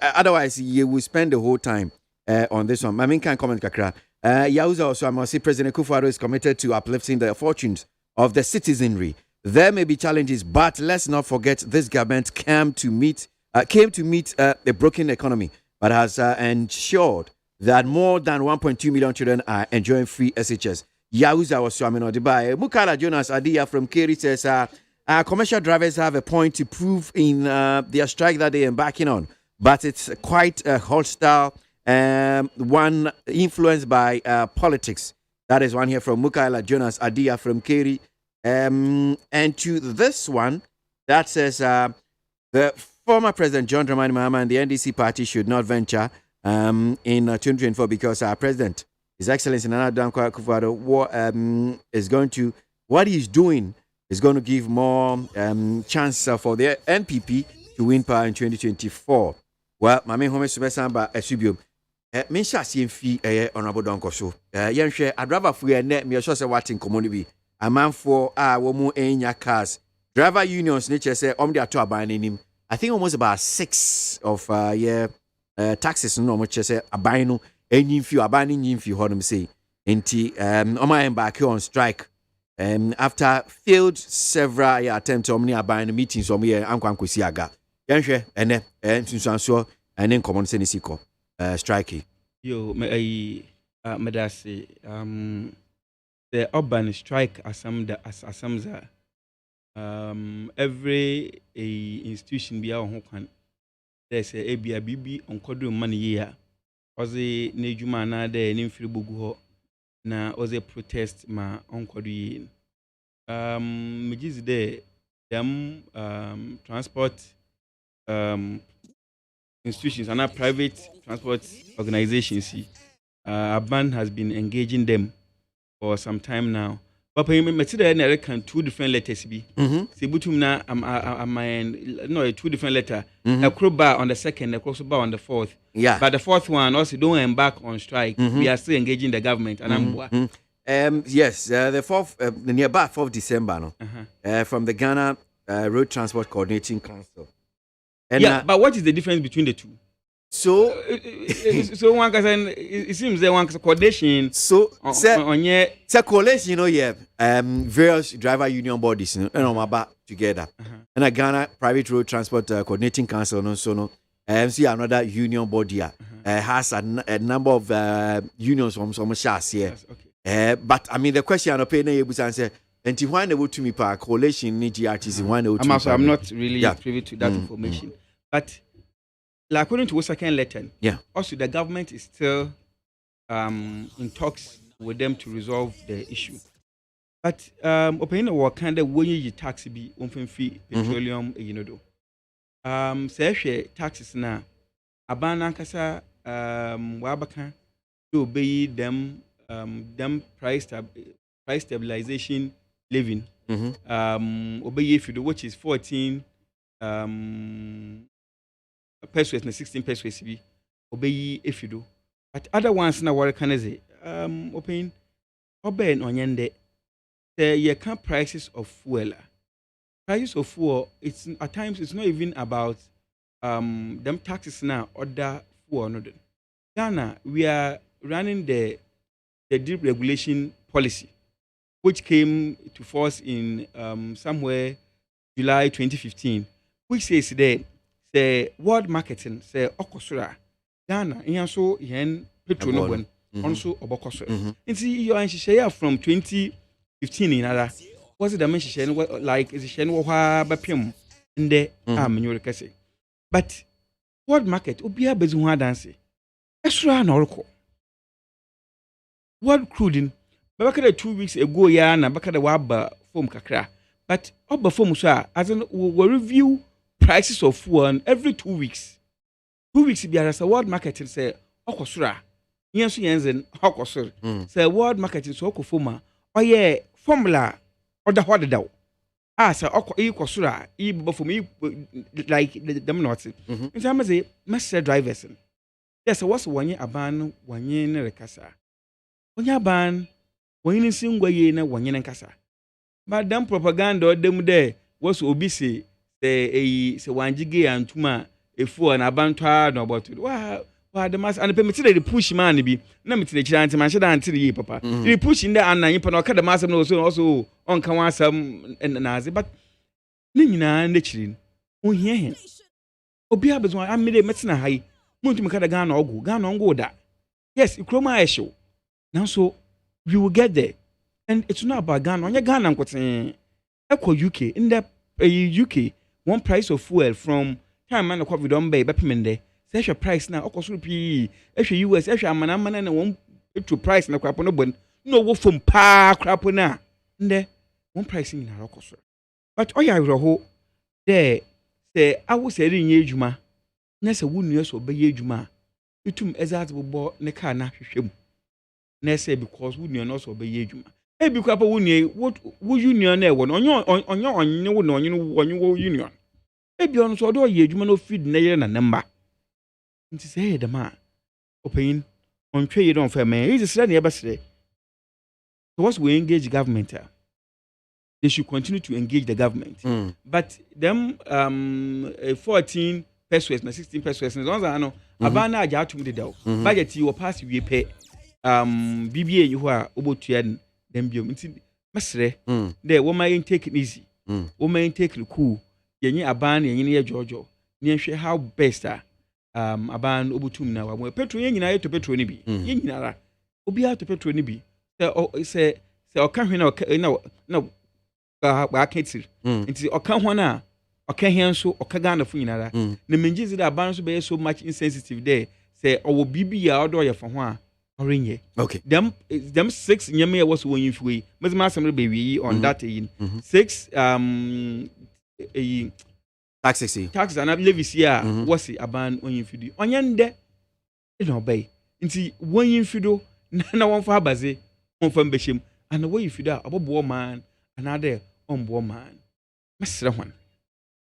otherwise you will spend the whole time on this one. My main can comment kakra. Yauza also I must say President Kufuor is committed to uplifting the fortunes of the citizenry. There may be challenges, but let's not forget this government came to meet a broken economy, but has ensured that more than 1.2 million children are enjoying free SHS. Yauza was swimming on Dubai. Mukala Jonas Adia from Keri says, commercial drivers have a point to prove in their strike that they are embarking on, but it's quite a hostile one influenced by politics. That is one here from Mukaila Jonas Adia from Keri. And to this one, that says the former President John Dramani Mahama and the NDC party should not venture in 2024 because our President, His Excellency Nana Dankwa Akufo-Addo, is going to, what he's doing is going to give more chance for the NPP to win power in 2024. Well, Mame Home Subesamba Esubium. Mensha si mfi honorable donko so yenhwe driver fu ye ne me sure say watin common bi amanfo wo mu enya cars driver unions nature say om dey ato aban nanim I think almost about 6 of taxes no mo che say aban no enyi mfi aban ni nyi mfi ho no say enti om I am back on strike after failed several attempts omni aban meetings om ye ankwankosi aga yenhwe ene nsunsuanso ene common say ni siko striking. Yo, medasi the urban strike asamza every institution be our home can there's a bibi on kodro money here ɔze ne dwuma na de ne mfiri bugu hɔ na ɔze protest ma ɔnkɔdo yie megizi de them transport institutions and private transport organizations Aban has been engaging them for some time now. But I can two different letters be. Sibutum na no 2 different letters. A crew bar on the second, a cross bar on the fourth. Yeah. But the fourth one also don't embark on strike. We are still engaging the government and yes, the 4th the nearby 4th December no. From the Ghana Road Transport Coordinating Council. And yeah, but what is the difference between the two? So, so one can it seems there one coordination. So, say coalition, various driver union bodies, together. And a Ghana Private Road Transport Coordinating Council, no, see another union body has a number of unions from some shots here. But I mean, the question I'm able to answer. And why they would to me per coalition need GRTC one. I'm not really privy to that information, but. Like according to the second letter, also the government is still in talks with them to resolve the issue. But opinion what kind of way you tax be on fee petroleum say taxes na abana kasa wabaka to obey them price stabilization living obey if you do which is 14 pesos na 16 pesos be obey if you do but other ones na work can say open obey on yende you can't prices of fuel it's at times it's not even about them taxes now other fuel no Ghana we are running the deregulation policy which came to force in somewhere July 2015 which says that the world marketing say okosura Ghana so yen petrol no bon also obokosura nti you anhihye from 2015 in other was it the mention like is she no ha bapem nde amenyo rekase but world market obia bezu ho adanse esura na orko world crude babaka 2 weeks ago ya na babaka waba form kakra but oba form so as in we review prices of fuel every 2 weeks. 2 weeks be as a world market say okosura. Yenso yenzen okosur. Say world market so okofoma. Oye formula order what daw. Say okosura e before me like them not. In time say master drivers. Yes, what's one aban wanye ne rekasa. Onya aban wanye singwaye na wanye nkasa. But them propaganda them there was obi say say wanjige antuma efu na abantwa no about wa the mass and permit the push man bi na mitire kira anti man sheda anti yi papa the push in the anan yipa na ka the mass no also on kan wasam na aze but ni nyina na kiri ohia he obi abezo amede metina hai muntu meka da Ghana ogu da yes ikroma esho now so we will get there and it's not about Ghana onye Ghana nkoten ekọ UK in the UK one price of fuel from time man COVID don bay bepimende say your price na okoso pi ehwe US ehwe amana na one to price na kwapo no bon no wo from pa kwapo na nde one price ni na okoso but oya ho there say awo say ri nya adwuma na say wonu so be adwuma itum exact bo ne car na hwehwem na say because wonu no so be adwuma ebi kwapo wonu wo union na e wo no onye wo no onye wo union ebi ono so do ye adwuma no feed na yere na namba nti say the man open on twe you don't fair man is say na e basre so once we engage government they should continue to engage the government but them 14 pesos na 16 pesos na zonza no abana aja atum de daw budget you pass we pay BBA you a obotua dem biom nti mesre there woman take it easy woman take it cool yenye aban yenye ye jojo ne hwe how best aban obotum na wa petrol yenye na ye to petrol ni bi yenye nara obi a to petrol ni bi se oka hwe na ba ketiri nti oka ho na oka hen so oka Ghana fu nyinara na menjizi da aban so be so much insensitive there say owo bibi ya odo ye for ho a orenye okay them 6 nyame was won yinfui mesma asem be on that 6 taxes and levies here was aban onyinfidi onyende e no bay nti wonyinfido na won fa baze won fa mbehiem and wonyinfido a obobo man another ombo man mesre hwan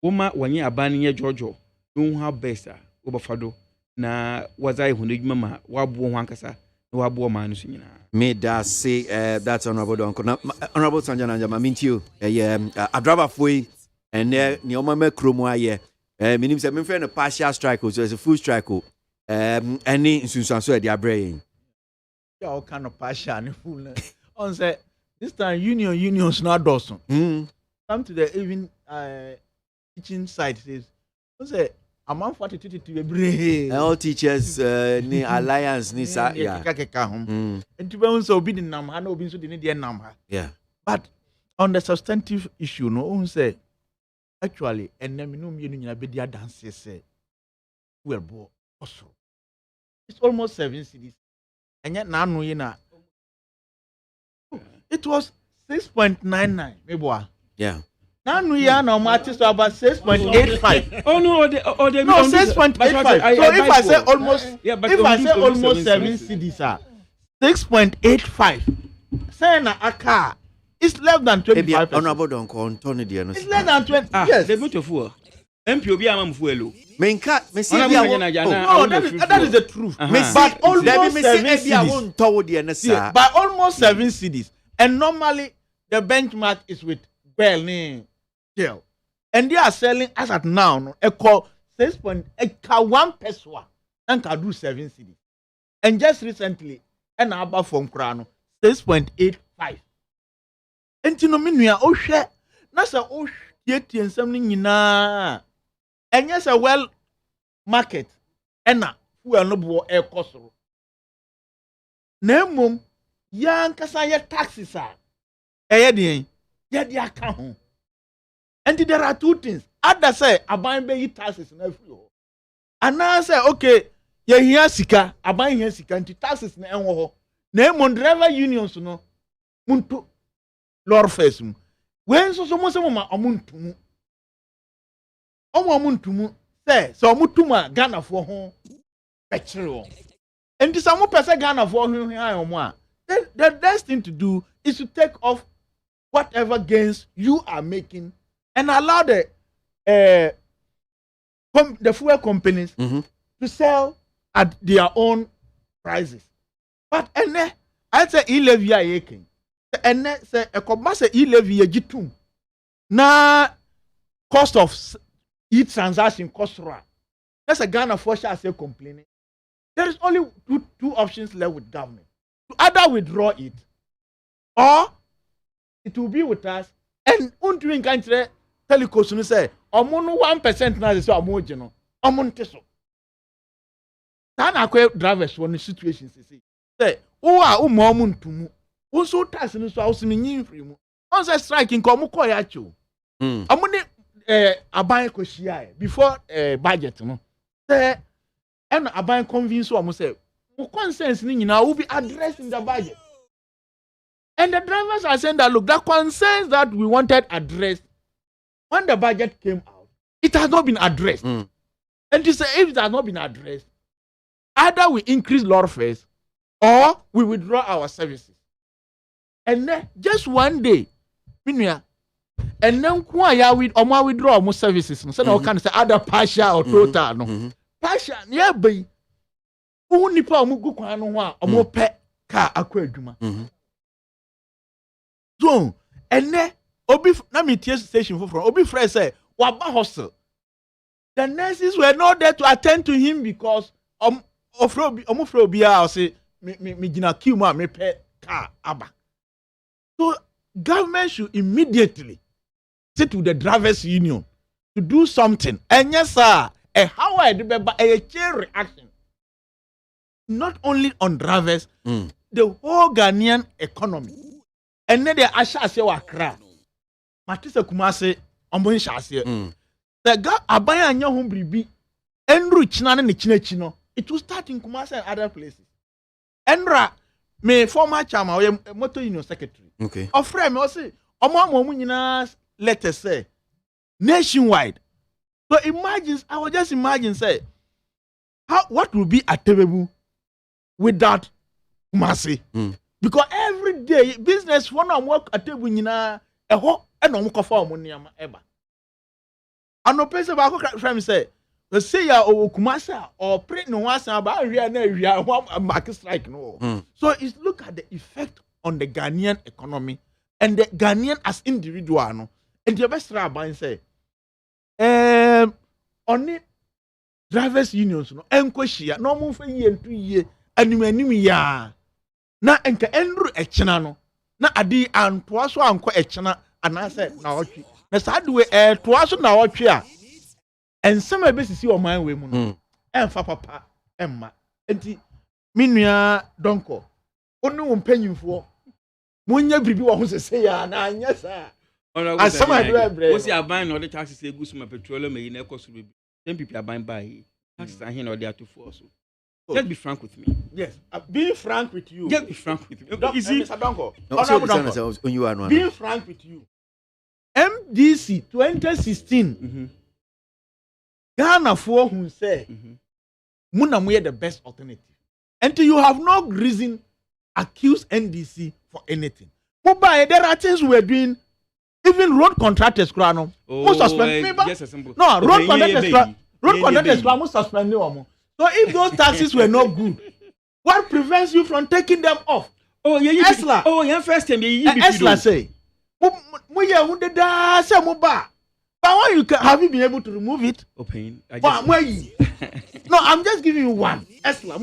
woma wanye aban nye jojo no ha best a obafado na wazai hunedwuma ma wabo ho ankasa na wabo man so nyina me da say that's honorable uncle honorable Sanjana Njama mintio a driver foi and ne o mama kromo aye minim say me friend partial strike so it's a full strike any insunsanso e dia brain yeah all kind of partial and full on say this time unions not dozen come to the even teaching side says say among 42 all teachers ni alliance ni sa yeah and to be so be the nam ha na obi so the ne nam ha yeah but on the substantive issue no on say actually enemy no me nyina be dia dance say well bo also it's almost 7 cities and yet na no na it was 6.99 meboa yeah now we are now matches to about 6.85. Oh no, no 6.85. So if I say almost, if I say almost 7 cities are 6.85. Say na a car, it's less than 25%. Honorable don't continue there. It's less than 20. Yes, they vote for. MPOB am fuelo. Menka, me say no, that is the truth. But almost 7 cities. By almost 7 cities, and normally the benchmark is with Berlin. And they are selling as at now a call 6.1 peso and can do 7 cities. And just recently, an above from Crown 6.85. And Tinominia, oh, share, that's a oh, yet and something in and yes, a well market, and who are no air cost. Nemum, young Casaya taxes are. Yet the account. And there are two things. Others say, Aban pay taxes in every year. And now say, okay, you hear sika, Aban here sika, and taxes na enwo. Name on driver unions no. Muntu Lord face mu. When so mo se mo ma omuntumu. Omuntumu say, so omutuma Ghana for ho petrol. And this amu pese Ghana for ho the best thing to do is to take off whatever gains you are making and allow the fuel companies to sell at their own prices. But I say e-levy a yeking. And say a commerce e-levy a jitum. Na cost of e-transaction cost right. That's a Ghana for sure say complaining. There is only two options left with government. To either withdraw it or it will be with us and undoing country telecom say omo 1% na say omo gino omo nteso na akwa drivers one situation say wo a umo omo ntumu wo so tax ni so awso nyin free mu on say strike nko omo ko ya cho omo ni aban ko hia before budget no say and aban convince omo say mo concerns ni nyina will be addressed in the budget. And the drivers are saying that, look, the concerns that we wanted addressed, when the budget came out, it has not been addressed. And to say if it has not been addressed, either we increase lorry fares or we withdraw our services. And then just one day, and then we withdraw our services. So now can say either partial or total. No, partial. Yeah, but who nipa omugu kwa no ho a omo pe car akwa adwuma. So, and then, Obi, na me tear station for Obi Fresh say, Waba hustle. The nurses were not there to attend to him because Omofrobia say, me gina kiuma me pe car aba. So, government should immediately sit with the drivers union to do something. And yes, sir, how I do a chain reaction. Not only on drivers, the whole Ghanaian economy. And then they are shashe wakra. Matisa kumase ombon shashe. The ga abaya anya hom bribi enru china ne china chino it will start in Kumasi and other places. Enra, me former chairman, or motor union secretary. Okay. Of friend, me also, letters say nationwide. So imagine, I was just imagine say, what will be attainable without Kumasi? Because every day business one on work attainable a ho and on for money ever. And no person about friend say, let's say ya or Kumasi or print no one about area market strike no. So it's look at the effect on the Ghanaian economy and the Ghanaian as individual no. And the best rabbi say, on it drivers unions no enkwashia no mo fa ye 2 year animanim ya na enka enru echena no na adi antoa so anko echena anase na otwe na sadwe toa so na otwe a ensem ebesisi o man we mu no emfa papa emma enti minua donko onu wo mpanyimfo munya bibi wo ho sese ya na anya sa asama do ebre wo si aban no de taxes egusu ma petroleum yi na ekoso bibi 10 people are buying by taxes are here or there to force. Just be frank with me. Yes, being frank with you. Just be frank with me. Mr. Donko. Being frank with you. MDC 2016. Ghana for who say, Muna the best alternative. Until you have no reason accuse NDC for anything. But there are things we're doing. Even road contractors, no, suspend. No, road contractors, must suspend them. So if those taxes were not good, what prevents you from taking them off? Oh, yeah, Esla. Oh, yeah, first time Esla say, but why you have you been able to remove it? Oh, pain. No, I'm just giving you one. Esla,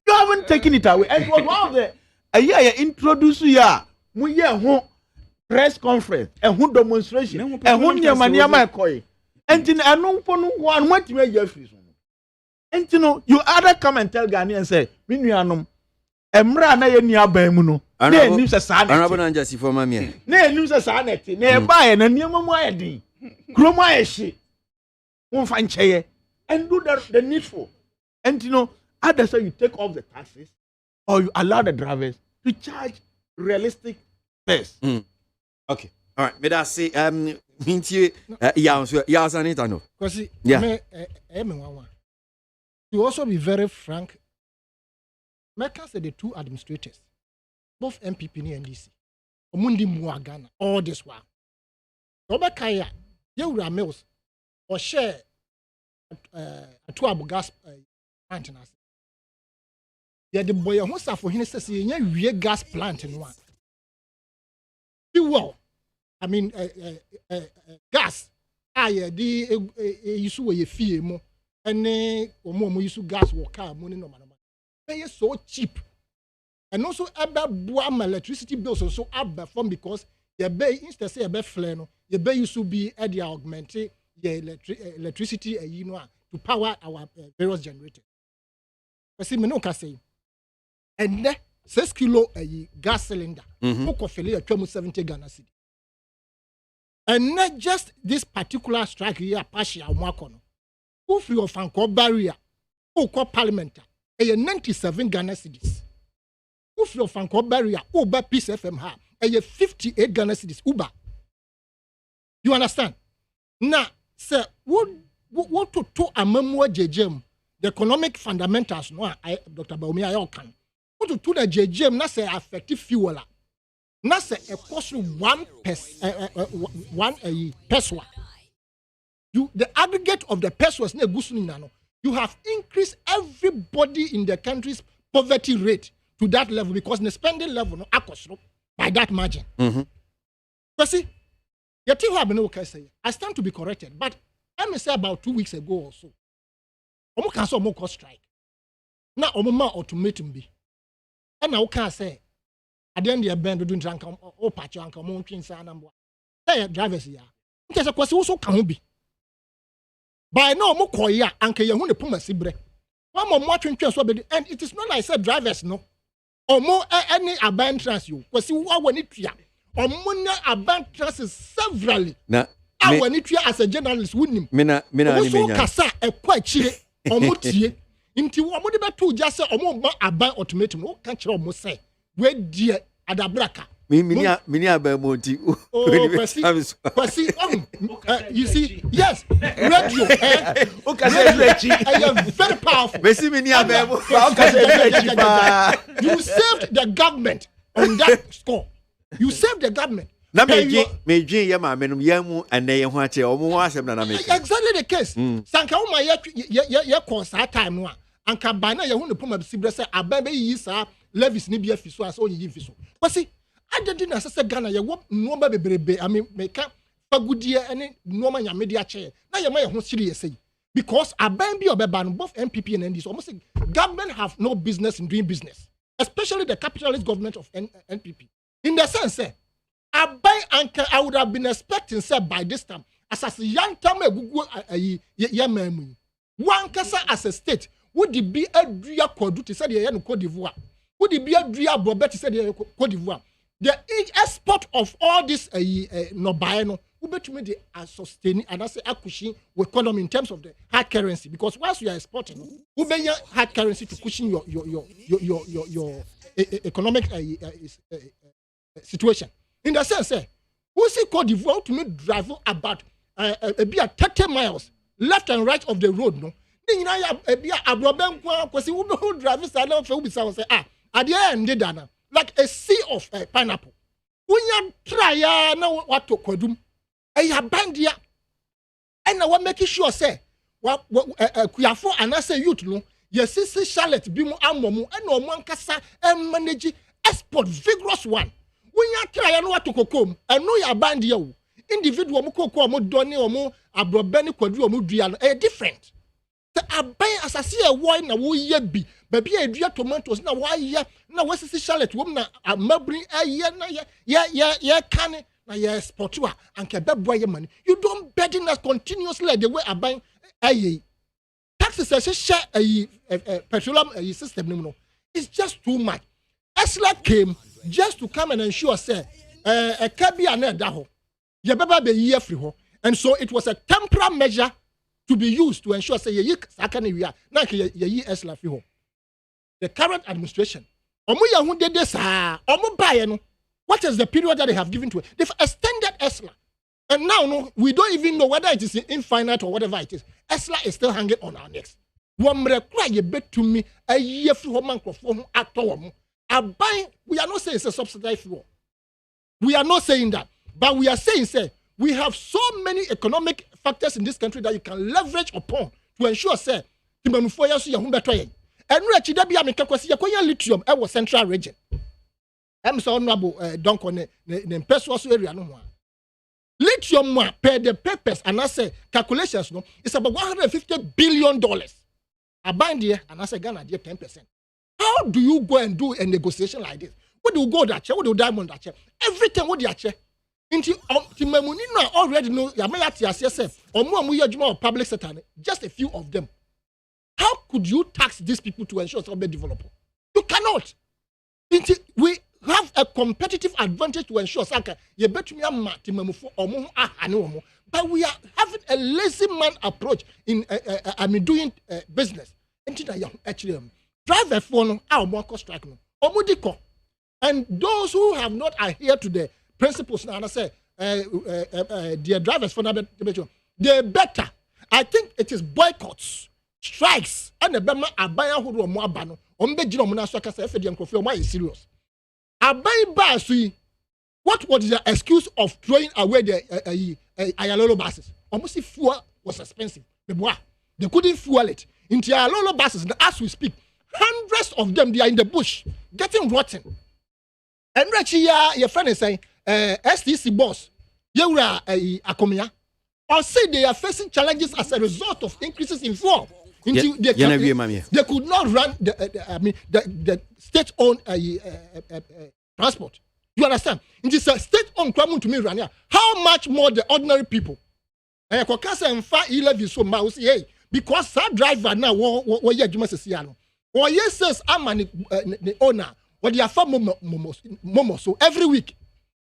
you haven't taken it away. And it was one of the introduce you. Press conference and who demonstration and who near mania koi and in a no one what you may free. And you other come and tell Ghani and say, Minuanum, Emra na ye near Bemuno, ne news a son, Anabonanjas for mammy, ne news a sanity, ne buy and a near Mamadi, Groma she won't find chair and do the needful. And either so you take off the taxes or you allow the drivers to charge realistic fares. Okay. All right. May I say, Mintie, Yazanitano. Yeah. To also be very frank, Mecca said the two administrators, both MPP and NDC, Omundi Muagana, all this while. Obakaya, Yura Mills, or share a 2 gas plant in us. Yeah, the boy who suffer for him says, you gas plant in one. Well, I mean, gas. You saw a fee more, and more use gas or car money no matter. They are so cheap, and also about electricity bills also up from because your bay instead say a bed flannel, your bay used to be at the augmented electricity to power our various generators. I see me no can say, and 6 kilo a gas cylinder, Okofele a 70 Ghana cedi. And not just this particular strike here, partial Mwakono. Who free of Fanco barrier, who call parliament, a 97 Ghana cedis. Who free of Fanco barrier, who by Peace FM ha, a 58 Ghana cedis, Uber. You understand? Now, sir, what to a memoir JJM, the economic fundamentals, no, Dr. Baumia Yokan. What to the JJM, not say effective fuel. Not say a cost one peso. You the aggregate of the pesos ne gusunino. You have increased everybody in the country's poverty rate to that level because the spending level no akosro by that margin. But see, you think what I say. I stand to be corrected, but I may say about 2 weeks ago or so. Omo can so more strike. Now omo ma ultimatum be. And now can say. At the end of the band, doing drunk or patch on common trains and say drivers here. Because of course, also can be. By no more coya, Uncle Yahoo Puma Sibre. One more watching transport, and it is not like said drivers, no. Or more any abandon trans you. Because you are when it ya. Or Mona abandon trans severally. Now, I when it as a journalist, wouldn't Mina, also Cassa, a quite chile, or Motier. Inti wo mo de beto just say omo ma aban ultimatum no kan kire omo say we die adabraka. Mini aban monti. Kwasi you see yes radio I am very powerful. You saved the government on that score. You saved the government. Na meji ye ma menum yamu ene ye ho ache omo asem na make. Exactly the case. Sanka wo ma ye course that time no anka ba na ye hu ne poma bisibre say aban be yi sa levies ni bia fiso as onyi fiso. Kwasi adedi na sese Ghana ye wo nuoma bebrebe meka fagudie ene nuoma nyame de ache na ye ma ye ho siri ye say because aban bi obeba no both MPP and NDC almost say government have no business in doing business, especially the capitalist government of NPP. In the sense aban anka I would have been expecting say by this time as a young time egugu ye mamu one kasa as a state would be adria kwadu to say the Cote d'Ivoire would be adria brobet to say the Cote d'Ivoire. The export of all this no buy no who bet me the sustaining and I say cushion economy in terms of the hard currency because once you are exporting who be hard currency to cushion your economic situation. In the sense who see Cote d'Ivoire to me drive about be 30 miles left and right of the road no then be abroben kwasi who drive salon for be say at the end dana like a sea of pineapple. When you try what to kodum, a bandia, and now making sure say what kuyafo and I say youth no, yes, sister Charlotte bimu amomu and no one kasa and manage export vigorous one. When you try what to kokom, and know your bandia individual mukoko mo doni or mo abrobeni kwadru mo dual different. The aban as I see a wine na wo ye bi baby a dua tomatoes na why ye na what is Charlotte wom na amabri ye na ye can na ye sportua and kebeboy money. You don't burden us continuously like the way aban taxes as share petroleum system no. It's just too much. ESLA came just to come and ensure say a kabia na da ho. Ye beba be ye free ho. And so it was a temporary measure to be used to ensure say ye sakani we are na ye ESLA free ho. The current administration, what is the period that they have given to it? They've extended ESLA. And now no, we don't even know whether it is infinite or whatever it is. ESLA is still hanging on our necks. You bet to me a year for microphone at all. We are not saying it's a subsidized fuel. We are not saying that. But we are saying, say, we have so many economic factors in this country that you can leverage upon to ensure, say, and Richie Dabia Mikakwasi Yakoya lithium I was central region. I'm so honorable dunk on the Pesos area no more. Lithium per the purpose and I say calculations no it's about $150 billion. I bind here and I say Ghana 10%. How do you go and do a negotiation like this? What do you go that chair? What do you diamond that chair? Everything what you chair. Into Timemuni already know Yamayati as yourself or more public sector, just a few of them. How could you tax these people to ensure something develop? You cannot. We have a competitive advantage to ensure but we are having a lazy man approach in doing business. Actually, drive a phone our strike no. And those who have not adhered to the principles now say their drivers for they better. I think it is boycotts. Strikes and the Bema Abaya who were more bano, Ombejino Munasaka Fedian Coffee, why is serious? Abay Basui, what was the excuse of throwing away the Ayalolo buses? Almost if fuel was expensive. They couldn't fuel it. Into Ayalolo buses, as we speak, hundreds of them they are in the bush, getting rotten. And Rachia, your friend is saying, STC boss, you are a Akomia, or say they are facing challenges as a result of increases in fuel. They could not run the state-owned transport. You understand? It is a state-owned to me run here. How much more the ordinary people? Because that driver now, what you must see, or yes, says I'm the owner, what they are for Momo so every week.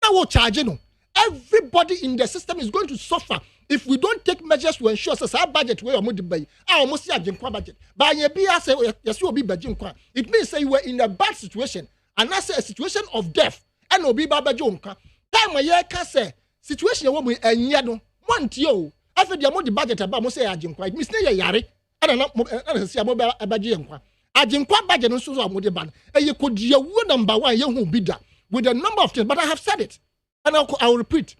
Now what charge you? everybody in the system is going to suffer if we don't take measures to ensure that our budget will be almost a budget. But yes, you will be budget. It means that you were in a bad situation, and that's a situation of death. And no be baba jonka. Time where you can say situation where we enyado MONTIE. After the amount the budget about mo say ajinkwa. It means na yare. I don't know. See about abajinkwa. Ajinkwa budget no so amode ban. And you could your number one you who bidder with a number of things. But I have said it, and I'll repeat.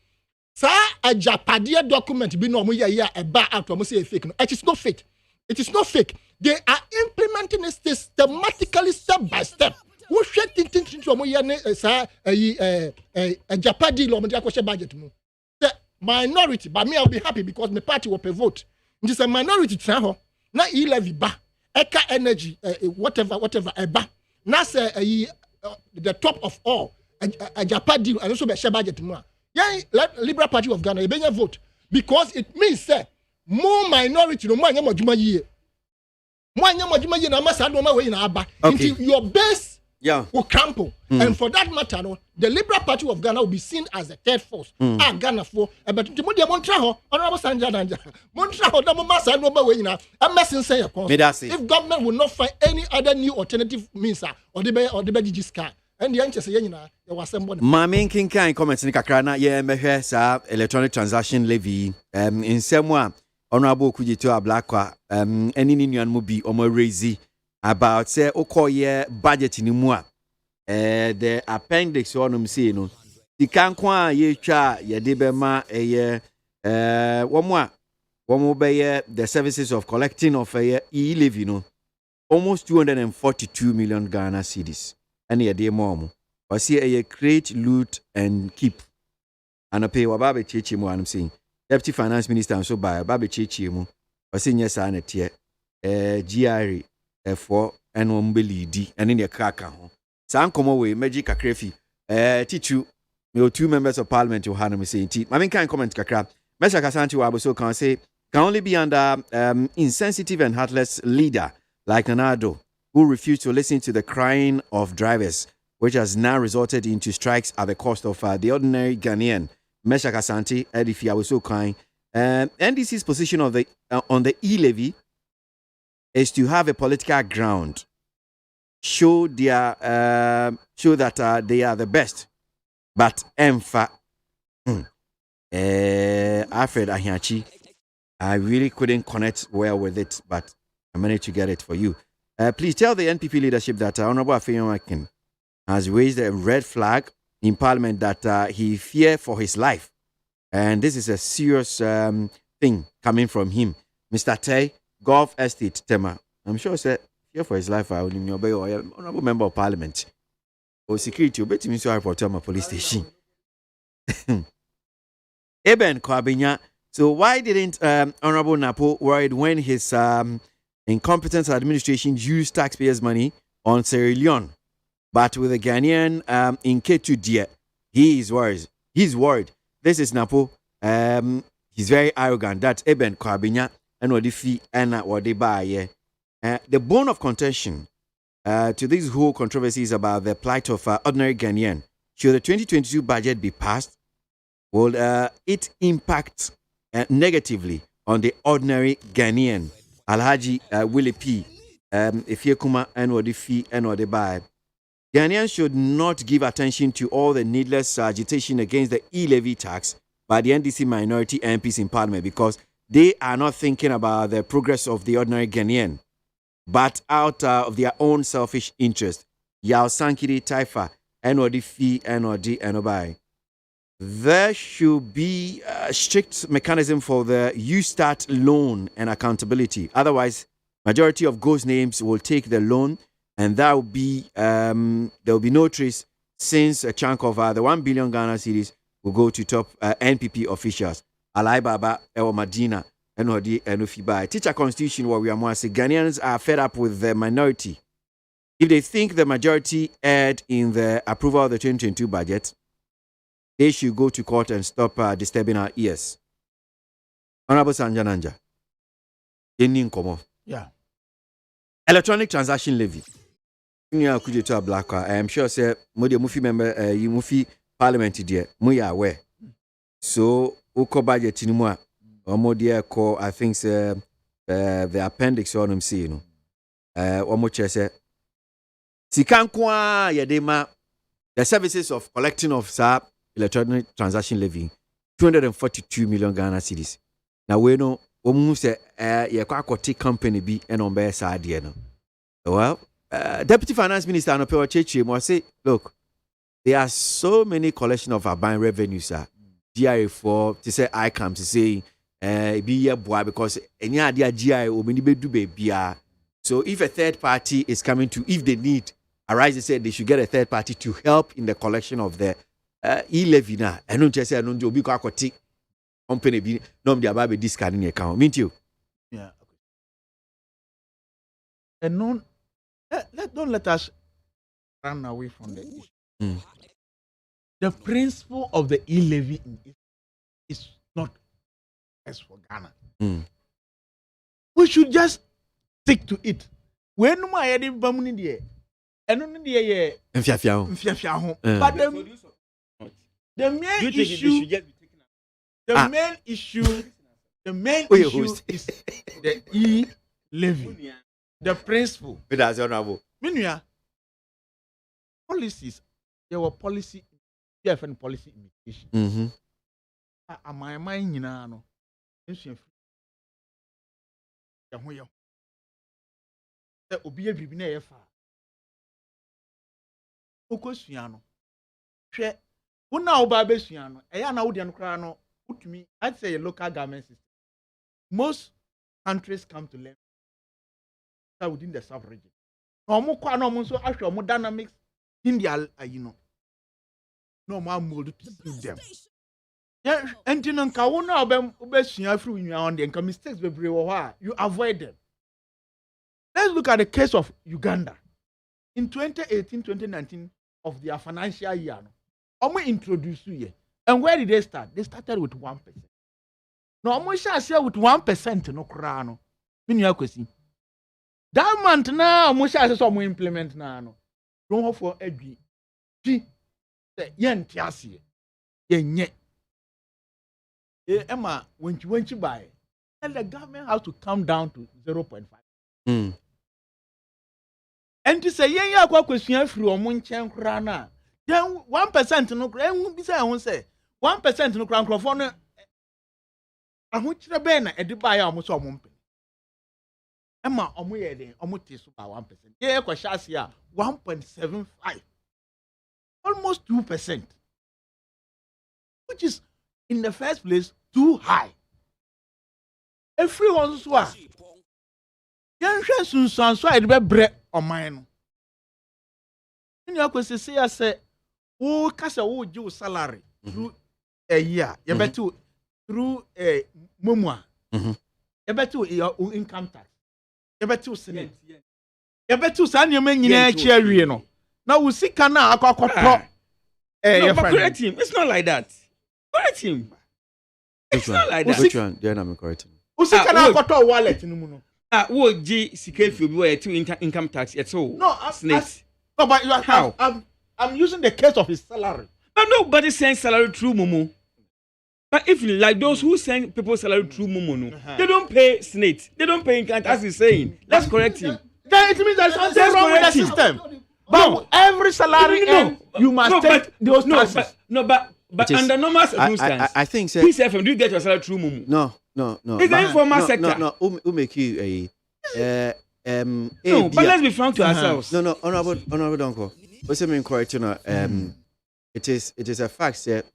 Sir, a Japadia document be no more a bar out of say fake. It is not fake. It is not fake. They are implementing it systematically, step by step. Who should think to mo sir a Japadi lo mo budget mo. The minority, but me I'll be happy because my party will pay vote. Just a minority traho. Na levy ba. Eka energy whatever a ba. Na say the top of all a Japadi and also be share budget mo. Yeah, Liberal Party of Ghana, you vote because it means more minority no more nyamajuma ye. More nyamajuma ye na masa no way na aba. Until your base will crumble. And for that matter, no, the Liberal Party of Ghana will be seen as a third force. Ghana for but to the Montreal, honorable Sanja Nanja. Montreal no masa no way na. I'm messing say if government will not find any other new alternative means or the Giscard. And the answer say my main king can comment in Kakrana, yeah, sa electronic transaction levy. In some way, honorable Kujito Ablakwa, any union will be raising about say okoye budget in moi. The appendix on say no. The cankwa ye cha ye debema one more by the services of collecting of a e-levy no. Almost 242 million Ghana cedis. And a day mom. Or see a create, loot, and keep. And a pay wa baby chichi mo, I'm saying. Deputy Finance Minister and so by baby chichi mo. Or senior son at here. GRE F4 and Wombelidi and in your cracker. Sam come away, magic a crafty. Teach you. Your 2 members of parliament, you had me saying, I mean, can't comment Kakra. Mesha Kasanti Waboso can say, can only be under insensitive and heartless leader like Nanado, who refused to listen to the crying of drivers, which has now resulted into strikes at the cost of the ordinary Ghanaian. Mesha Kasanti, Edifi Waboso kind. NDC's position of the on the e-levy is to have a political ground, show that they are the best. But Alfred Ahiachi, I really couldn't connect well with it, but I managed to get it for you. Please tell the NPP leadership that Honorable Afeanyi has raised a red flag in Parliament that he fears for his life. And this is a serious thing coming from him. Mr. Tay, Gulf Estate, Tema. I'm sure said fear for his life. I will obey Honorable Member of Parliament. Or security, obey me so I report to my police station. Eben Kwabinya. So why didn't Honorable Napo worried when his incompetent administration used taxpayers' money on Sierra Leone? But with the Ghanaian in K2 he is worried. He's worried. This is Napo. He's very arrogant. That's Eben Kwabinya and what the and what they buy. The bone of contention to these whole controversies about the plight of ordinary Ghanaian. Should the 2022 budget be passed? Will it impact negatively on the ordinary Ghanaian? Alhaji Willie P. Ifiekuma and what the fee and what they buy. Ghanaians should not give attention to all the needless agitation against the e-levy tax by the NDC minority MPs in Parliament because they are not thinking about the progress of the ordinary Ghanaian, but out of their own selfish interest. Yao Sankiri Taifa, NOD fee, NOD, NOBI. There should be a strict mechanism for the U-Start loan and accountability. Otherwise, majority of ghost names will take the loan, and that will be there will be no trace since a chunk of the 1 billion Ghana cedis will go to top NPP officials. Alai Baba, Ewa Madina, NOD, NOFIBA. Teacher constitution where we are more say Ghanaians are fed up with the minority. If they think the majority erred in the approval of the 2022 budget, they should go to court and stop disturbing our ears. Honorable Sanjananja. Yeah. Electronic transaction levy. I am sure say Mufi member Mufi parliament there. Muya aware. So uko budget ni mo omo dia ko I think the appendix on him see you know. Omo chese sika kwa yedema the services of collecting of electronic transaction levy 242 million Ghana cedis. Now we know omu se ye kwa akoti company bi e no be sa de no. Well, Deputy Finance Minister Anopewa Chechi mo say, look, there are so many collection of our revenues GI4 to say I come to say be here boy because any idea GI or many be do baby. So if a third party is coming to, if they need arise, they said they should get a third party to help in the collection of the e-levy now. And don't just say I don't do because I company be no be about discarding account. Mean you? Yeah. And don't let us run away from the issue. The principle of the e-levy is not as for Ghana. We should just stick to it. When my head in Bamuni there, and only the but the main issue, the main issue is the e-levy. The principle. That's honorable. Meanwhile, policies. There were policy. Different policy imitation. My mind, you know, obi ebibi na yefa okosuano hwe wona oba besuano eya na wodi anokra no utumi I'd say a local government system. Most countries come to learn within the sub region. No mo kwa no mo so ahwe mo dynamics in their no more mold to suit them. Yeah, and you know, mistakes you avoid them. Let's look at the case of Uganda. In 2018, 2019 of their financial year, introduced you. And where did they start? They started with 1%. No, I'm share with 1%. No, crano. That month now, I'm share some implement now. Don't hope for agree. Yen tiasi yen Emma when you buy and the government has to come down to 0.5. And to say yen ya kwa question free o munchen kra na then 1% no kra en bi say won say 1% no kra nkrofo no ahokyere be na e de buy am so omompe Emma omo ye den omo te so by 1%. Ye kwa shase a 1.75. Almost 2%, which is in the first place too high. Everyone's swore. Young Shanson so I'd be bread on mine. In your question, say, I say, oh, Cassa, oh, you salary through a year, you bet to through a mumwa, you bet to your income tax, you bet to Senate, you bet to San Yemen, cherry, you know. Now we see Kana Akoko. No, but correct him. It's not like that. Correct him. It's not like that. Which one? Then I'm correcting. We see Kana Akoko wallet in the what G CK will be to income tax. It's all. No, no, but you are how? I'm using the case of his salary. But nobody sends salary through Momo. But if like those who send people salary through Momo, no, they don't pay SNATE. They don't pay income tax. He's saying. Let's correct him. Then it means there's something wrong with the system. But every salary you must take those taxes. But under normal circumstances, I think so. Please, do you get your salary through Mumu? No. It's the informal sector. No. Who make you a no, but let's be frank to ourselves. No, honorable Donko. What's the main correct? It is a fact that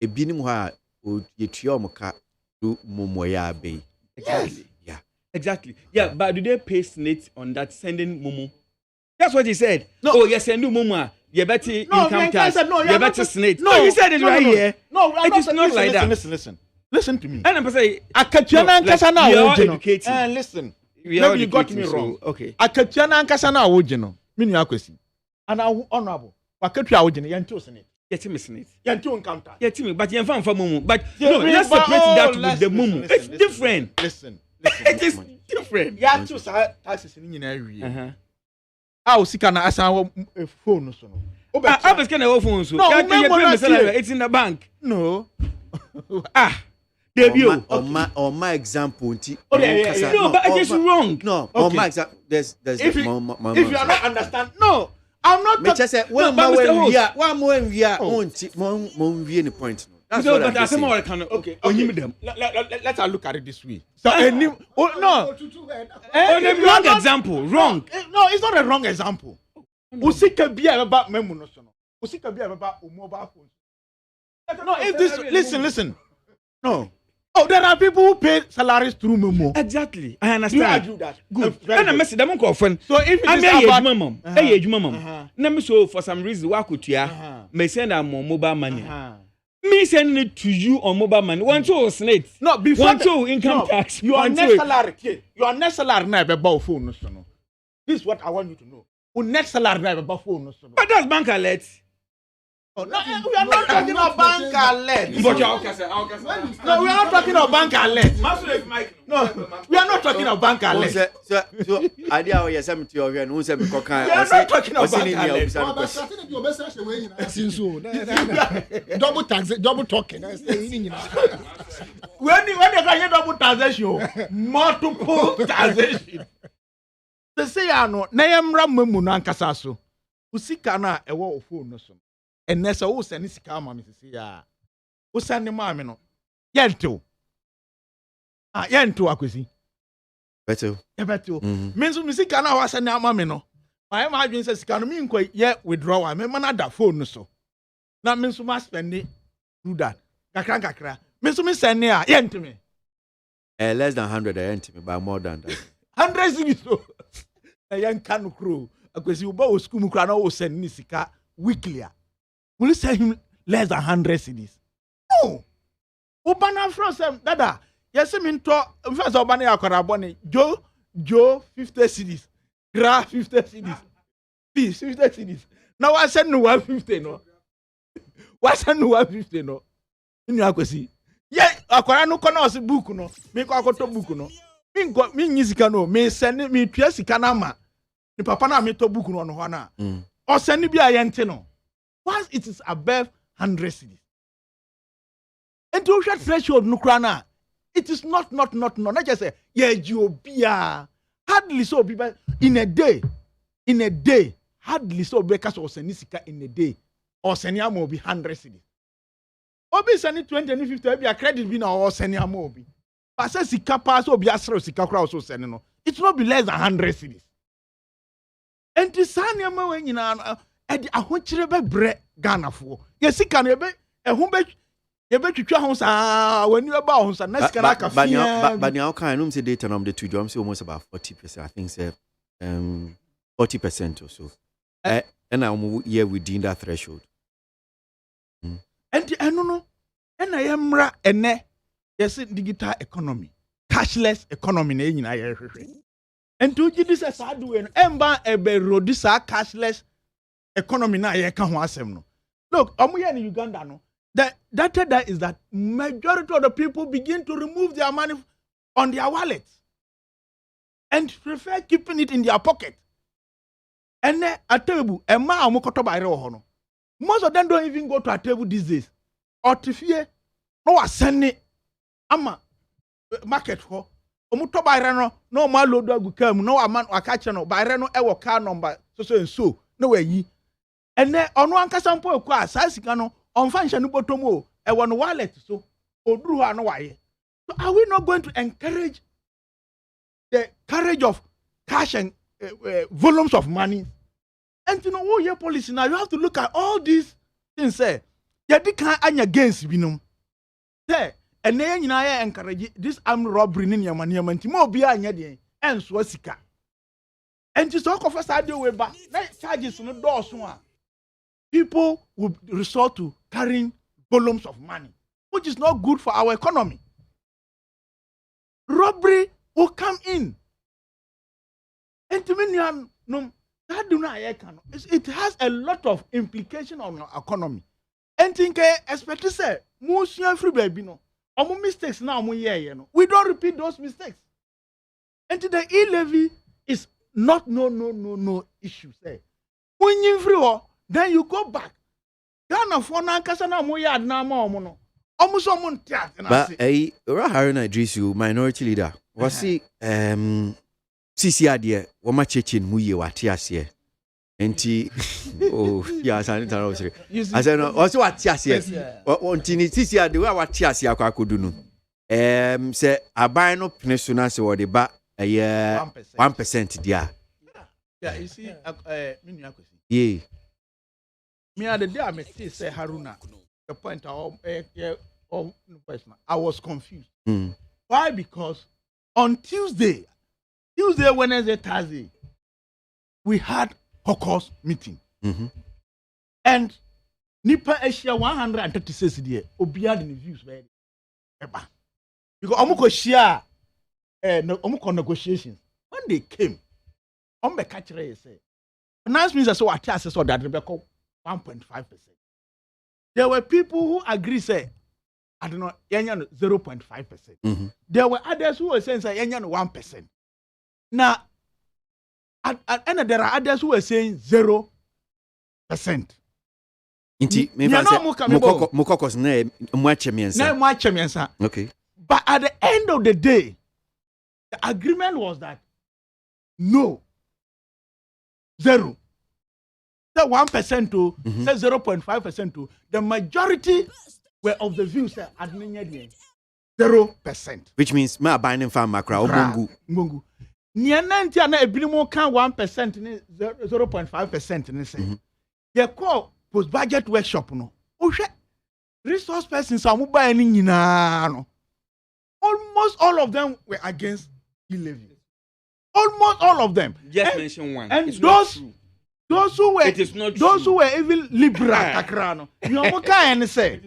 a binim ha you tiomoka do Mumoya Bay. Exactly. Yeah. Exactly. Yeah, but do they pay SNATE on that sending Mumu? That's what he said. No. Oh, yes, and do Mumu. You better income tax. You better SNATE. No, he said it right here. No, it is not like that. Listen to me. And I'm saying, listen. Maybe you got me wrong. Okay. Akatiana Ankasana Ojino. Meaning your question. And I honorable. Wakatu Ojino, Yanto Senate. Get him, SNATE. Yanto encounter. Get him, but you're from Mumu. But no, let's separate that with the Mumu. It's different. Listen. It is different. Yanto taxes in area. I see can ask our phone. I was going to phone. So it's in the bank. No, Debut. On my example, no, but it's wrong. No, okay. On my example, there's if you are not understand, no, I'm not talking. Just say one more we are on point. That's what I'm saying. Okay. Let's look at it this way. So no, wrong example. Wrong. No, it's not a wrong example. Usika biya about memu no so no. Usika biya about mobile phone. No, if this listen. No. Oh, there are people who pay salaries through Memo. Exactly. I understand. You do that. Good. And I mess them go friend. So if it is about mom, Let so for some reason why could you may send them on mobile money. Me send it to you on mobile money. One two snake. No, before one two income tax. Your net salary. Your net salary never about phone no so no. This is what I want you to know. Your net salary never about phone no so no. But that's bank alert. Oh, no, we are not talking about bank alert. No, we are not talking about bank alert. No, we are not talking about bank alert. So, idea we are saying to you, and who said we are not talking about bank alert. Double tax, double talking. When they can double taxation, multiple taxation. They say, I know, Nayamra Mumunan Casaso, who see cana a wall of phone. And that's all send this car, Mammy. Who send the mammy? No, Yento. Yento, Aquisi. Better. Means we see Cana was a mammy. No, my imagine says, can mean quite yet withdraw. I mean, that phone so. That means you must spend it. Do that. Kakra. Means you send near Yent to me. Less than 100 to me, but more than that. 100 is so. A young canoe crew. Because you both school crano send Nisika weekly. Will you send him less than 100 CDs? No. Obana from them, Dada. Yes, I mean, first Obana Akaraboni, Joe 50 CDs, Gra 50 CDs, Peace 50 CDs. Now I send no 150, no. Why send no 150, no? In your question. Yeah, Akarano Konos book, no. Make a book, no. Me Nizikano, me send me Piasikanama. The papa na me to book no Hana. Or send me be a yentino. Once it is above 100 cities. And to share threshold nukrana, it is not just say, yeah, Jobia. Hardly so people in a day, hardly so breakers or senisika in a day, or seniamo be 100 cities. Obi sending 20 and 50 be a credit bin or seniamo be. But says Sika pass or be astro Sika crowd so sending. It will not be less than 100 cities. And the Sanyama when you know. I want you to be Ghana for. Yes, he can be a home bed. You bet you try when you are bound, and that's but now can I say data on the two jobs almost about 40%. I think say 40% or so. And I'm here within that threshold. And I don't know. And I am ra and yes, digital economy, cashless economy. And to do this as I do, and Emba ebe rodisa cashless economy na ye kan ho asem no. Look, here in Uganda no. The data is that majority of the people begin to remove their money on their wallets and prefer keeping it in their pocket. And then a table, a man no. Most of them don't even go to a table these days. Or to fear, no send it. Ama market for. Omuto bayreno no ma lodo agukam no aman akache no bayreno e wo car number so and so no we yi. Ene onu ankasa mpo eku asasika no onfa nhye no botomo e wo no wallet so oduru ha no waye. So are we not going to encourage the courage of cash and volumes of money? And you know what your policy now, you have to look at all these things. Say ya di kan anya against binom. Say and then you encourage this armed robbery in your money nti mo bia anya de enso sika. And just talk of us I do way back. Charges no door so a people will resort to carrying volumes of money, which is not good for our economy. Robbery will come in. And to me, no, that do not it has a lot of implication on our economy. And think expect to say, most free baby no. Our mistakes now we don't repeat those mistakes. And the e-levy is not no issue. Say when you free then you go back. Ghana for na kasa na mo yard na ma omo no. Almost someone tear. But Haruna Idrisu, minority leader, was see CC idea, Wama Chechin Muye Watiasie. Enti oh yeah, I said no, also Watiasie. On Tini CC idea Watiasie Akudunu. Say Abino Peninsula so the ba a year 1% there. Yeah, you see, yeah. Me at the day I say Haruna. The point I was confused. Why? Because on Tuesday, Wednesday, Thursday, we had caucus meeting. And Nipa Asia 136 there, Obiad in the views very because Omuko share Omuko negotiations. When they came, Ombe Kachire say, finance minister so what assess or that Rebecca 1.5%. There were people who agree say, I don't know, 0.5%. There were others who were saying 1%. Now, and there are others who were saying 0%. Inti, Mukokos ne mwachemiensa. Okay. But at the end of the day, the agreement was that no, 0. Say 1% to say 0.5% to the majority were of the view say 0%. Which means ma binding farm makra mungu. Niananti ana ebilimu kan 1% ni 0.5% ni say. Ye call post budget workshop no. Ohwe resource persons amu ba ni nyina no. Almost all of them were against e-levy. Almost all of them. Just mention one. And it's those who were who were even liberal takrano. You say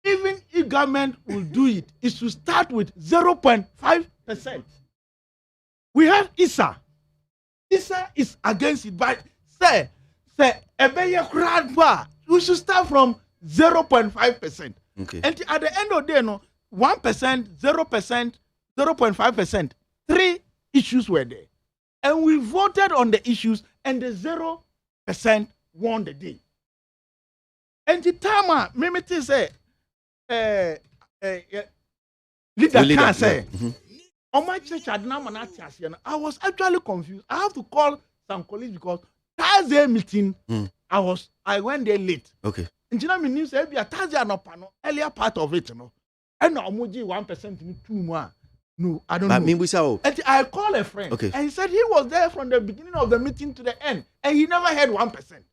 even if government will do it, it should start with 0.5%. We have Issa. Issa is against it, but say we should start from 0.5%. Okay. And at the end of the day, no 1%, 0%, 0.5%, 3 issues were there. And we voted on the issues, and the 0% won the day. And the time, Mimiti say, leader can say, on my church, I was actually confused. I have to call some colleagues because Thursday meeting, I went there late. Okay. And you know, me news say, Thursday no panel, earlier part of it, you know, and now 1% in 2 more. No, I don't know. And I called a friend, okay, and he said he was there from the beginning of the meeting to the end, and he never had 1%.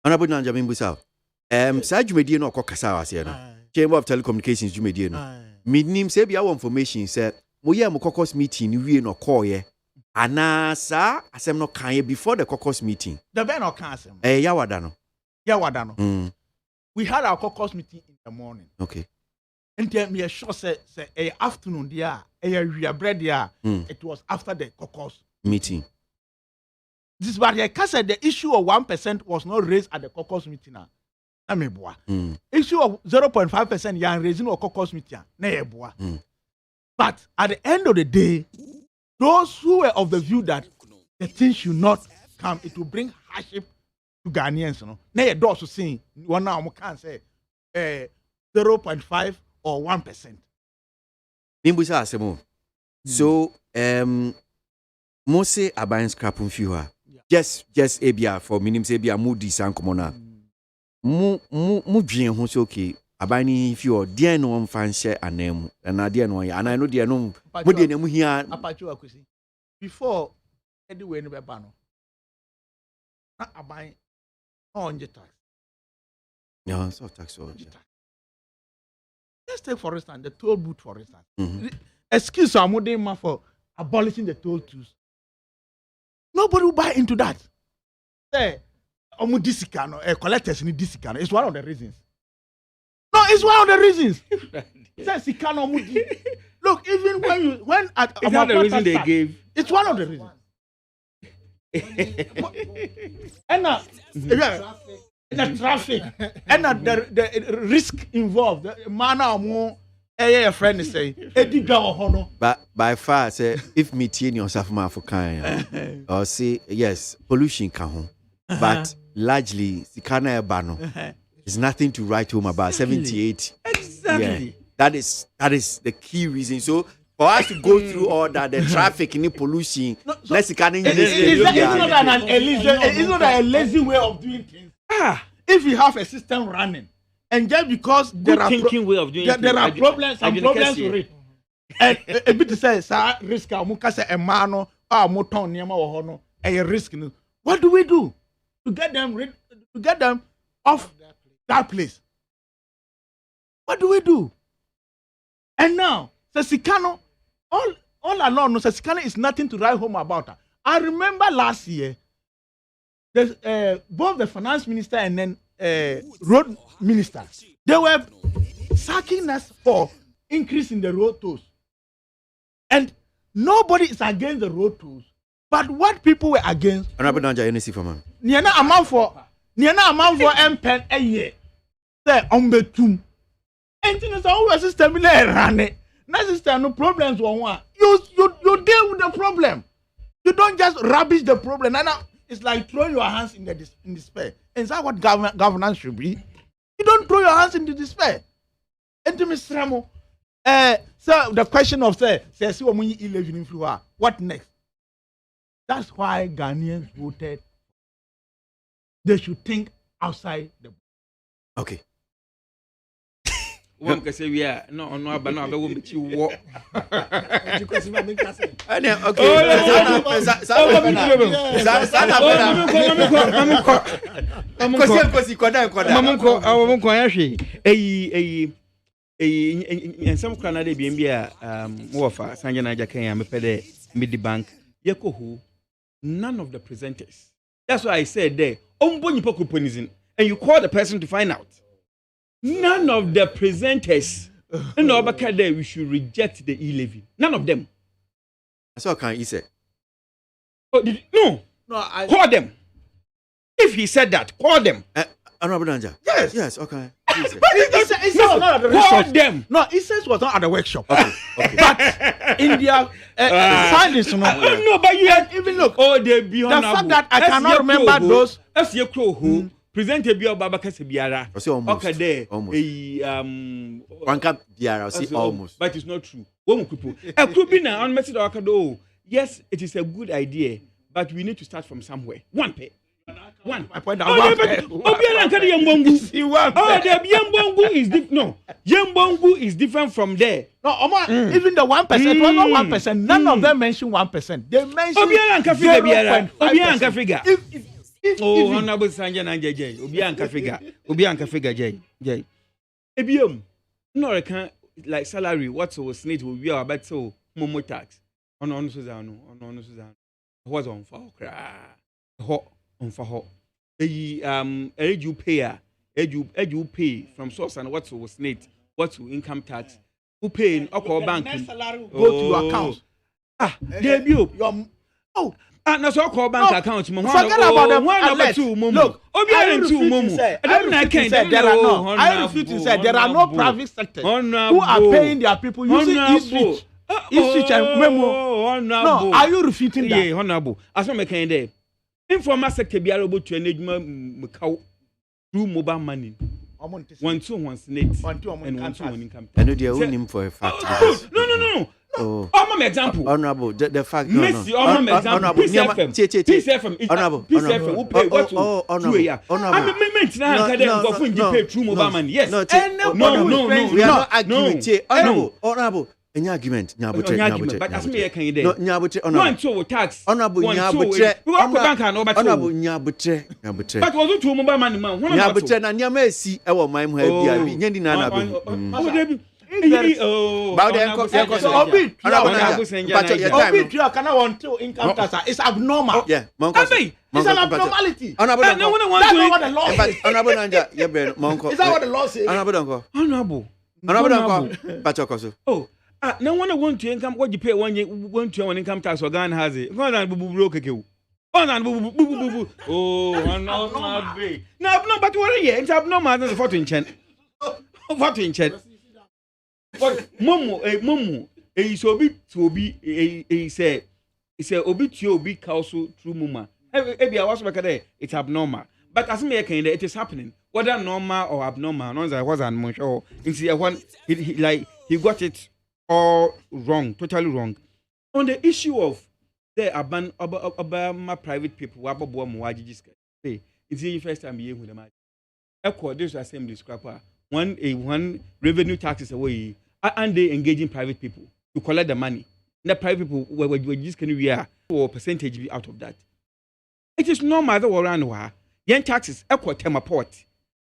Honorable Nanjamin Busao, Sajumedi no Kokasa, Chamber of Telecommunications, Jumedi no. Midnim say be our information said, Moya Mokokos meeting, we no call ye. Anasa, asem no kanye before the caucus meeting. The Ben or Kansam. Yawadano. Yawadano. We had our caucus meeting in the morning. Okay. And then me sure say afternoon there, bread there. It was after the caucus meeting. This is what I said. The issue of 1% was not raised at the caucus meeting. Issue of 0.5% yan raising a caucus meeting. But at the end of the day, those who were of the view that the thing should not come, it will bring hardship to Ghanaians. You know, now those who saying one now can say 0.5 or 1%. Nimbusa asemo. So Mose abayan scrapun fiwa. Just abia for minim say bia mudi san komona. Mu dwen ho so okay. Abani fiwa dia no mfa nhye anam. Na dia no ya. Ana no dia no mo dia na mu hia. Apacho akwesi. Before anyway no be ba no. Na aban on the tax. Yeah, so tax or. Let's take for instance the toll booth for instance. Excuse Amodema for abolishing the toll tools. Nobody will buy into that. Say, collectors need discount. It's one of the reasons. No, it's one of the reasons. Look, even when at it's not the reason they gave. It's one of the reasons. And now, the traffic and the risk involved, the manner more. A friend is saying, but by far, say if me teen yourself for kind, or say yes, pollution can home, but largely the canna bano. It's nothing to write home about. 78. Exactly. Yeah. That is the key reason. So for us to go through all that, the traffic and the pollution, it's not a lazy way of doing things. If you have a system running, and just because there are way of doing there are problems with it, and a bit says risk a man or a risk. What do we do to get them off that place? What do we do? And now, Sasikano, all along, Sasikano is nothing to write home about. I remember last year, both the finance minister and then road minister, they were sacking us for increase in the road tolls. And nobody is against the road tolls. But what people were against, Niana amount for M-Pen a year. Say, Ombetum. And it's always a system running. Not system, no problems one. You deal with the problem. You don't just rubbish the problem. And it's like throwing your hands in despair. And is that what governance should be? You don't throw your hands into despair. And to Mr. Ramo, so the question of what next? That's why Ghanaians voted. They should think outside the box. Okay. One can say, yeah, no, but no, I won't you walk. And some Canada BMB, more of Sanjana Jacquin, I'm a pede mid bank. Yakohu, none of the presenters. That's why I said there, and you call the person to find out. None of the presenters in Obakade, we should reject the e-levy. None of them. That's what can he say? Oh, no, call them. If he said that, call them. Yes, okay. But it says was not at the workshop. Them. No, it says was not at the workshop. Okay. But in their silence, no, but you had even look. Oh, they be the fact that I cannot remember those. That's your crow who presented Bio Babaka Biara. Okay, there. One cup Biara, see almost. But it's not true. One couple. A Kubina on Message Okado. Yes, it is a good idea, but we need to start from somewhere. One pay. One. I point out. Oh, the Yambongu is different. No, Yambongu is different from there. No, even the 1%, it was not 1%. None of them mentioned 1%. They mentioned 0.5%. Oh, Honorable Sanjana J. Obianka figure J. Ebium. No, I can't like salary. What was need will be about so Momo tax. On Suzano. Was on for hot. On for hot. You pay from source and what was need, what to income tax, who pay in Oko bank go to your account. Debut. And that's all call bank account. Forget about the one number two. Look, I refuse to say there are no private sectors who are paying their people using e-switch and memo. No, are you refuting that? Yeah, honorable. As I'm making there. Informal sector be able to enable through mobile money. 1 2 1 net and 1 2 1 income. I know they own him for a fact. No. Oh, I'm an example. Honorable, the fact. Messi, I'm an example. Peace FM. Honorable. Peace FM. Who pay what to? Honorable. I'm meant through mobile money. Yes. No. We are not arguing. Honorable. Any argument? But as me, I can do. No, nyabutre. Honorable. 1 2 tax. Honorable nyabutre. We work for bank and over 2. Honorable nyabutre. But wasn't to mobile money man. Nyabutre na nyama esi e wo man mu ha bia bi. Nyandi na na bi. Income tax is abnormal. Yeah, it's an abnormality. That's not what the law says. Honorable Nanja, is that what the law says? Honorable. Oh, no one want to income what you pay when you want to income tax or Ghana has it. No, but what yeah, it's abnormal than the 14 But Momo, is obi to be a say, it's a obi to be council through Muma. Maybe I was back there, it's abnormal. But as me saying, it is happening, whether normal or abnormal. No, that was much. Or he got it all wrong, totally wrong. On the issue of the Obama private people, it's the first time you with them. This assembly scrapper. One revenue taxes away, and they engaging private people to collect the money. The private people were just can we are or percentage be out of that. It is normal that around where yen taxes equal tema port,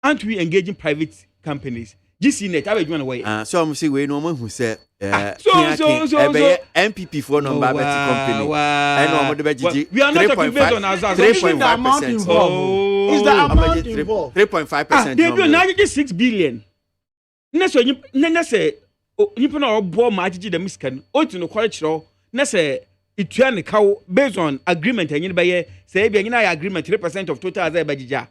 and we engaging private companies. GCNet, I will join away. So I'm saying we no one who said MPP for number company. I know we are not talking based on ourselves. 3.5%. Is the amount involved? 3.5%. They do 96 billion. Next one, you say, you put our bomb margin the miscan, or to no college law. Next say, it turn the cow based on agreement and you buy say, be an agreement 3% of total as a budget.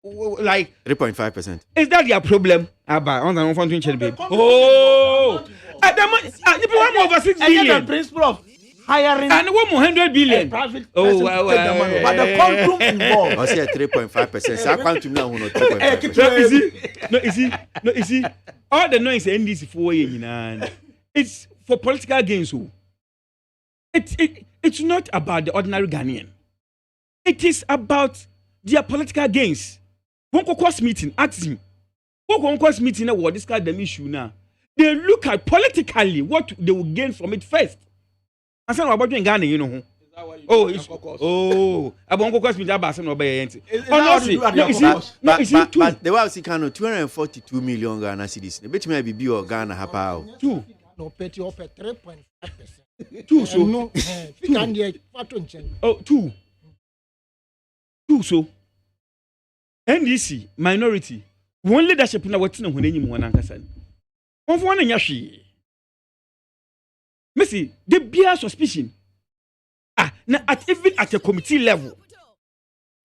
Like 3.5%. Is that your problem? On the phone to oh, at the moment, you want over 6 billion. The principle of hiring and 100 billion. Oh, well, but the quantum involved. I say 3.5%. So I quantum now 3.5%. No, you see, all the noise NDC for you, it's for political gains. It's not about the ordinary Ghanaian. It is about their political gains. One caucus meeting, ask him. One caucus meeting, what discuss the issue now. They look at politically what they will gain from it first. And some about you in Ghana, you know. Oh, it's about caucus meeting, about some obey. Honestly, but the way I see, 242 million Ghana cedis. The bit may be or Ghana hapa. Two. No, petty up at 3.5%. Two, so no. Oh, two. So. NDC minority one leadership na watina hone nyim wana nkasa on fo wana nyahwe Messi the bear suspicion na even at a committee level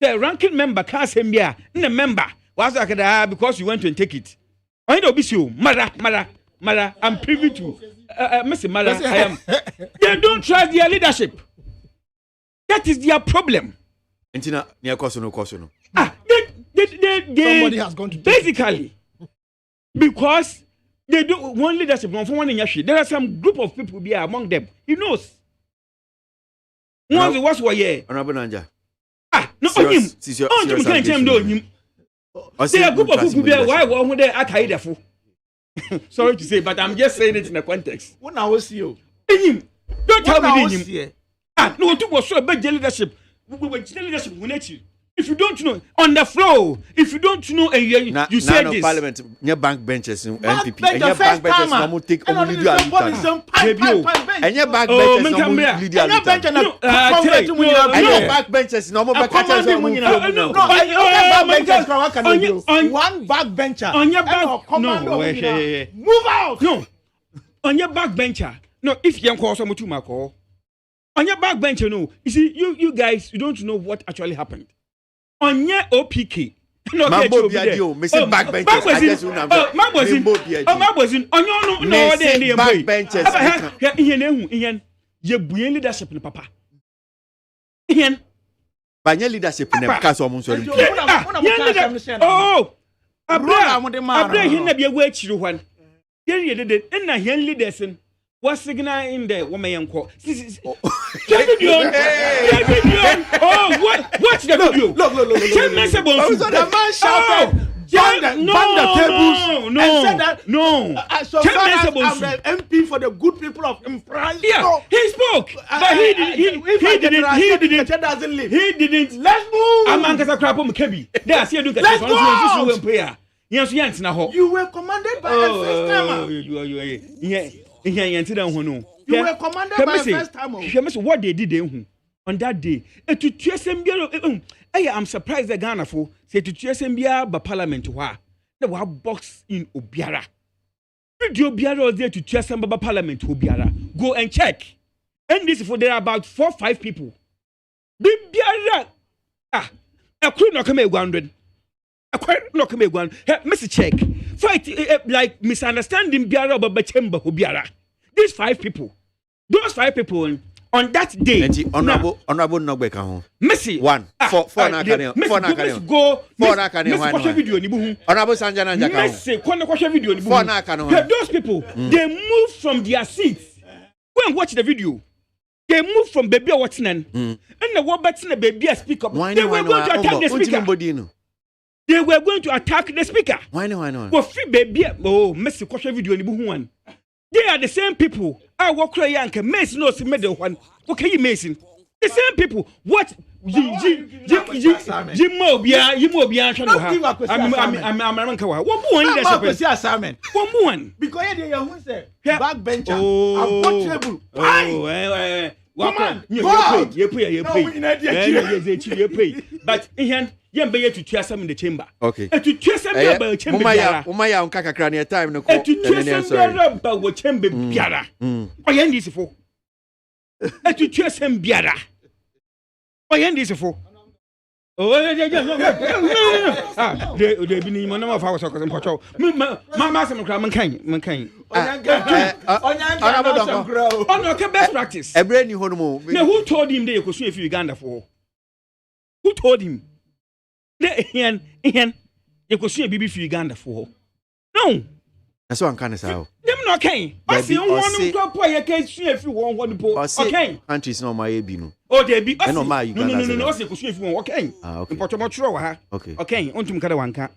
the ranking member can say me na member was like because you went to take it I know be you mara I'm privy to Messi mara I am they don't trust their leadership that is their problem entina near koso no somebody has gone to basically because they do one leadership from one in Yashi. There are some group of people be among them. He knows. Once it was why Honorable Nanja. No on him. On him can't tell him. There are group of people be why one there at Haidafu. Sorry to say, but I'm just saying it in a context. What now was you? Him. Don't tell me him. No, it was so a bad leadership. We were leadership with you. If you don't know on the floor, if you don't know and you say this, Parliament, your bank benches in MPP, and your bank benches no take only do and your back benches no lead you and your back benches no more back benches one back bencher on your back move out no on your back bencher no if you call someone to my call on your back bencher no you see you guys you don't know what actually happened. On your OPK. No, Mambo Biadio, Mr. Backbenchers. I guess you know. Mambosin. On your no, they backbenchers. Ian, you bring leadership in Papa. Ian, by your leadership in the Castle of Monson. Oh, Abra, he never be a wait to one. Here you did it, and I hear leaders. What's the guy in there? Woman young call. Oh, what's the video? Look. The man shouted, bang the tables, and said that so far as I'm the MP for the good people of Imprance. Yeah, he spoke, but he didn't. Doesn't leave. He didn't. Let's move. I'm Anka Sakrapom Kebi. Let's go. Yes, you were commanded by the first timer. You were commanded by the first timer. What they did on that day. I'm surprised the Ghana for say to TSMBia by Parliament. They were box in Obiara. Video Obiara there to TSM by Parliament Obiara. Go and check. And this for there are about 4 or 5 people. Bibiara. A crew not come 100. A quite not come one. Mr. Check. Fight like misunderstanding Biara about Bachemba Obiara. These 5 people. Those 5 people on that day. Honorable Nogbe Kaho. Messi. 1. 4 na kane. 4 na kane. Go. 4 na kane. Messi video ni buhu. Honorable Sanjana Njaka. Messi kwashe video ni buhu. 4 na kane. Those people, they move from their seats. Go and watch the video. They moved from baby watching and the one betting the baby speak up. They were going to attack the speaker. They were going to attack the speaker. Why no? Go free baby. Oh, Messi kwashe video ni buhu one. They are the same people. I walk around Yanke. Mason knows the middle one. Okay, you Mason. The same people. What? Jim Mobia. I'm one one. Because they are who say backbencher. Untouchable. You pay. But Yambe to tear some in the chamber. Okay. And to tear some in the chamber. Umaya on Kakakran time. No. And to tear some about what chamber biara. Why end this for? And to tear some biara. Why end this for? Oh, they be in one of our soccer and patrol. Mamma, some mankind. On best practice. A brand new home. Now, who told him they could swim for Uganda for? Who told him? Ian, you could swim BB for Uganda for? No. That's what I'm kind of saying. Them not okay. I see one drop why you can't swim if you want to pull. Okay. Country's not my ABino. Oh, they be. No, no, you could swim if you want. Okay. Okay. Okay. Okay. On to Mkadawanka.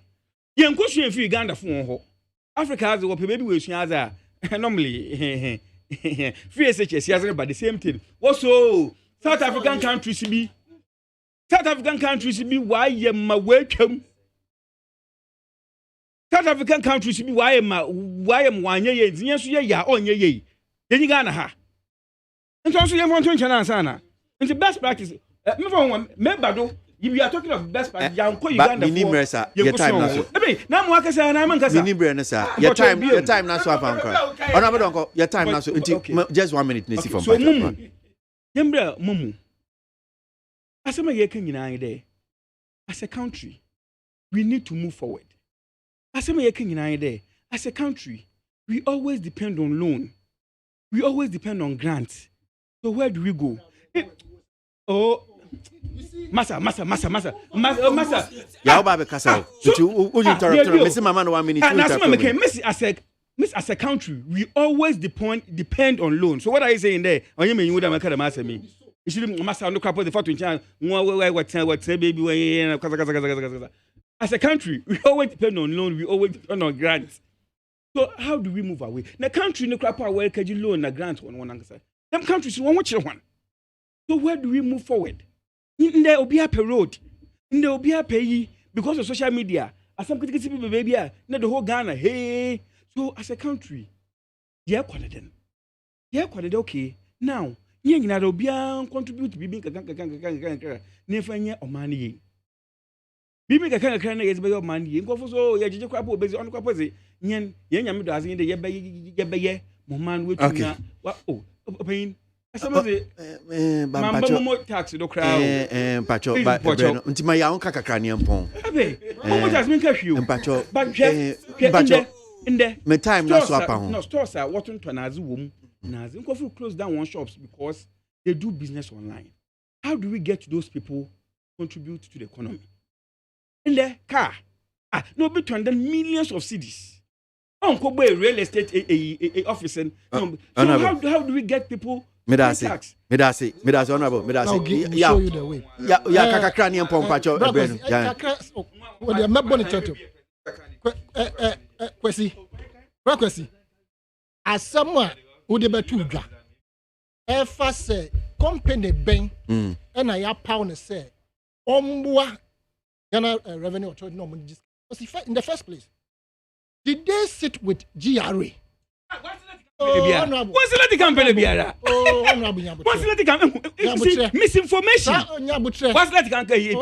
You could swim for Uganda for Africa has what baby will swim as normally. Free SHS has about the same thing. Also, South African countries be. South African countries be why you ma welcome. South African countries be why am one year ya on ye. Then you gonna ha. And also you want to chana sana. And the best practice. Remember if you are talking of best practice, your time your time now so far. Your time now so just 1 minute from so mumu. As a country, we need to move forward. As a country, we always depend on loan. We always depend on grants. So where do we go? Massa. Yeah, Baba Casa. Mr. Mama, 1 minute. As a country, we always depend on loan. So what are you saying there? On you mean you would have master me? You should master look up the photo in China. What baby? As a country, we always depend on loan. We always depend on grants. So how do we move away? The country no crap away can you loan a grant on one answer. Them countries want what you want. So where do we move forward? In the Obia road, in the Obia pay because of social media. As some critical people baby, not the whole Ghana. Hey, so as a country, yeah, quite okay. Now, you know, Obia contribute to being never near or money. Bibi ka kan kan na yezbe man yi nkofo so ye jeje kwapo bezi on kwapo ze nyen ye nyame do azen de ye beye mo man wetu na wa pain asama ze mo tax do crowd pacho ba breno ntima ya on kakakra ne mpon mo tax men ka hwiu pacho pacho inde me time na so apa ho no stores are what to na azu wom na azu nkofo close down one shops because they do business online. How do we get those people contribute to the economy? In the car, no be to millions of cities. Uncle boy, real estate office. So how do we get people? Medasi, honorable, Medasi. Show you the way. Yeah, kakakra ni mpon pacho ebreno. Yeah. What the map bonnet to. Kwesi. As someone who de betu dwa. Efa say company ben and I pound say omwa Ghana Revenue Authority no money in the first place. Did they sit with GRA? What's the company biara? What's the company? Misinformation. What's the company?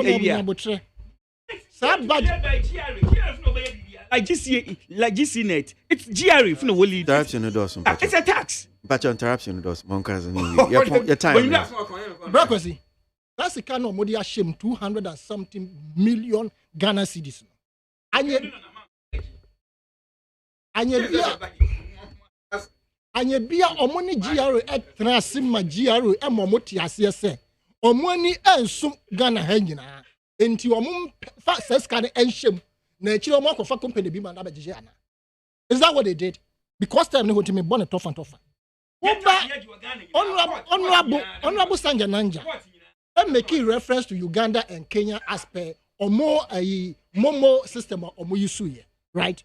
Like GCNet. It's GRA from the world. Interruption of doors. It's a tax. But interruption of doors. Your time. Brokwesi. That's the kind of money I shame 200 and something million Ghana cedis. anya bia omo ni GRA etra asima GRA emo mo ti ase se omo ani enso Ghana ha nyina enti omo fa seska ne enhyem na akire omo akofa company bi ma na bagije ana. Is that what they did? Because time no go to me born tough. Honorable Sanja Nanja, I'm making reference to Uganda and Kenya as per or more a Momo system or Moyusuye, right?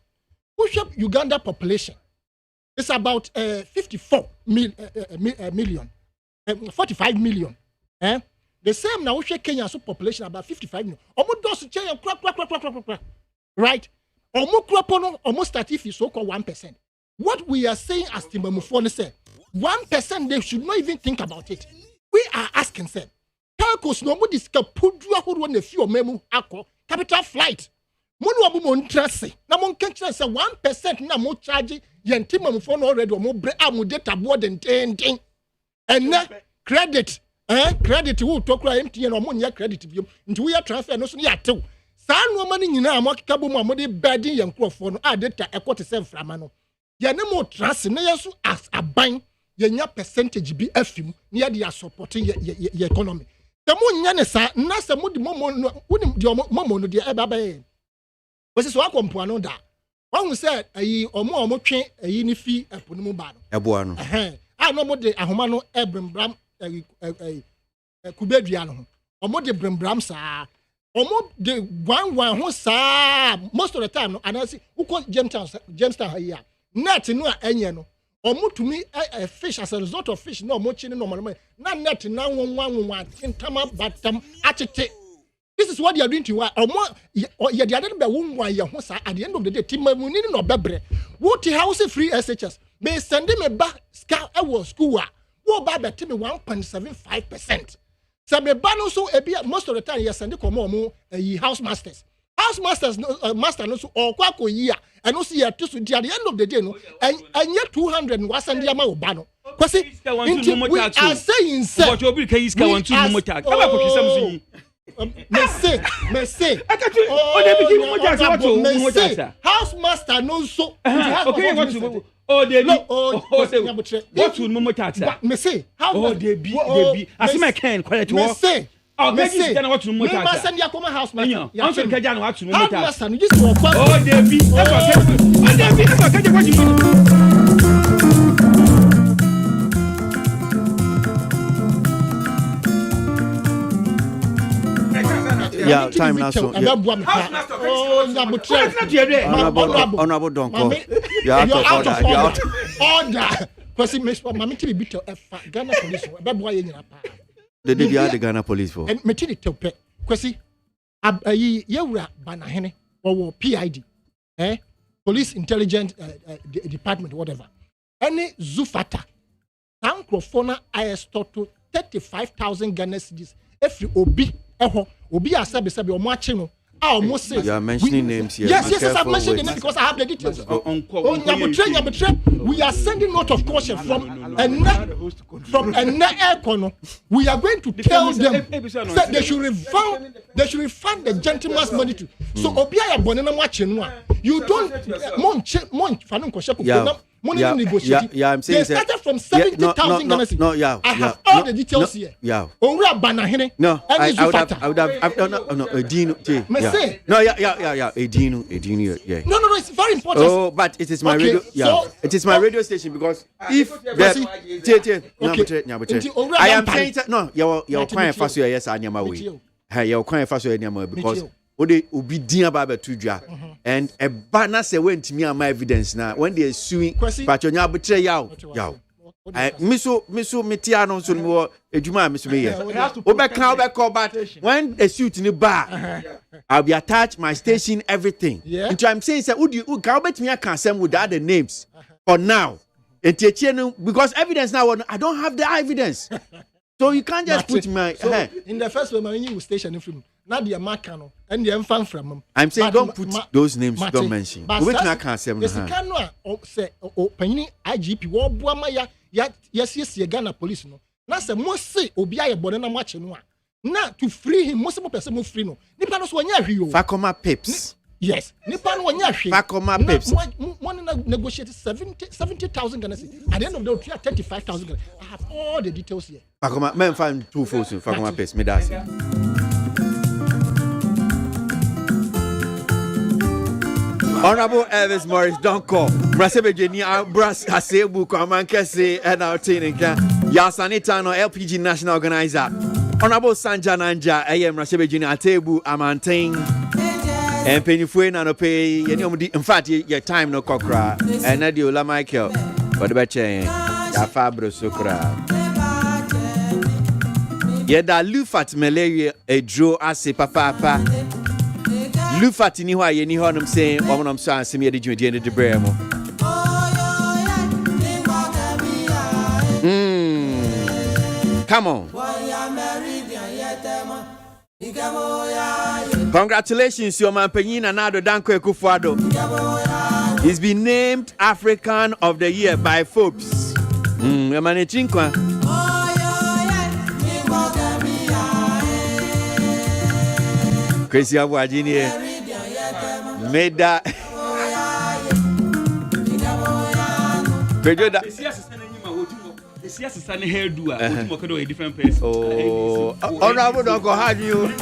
Push up Uganda population. It's about 45 million. The same now Kenya population about 55 million. Almost right? Almost start if you so-called 1%. What we are saying as Timbamufone said, 1% they should not even think about it. We are asking them. Telcos no mo diskapudua huru ne fi o memu akọ capital flight. Monu abu mo ntrase. Na mo nkenche say 1% na mo charge yen Timbamufone already o mo bre amu data board and ten. And na credit credit wo to kura MTN no mo nya credit biom. Nti we transfer no so ya tew. Saa no mani nyina amaka bo mo amode burden yen krofo no a data ekwote se frama no. Yene mo trust na yesu as aban yenya percentage bi afim na ye dey supporting ye economy. The mo nya ne sa na se mo di momo no woni di momo no de e baba ye. Wese so akompo no da. Won say ayi omo twe ayi ni fi epo no mu ba no. Eboa no. A no mo de ahoma no ebrembram kubedua no. Omo de brembram sa. Omo de wan ho sa most of the time no anasi uko Jamestown here. Net no enye no omutumi a fish as a result of fish no mochi no normal na net na won intama batam atete. This is what they are doing to you. Ye dey be won ye ho sa at the end of the day timamu ni no bebre wo ti house free SHS me send me back ska e wo school wo ba bet me 1.75%. So me ba no so e most of the time ye send come omo house masters no master no so or kwako year and no see at the end of the day no and yet 200 was and yama obano because we are saying sir what you be can iska want to mo tax aba ko kisam so me say oh they be give mo tax what mo tax house master no so okay what to oh they be what to mo tax me say how oh they be as my can quality me say oh, this is what to move. I send you come house master. You answer the jano what to move. Master, you just walk. Oh, Debbie. Oh, Debbie. What you mean? Yeah, time now so. Oh, honorable Donko. You are out of order. Because Mammy to be bitter. Ghana police. Baboy in a the day the Ghana police for. And Matini Tope, Kwesi, Yewra Banahene, or PID, Police Intelligence Department, whatever. Any Zufata, Tankrofona, IS to 35,000 Ghana cedis. Every Obi Asabi or Machino. Almost say you are mentioning names here. Yes, I've mentioned the name because I have the details. We are sending note of caution from a Econo. We are going to tell them that they should refund the gentleman's money to. So Obia Bonena watching one. You don't money negotiating. Yeah, I'm saying they started from 70,000 Ghana cedis. No, yeah. I have all the details here. Yeah. Onra Banahene. No, I would have no, Edino. Yeah. No, yeah. Edino, yeah. No, it's very important. Oh, but it is my radio. Yeah, so, it is my radio station because if I am saying that no, you're quite fast. Yes, I am away. Hey, you're quite fast. Because. Ode obi din aba betudwa and a banner say went me my evidence now when they suing patronya betre yaw miso metia no so no edwuma miso be here obeka but when a suit in the bar I'll be attached my station everything and I'm saying say would you can bet me can send without the names for now because evidence now I don't have the evidence so you can't just put my in the first way my new station film na the makano and the enfan from him. I'm saying don't put those names, don't mention. Which I can't say. Yes, cano say opinion IGP wo boama yes Ghana police no. Na say mo say obi aye bone na mache no na to free him most person mo free no. Nipa no so anya hwi o. Fakoma pips. Yes. Nipa no anya hwi. Fakoma pips. One na negotiate 70,000 Ghana cedis. At the end of the day, 35,000 Ghana. I have all the details here. Pakoma, men find 2 folks in Fakoma Pace, me that's it. Honorable Elvis Morris, don't call. Brasebe Jenia, Bras Hasebu, Kwamankese, and our Tinka, Yasanitano, LPG National Organizer. Honorable Sanja Nanja, AM Brasebe Jenia, Atebu, Amantain, and Pennyfue, Nanope, in fact, your time no cockra, and Nadiola Michael, what about chain? Ya Fabro Sukra. Yeda Lufat Malaria, a draw as a papa. Lufat ni wa ye ni honum say woman so ansem ye de dwude ne de bremo. Come on. Congratulations your man Penyin Anado Danko Ekufuado. He's been named African of the Year by Forbes. Emane Chinkwa. Crazy ABOAGYE made that. A different person. Oh, honorable don't go hard you.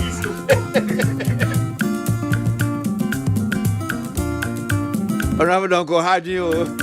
Honorable don't go hard you.